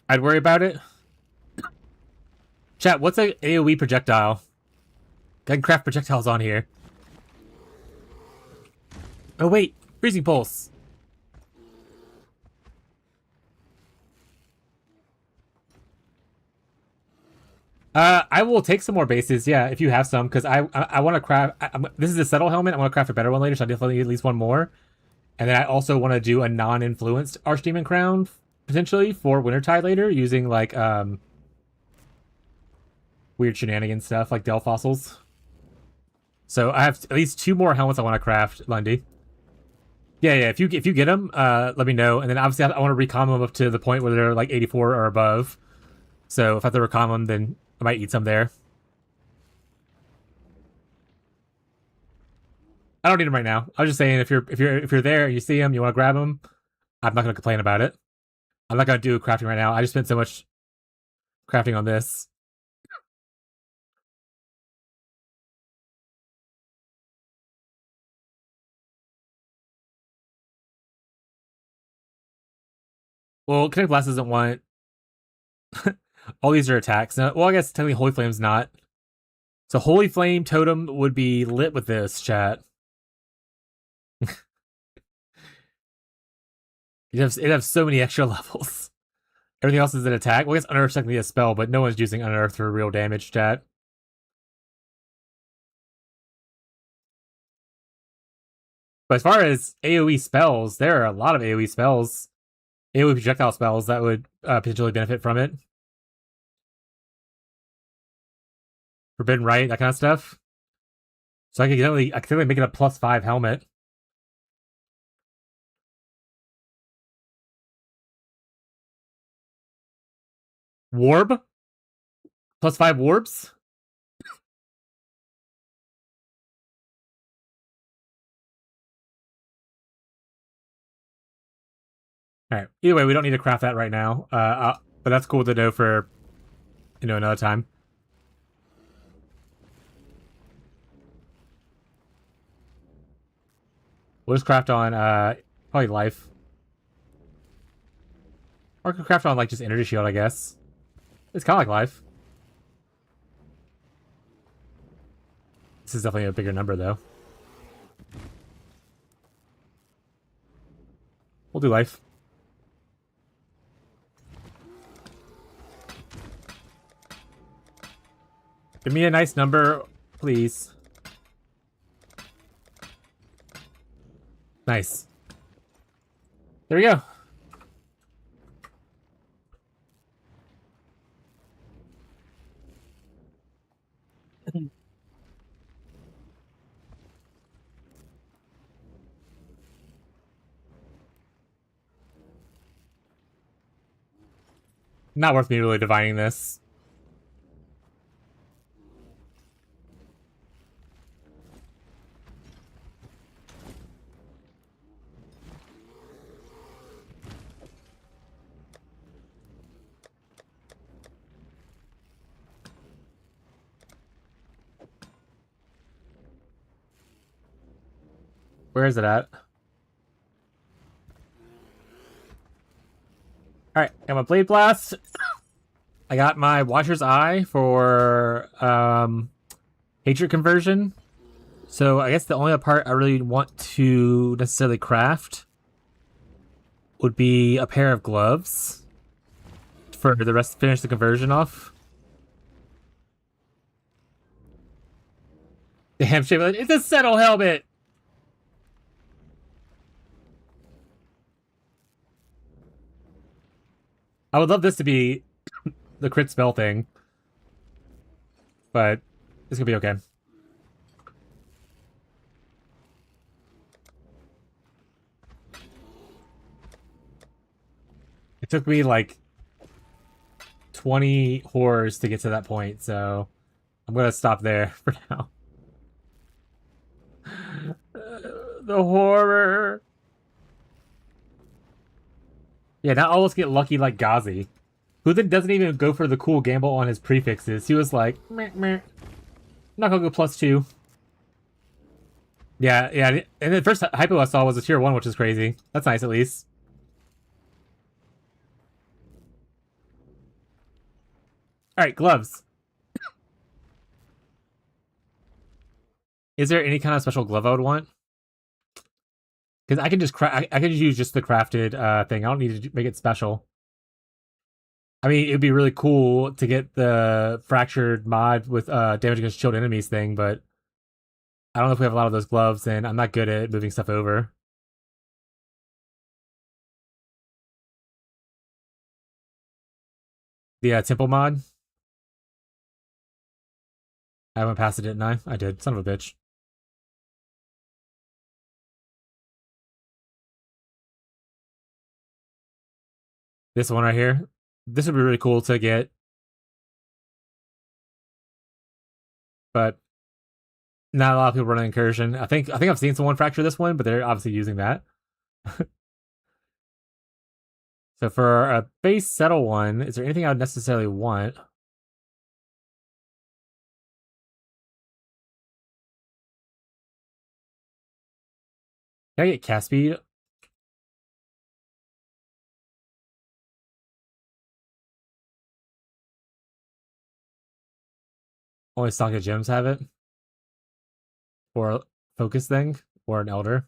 I'd worry about it. Chat, what's a AoE projectile? I can craft projectiles on here. Oh wait, Freezing Pulse. I will take some more bases, yeah, if you have some, because I want to craft... this is a Settle helmet. I want to craft a better one later, so I definitely need at least one more. And then I also want to do a non-influenced Archdemon Crown, potentially, for Wintertide later, using, like, weird shenanigan stuff, like Del Fossils. So I have at least 2 more helmets I want to craft, Lundy. Yeah, if you get them, let me know. And then obviously I want to recom them up to the point where they're, like, 84 or above. So if I have to recom them, then I might eat some there. I don't need them right now. I was just saying if you're there and you see them, you want to grab them, I'm not going to complain about it. I'm not going to do crafting right now. I just spent so much crafting on this. Well, Kinetic Blast doesn't want... all these are attacks. Now, well, I guess technically Holy Flame's not. So Holy Flame Totem would be lit with this, chat. It'd have so many extra levels. Everything else is an attack. Well, I guess Unearth's technically a spell, but no one's using Unearth for real damage, chat. But as far as AoE spells, there are a lot of AoE spells. AoE projectile spells that would potentially benefit from it. Forbidden Right, that kind of stuff. So I could definitely make it a +5 helmet. Warb? +5 warbs? Alright. Either way, we don't need to craft that right now. But that's cool to know for, another time. We'll just craft on, probably life. Or we could craft on, like, just energy shield, I guess. It's kind of like life. This is definitely a bigger number, though. We'll do life. Give me a nice number, please. Nice. There we go. Not worth me really divining this. Where is it at? Alright, got my Blade Blast. I got my Watcher's Eye for Hatred Conversion. So I guess the only part I really want to necessarily craft would be a pair of gloves for the rest, finish the conversion off. Damn, shit, it's a settle helmet! I would love this to be the crit spell thing. But it's gonna be okay. It took me like 20 horrors to get to that point, so I'm gonna stop there for now. The horror. Yeah, not always get lucky like Ghazi, who then doesn't even go for the cool gamble on his prefixes. He was like, meh, meh. I'm not gonna go +2. Yeah, and the first hypo I saw was a tier 1, which is crazy. That's nice, at least. Alright, gloves. Is there any kind of special glove I would want? Because I can just I can just use just the crafted thing. I don't need to make it special. I mean, it'd be really cool to get the fractured mod with damage against chilled enemies thing, but I don't know if we have a lot of those gloves, and I'm not good at moving stuff over. The temple mod. I went past it, didn't I? I did. Son of a bitch. This one right here. This would be really cool to get. But not a lot of people running incursion. I think I've seen someone fracture this one, but they're obviously using that. So for a base settle one, is there anything I would necessarily want? Can I get cast speed? Only Saka gems have it. Or a focus thing. Or an elder.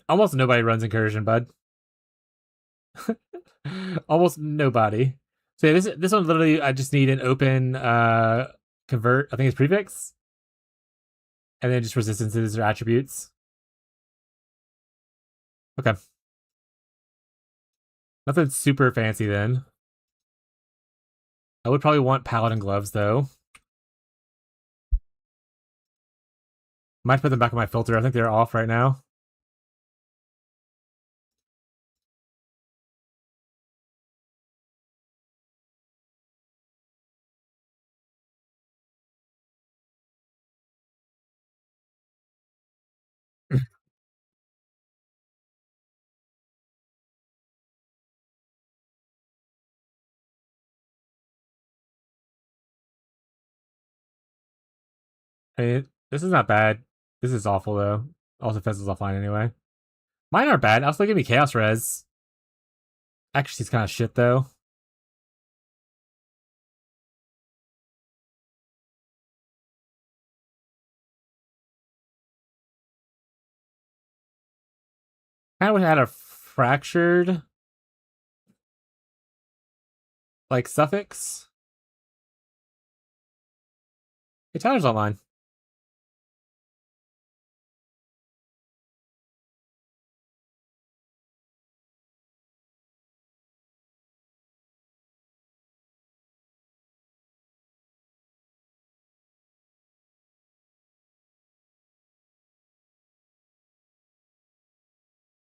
Almost nobody runs incursion, bud. Almost nobody. So yeah, this one literally I just need an open convert, I think it's prefix. And then just resistances or attributes. Okay. Nothing super fancy then. I would probably want paladin gloves though. Might put them back on my filter. I think they're off right now. I mean, this is not bad. This is awful though. All defense is offline anyway. Mine aren't bad. I was thinking me chaos res. Actually, it's kind of shit though. Kind of wish I had a fractured like suffix. Hey, Tyler's online.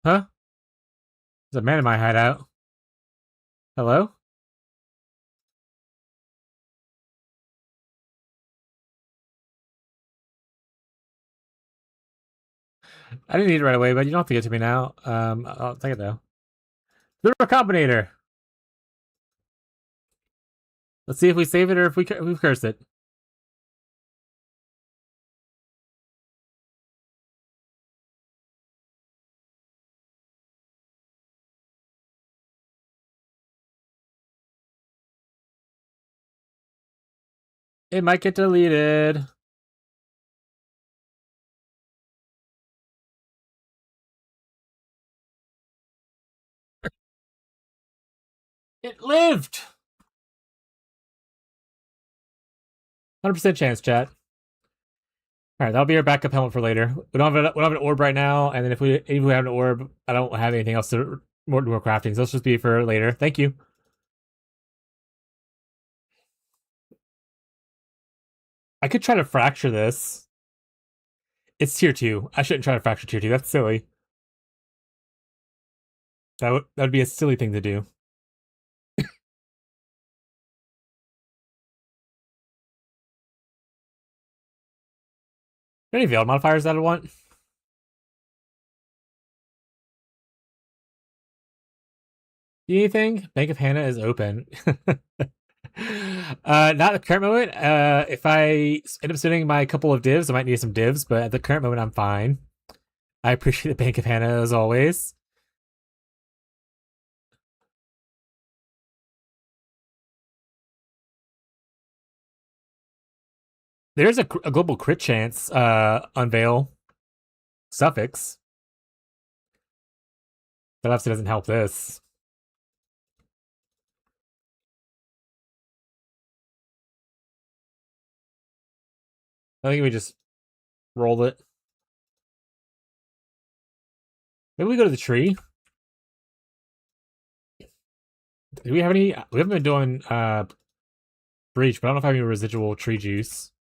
Huh? There's a man in my hideout. Hello? I didn't need it right away, but you don't have to get to me now. I'll take it though. The Recombinator. Let's see if we save it or if we've cursed it. It might get deleted. It lived. 100% chance, chat. All right, that'll be our backup helmet for later. We don't have an orb right now, and then if we have an orb, I don't have anything else to more crafting. So let's just be for later. Thank you. I could try to fracture this. It's tier 2. I shouldn't try to fracture tier 2. That's silly. That would be a silly thing to do. Any veiled modifiers that I want? Anything? Bank of Hannah is open. Not at the current moment. If I end up sending my couple of divs, I might need some divs, but at the current moment, I'm fine. I appreciate the Bank of Hannah as always. There's a global crit chance unveil suffix. That obviously doesn't help this. I think we just rolled it. Maybe we go to the tree. Do we have any? We haven't been doing breach, but I don't know if I have any residual tree juice.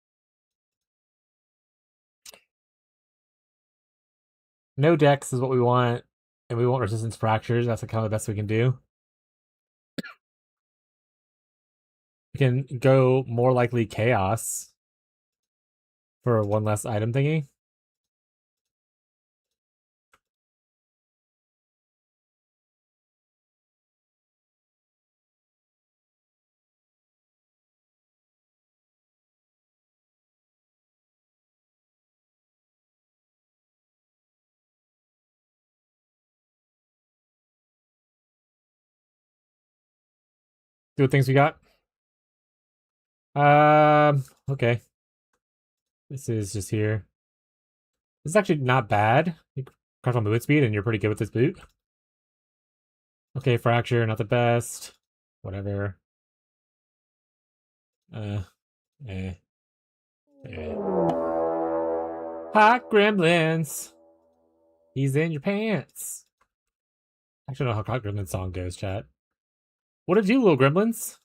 No dex is what we want, and we want resistance fractures. That's kind of the best we can do. We can go more likely chaos for one less item thingy. See what things we got. Okay. This is just here. This is actually not bad. You craft on movement speed, and you're pretty good with this boot. Okay, fracture, not the best. Whatever. Eh. Hot gremlins. He's in your pants. I actually don't know how Hot Gremlin song goes, chat. What did you, little gremlins?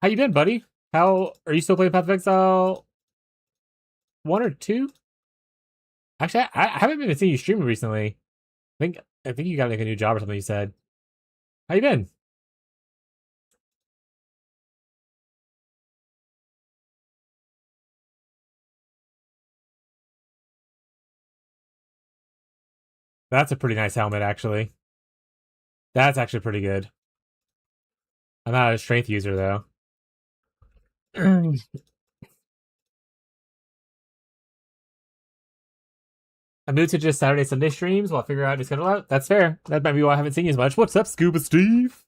How you been, buddy? How are you still playing Path of Exile 1 or 2? Actually, I haven't been seeing you streaming recently. I think you got like a new job or something. You said. How you been? That's a pretty nice helmet, actually. That's actually pretty good. I'm not a strength user though. I moved to just Saturday, Sunday streams while I figure out my schedule out. That's fair. That might be why I haven't seen you as much. What's up, Scuba Steve?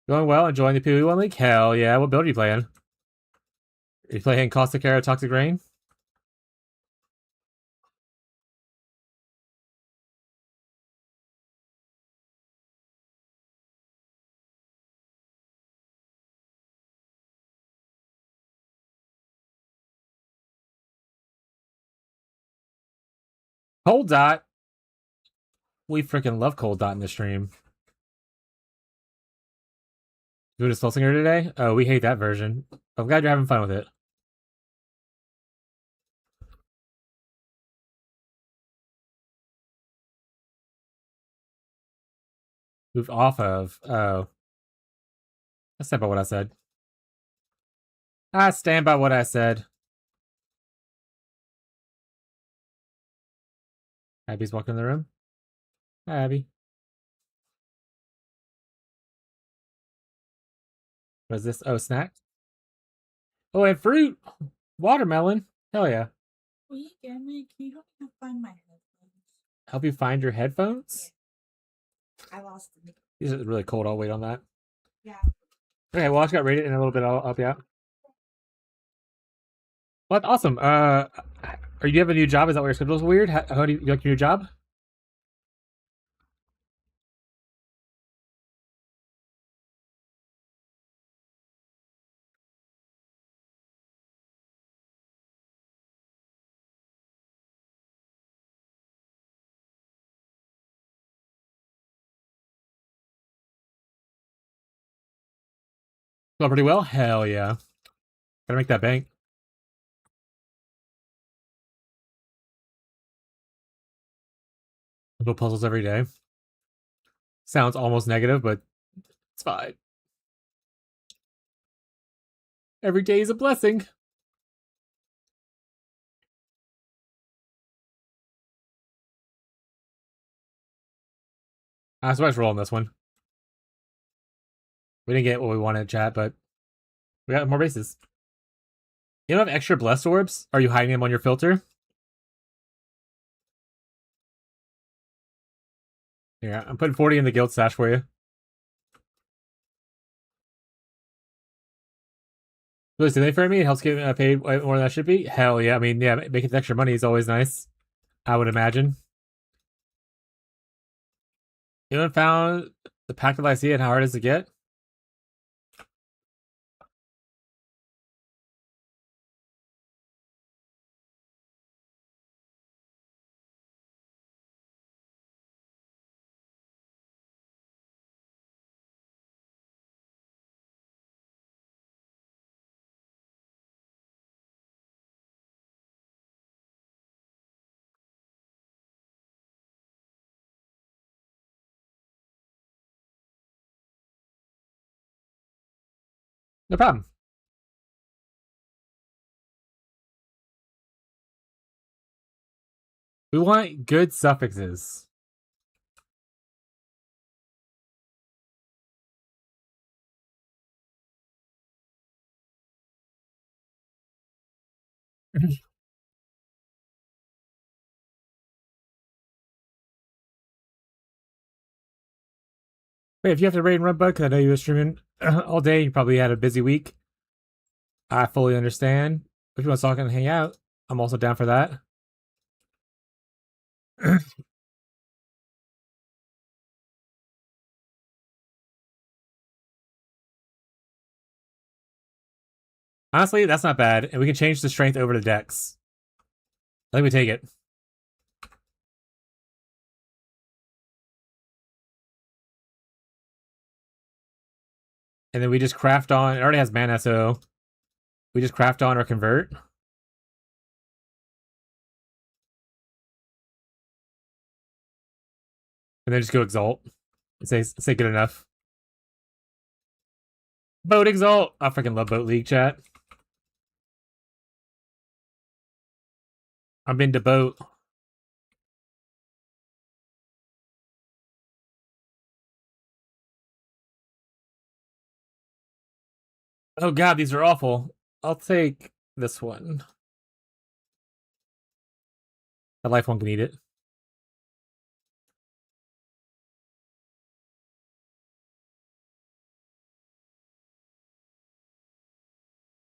Going well, enjoying the PoE1 League? Hell yeah. What build are you playing? Are you playing Caustic Air, Toxic Rain? Cold Dot. We freaking love Cold Dot in the stream. Doing a Soul Singer today? Oh, we hate that version. I'm glad you're having fun with it. Moved off of. Oh. I stand by what I said. I stand by what I said. Abby's walking in the room. Hi, Abby. What is this? Oh, snack. Oh, and fruit. Watermelon. Hell yeah. Wait, can you help me find my headphones? Help you find your headphones? I lost them. These are really cold. I'll wait on that. Yeah. Okay, well, I just got rated in a little bit. I'll help you out. What? Awesome. Do you have a new job? Is that why your schedule's weird? How do you like your new job? Going pretty well? Hell yeah. Gotta make that bank. Build puzzles every day. Sounds almost negative, but it's fine. Every day is a blessing. So I just roll on this one. We didn't get what we wanted, chat, but we got more bases. You don't have extra blessed orbs? Are you hiding them on your filter? Yeah, I'm putting 40 in the guild stash for you. Really silly for me. It helps get paid more than I should be. Hell yeah. I mean, yeah, making extra money is always nice. I would imagine. You haven't found the pack of Lycia and how hard it is to get? No problem. We want good suffixes. Wait, if you have to raid and run, bud, because I know you were streaming all day, you probably had a busy week. I fully understand. If you want to talk and hang out, I'm also down for that. Honestly, that's not bad, and we can change the strength over to dex. I think we take it. And then we just craft on. It already has mana, so we just craft on or convert. And then just go exalt. Say good enough. Boat exalt. I freaking love Boat League chat. I'm into boat. Oh god, these are awful. I'll take this one. The life one can eat it.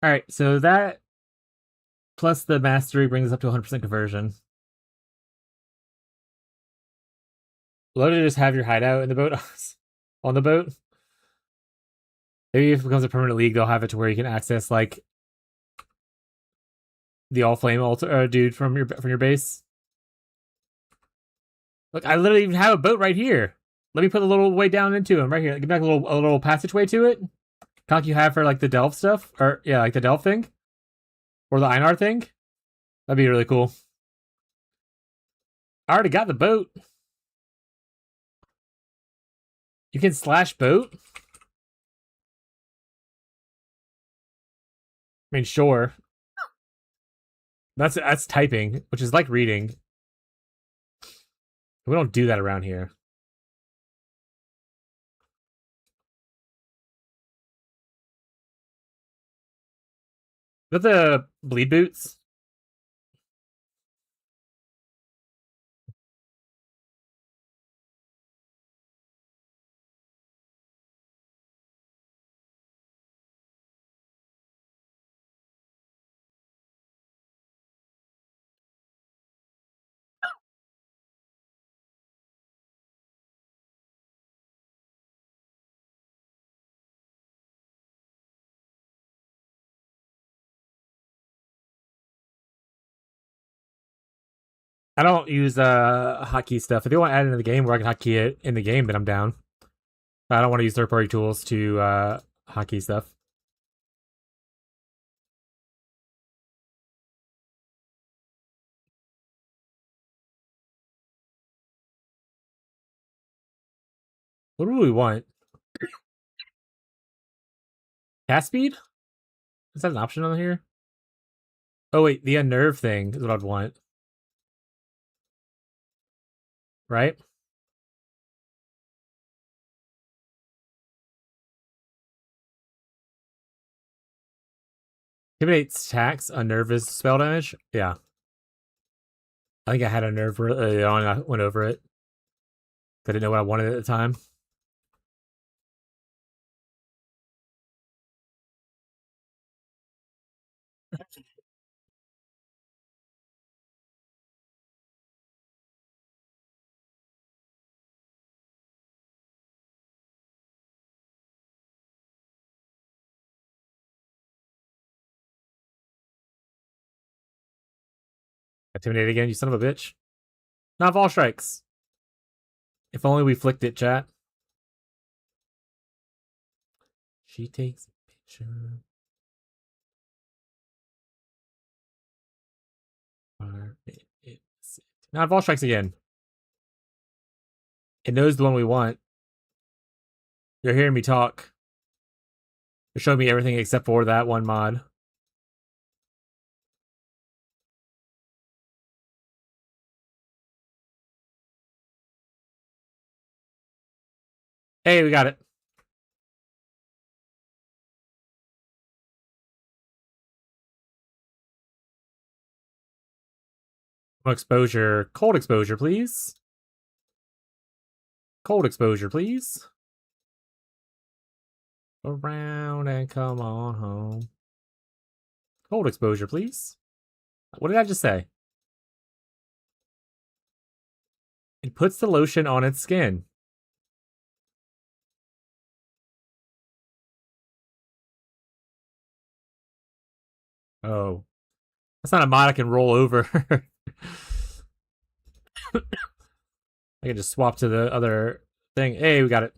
Alright, so that plus the mastery brings us up to 100% conversion. Love to just have your hideout in the boat on the boat. Maybe if it becomes a permanent league, they'll have it to where you can access like the all flame altar dude from your base. Look, I literally even have a boat right here. Let me put a little way down into him right here. Give me like a little passageway to it. Kind of like you have for like the Delve stuff, or yeah, like the Delve thing, or the Einar thing. That'd be really cool. I already got the boat. You can slash boat. I mean, sure. That's typing, which is like reading. We don't do that around here. But the bleed boots. I don't use hotkey stuff. If they want to add it into the game where I can hotkey it in the game, then I'm down. I don't want to use third-party tools to hotkey stuff. What do we want? Cast speed? Is that an option on here? Oh wait, the unnerve thing is what I'd want. Right? Intimidates attacks, unnerve is spell damage? Yeah. I think I had unnerve early on and I went over it. I didn't know what I wanted at the time. Intimidate again, you son of a bitch. Not all strikes. If only we flicked it, chat. She takes a picture. Not all strikes again. It knows the one we want. You're hearing me talk. You're showing me everything except for that one mod. Hey, we got it. Exposure. Cold exposure, please. Cold exposure, please. Around and come on home. Cold exposure, please. What did I just say? It puts the lotion on its skin. Oh. That's not a mod I can roll over. I can just swap to the other thing. Hey, we got it.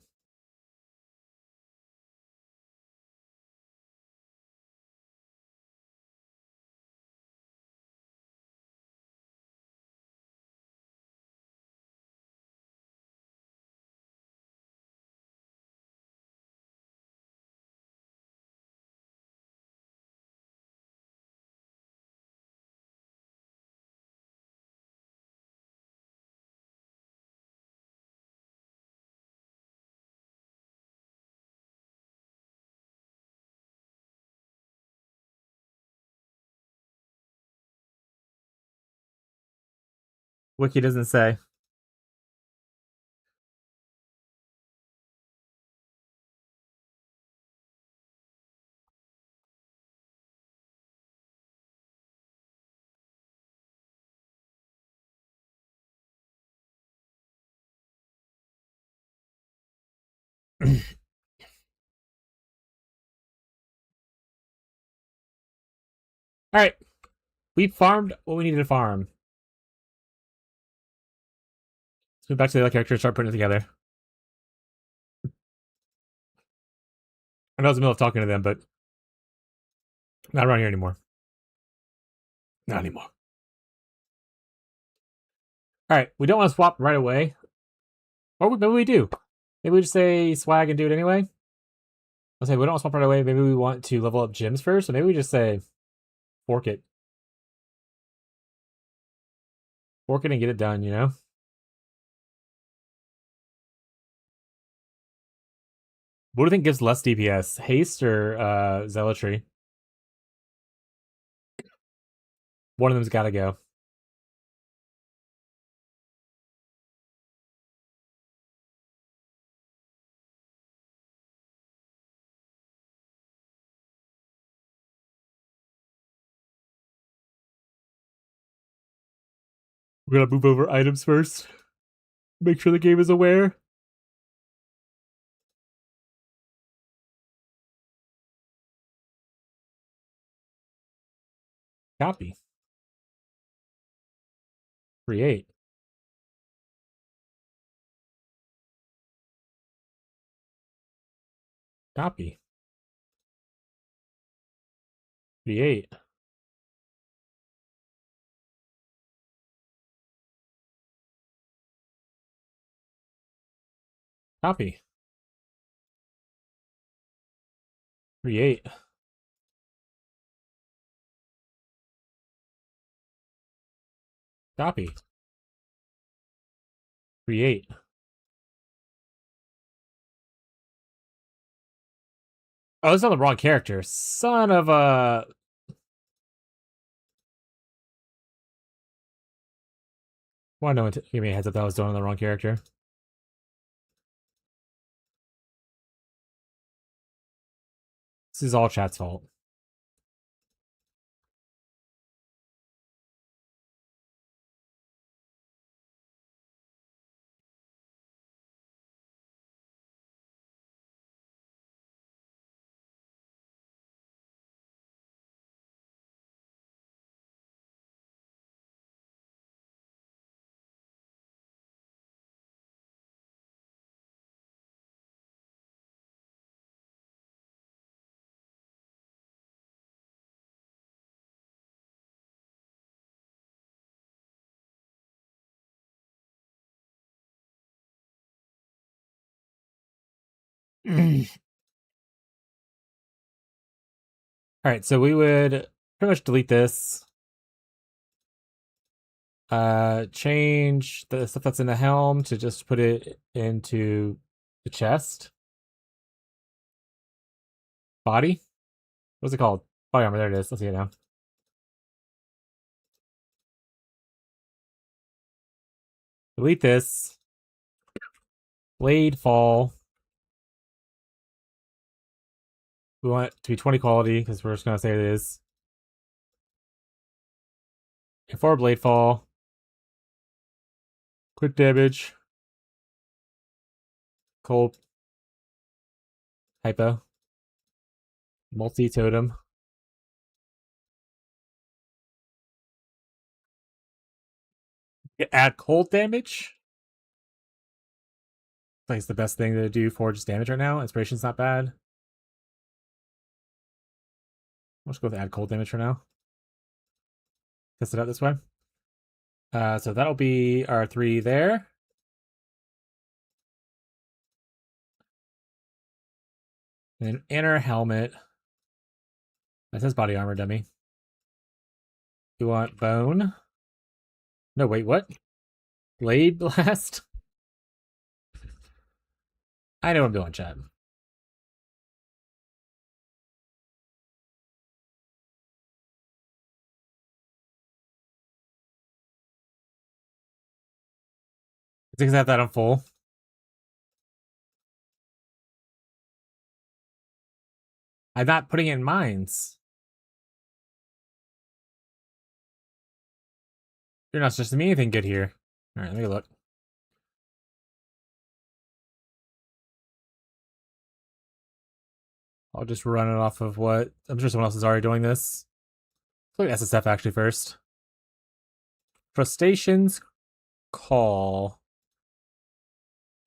Wiki doesn't say. Alright. We farmed what we needed to farm. Let's move back to the other character and start putting it together. I know I was in the middle of talking to them, but not around here anymore. Not anymore. Alright, we don't want to swap right away. Or maybe we do. Maybe we just say swag and do it anyway. I'll say we don't want to swap right away. Maybe we want to level up gyms first. So maybe we just say fork it. Fork it and get it done, you know? What do you think gives less DPS? Haste or Zealotry? One of them's gotta go. We're gonna move over items first. Make sure the game is aware. Copy. Create. Copy. Create. Copy. Create. Copy. Create. Oh, it's not the wrong character. Son of a... Why no one give me a heads up that I was doing the wrong character? This is all chat's fault. Alright, so we would pretty much delete this. Change the stuff that's in the helm to just put it into the chest. Body? What's it called? Body armor, there it is. Let's see it now. Delete this. Bladefall. We want it to be 20 quality because we're just gonna say it is. And for bladefall, quick damage, cold, hypo, multi totem. Add cold damage. I think it's the best thing to do for just damage right now. Inspiration's not bad. Let's go with add cold damage for now. Test it out this way. So that'll be our 3 there. And then inner helmet. That says body armor dummy. You want bone? No, wait, what? Bladeblast? I know what I'm doing, chat. It's because I have that on full. I'm not putting it in mines. You're not suggesting me anything good here. Alright, let me look. I'll just run it off of what... I'm sure someone else is already doing this. Let's look at SSF actually first. Crustaceans Call.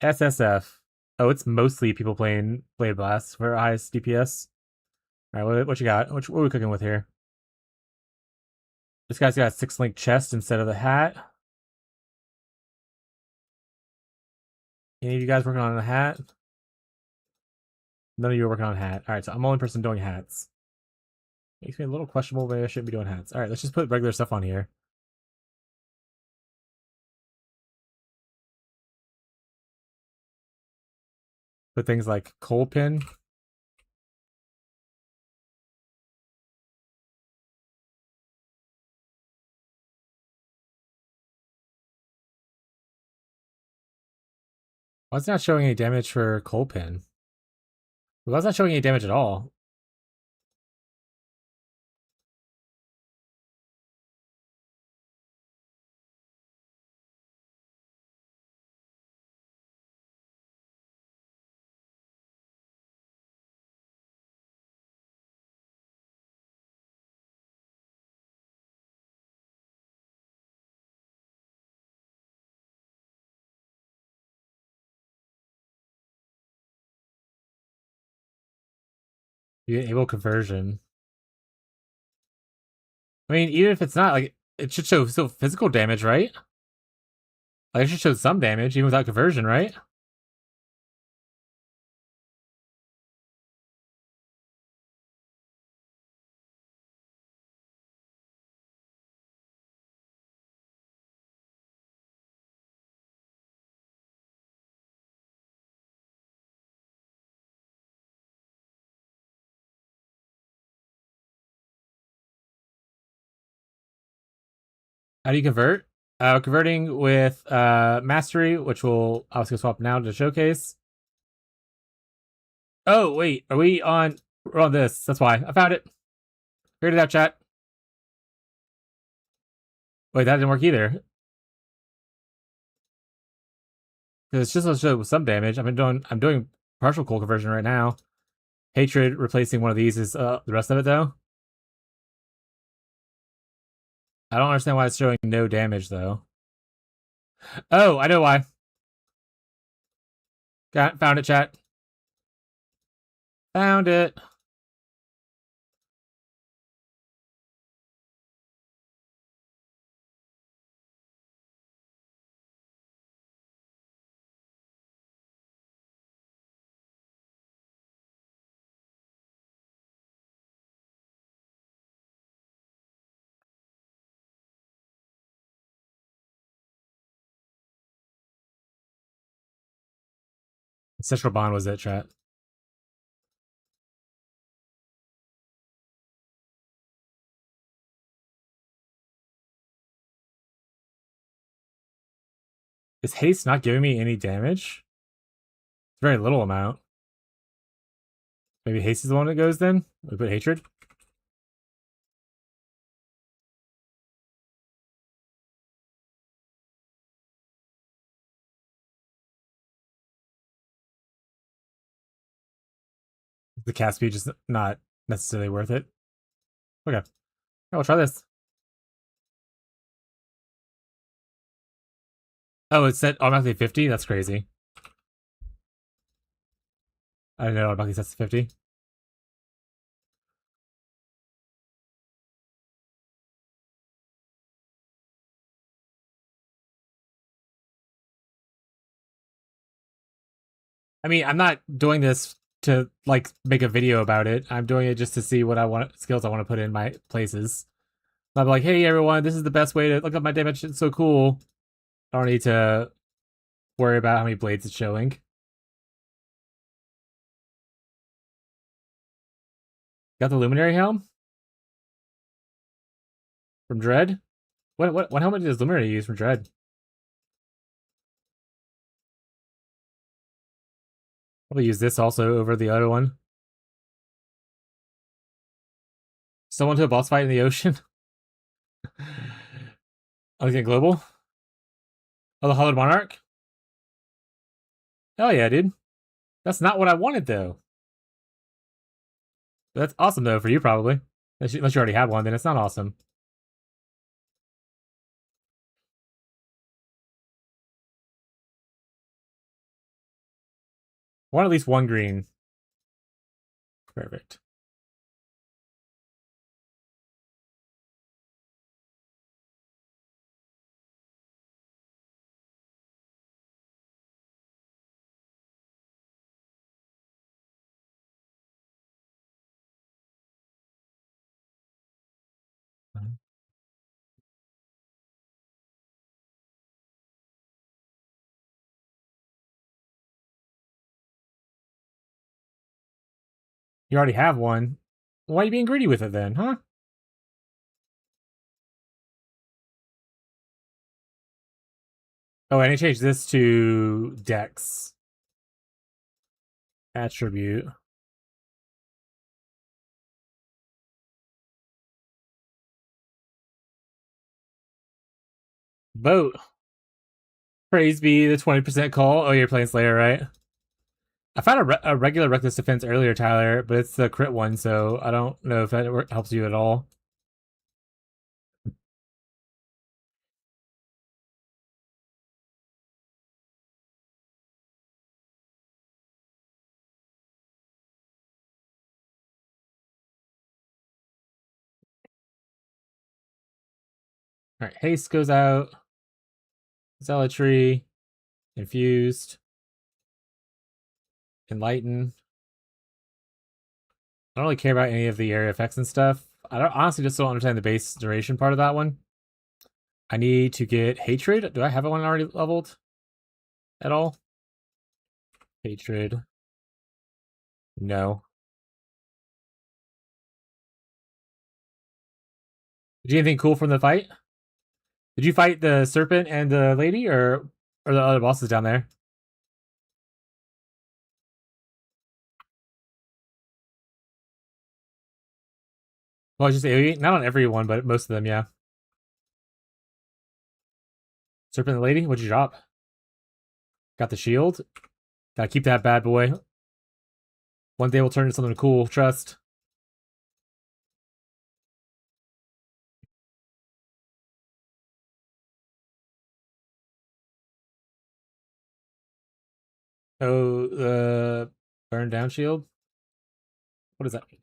SSF. Oh, it's mostly people playing Blade Blast for highest DPS. Alright, what you got? What are we cooking with here? This guy's got a 6-link chest instead of the hat. Any of you guys working on a hat? None of you are working on a hat. Alright, so I'm the only person doing hats. Makes me a little questionable, maybe I shouldn't be doing hats. Alright, let's just put regular stuff on here. Put things like coal pin. Why is it not showing any damage for coal pin? Why is it not showing any damage at all? You enable conversion. I mean, even if it's not, like, it should show still physical damage, right? Like, it should show some damage, even without conversion, right? How do you convert? Converting with mastery, which will obviously swap now to showcase. Oh, wait, are we on... We're on this, that's why. I found it. Figured it out, chat. Wait, that didn't work either. It's just to show some damage. I'm doing partial coal conversion right now. Hatred replacing one of these is the rest of it though. I don't understand why it's showing no damage though. Oh, I know why. Found it, chat. Found it. Ancestral Bond was it, chat. Is haste not giving me any damage? It's a very little amount. Maybe haste is the one that goes then? We put hatred? The cast speed just not necessarily worth it. Okay. I'll try this. Oh, it's set automatically 50? That's crazy. I didn't know it automatically sets to 50. I mean, I'm not doing this to like make a video about it. I'm doing it just to see what I want skills I want to put in my places. I'm like, hey everyone, this is the best way to look up my damage. It's so cool. I don't need to worry about how many blades it's showing. Got the Luminary Helm from Dread. What helmet does Luminary use from Dread? Probably use this also over the other one. Someone to a boss fight in the ocean. Okay, global. Oh, the Hollowed Monarch. Hell yeah, dude. That's not what I wanted though. That's awesome though for you probably. Unless you already have one, then it's not awesome. I want at least one green. Perfect. You already have one. Why are you being greedy with it then, huh? Oh, and I changed this to Dex. Attribute. Vote. Praise be the 20% call. Oh, you're playing Slayer, right? I found a regular Reckless Defense earlier, Tyler, but it's the crit one, so I don't know if that helps you at all. All right, haste goes out. Zealotry, infused, enlighten. I don't really care about any of the area effects and stuff. I don't honestly just don't understand the base duration part of that one. I need to get hatred. Do I have one already leveled at all? Hatred. No. Did you get anything cool from the fight? Did you fight the serpent and the lady, or the other bosses down there? Well, just AoE. Not on everyone, but most of them, yeah. Serpent and the lady. What'd you drop? Got the shield. Gotta keep that bad boy. One day we'll turn into something cool. Trust. Oh, the burn down shield. What does that mean?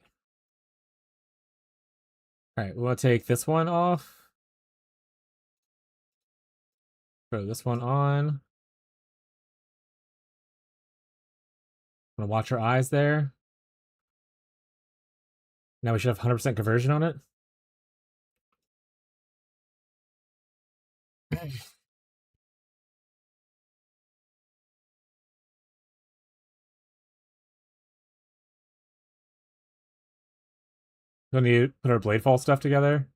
All right, we want to take this one off. Throw this one on. I'm gonna watch our eyes there. Now we should have 100% conversion on it. We need to put our bladefall stuff together.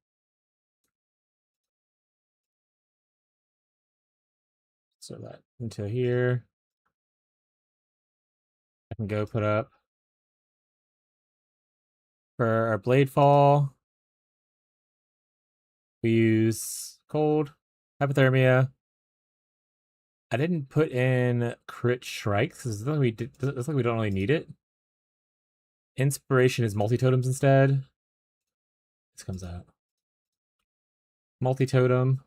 So that into here. I can go put up For our bladefall, we use cold, hypothermia. I didn't put in crit strikes because looks like we don't really need it. Inspiration is multi-totems instead. This comes out. Multi-totem.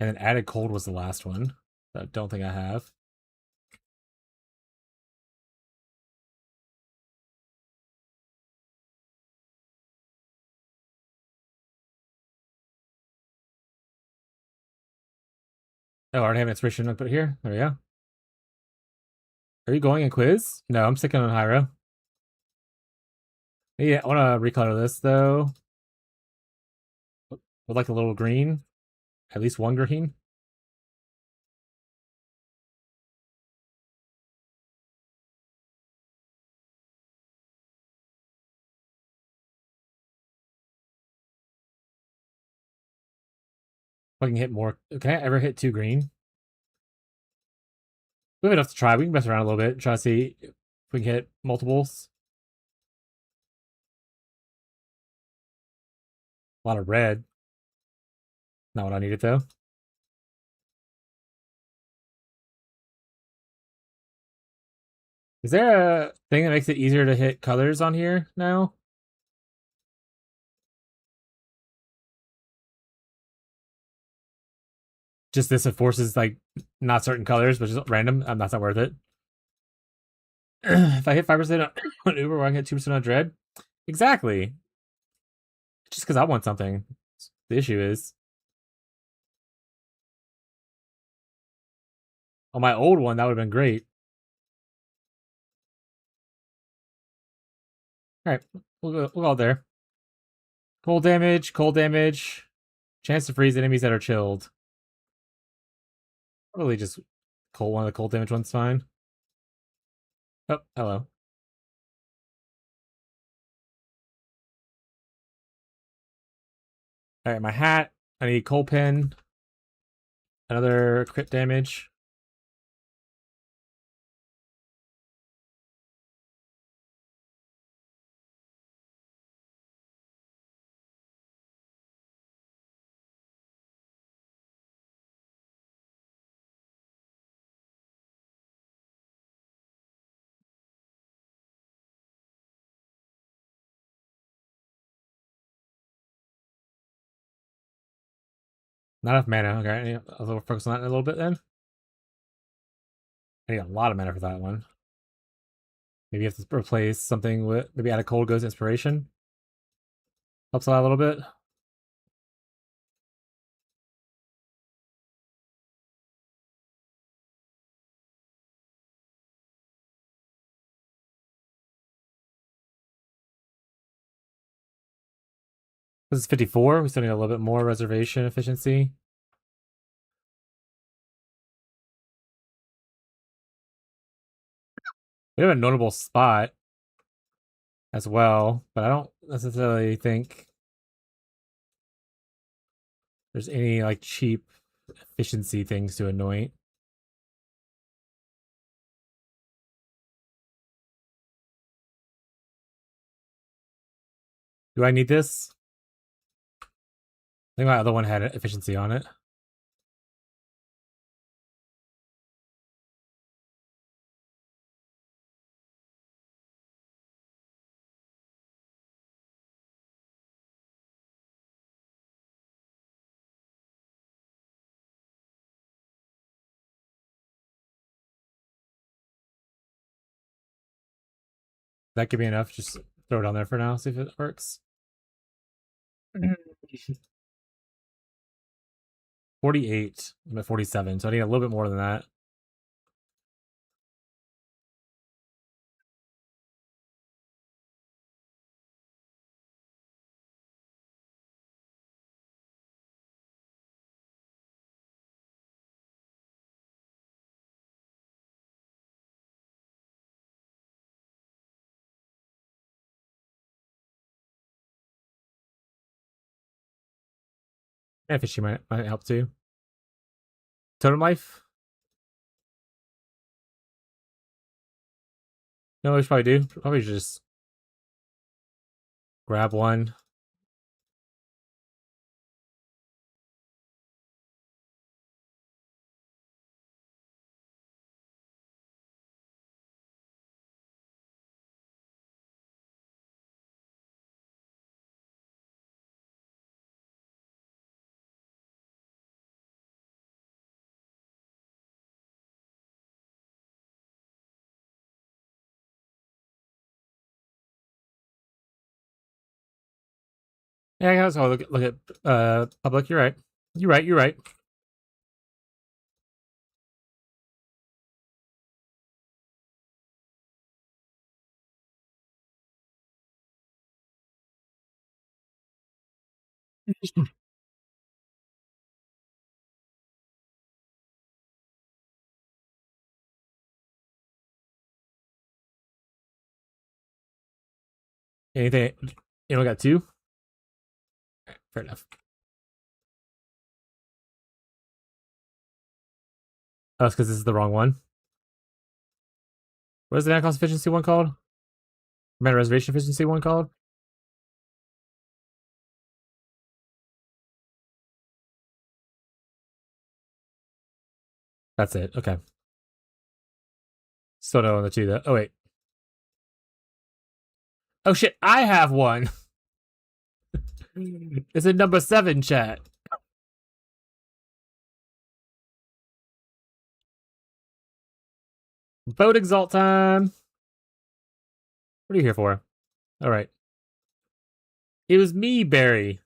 And then added cold was the last one. That I don't think I have. Oh, I already have an inspiration. I'll put it here. There we go. Are you going in quiz? No, I'm sticking on Hyro. Yeah, I want to recolor this though. With like a little green. At least one green. If I can hit more. Can I ever hit 2 green? We have enough to try. We can mess around a little bit. Try to see if we can hit multiples. A lot of red. Not what I needed though. Is there a thing that makes it easier to hit colors on here now? Just this, it forces like not certain colors, but just random. That's not worth it. If I hit 5% on Uber, I can get 2% on Dread. Exactly. Just because I want something. The issue is, on my old one, that would have been great. All right, we'll go there. Cold damage, cold damage. Chance to freeze enemies that are chilled. Probably just cold. One of the cold damage ones fine. Oh, hello. All right, my hat. I need cold pin. Another crit damage. Not enough mana. Okay, I'll focus on that in a little bit then. I need a lot of mana for that one. Maybe you have to replace something with, maybe add a cold goes inspiration. Helps a lot a little bit. This is 54. We still need a little bit more reservation efficiency. We have a notable spot as well, but I don't necessarily think there's any like cheap efficiency things to anoint. Do I need this? I think my other one had efficiency on it. That could be enough. Just throw it on there for now, see if it works. 48. I'm at 47, so I need a little bit more than that. Yeah, fishy might help too. Totem life. No, we should probably do. Probably just grab one. Yeah, guys. Oh, look at public. You're right. You're right. You're right. Anything? You only got two. Fair enough. Oh, it's because this is the wrong one. What is the mana cost efficiency one called? Mana reservation efficiency one called? That's it. Okay. Still no on the two though. Oh wait. Oh shit! I have one. It's in number 7, chat. Vote exalt time. What are you here for? All right. It was me, Barry.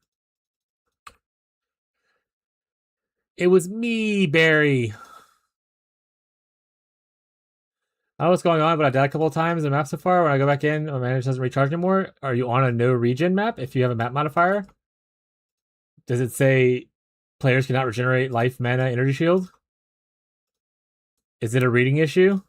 It was me, Barry. I don't know what's going on, but I died a couple of times in the map so far. When I go back in, my mana doesn't recharge anymore. Are you on a no regen map if you have a map modifier? Does it say players cannot regenerate life, mana, energy shield? Is it a reading issue?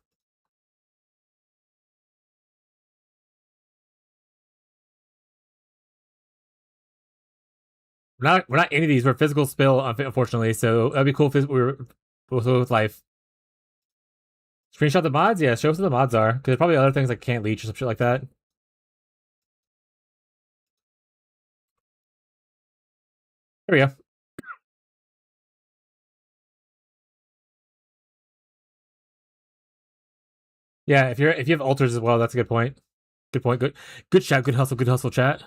We're not any of these. We're physical spill, unfortunately. So that'd be cool if we were with life. Screenshot the mods? Yeah, show us what the mods are. Because there's probably other things like can't leech or some shit like that. There we go. Yeah, if you have altars as well, that's a good point. Good point. Good chat. Good hustle, chat.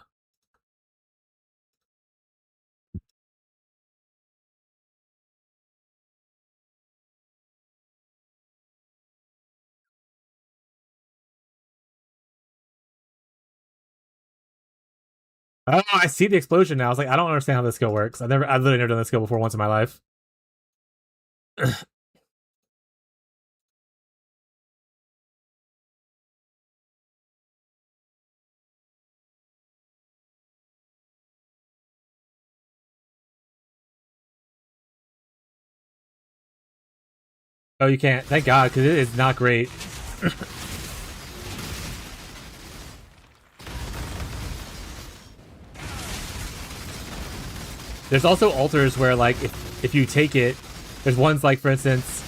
Oh, I see the explosion now. I was like, I don't understand how this skill works. I've literally never done this skill before once in my life. Oh, you can't. Thank God, because it is not great. There's also altars where, like, if you take it, there's ones like, for instance,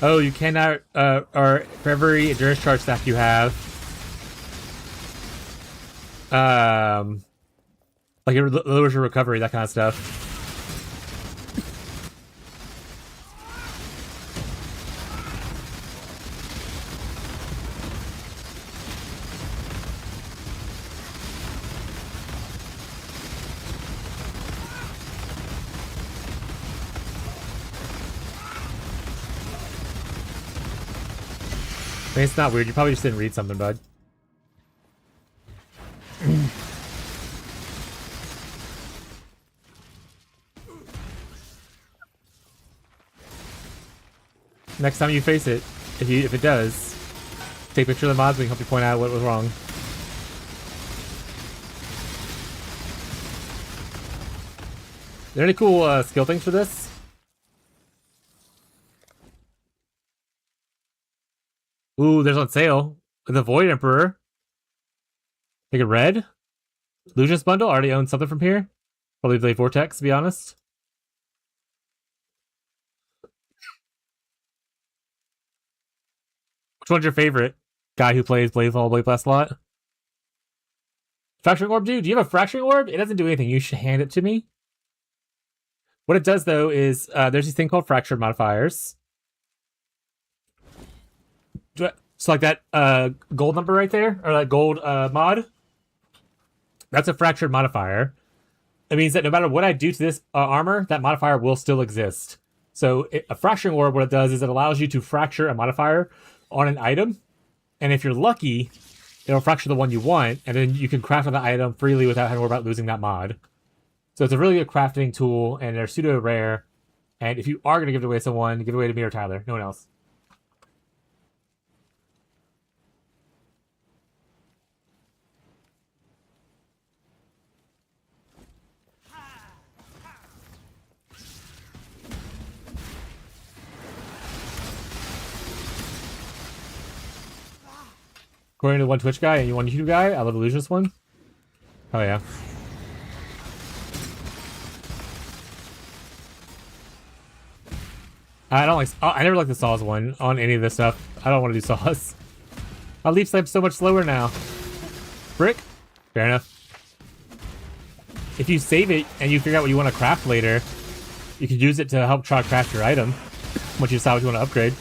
oh, you cannot, or for every endurance charge stack you have, like, it lowers your recovery, that kind of stuff. I mean, it's not weird. You probably just didn't read something, bud. Next time you face it, if it does, take a picture of the mods. We can help you point out what was wrong. Are there any cool skill things for this? Ooh, there's on sale. The Void Emperor. Take a red. Lucius bundle. Already own something from here. Probably Blade Vortex, to be honest. Which one's your favorite? guy who plays bladefall, bladeblast a lot. Fracturing orb, dude. Do you have a fracturing orb? It doesn't do anything. You should hand it to me. What it does though is there's this thing called fractured modifiers. So like that gold number right there, or that gold mod, that's a fractured modifier. It means that no matter what I do to this armor, that modifier will still exist. So a fracturing orb, what it does is it allows you to fracture a modifier on an item, and if you're lucky, it'll fracture the one you want, and then you can craft on the item freely without having to worry about losing that mod. So it's a really good crafting tool, and they're pseudo rare. And if you are going to give it away to someone, give it away to me or Tyler. No one else. According to one Twitch guy and one YouTube guy, I love Illusionist one. Oh yeah. I don't like. I never like the saws one on any of this stuff. I don't want to do saws. My leaf snipe's so much slower now. Brick? Fair enough. If you save it and you figure out what you want to craft later, you can use it to help try to craft your item once you decide what you want to upgrade.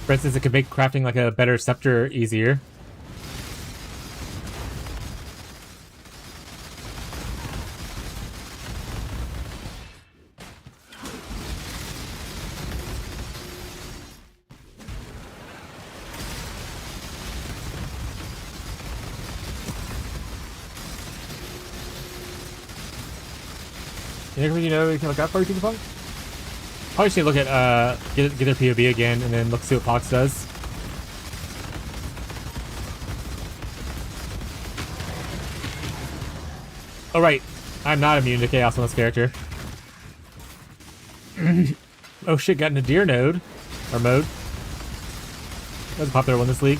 For instance, it could make crafting like a better scepter easier. Anything you know you can look out for, you Punk? Probably just need to look at get their POV again and then look see what Pox does. Oh right, I'm not immune to chaos on this character. Oh shit, got in a deer node or mode. That's a popular one this league.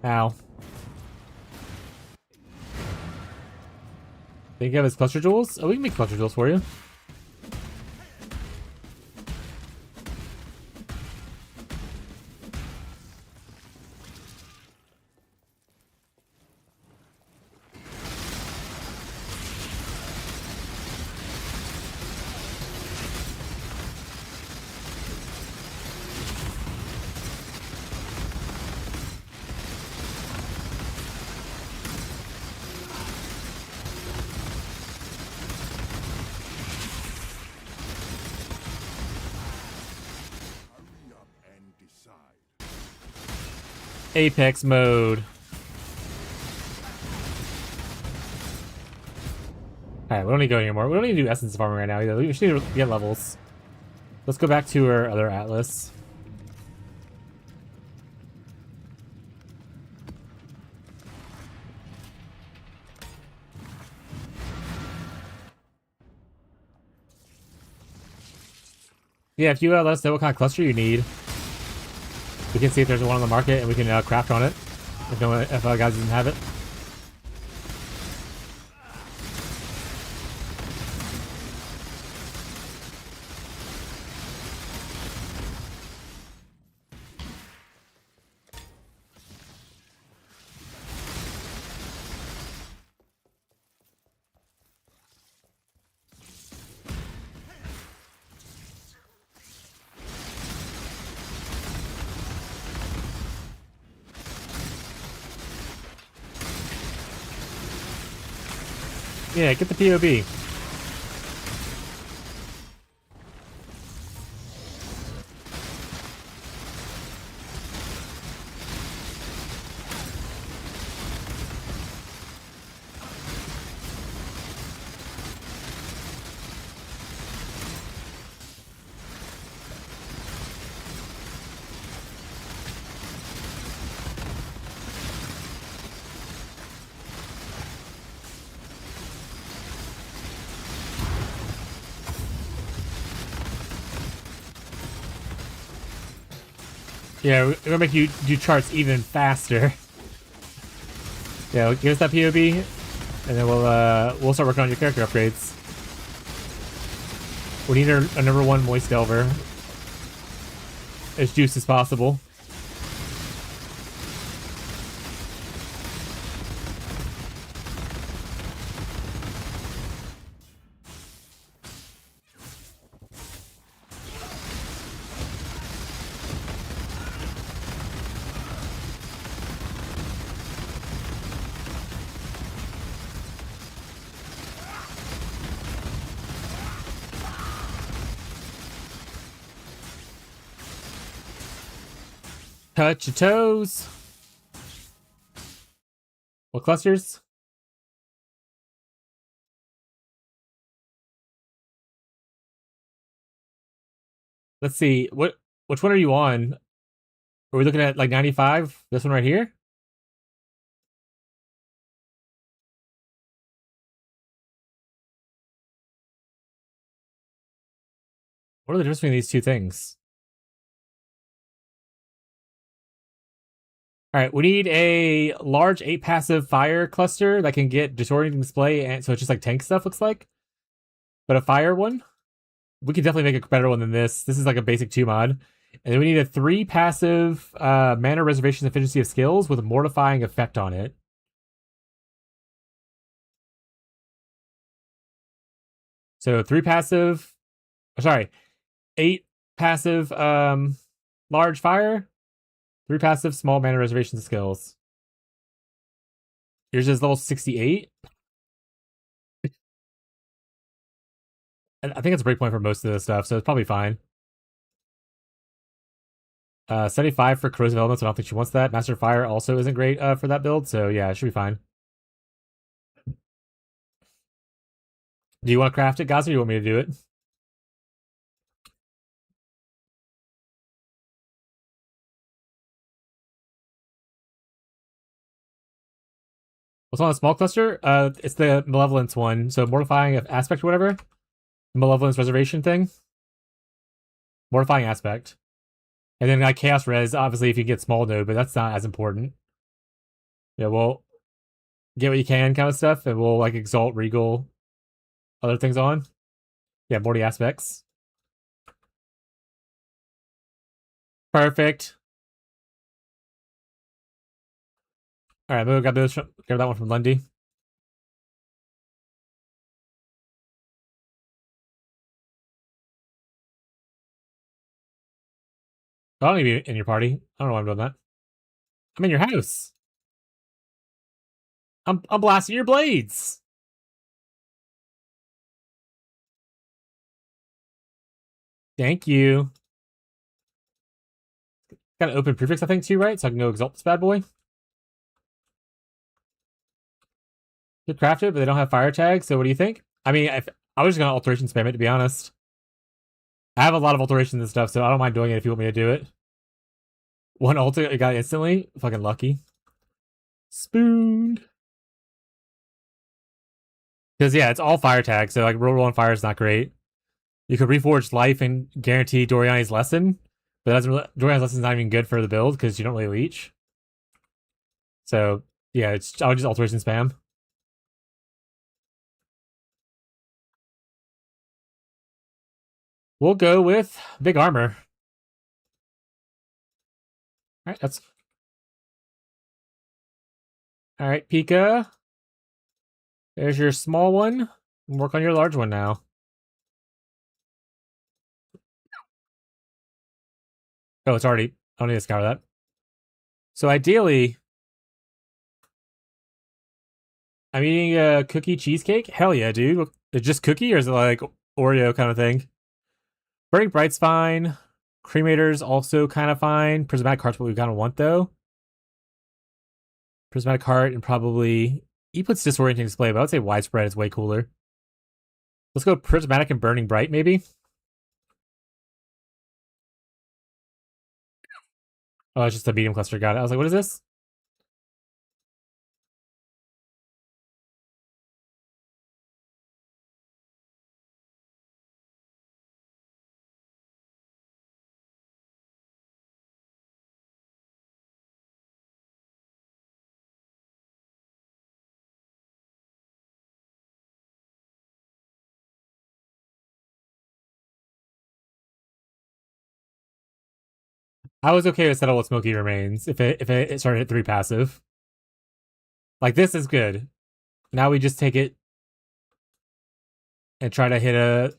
Ow. Think you have his cluster jewels? Oh, we can make cluster jewels for you. Apex mode. Alright, we don't need to go anymore. We don't need to do essence farming right now either. We just need to get levels. Let's go back to our other atlas. Yeah, if you let us know what kind of cluster you need, we can see if there's one on the market and we can craft on it. If no one, if guys doesn't have it. Yeah, get the POB. Yeah, we're gonna make you do charts even faster. Yeah, give us that POB, and then we'll start working on your character upgrades. We need a number 1 Moist Delver. As juice as possible. Touch your toes. What clusters? Let's see. Which one are you on? Are we looking at like 95? This one right here? What are the difference between these two things? Alright, we need a large 8 passive fire cluster that can get disorienting display, and so it's just like tank stuff looks like. But a fire one? We could definitely make a better one than this. This is like a basic 2 mod. And then we need a 3 passive mana reservation efficiency of skills with a mortifying effect on it. So 3 passive, sorry, 8 passive large fire, 3 passive small mana reservation skills. Yours is level 68. And I think it's a breakpoint for most of this stuff, so it's probably fine. 75 for corrosive elements, I don't think she wants that. Master Fire also isn't great for that build, so yeah, it should be fine. Do you want to craft it, Gaza, or do you want me to do it? What's on the small cluster? It's the Malevolence one, so Mortifying Aspect or whatever. Malevolence Reservation thing. Mortifying Aspect. And then like Chaos Res, obviously if you get small node, but that's not as important. Yeah, we'll get what you can kind of stuff, and we'll like Exalt, Regal, other things on. Yeah, Morty Aspects. Perfect. Alright, we'll grab that one from Lundy. I don't need to be in your party. I don't know why I'm doing that. I'm in your house. I'm blasting your blades. Thank you. Got an open prefix, I think, too, right? So I can go exalt this bad boy. Could craft it, but they don't have fire tags, so what do you think? I mean, I was just gonna alteration spam it, to be honest. I have a lot of alterations and stuff, so I don't mind doing it if you want me to do it. One alter, it got instantly. Fucking lucky. Spoon. Because, yeah, it's all fire tags, so like roll on fire is not great. You could reforge life and guarantee Doriani's lesson, but Doriani's lesson is not even good for the build because you don't really leech. So, yeah, I would just alteration spam. We'll go with big armor. Alright, that's... Alright, Pika. There's your small one. Work on your large one now. Oh, it's already... I don't need to scour that. So ideally... I'm eating a cookie cheesecake? Hell yeah, dude. It's just cookie, or is it like Oreo kind of thing? Burning Bright's fine. Cremator's also kind of fine. Prismatic Heart's what we kind of want, though. Prismatic Heart and probably... He puts Disorienting Display, but I would say Widespread is way cooler. Let's go Prismatic and Burning Bright, maybe? Oh, it's just a medium cluster. Got it. I was like, what is this? I was okay with settle with Smoky Remains if it started at 3 passive. Like, this is good. Now we just take it and try to hit a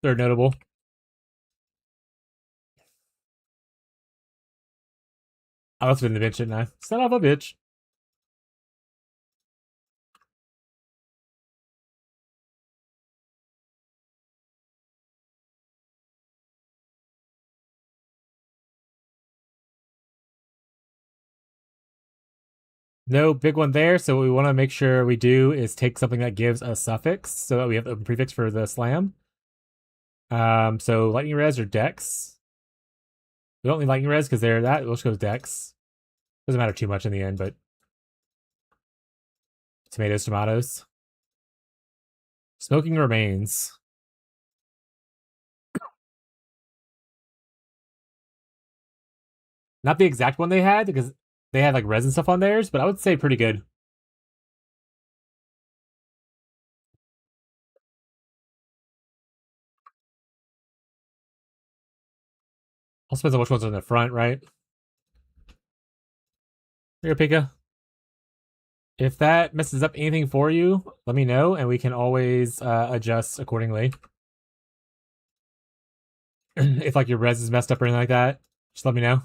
third notable. I was in the bitch, didn't I? Son of a bitch. No big one there, so what we want to make sure we do is take something that gives a suffix so that we have a prefix for the slam. So lightning res or dex. We don't need lightning res because they're that. We'll just go with dex. Doesn't matter too much in the end, but tomatoes. Smoking Remains. Not the exact one they had because they had like resin stuff on theirs, but I would say pretty good. Also depends on which ones are in the front, right? Here you go, Pika. If that messes up anything for you, let me know, and we can always adjust accordingly. If like your res is messed up or anything like that, just let me know.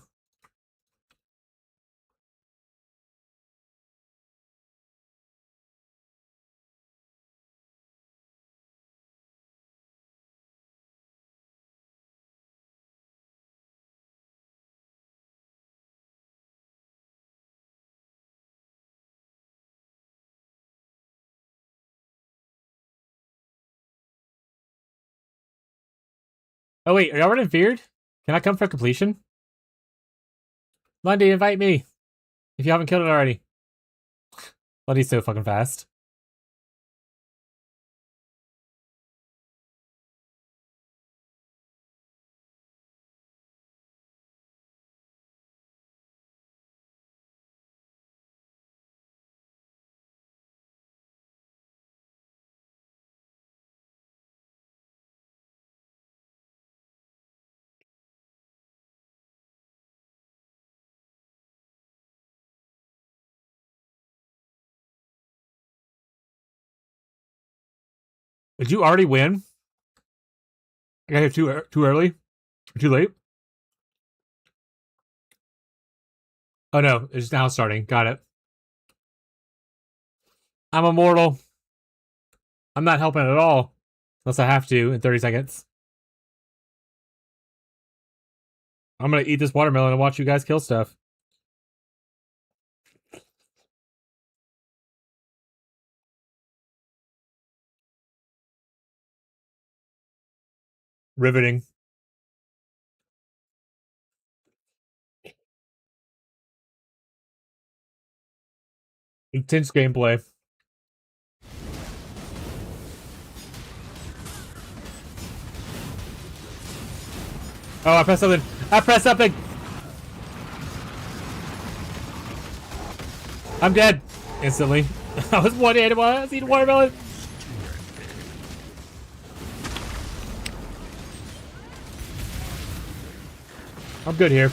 Oh wait, are y'all running Feared? Can I come for completion? Lundy, invite me. If you haven't killed it already. Lundy's so fucking fast. Did you already win? I got here too early? Too late? Oh no, it's now starting. Got it. I'm immortal. I'm not helping at all. Unless I have to in 30 seconds. I'm gonna eat this watermelon and watch you guys kill stuff. Riveting. Intense gameplay. Oh, I pressed something. I pressed something. I'm dead. Instantly. I was one-handed while I was eating watermelon. I'm good here.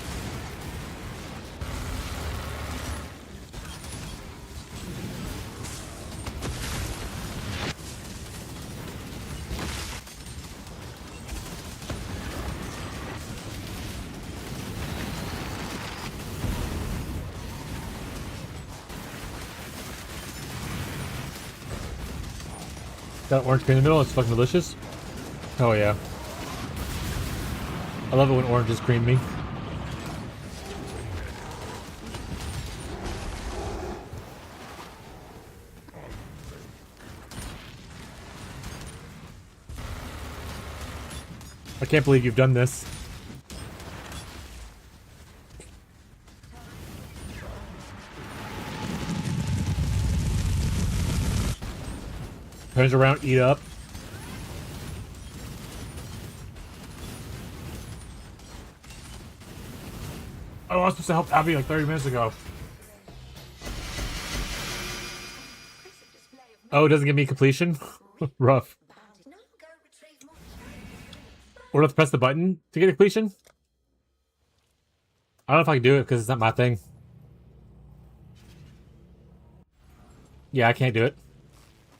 Got orange cream in the middle. It's fucking delicious. Oh yeah. I love it when oranges cream me. I can't believe you've done this. Turns around, eat up. Oh, I was supposed to help Abby like 30 minutes ago. Oh, it doesn't give me completion? Rough. Or let's press the button to get completion? I don't know if I can do it because it's not my thing. Yeah, I can't do it.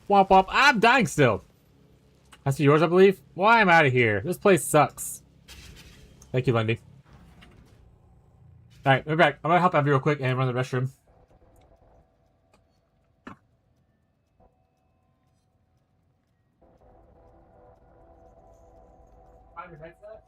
Womp womp. I'm dying still. That's yours, I believe. Why am I out of here? This place sucks. Thank you, Lundy. Alright, we're back. I'm gonna help Abby real quick and run the restroom. Find your headset.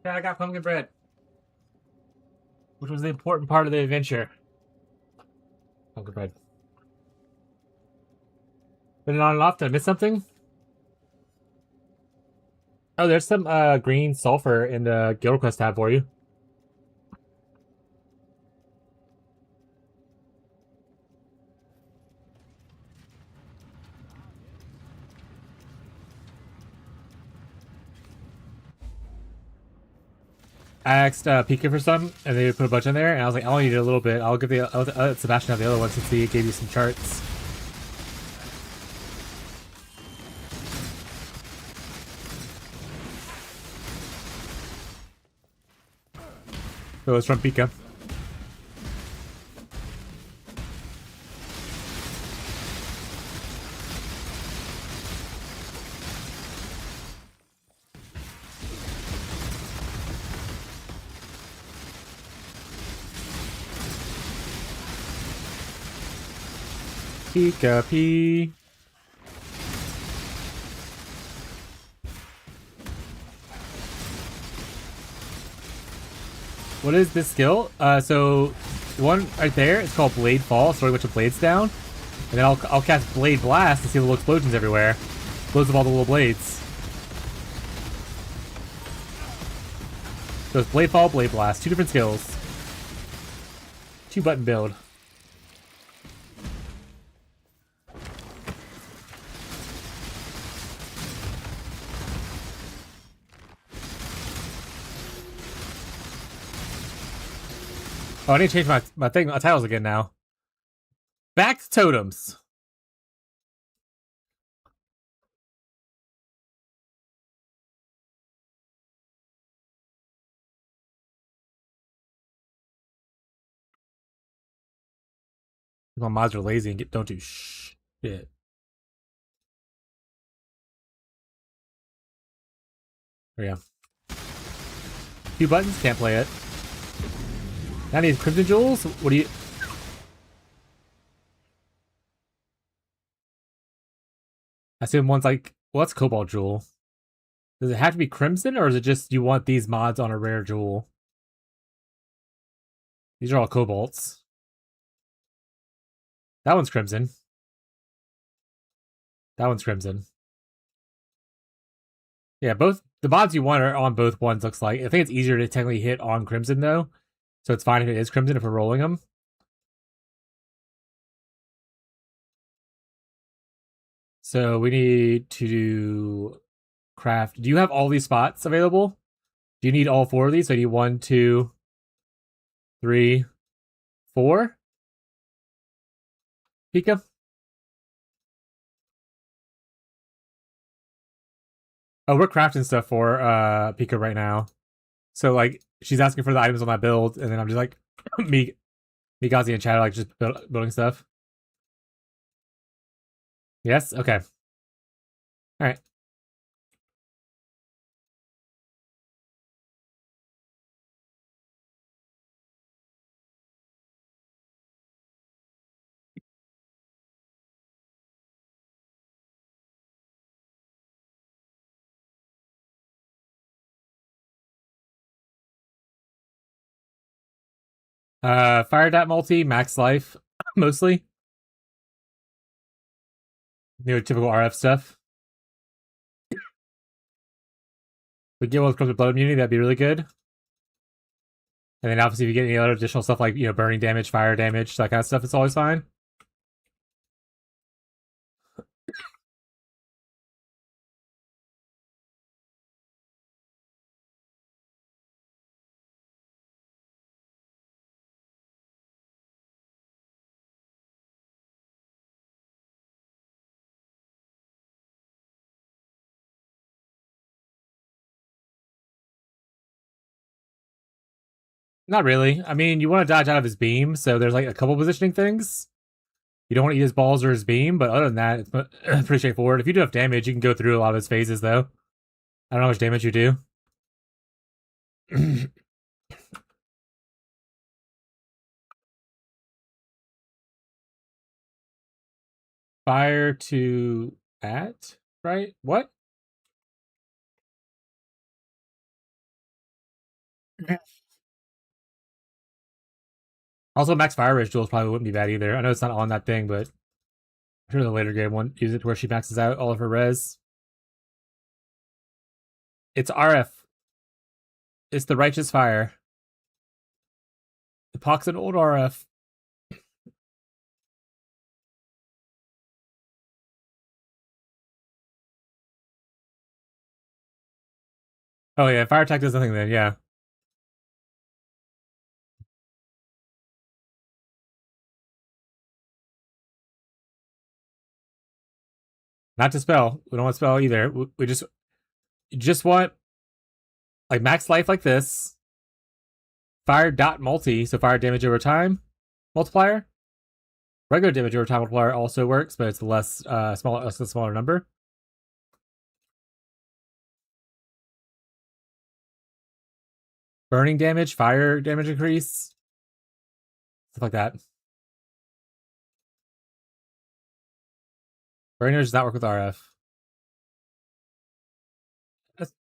Yeah, I got pumpkin bread. Which was the important part of the adventure. Pumpkin bread. Been on and off. Did I miss something? Oh, there's some green sulfur in the guild request tab for you. I asked Pika for some, and they put a bunch in there, and I was like, I only need a little bit. I'll give the Sebastian have the other one since he gave you some charts. So it's from Pika. Pika P. What is this skill? So the one right there, it's called bladefall, throwing a bunch of blades down. And then I'll cast bladeblast to see little explosions everywhere. Blows up all the little blades. So it's bladefall, bladeblast, two different skills. 2-button build. Oh, I need to change my titles again now. Back to totems. My mods are lazy and don't do shit. There we go. Two buttons, can't play it. Now I need Crimson Jewels? What do you... I assume one's like... What's Cobalt Jewel? Does it have to be Crimson, or is it just you want these mods on a rare jewel? These are all Cobalts. That one's Crimson. That one's Crimson. Yeah, both the mods you want are on both ones, looks like. I think it's easier to technically hit on Crimson, though. So it's fine if it is Crimson if we're rolling them. So we need to craft... Do you have all these spots available? Do you need all 4 of these? So you need 1, 2, 3, 4? Pika? Oh, we're crafting stuff for Pika right now. So, like, she's asking for the items on that build, and then I'm just like, Migazi and Chad are like just building stuff. Yes? Okay. Alright. Fire Dot multi, max life, mostly. Typical RF stuff. We get one that comes with blood immunity, that'd be really good. And then obviously if you get any other additional stuff like, burning damage, fire damage, that kind of stuff, it's always fine. Not really. I mean, you want to dodge out of his beam, so there's like a couple positioning things. You don't want to eat his balls or his beam, but other than that, it's pretty straightforward. If you do have damage, you can go through a lot of his phases, though. I don't know how much damage you do. Fire to at, right? What? Also, max fire rage duels probably wouldn't be bad either. I know it's not on that thing, but I'm sure the later game one use it to where she maxes out all of her res. It's RF. It's the righteous fire. The pox and old RF. Oh yeah, fire attack does nothing then, yeah. Not to spell. We don't want to spell either. We just want like max life like this. Fire dot multi, so fire damage over time multiplier. Regular damage over time multiplier also works, but it's a smaller number. Burning damage, fire damage increase, stuff like that. Burning damage does not work with RF.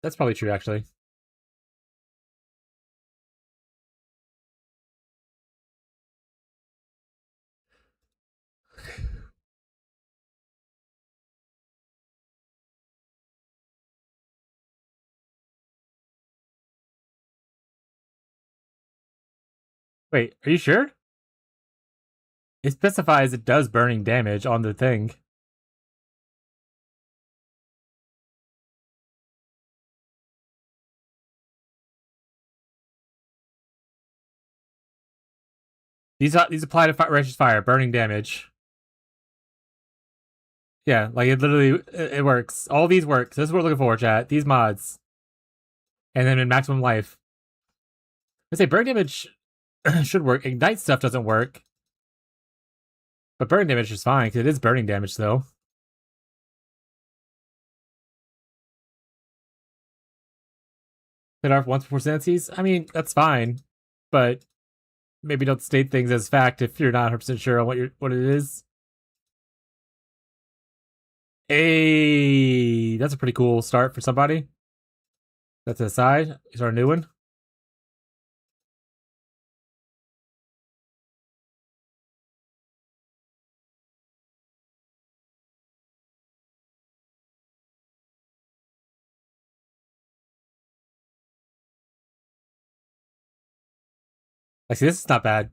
That's probably true, actually. Wait, are you sure? It specifies it does burning damage on the thing. These apply to righteous fire, burning damage. Yeah, like it literally it works. All these work. This is what we're looking for, chat. These mods, and then in maximum life. I say burn damage should work. Ignite stuff doesn't work. But burning damage is fine, because it is burning damage, though. Hit off once before sentences? I mean, that's fine. But maybe don't state things as fact if you're not 100% sure on what it is. Hey, that's a pretty cool start for somebody. That's a side. Is our new one? I see, this is not bad.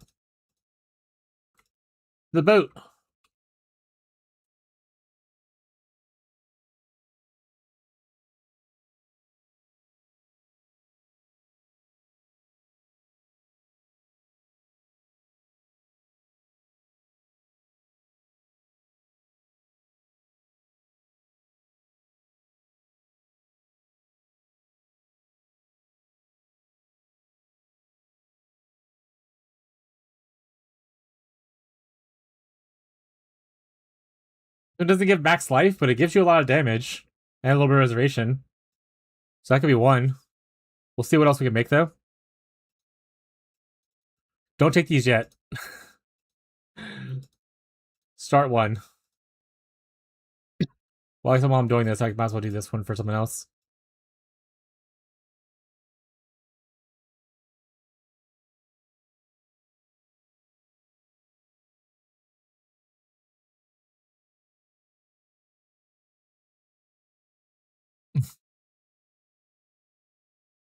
The boat. It doesn't give max life, but it gives you a lot of damage and a little bit of reservation. So that could be one. We'll see what else we can make, though. Don't take these yet. Start one. Well, while I'm doing this, I might as well do this one for someone else.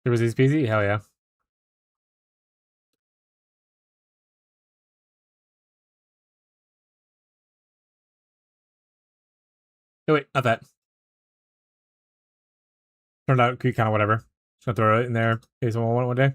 There was easy peasy? Hell yeah. No, wait, not that. Turned out kind of whatever. Just gonna throw it in there in case someone want it one day.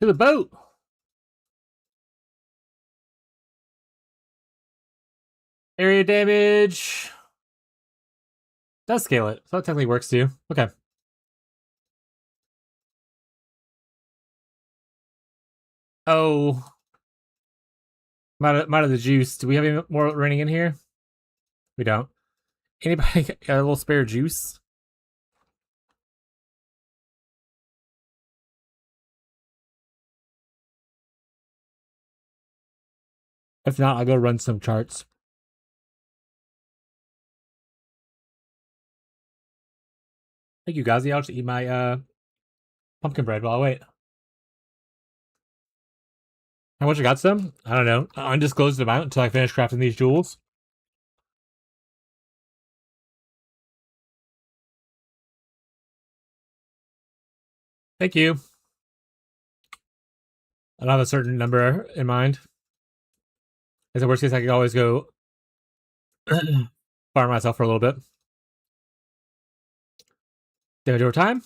To the boat! Area damage. Does scale it, so that technically works too. Okay. Oh. I'm out of the juice. Do we have any more running in here? We don't. Anybody got a little spare juice? If not, I'll go run some charts. Thank you, Gazi. I'll just eat my pumpkin bread while I wait. How much I got some? I don't know. Undisclosed amount until I finish crafting these jewels. Thank you. I don't have a certain number in mind. As a worst case, I could always go farm myself for a little bit. Damage over time.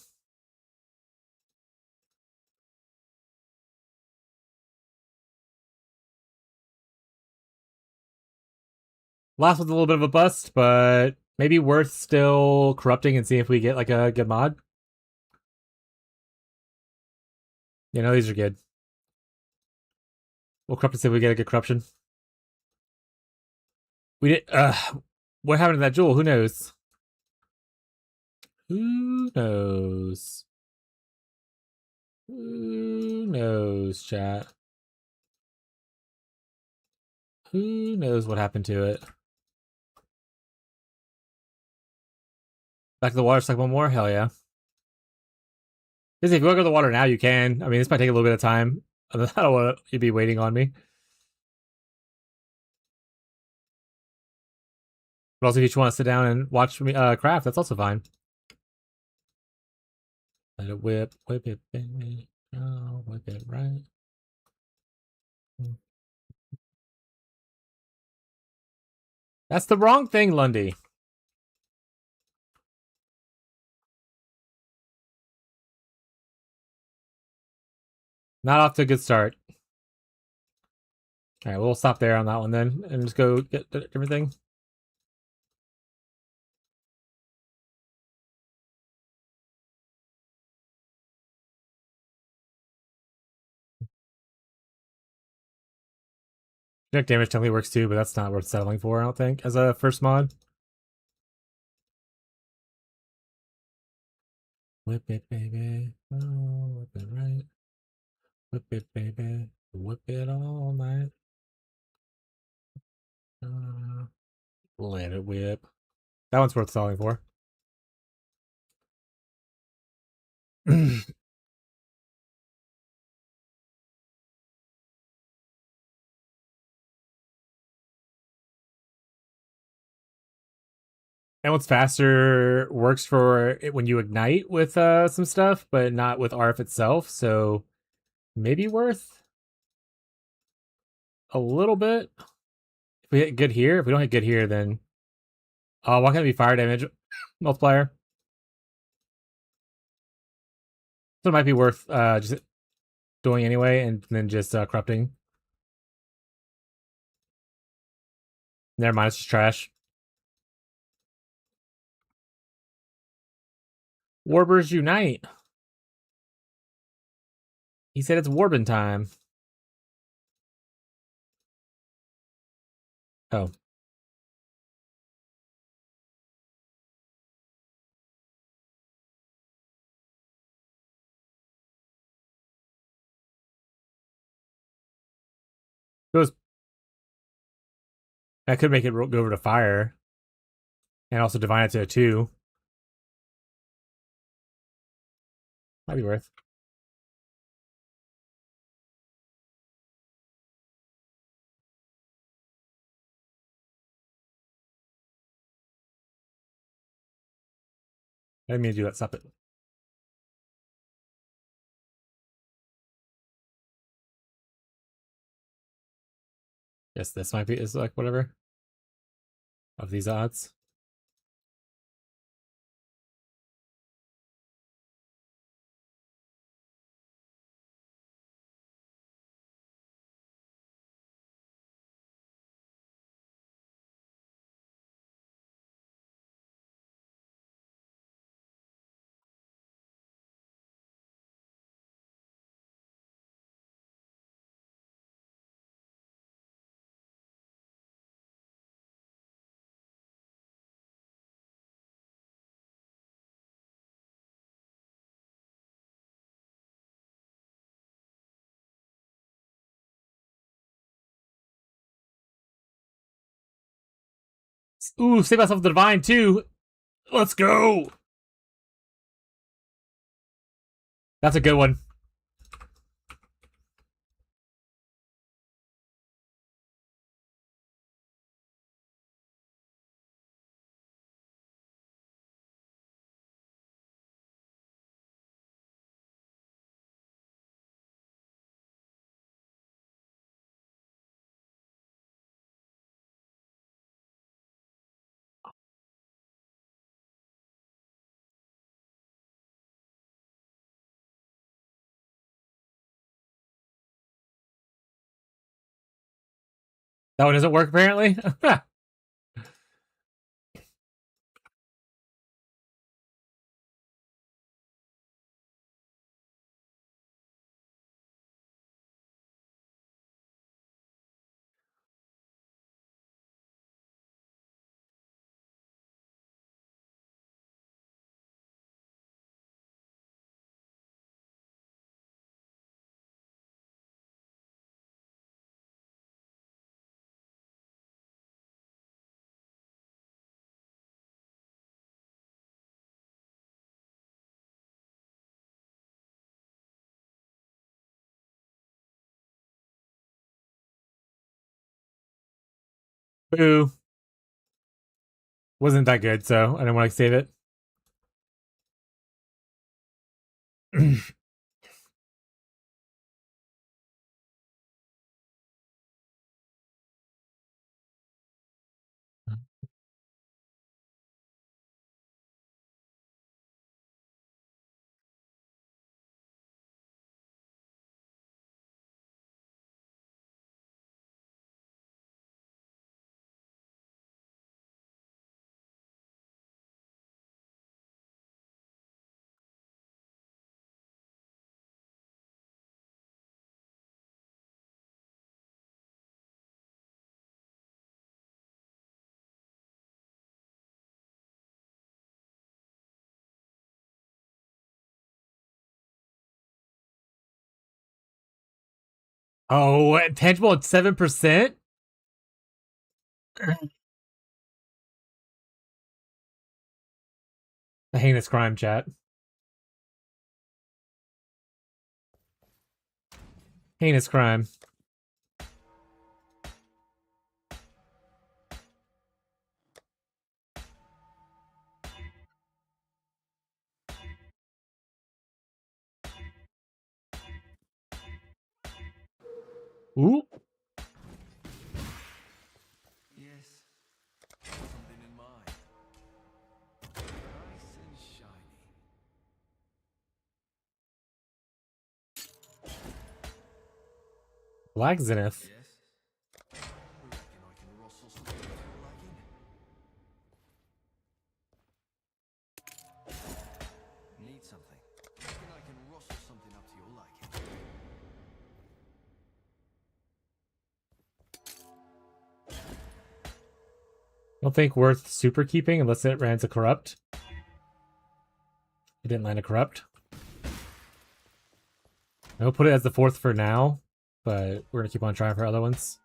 Last one's a little bit of a bust, but maybe worth still corrupting and seeing if we get like a good mod. You know, these are good. We'll corrupt and see if we get a good corruption. We did. What happened to that jewel? Who knows? Who knows? Who knows, chat? Who knows what happened to it? Back to the water, like one more? Hell yeah. If you want to go to the water now, you can. I mean, this might take a little bit of time. I don't want you to be waiting on me. But also, if you just want to sit down and watch me craft, that's also fine. Let it whip it, baby. Oh, whip it right. That's the wrong thing, Lundy. Not off to a good start. All right, we'll stop there on that one then, and just go get everything. Genetic damage technically works too, but that's not worth settling for, I don't think, as a first mod. Whip it, baby. Oh, whip it right. Whip it, baby. Whip it all night. Let it whip. That one's worth settling for. And what's faster works for it when you ignite with some stuff, but not with ARF itself. So maybe worth a little bit. If we hit good here, if we don't hit good here, then why can't it be fire damage multiplier? So it might be worth just doing anyway, and then just corrupting. Never mind, it's just trash. Warbers unite. He said it's Warbin time. Oh. Goes. That could make it go over to fire. And also divine it to a 2. Might be worth. I didn't mean to do that. Stop it. Yes, this might be is like whatever of these odds. Ooh, save myself the divine too. Let's go. That's a good one. That one doesn't work apparently. Boo. Wasn't that good, so I didn't want to save it. Oh, tangible at 7%? A heinous crime, chat. Heinous crime. Ooh. Yes. Something in mind. Nice and shiny. Black Zenith. Yes. Reckon I can rustle something to your liking? Need something. Reckon I can rustle something up to your liking? Don't think worth super keeping unless it lands a corrupt. It didn't land a corrupt. I'll put it as the 4th for now, but we're gonna keep on trying for other ones.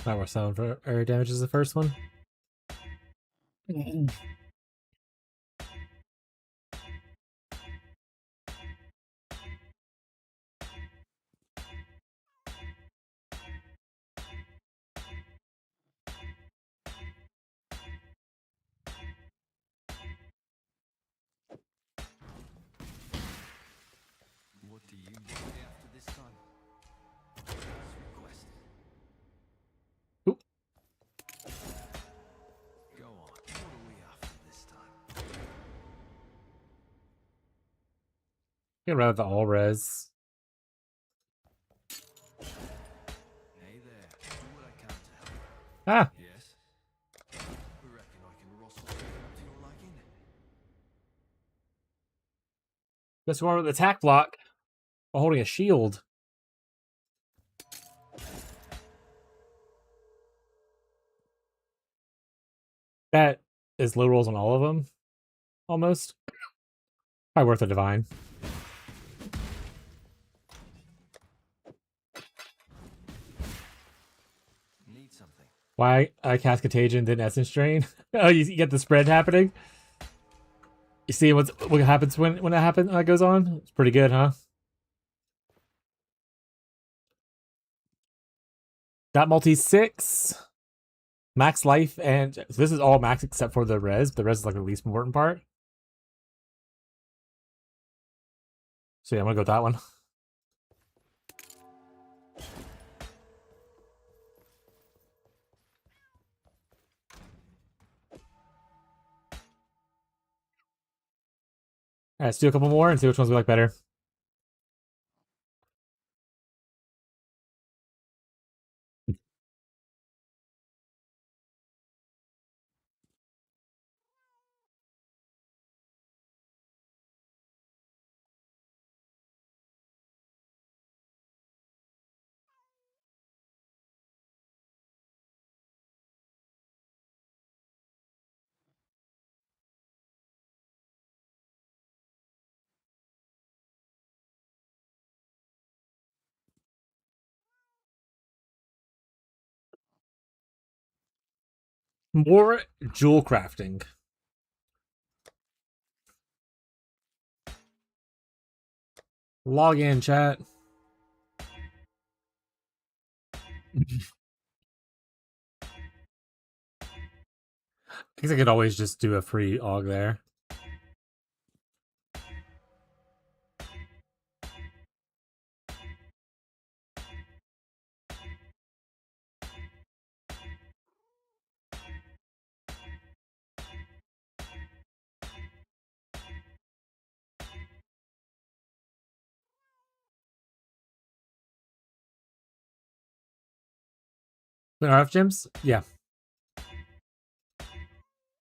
Not worth selling for area damage is the first one. What do you need after this time? As requested. Oop. Go on. What are we after this time? Get rid of the all res. Hey there. Do what I can to help. Ah, Yes? Reckon I can rustle something up to your liking? guess we're with attack block while holding a shield. That is low rolls on all of them, almost. Probably worth a divine. Need something. Why I cast Contagion, then Essence Drain? Oh, you get the spread happening? You see what happens when that happens? That goes on? It's pretty good, huh? That multi 6. Max life, and so this is all max except for the res. The res is like the least important part. So yeah, I'm gonna go with that one. Alright, let's do a couple more and see which ones we like better. More jewel crafting. Log in, chat. I guess I could always just do a free aug there. The RF gems? Yeah.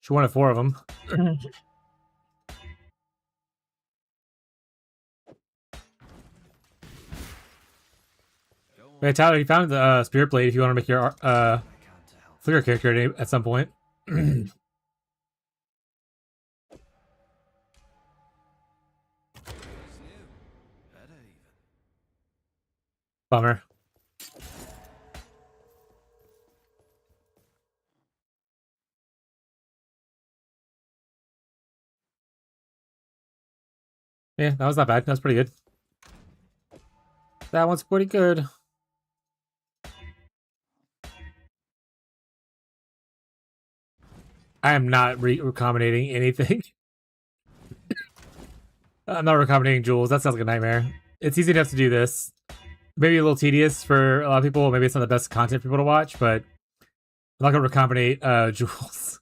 She wanted 4 of them. Hey, Tyler, you found the Spirit Blade if you want to make your Flicker character at some point. Bummer. Yeah, that was not bad. That was pretty good. That one's pretty good. I am not recombinating anything. I'm not recombinating jewels. That sounds like a nightmare. It's easy enough to do this. Maybe a little tedious for a lot of people. Maybe it's not the best content for people to watch, but I'm not going to recombinate jewels.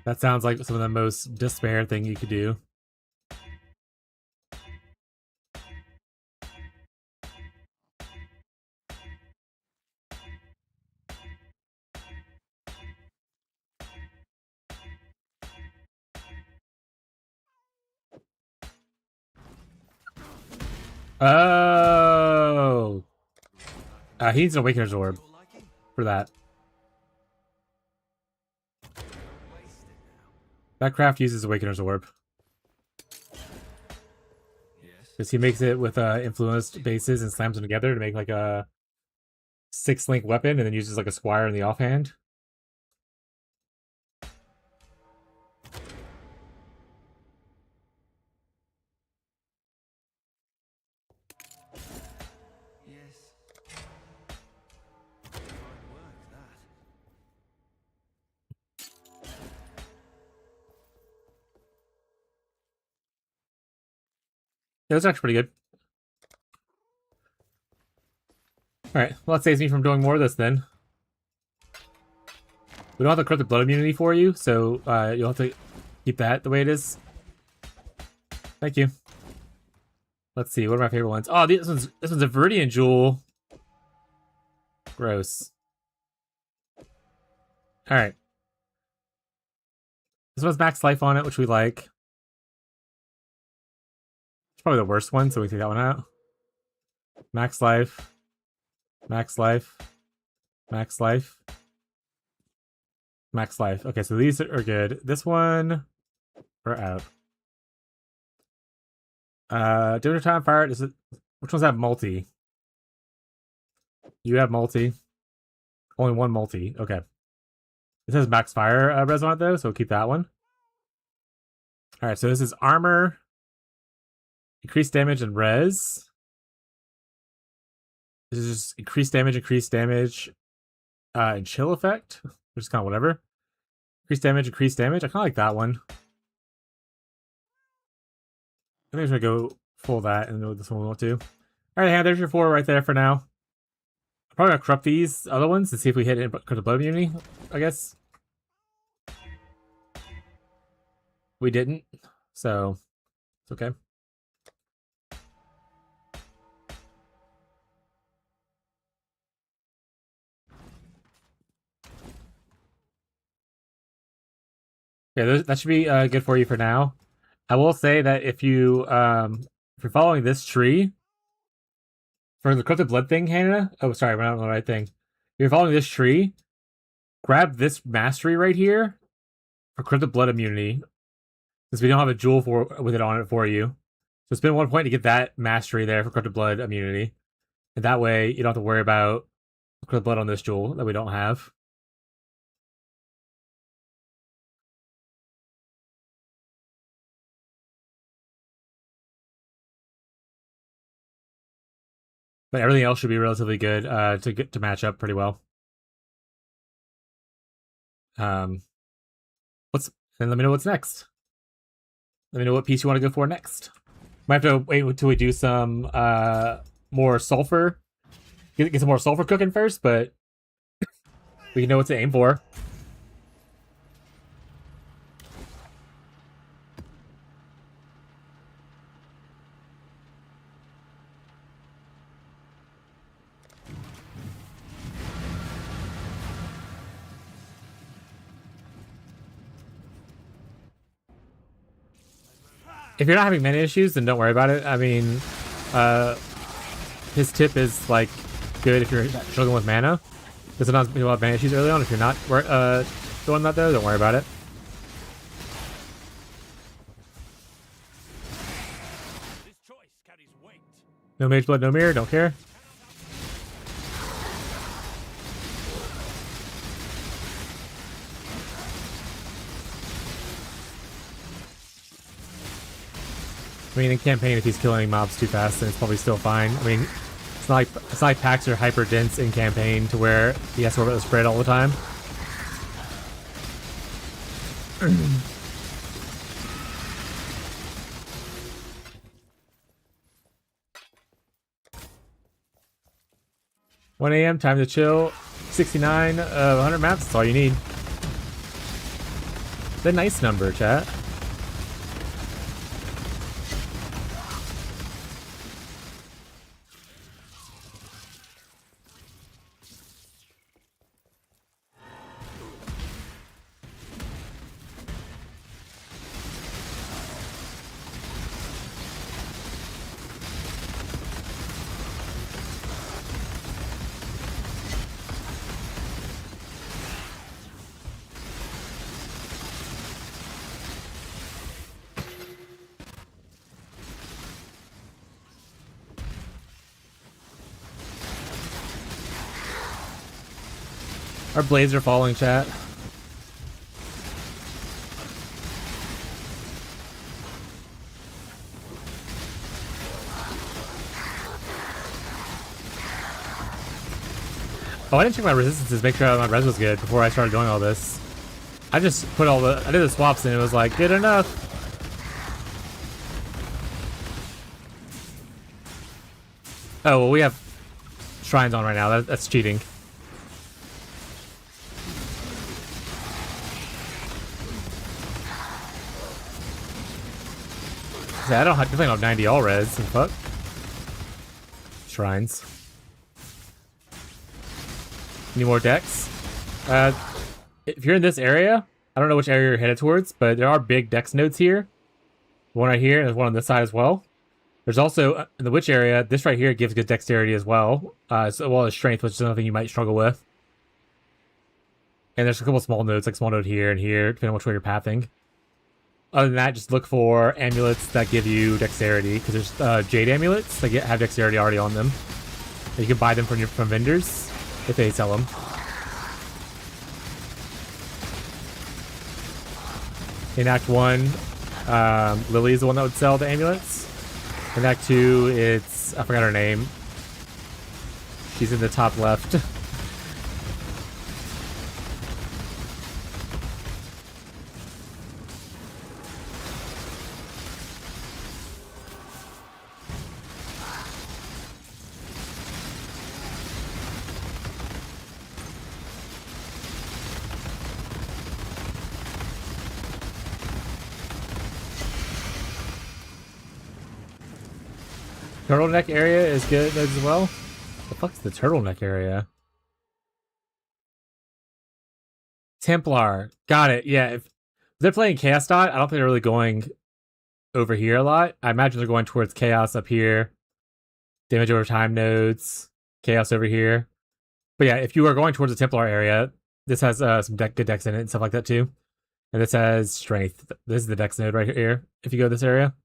That sounds like some of the most despair thing you could do. Oh! He needs an Awakener's Orb for that. That craft uses Awakener's Orb. Because he makes it with influenced bases and slams them together to make like a 6-link weapon, and then uses like a squire in the offhand. Yeah, that's actually pretty good. Alright, well that saves me from doing more of this then. We don't have the corrupted blood immunity for you, so you'll have to keep that the way it is. Thank you. Let's see, what are my favorite ones? Oh, this one's a Viridian Jewel. Gross. Alright. This one's max life on it, which we like. It's probably the worst one, so we take that one out. Max life. Max life. Max life. Max life. Okay, so these are good. This one, we're out. Dinner time fire. Is it? Which ones have multi? You have multi. Only one multi. Okay. It says max fire res on it though, so we'll keep that one. All right, so this is armor, increased damage, and res. This is just increased damage, and chill effect, which is kind of whatever. Increased damage. I kind of like that one. I think I'm gonna go full that and this one will too. All right, there's your 4 right there for now. I'm probably gonna corrupt these other ones to see if we hit it because of blood immunity, I guess. We didn't, so it's okay. Yeah, that should be good for you for now. I will say that if you're following this tree for the corrupted blood thing, Hannah. Oh, sorry, we're not on the right thing. If you're following this tree, grab this mastery right here for corrupted blood immunity, since we don't have a jewel with it on it for you. So spend 1 point to get that mastery there for corrupted blood immunity. And that way, you don't have to worry about the blood on this jewel that we don't have. But everything else should be relatively good to match up pretty well. Then let me know what's next. Let me know what piece you want to go for next. Might have to wait until we do some more sulfur. Get some more sulfur cooking first, but we know what to aim for. If you're not having mana issues, then don't worry about it. I mean, his tip is like good if you're struggling with mana. Because sometimes people have mana issues early on. If you're not doing that though, don't worry about it. This choice carries weight. No mage blood, no mirror, don't care. I mean, in campaign, if he's killing mobs too fast, then it's probably still fine. I mean, it's not like packs are hyper dense in campaign to where he has to worry about the spread all the time. (1 a.m. time to chill. 69 of 100 maps. That's all you need. It's a nice number, chat. Our blades are falling, chat. Oh, I didn't check my resistances, make sure my res was good before I started doing all this. I just put I did the swaps and it was like, good enough. Oh, well, we have shrines on right now. That's cheating. Yeah, I definitely don't have 90 all res. Fuck. Shrines. Any more decks? If you're in this area, I don't know which area you're headed towards, but there are big dex nodes here. One right here, and there's one on this side as well. There's also, in the witch area, this right here gives good dexterity as well, as well as strength, which is something you might struggle with. And there's a couple small nodes, like small node here and here, depending on which way you're pathing. Other than that, just look for amulets that give you dexterity, because there's jade amulets that have dexterity already on them. And you can buy them from vendors if they sell them. In Act 1, Lily is the one that would sell the amulets. In Act 2, it's... I forgot her name. She's in the top left. Turtleneck area is good as well. The fuck's the turtleneck area? Templar. Got it. Yeah, if they're playing Chaos Dot, I don't think they're really going over here a lot. I imagine they're going towards Chaos up here. Damage over time nodes. Chaos over here. But yeah, if you are going towards the Templar area, this has some good decks in it and stuff like that too. And this has strength. This is the dex node right here, if you go to this area.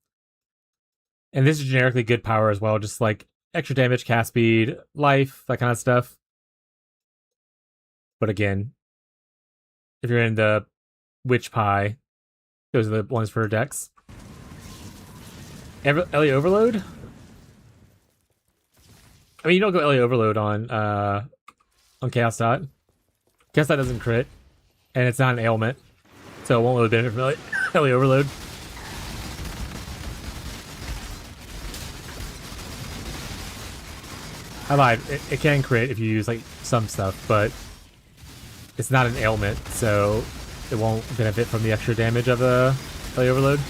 And this is generically good power as well, just like extra damage, cast speed, life, that kind of stuff. But again, if you're in the Witch Pie, those are the ones for decks. Ellie Overload? I mean, you don't go Ellie Overload on Chaos Dot. Chaos Dot doesn't crit, and it's not an ailment, so it won't really benefit from Ellie Overload. I lied. It can crit if you use like some stuff, but it's not an ailment, so it won't benefit from the extra damage of the Ellie Overload.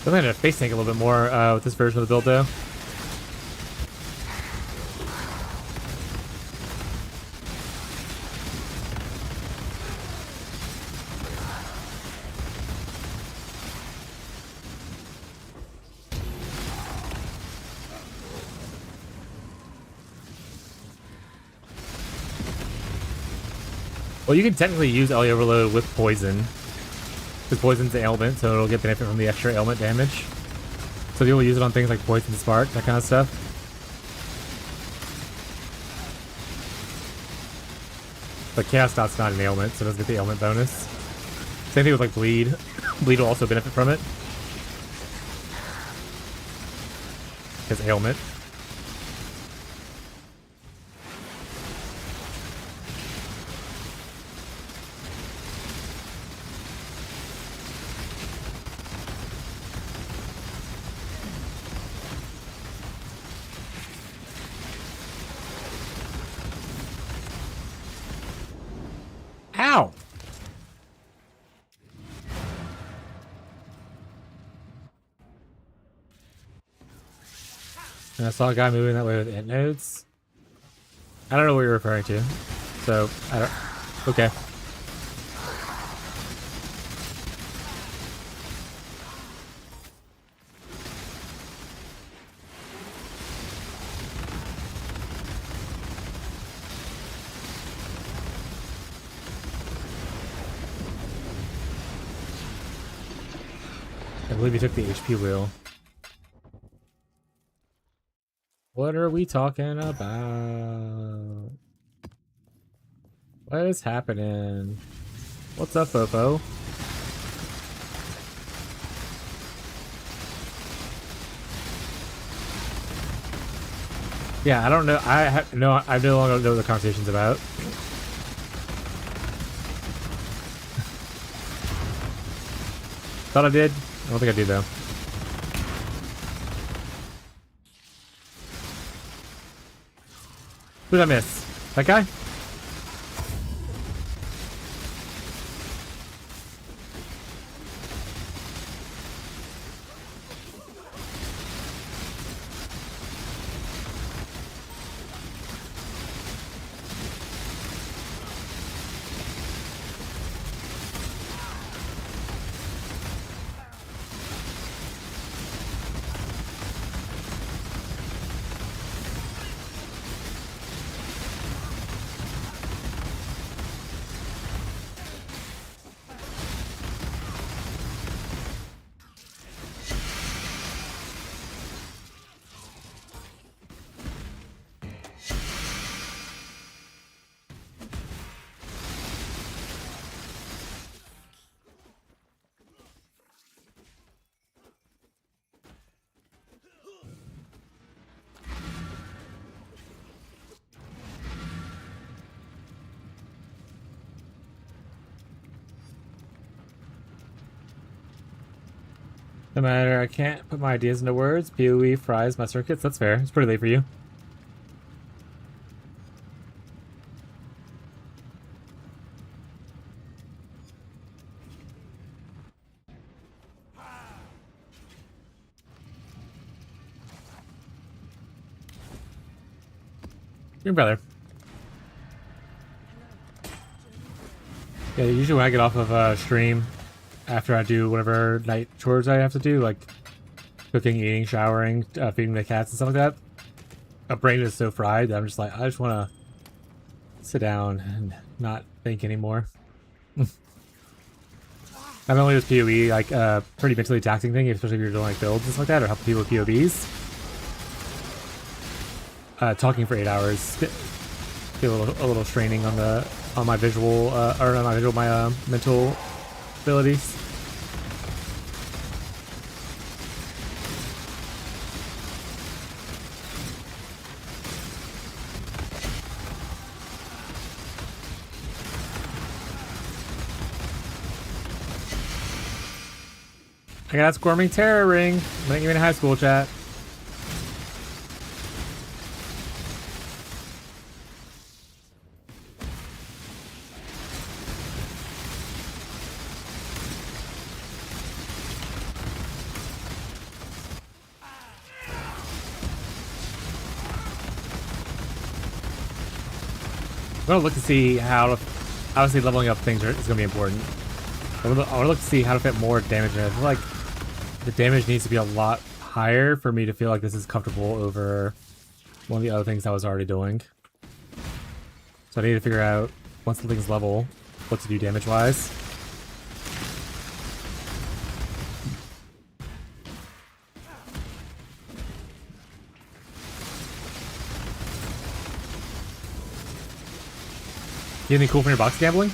I'm gonna face tank a little bit more with this version of the build, though. Well, you can technically use Ellie Overload with poison. Because poison's an ailment, so it'll get benefit from the extra ailment damage. So people use it on things like Poison Spark, that kind of stuff. But Chaos Dot's not an ailment, so it doesn't get the ailment bonus. Same thing with like Bleed. Bleed will also benefit from it. Because ailment. Ow! And I saw a guy moving that way with int nodes. I don't know what you're referring to. So, I don't... Okay. I believe he took the HP wheel. What are we talking about? What is happening? What's up, Fofo? Yeah, I don't know. I no longer know what the conversation's about. Thought I did. I don't think I do though. Who did I miss? That guy? No matter, I can't put my ideas into words. PoE fries my circuits. That's fair. It's pretty late for you. Your brother. Yeah, usually when I get off of stream, after I do whatever night chores I have to do, like cooking, eating, showering, feeding the cats and stuff like that. My brain is so fried that I'm just like, I just want to sit down and not think anymore. Not only is PoE like a pretty mentally taxing thing, especially if you're doing like builds and stuff like that, or helping people with POBs. Talking for 8 hours feel a little straining on my visual or not my visual, my mental abilities. I got a squirming terror ring. I'm not even in high school, chat. I'm gonna look to see how to, obviously leveling up things is gonna be important. I want to look to see how to fit more damage in. I feel like the damage needs to be a lot higher for me to feel like this is comfortable over one of the other things I was already doing. So I need to figure out, once the thing's level, what to do damage-wise. You have anything cool from your box gambling?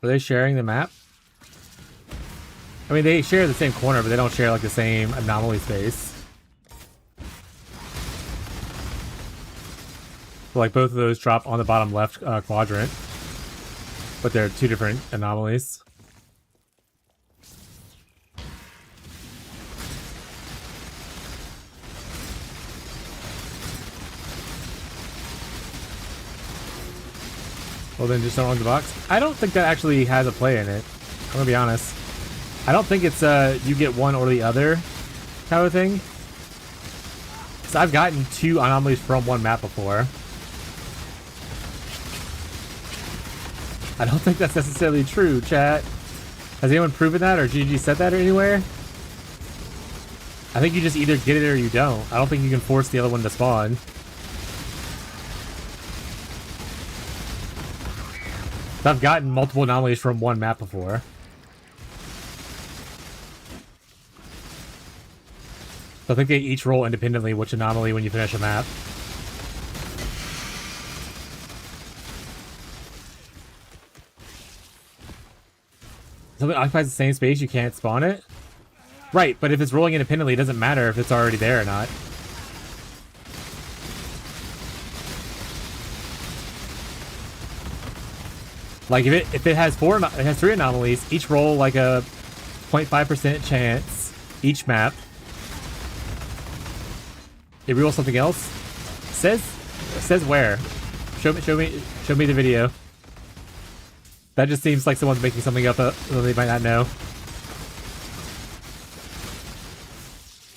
Are they sharing the map? I mean, they share the same corner, but they don't share like the same anomaly space. So, like both of those drop on the bottom left quadrant, but they're two different anomalies. Well, then just don't run the box. I don't think that actually has a play in it. I'm gonna be honest. I don't think it's you get one or the other kind of thing. So I've gotten 2 anomalies from one map before. I don't think that's necessarily true, chat. Has anyone proven that, or GG said that anywhere? I think you just either get it or you don't. I don't think you can force the other one to spawn. I've gotten multiple anomalies from one map before. So I think they each roll independently which anomaly when you finish a map. Something occupies the same space, you can't spawn it? Right, but if it's rolling independently, it doesn't matter if it's already there or not. Like if it has 3 anomalies, each roll like a 0.5% chance each map. It rerolls something else. Says where? Show me the video. That just seems like someone's making something up that they might not know.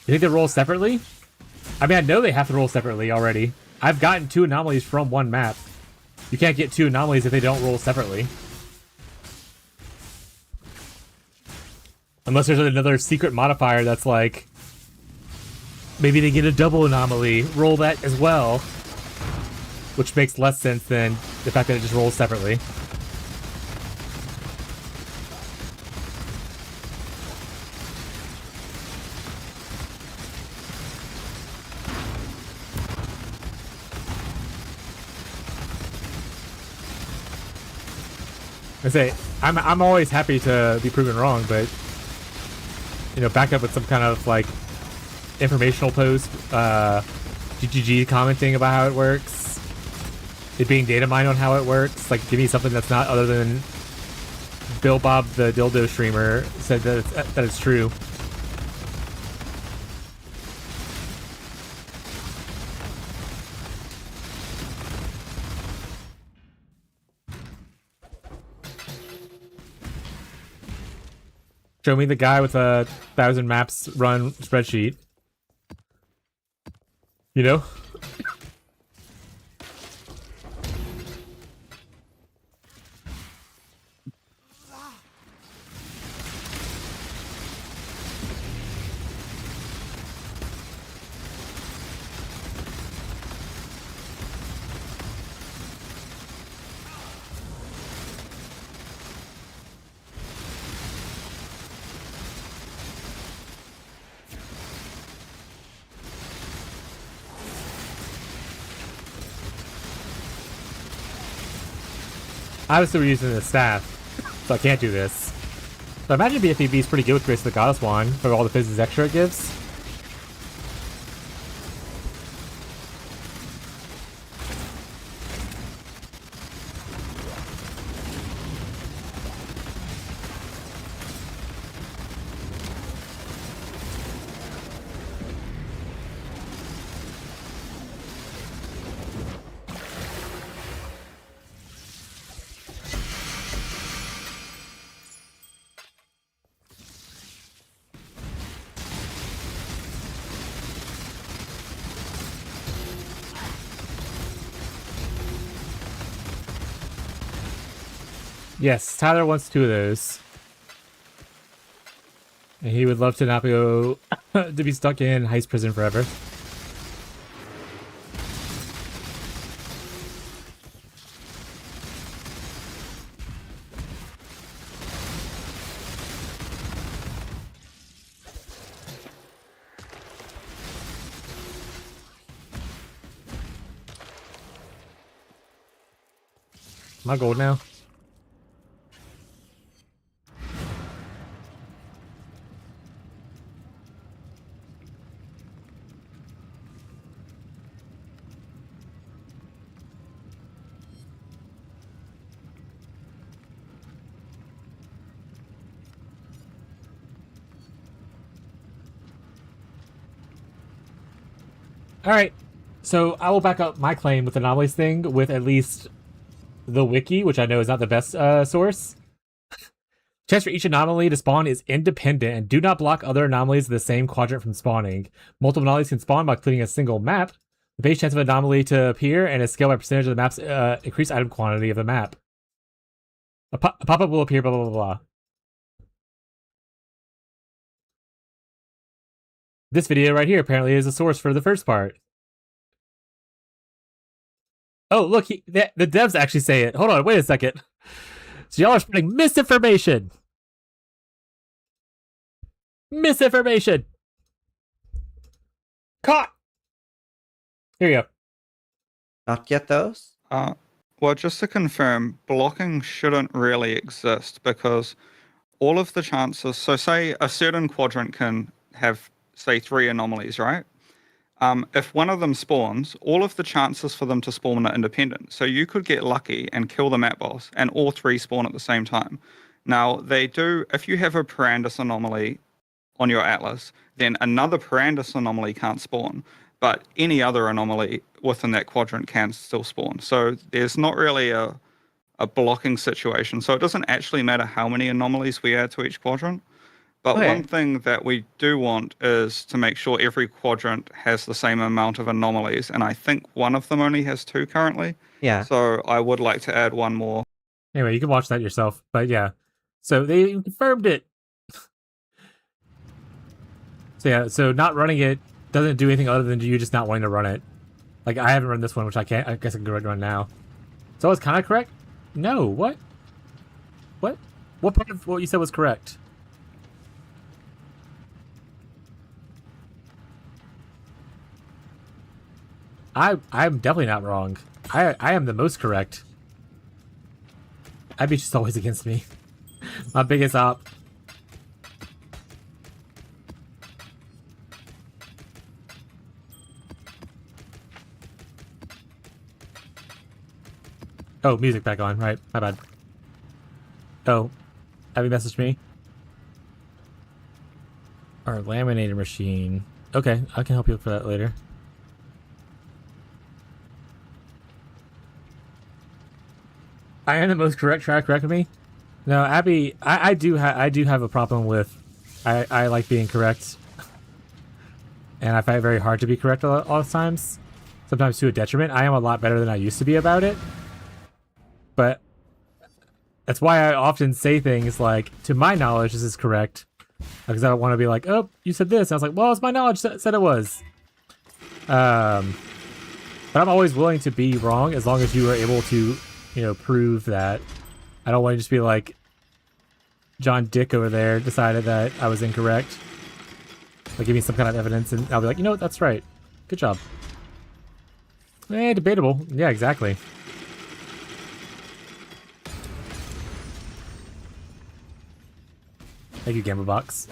You think they roll separately? I mean, I know they have to roll separately already. I've gotten 2 anomalies from one map. You can't get 2 anomalies if they don't roll separately. Unless there's another secret modifier that's like, maybe they get a double anomaly, roll that as well. Which makes less sense than the fact that it just rolls separately. I say, I'm always happy to be proven wrong, but you know, back up with some kind of like informational post, GGG commenting about how it works, it being data mined on how it works. Like, give me something that's not other than Bill Bob the dildo streamer said that it's true. Show me the guy with a 1,000 maps run spreadsheet. You know? Obviously, we're using the staff, so I can't do this. But I imagine BFEB is pretty good with Grace of the Goddess Wand for all the physics extra it gives. Yes, Tyler wants 2 of those. And he would love to not go to be stuck in heist prison forever. Am I gold now? Alright, so I will back up my claim with the anomalies thing with at least the wiki, which I know is not the best source. Chance for each anomaly to spawn is independent and do not block other anomalies in the same quadrant from spawning. Multiple anomalies can spawn by clearing a single map. The base chance of an anomaly to appear and is scaled by percentage of the map's increased item quantity of the map. A pop-up will appear, blah, blah, blah, blah. This video right here apparently is a source for the first part. Oh, look, the devs actually say it. Hold on, wait a second. So y'all are spreading misinformation. Misinformation. Caught. Here you go. Not get those? Well, just to confirm, blocking shouldn't really exist because all of the chances, so say a certain quadrant can have, say, 3 anomalies, right? If one of them spawns, all of the chances for them to spawn are independent. So you could get lucky and kill the map boss, and all 3 spawn at the same time. Now, they do, if you have a Parandus anomaly on your atlas, then another Parandus anomaly can't spawn, but any other anomaly within that quadrant can still spawn. So there's not really a blocking situation. So it doesn't actually matter how many anomalies we add to each quadrant. But one thing that we do want is to make sure every quadrant has the same amount of anomalies. And I think one of them only has 2 currently. Yeah. So I would like to add 1 more. Anyway, you can watch that yourself. But yeah. So they confirmed it. So yeah, so not running it doesn't do anything other than you just not wanting to run it. Like, I haven't run this one, which I can't. I guess I can go ahead and run now. So it's kind of correct? No, what? What? What part of what you said was correct? I'm definitely not wrong. I am the most correct. Abby's just always against me. My biggest op. Oh, music back on, right. My bad. Oh, Abby messaged me. Our laminator machine. Okay, I can help you look for that later. I am the most correct. Try to correct me. No, Abby, I do have a problem with. I like being correct, and I find it very hard to be correct a lot of times. Sometimes to a detriment. I am a lot better than I used to be about it, but that's why I often say things like, "To my knowledge, this is correct," because I don't want to be like, "Oh, you said this." And I was like, "Well, it's my knowledge said it was." But I'm always willing to be wrong as long as you are able to, you know, prove that. I don't want to just be like John Dick over there decided that I was incorrect. Like, give me some kind of evidence and I'll be like, you know what, that's right. Good job. Debatable. Yeah, exactly. Thank you, Gamma Box.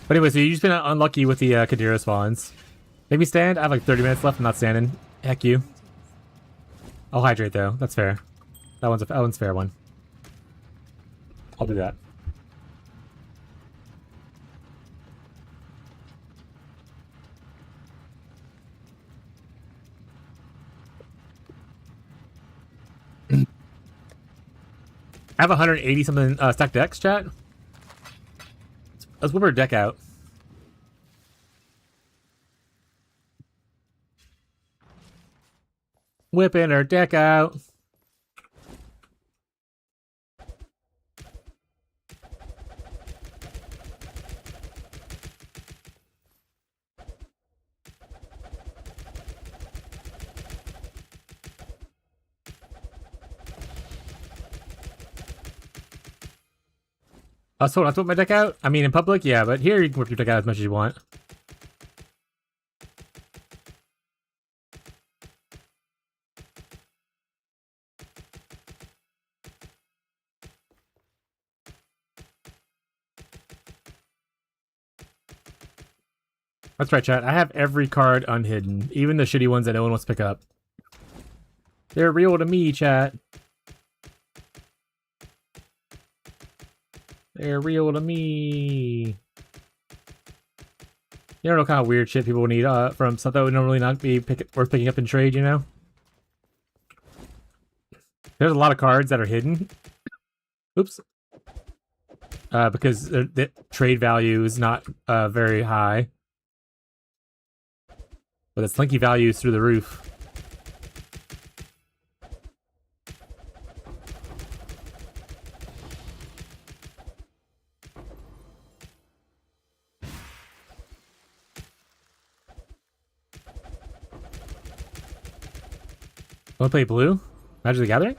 But anyway, so you've just been unlucky with the Kadira spawns. Make me stand. I have like 30 minutes left. I'm not standing. Heck you. I'll hydrate though. That's fair. That one's a fair one. I'll do that. I have 180 something stacked decks, chat. Let's whip our deck out. Whipping our deck out. I was told not to whip my deck out. I mean, in public, yeah, but here you can whip your deck out as much as you want. That's right, chat. I have every card unhidden, even the shitty ones that no one wants to pick up. They're real to me, chat. They're real to me. You don't know what kind of weird shit people need from stuff that would normally not be worth picking up in trade, you know? There's a lot of cards that are hidden. Oops. Because the trade value is not very high. But the slinky value is through the roof. Want to play blue? Magic the Gathering?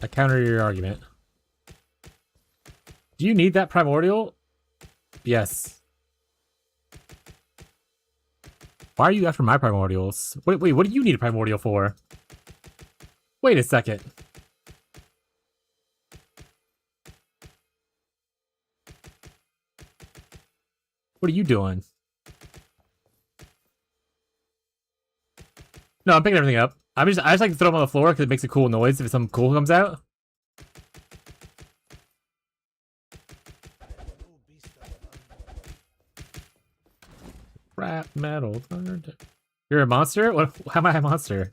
I counter your argument. Do you need that primordial? Yes. Why are you after my primordials? Wait, what do you need a primordial for? Wait a second. What are you doing? No, I'm picking everything up. I just like to throw them on the floor because it makes a cool noise if something cool comes out. Rap metal. You're a monster? What? How am I a monster?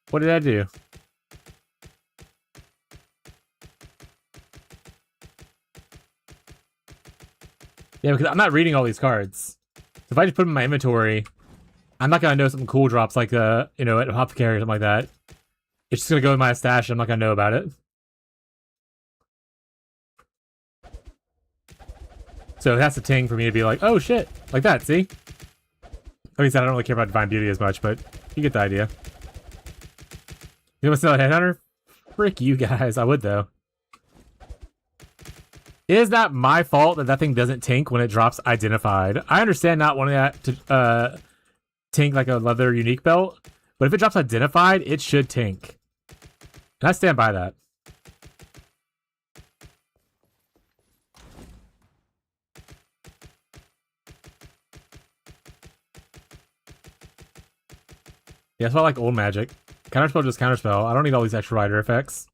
What did I do? Yeah, because I'm not reading all these cards. If I just put them in my inventory, I'm not gonna know something cool drops like you know, at Apothecary or something like that. It's just gonna go in my stash and I'm not gonna know about it. So it has to ting for me to be like, oh shit, like that, see? Like I said, I don't really care about Divine Beauty as much, but you get the idea. You want to sell a Headhunter? Frick you guys, I would though. It is not my fault that thing doesn't tink when it drops identified. I understand not wanting that to tink like a leather unique belt, but if it drops identified, it should tink. And I stand by that. Yeah, that's why I like old magic. Counterspell just counterspell. I don't need all these extra rider effects.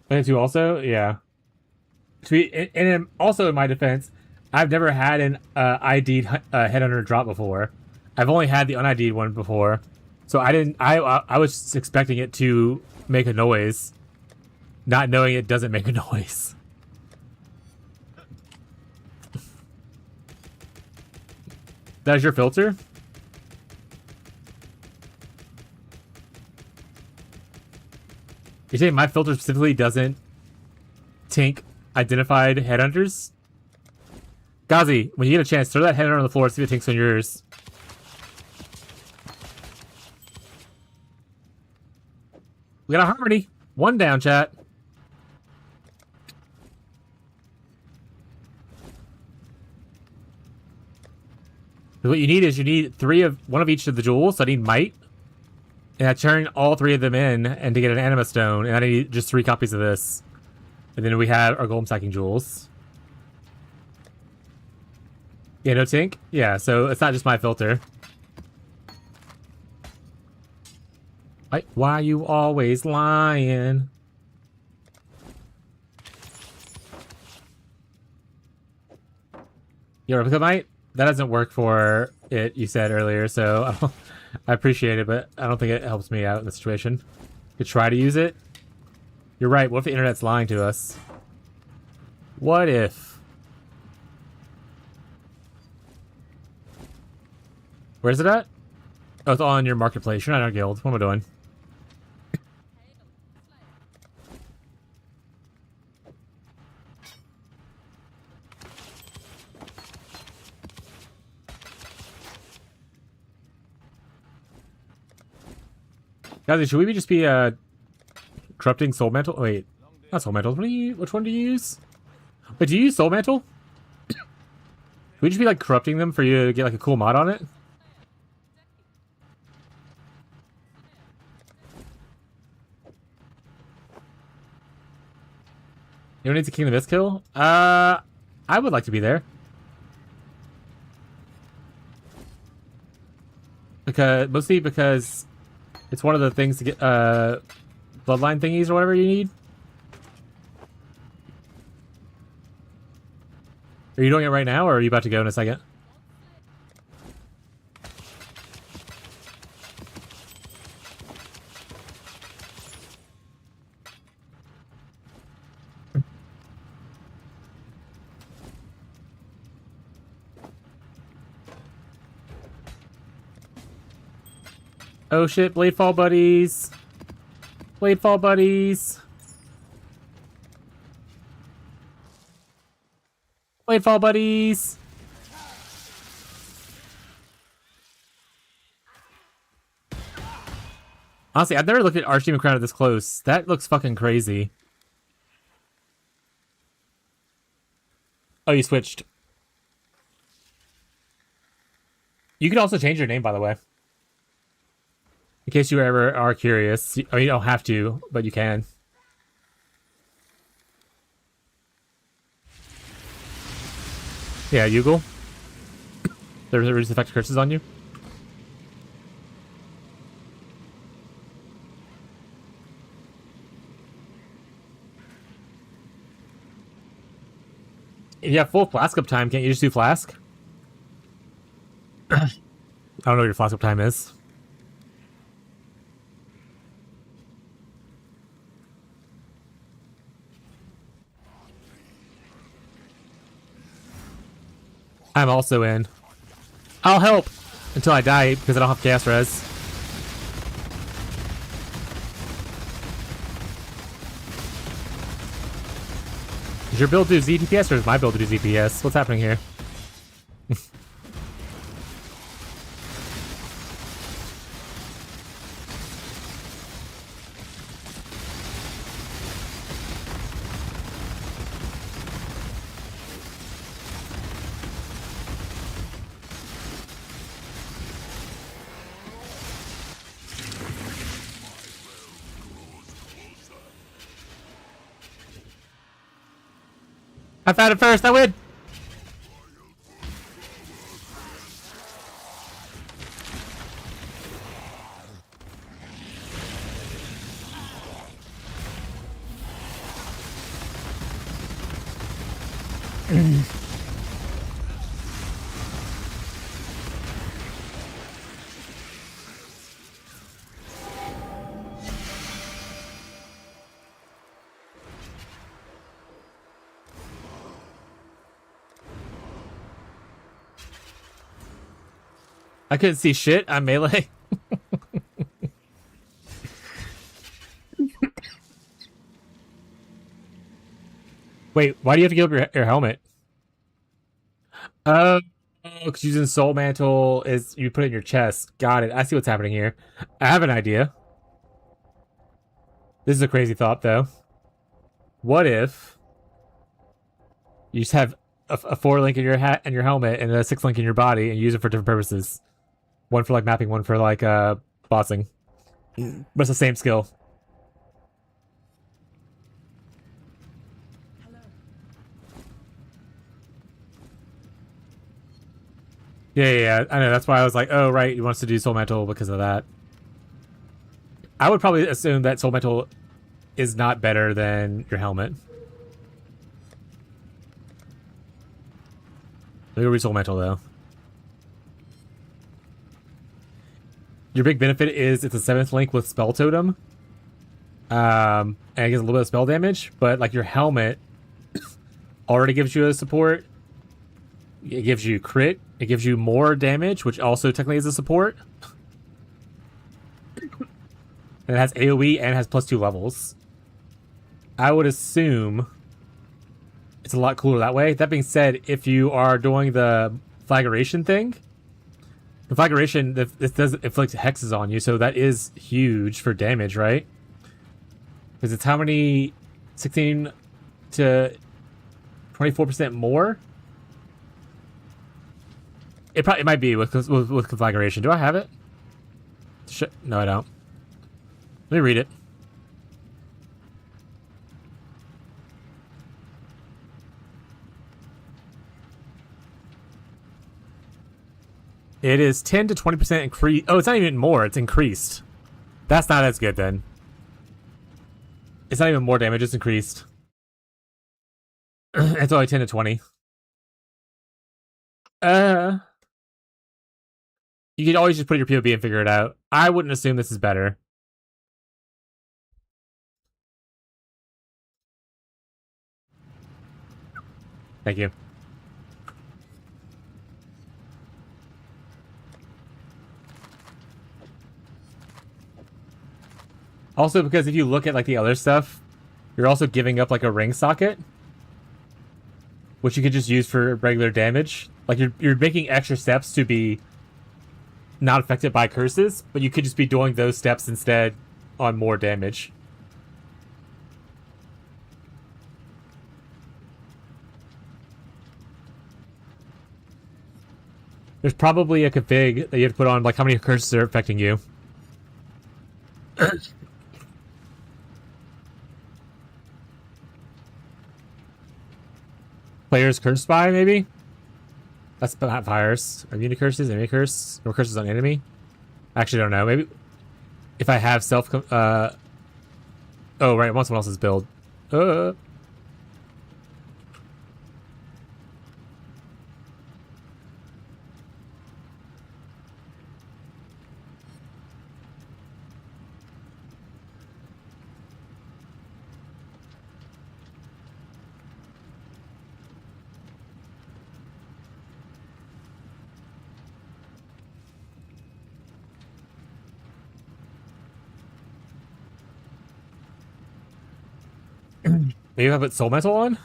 And two also, yeah. And also in my defense, I've never had an ID'd Headhunter drop before. I've only had the un-ID'd one before, so I was just expecting it to make a noise, not knowing it doesn't make a noise. That is your filter? You're saying my filter specifically doesn't tink identified headhunters? Gazi, when you get a chance, throw that headhunter on the floor, see if it tinks on yours. We got a harmony. One down, chat. What you need is one of each of the jewels. So I need might. And I turn all 3 of them in and to get an anima stone, and I need just 3 copies of this. And then we have our golem stacking jewels. Yeah, no Tink? Yeah, so it's not just my filter. Why you always lying? Your replica might? That doesn't work for it, you said earlier, so I appreciate it, but I don't think it helps me out in the situation. You try to use it? You're right, what if the internet's lying to us? What if? Where's it at? Oh, it's on your marketplace. You're not in our guild. What am I doing? Guys, should we just be corrupting soul mantle? Wait, not soul mantle. Which one do you use? Wait, do you use soul mantle? Should we just be like corrupting them for you to get like a cool mod on it? You don't need to king the mist kill? I would like to be there. Mostly because it's one of the things to get bloodline thingies or whatever you need. Are you doing it right now, or are you about to go in a second? Oh shit, bladefall buddies! Bladefall buddies! Bladefall buddies! Honestly, I've never looked at Archdemon Crown this close. That looks fucking crazy. Oh, you switched. You can also change your name, by the way. In case you ever are curious. I mean, you don't have to, but you can. Yeah, Yugal. There's a reduced effect curses on you. If you have full flask uptime, can't you just do flask? I don't know what your flask uptime is. I'm also in. I'll help until I die because I don't have gas res. Does your build do Z DPS or does my build do ZPS? What's happening here? I found it first, I win! I couldn't see shit. I'm melee. Wait, why do you have to give up your helmet? Because using Soul Mantle is you put it in your chest. Got it. I see what's happening here. I have an idea. This is a crazy thought, though. What if you just have a 4 link in your hat and your helmet and a 6 link in your body and use it for different purposes? One for like mapping, one for like bossing. but it's the same skill. Hello. Yeah, I know. That's why I was like, oh, right, he wants to do Soul Mantle because of that. I would probably assume that Soul Mantle is not better than your helmet. Let me go read Soul Mantle, though. Your big benefit is it's a 7th link with Spell Totem. And it gives a little bit of spell damage, but like your helmet already gives you a support. It gives you crit. It gives you more damage, which also technically is a support. And it has AoE and has +2 levels. I would assume it's a lot cooler that way. That being said, if you are doing the flagration thing, the flagration, this does inflict hexes on you, so that is huge for damage, right? Because it's how many? 16 to 24% more? It might be with conflagration. Do I have it? No, I don't. Let me read it. It is 10 to 20% increase. Oh, it's not even more. It's increased. That's not as good then. It's not even more damage. It's increased. It's only 10 to 20. You could always just put your POB and figure it out. I wouldn't assume this is better. Thank you. Also, because if you look at like the other stuff, you're also giving up like a ring socket, which you could just use for regular damage. Like you're making extra steps to be not affected by curses, but you could just be doing those steps instead on more damage. There's probably a config that you have to put on, like how many curses are affecting you. Players cursed by, maybe? That's not fires. Immunity curses, enemy curse, no curses on enemy. Actually, I don't know. Maybe if I have self. Oh, right. I want someone else's build. Maybe I put Soul Metal on?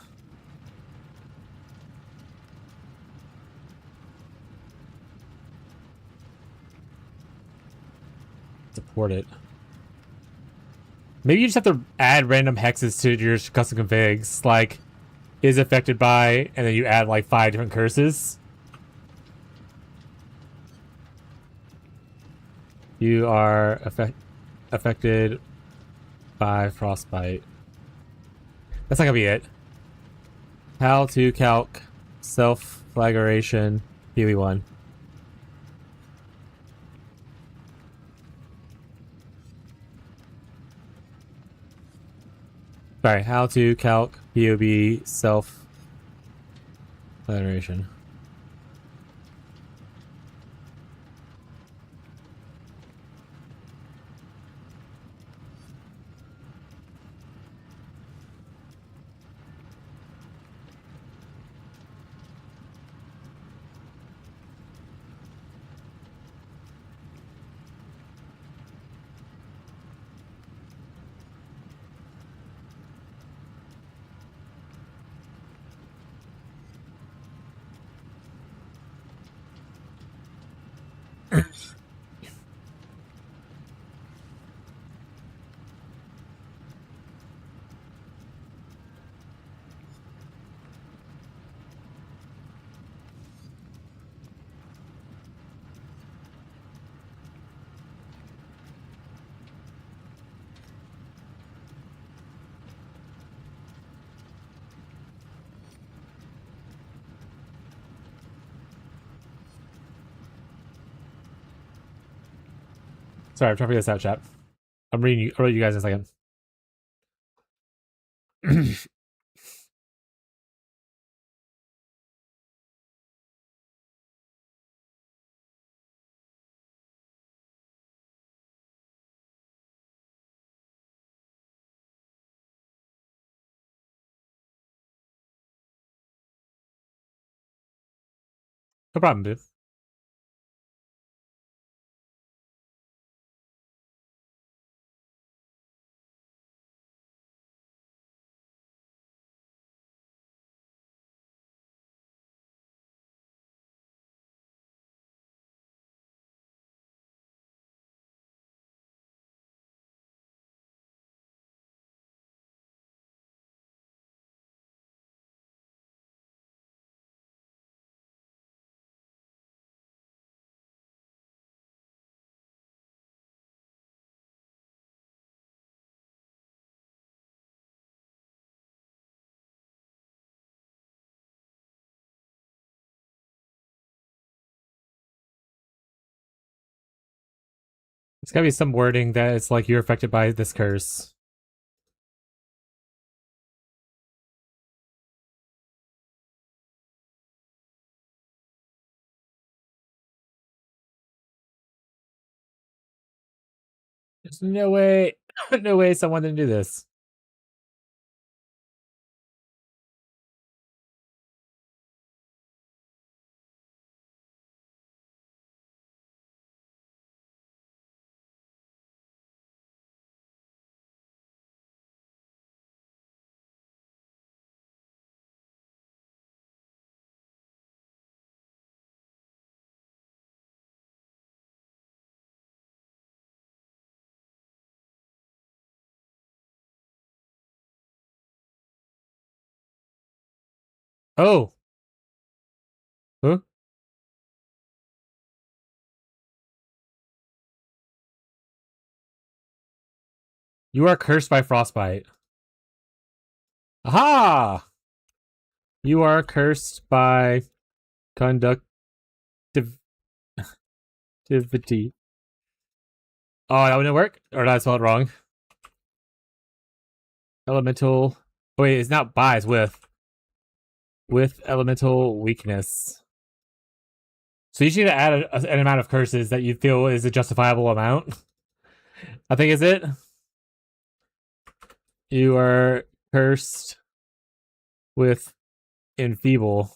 Support it. Maybe you just have to add random hexes to your custom configs, like is affected by, and then you add like 5 different curses. You are affected by frostbite. That's not gonna be it. How to calc self-flagration PoE1. Sorry, how to calc POB self-flagration. Sorry, I'm trying to figure this out, chat. I'll read you guys in a second. No problem, dude. It's gotta be some wording that it's like you're affected by this curse. There's no way, no way someone didn't do this. Oh. Huh? You are cursed by frostbite. Aha! You are cursed by conductivity. Oh, that wouldn't work? Or did I spell it wrong? Elemental. Oh, wait, it's not by, it's with. With elemental weakness. So you should add an amount of curses that you feel is a justifiable amount. I think is it. You are cursed with enfeeble.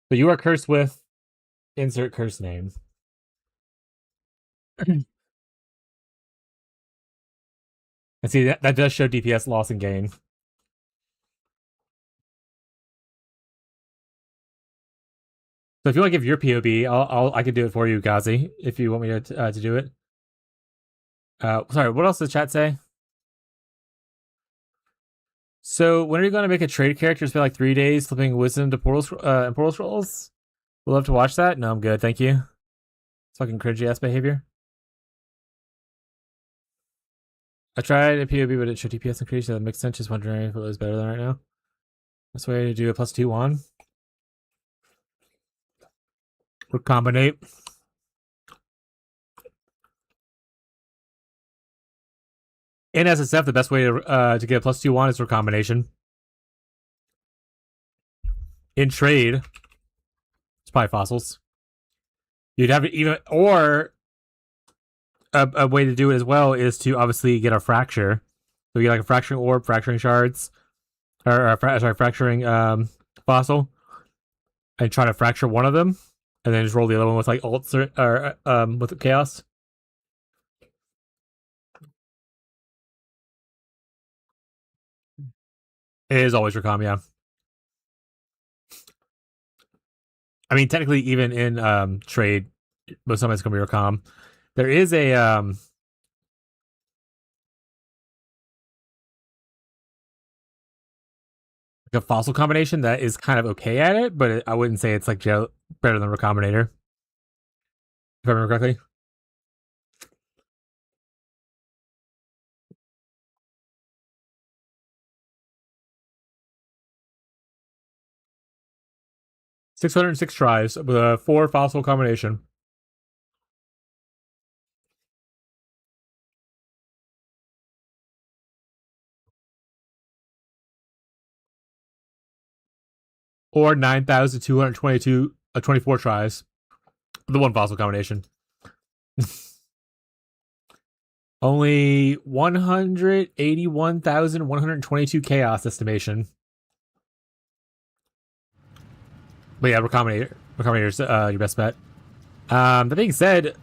So you are cursed with insert curse name. And see, that does show DPS loss and gain. So if you want to give your POB, I can do it for you, Gazi, if you want me to do it. Sorry, what else does chat say? So when are you going to make a trade character? Spend like 3 days flipping wisdom to portal scrolls? We'll love to watch that. No, I'm good, thank you. It's fucking cringy ass behavior. I tried a POB, but it showed DPS increase. So that makes sense. Just wondering if it was better than right now. That's way to do a +2 1. Recombinate. In SSF, the best way to get a +2 1 is recombination. In trade, it's probably fossils. You'd have to even, or a way to do it as well is to obviously get a fracture. So you get like a fracturing orb, fracturing shards, or fracturing fossil, and try to fracture one of them, and then just roll the other one with like ults or with chaos. It is always recom, yeah. I mean, technically, even in trade, most of it's gonna be recom. There is a like a fossil combination that is kind of okay at it, but I wouldn't say it's like better than Recombinator. If I remember correctly. 606 tries with a 4 fossil combination. Or 9,222 24 tries. The 1 fossil combination. Only 181,122 chaos estimation. But yeah, Recombinator's your best bet. That being said,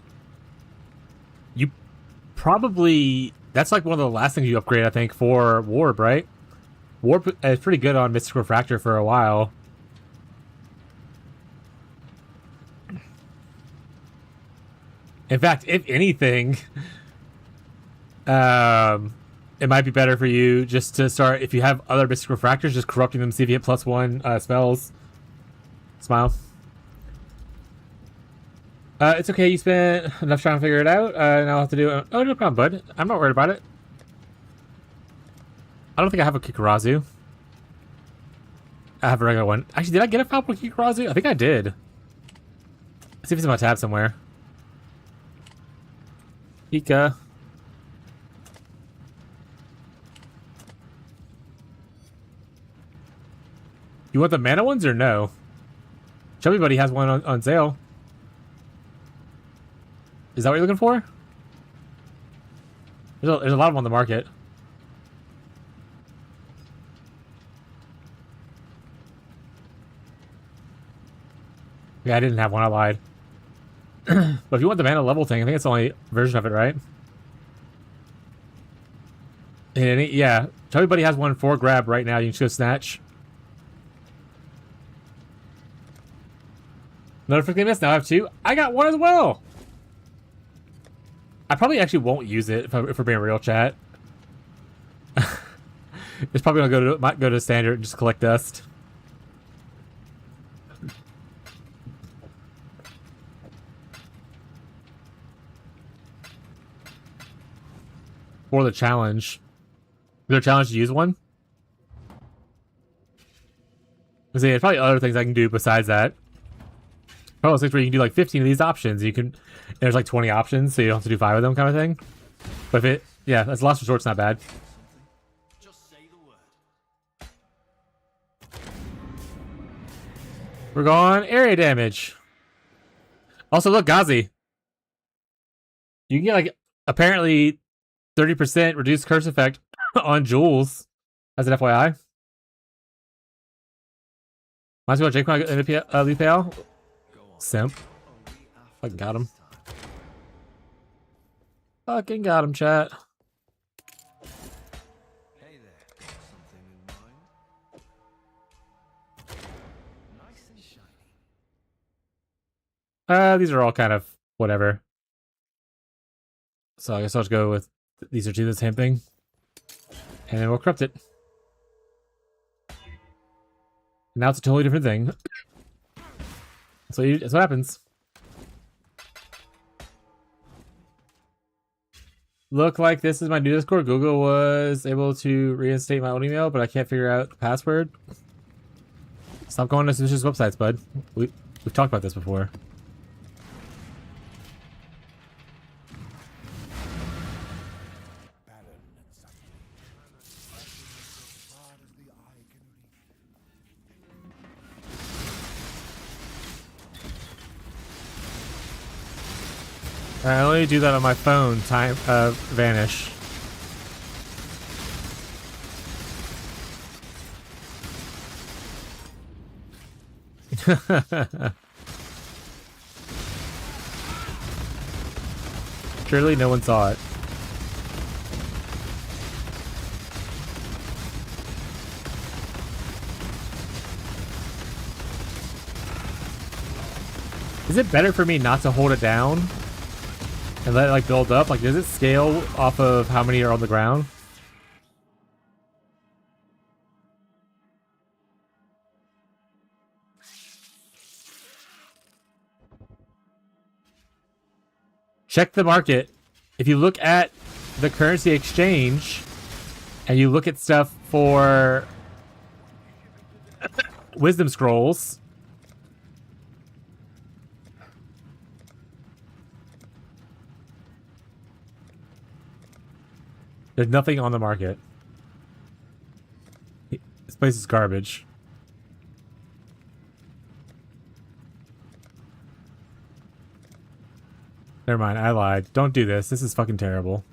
you probably... That's like one of the last things you upgrade, I think, for Warp, right? Warp is pretty good on Mystic Refractor for a while. In fact, if anything, it might be better for you just to start, if you have other Mystic Refractors, just corrupting them, see if you hit +1 spells. Smile. It's okay, you spent enough trying to figure it out. Now I'll have to do it. Oh, no problem, bud. I'm not worried about it. I don't think I have a Kikarazu. I have a regular one. Actually, did I get a Falcon Kikarazu? I think I did. Let's see if it's in my tab somewhere. Pika. You want the mana ones or no? Chubby Buddy has one on sale. Is that what you're looking for? There's a lot of them on the market. Yeah, I didn't have one. I lied. But if you want the mana level thing, I think it's the only version of it, right? And yeah, Chubby Buddy has one for grab right now. You can just go snatch. Another freaking miss. Now I have 2. I got 1 as well. I probably actually won't use it if we're being real, chat. It's probably gonna go to standard and just collect dust. For the challenge. Is there a challenge to use one? There's probably other things I can do besides that. Oh, it's like where you can do like 15 of these options. You can, there's like 20 options, so you don't have to do 5 of them, kind of thing. But if it, yeah, that's last resort's not bad. Just say the word. We're going area damage. Also, look, Ghazi. You can get like apparently 30% reduced curse effect on jewels as an FYI. Might as well Jake when I get Lupale. Simp. Fucking got him. Fucking got him, chat. Hey there, something in mind? Nice and shiny. These are all kind of whatever. So I guess I'll just go with these are 2 the same thing. And then we'll corrupt it. Now it's a totally different thing. That's what happens. Look like this is my new Discord. Google was able to reinstate my old email, but I can't figure out the password. Stop going to suspicious websites, bud. We've talked about this before. I only do that on my phone. Time vanish. Surely no one saw it. Is it better for me not to hold it down and let it like build up? Like, does it scale off of how many are on the ground? Check the market. If you look at the currency exchange and you look at stuff for wisdom scrolls, There's nothing on the market. This place is garbage. Never mind, I lied. Don't do this. This is fucking terrible.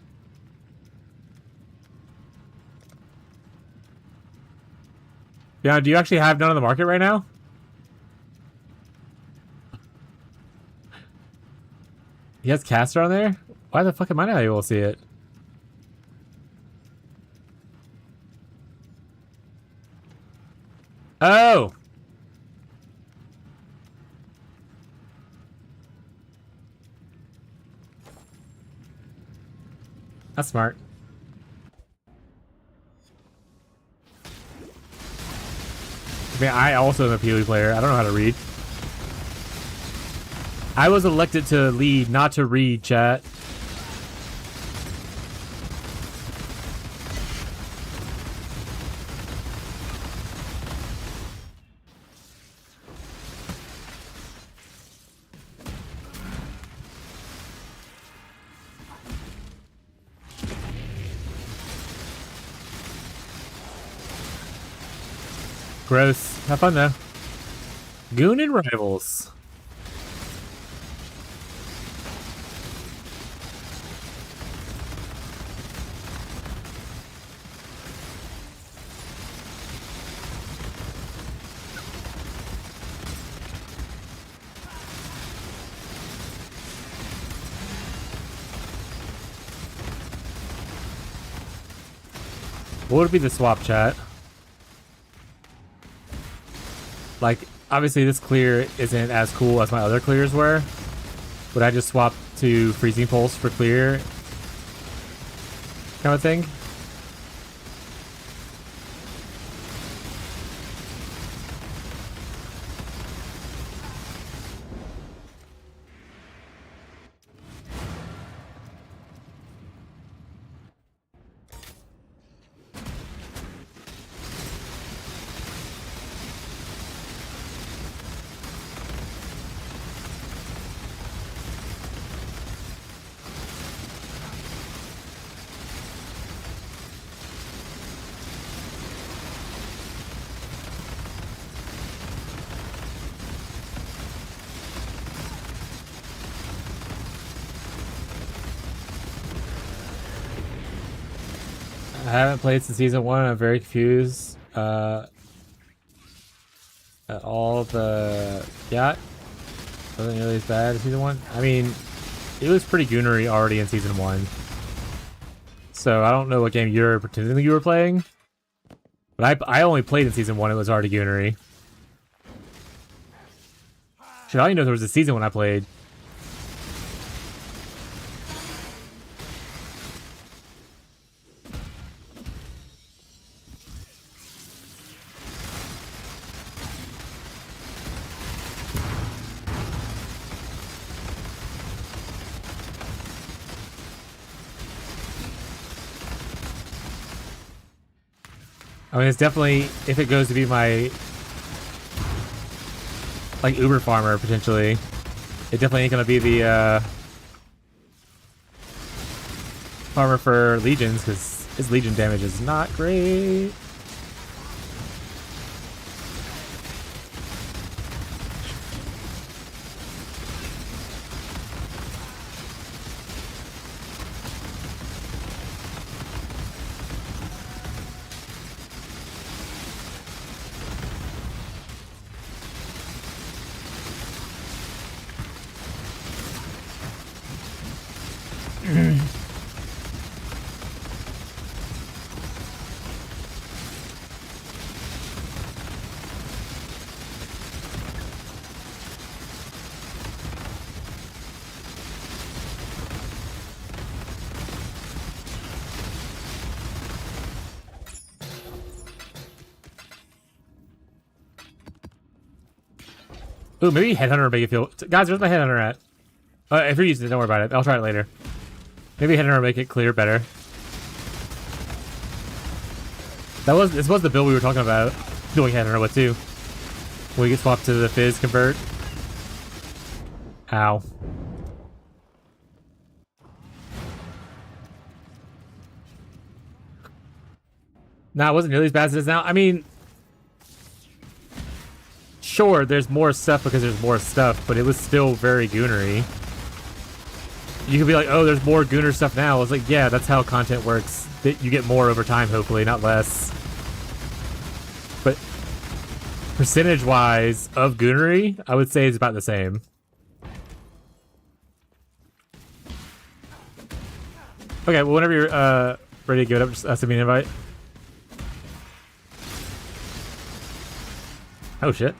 Yeah, do you actually have none on the market right now? He has caster on there? Why the fuck am I not able to see it? Oh! That's smart. I mean, I also am a PoE player. I don't know how to read. I was elected to lead, not to read, chat. Gross. Have fun though. Goon and Rivals. What would be the swap, chat? Like, obviously this clear isn't as cool as my other clears were. Would I just swap to Freezing Pulse for clear? Kind of thing? I haven't played since season 1. I'm very confused. At all the yacht wasn't really as bad as season 1. I mean, it was pretty goonery already in season 1. So I don't know what game you're pretending you were playing. But I only played in season 1. It was already goonery. Shit, I didn't know there was a season when I played. I mean, it's definitely, if it goes to be my, like, Uber farmer, potentially, it definitely ain't gonna be the, farmer for legions, because his legion damage is not great. Ooh, maybe Headhunter will make it feel... Guys, where's my Headhunter at? If you're using it, don't worry about it. I'll try it later. Maybe Headhunter will make it clear better. This was the build we were talking about doing Headhunter with, too. When we get swapped to the Fizz convert. Ow. No, it wasn't nearly as bad as it is now. I mean, sure, there's more stuff because there's more stuff, but it was still very goonery. You could be like, oh, there's more gooner stuff now. I was like, yeah, that's how content works. You get more over time, hopefully, not less. But percentage-wise of goonery, I would say it's about the same. Okay, well, whenever you're ready to give it up, just send me an invite. Oh, shit.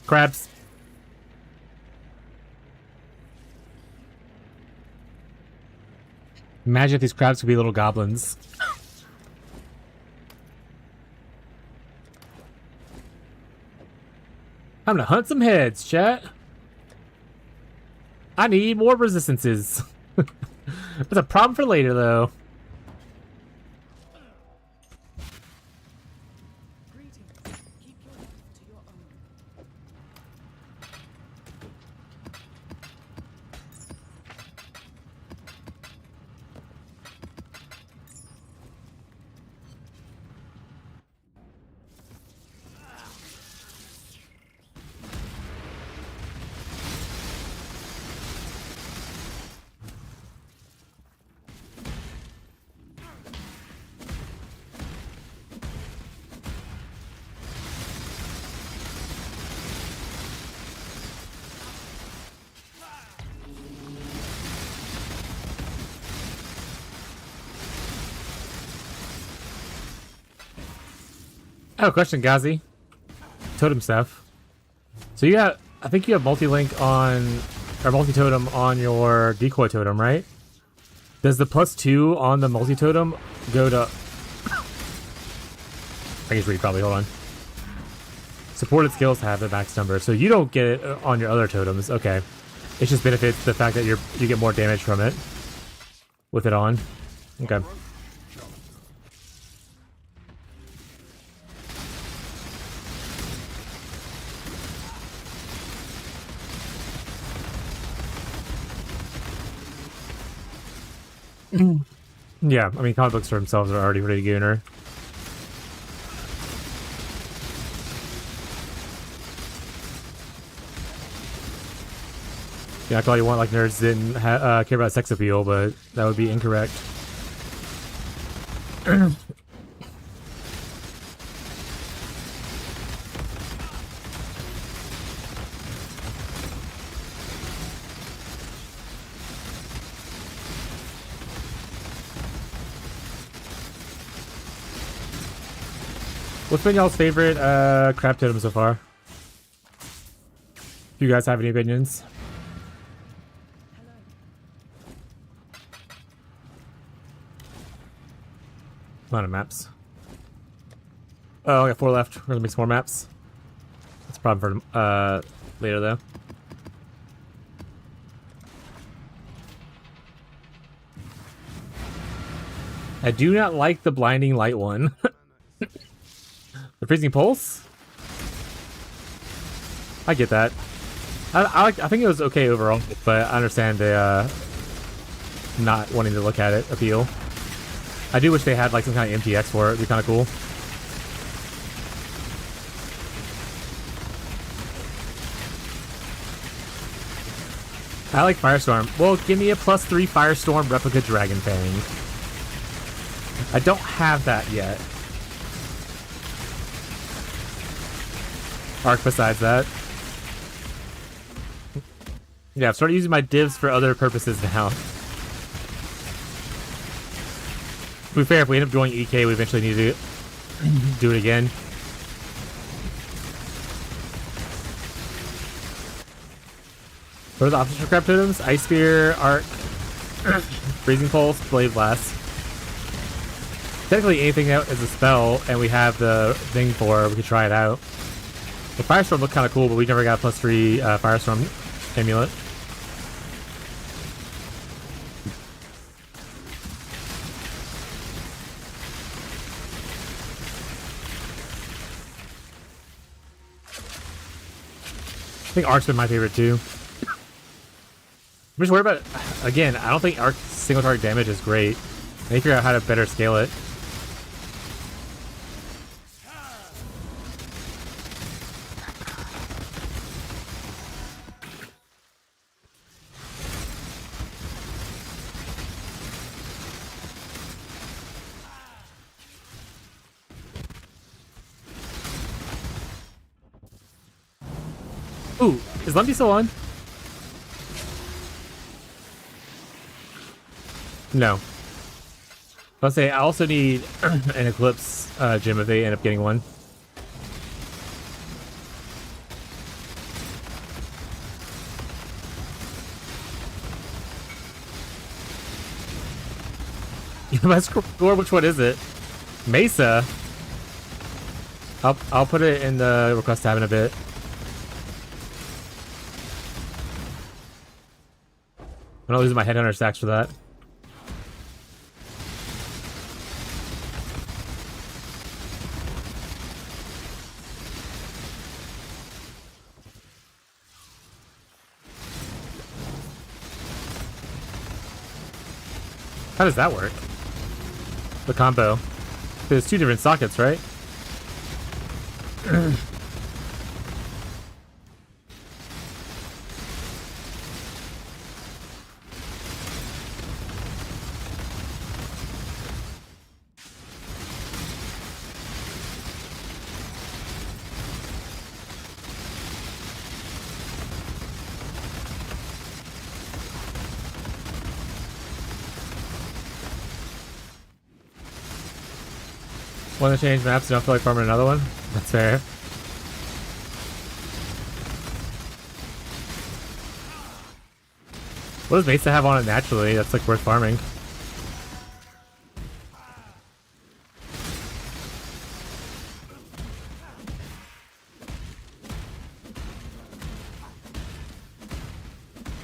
Crabs. Imagine if these crabs could be little goblins. I'm gonna hunt some heads, chat. I need more resistances. That's a problem for later, though. Greetings. Keep your left to your own. I have a question, Gazi. Totem stuff. So you have, I think you have multi-link on, or multi-totem on your decoy totem, right? Does the +2 on the multi-totem go to... I guess read probably, hold on. Supported skills have the max number, so you don't get it on your other totems. Okay. It just benefits the fact that you get more damage from it with it on. Okay. Yeah, I mean, comic books for themselves are already pretty gooner. Yeah, I call you want like nerds didn't care about sex appeal, but that would be incorrect. What's been y'all's favorite crab totem so far? Do you guys have any opinions? A lot of maps. Oh, I got 4 left. We're gonna make some more maps. That's a problem for later though. I do not like the blinding light one. The freezing pulse? I get that. I think it was okay overall, but I understand the not wanting to look at it appeal. I do wish they had like some kind of MTX for it. It'd be kind of cool. I like Firestorm. Well, give me a +3 Firestorm replica Dragon Fang. I don't have that yet. Arc besides that. Yeah, I've started using my divs for other purposes now. To be fair, if we end up going EK, we eventually need to do it again. What are the options for crab totems? Ice Spear, Arc, Freezing Pulse, Bladeblast. Technically anything that is a spell and we have the thing for, we could try it out. The Firestorm looked kind of cool, but we never got a +3 Firestorm amulet. I think Arc's been my favorite too. I'm just worried about, again, I don't think arc single target damage is great. I need to figure out how to better scale it. Ooh, is Lumpy still on? No. I'll say I also need an Eclipse gem if they end up getting one. My score, which one is it? Mesa. I'll put it in the request tab in a bit. I'm not losing my headhunter stacks for that. How does that work? The combo. There's two different sockets, right? Want to change maps? Don't feel like farming another one? That's fair. What does Mesa have on it naturally? That's like worth farming.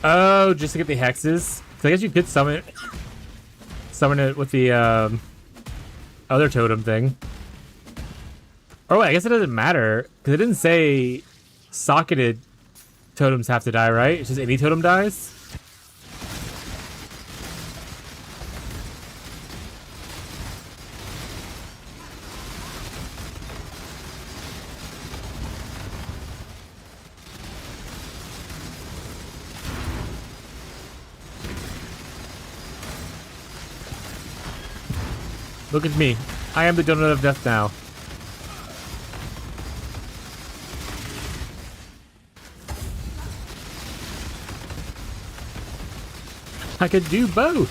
Oh, just to get the hexes? So I guess you could summon it with the other totem thing. Oh, wait, I guess it doesn't matter because it didn't say socketed totems have to die, right? It's just any totem dies. Look at me. I am the donut of death now. I could do both.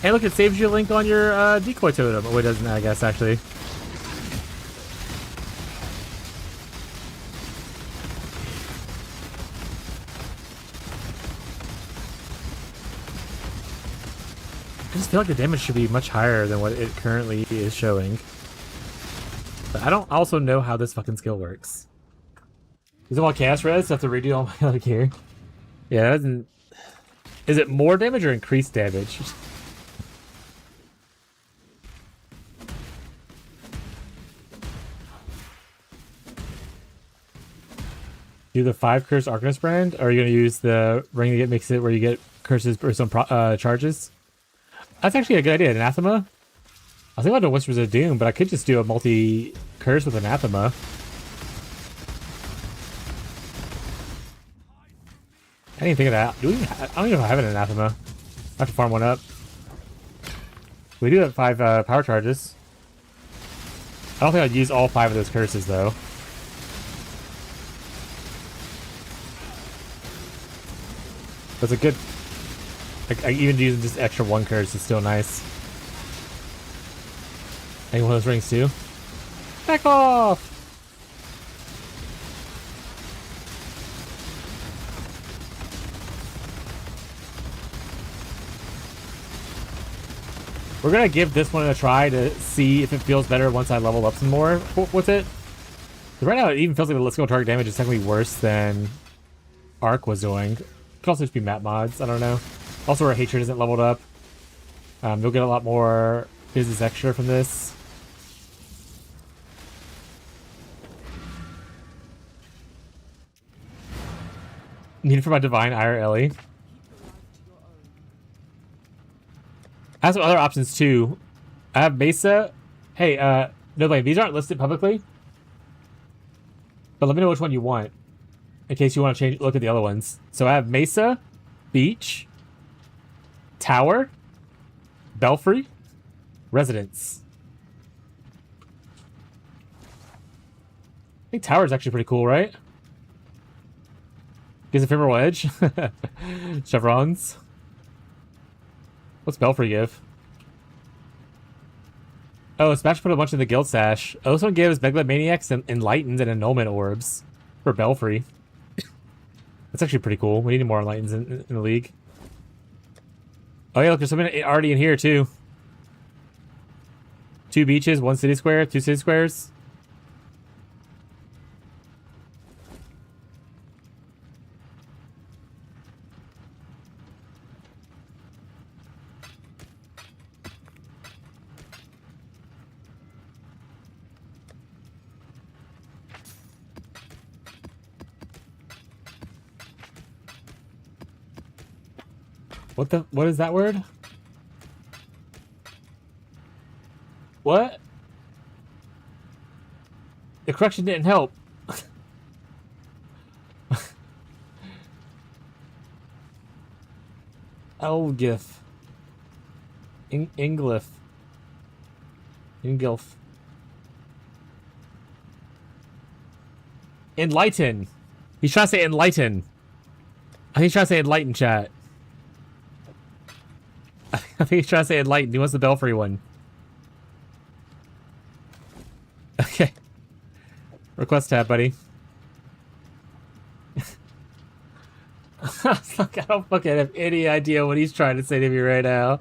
Hey, look, it saves you a link on your decoy totem. Oh, it doesn't, I guess, actually. I just feel like the damage should be much higher than what it currently is showing. But I don't also know how this fucking skill works. Is it all chaos res? So I have to redo all my other gear? Yeah, that doesn't... Is it more damage or increased damage? Do the 5 curse Arcanist brand? Or are you going to use the ring to mix it where you get curses or some charges? That's actually a good idea. Anathema? I was thinking about the Whispers of Doom, but I could just do a multi-curse with Anathema. I didn't think of that. I don't even know if I have an Anathema. I have to farm one up. We do have 5 power charges. I don't think I'd use all 5 of those curses, though. That's a good... Like, even using just extra 1 curse is still nice. Any one of those rings, too? Back off! We're gonna give this one a try to see if it feels better once I level up some more with it. Right now, it even feels like the single target damage is technically worse than Arc was doing. Could also just be map mods. I don't know. Also, our hatred isn't leveled up. You'll get a lot more business extra from this. Need for my divine IRLE. have some other options too. I have Mesa. Hey, no blame. These aren't listed publicly, but let me know which one you want in case you want to look at the other ones. So I have Mesa, Beach, Tower, Belfry, Residence. I think Tower is actually pretty cool, right? Gives ephemeral edge. Chevrons. What's Belfry give? Oh, Smash put a bunch in the guild sash. Oh, this one gives Megalomaniacs and Enlightened and Annulment orbs for Belfry. That's actually pretty cool. We need more Enlightens in the league. Oh yeah, look, there's something already in here too. 2 beaches, 1 city square, 2 city squares. What is that word? What? The correction didn't help. Elgif. Inglyph. Ingilf. Enlighten. He's trying to say enlighten. I think he's trying to say enlighten, chat. I think he's trying to say enlighten. He wants the Belfry one. Okay. Request tab, buddy. Fuck, I don't fucking have any idea what he's trying to say to me right now.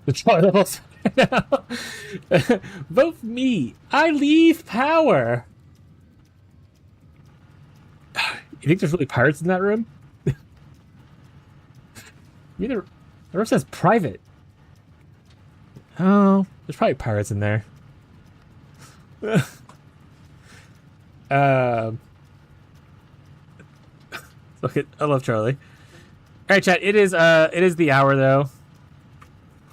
The trolley levels. Vote for me. I leave power. You think there's really pirates in that room? The room says private. Oh, there's probably pirates in there. Look at, I love Charlie. All right, chat. It is the hour though.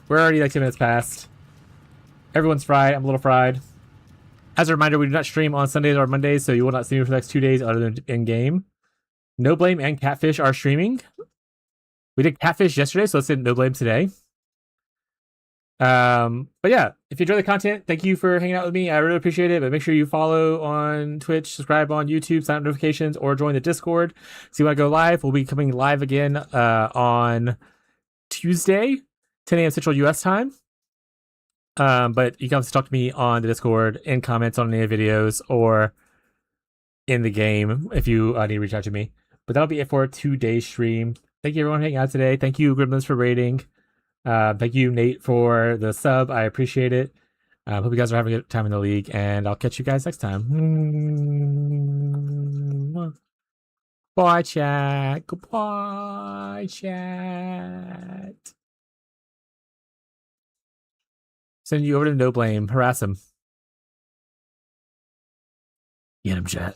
We're already like 10 minutes past. Everyone's fried. I'm a little fried. As a reminder, we do not stream on Sundays or Mondays, so you will not see me for the next 2 days other than in game. No Blame and Catfish are streaming. We did Catfish yesterday, so let's do No Blame today. But yeah, if you enjoy the content, thank you for hanging out with me. I really appreciate it. But make sure you follow on Twitch, subscribe on YouTube, sign up notifications, or join the Discord. So you want to go live? We'll be coming live again on Tuesday, 10 a.m. Central US time. But you can also talk to me on the Discord in comments on any of the videos or in the game if you need to reach out to me. But that'll be it for a 2-day stream. Thank you everyone for hanging out today. Thank you Gremlins for raiding. Thank you Nate for the sub. I appreciate it. Hope you guys are having a good time in the league, and I'll catch you guys next time. Bye chat. Goodbye chat. Send you over to No Blame. Harass him. Get him, chat.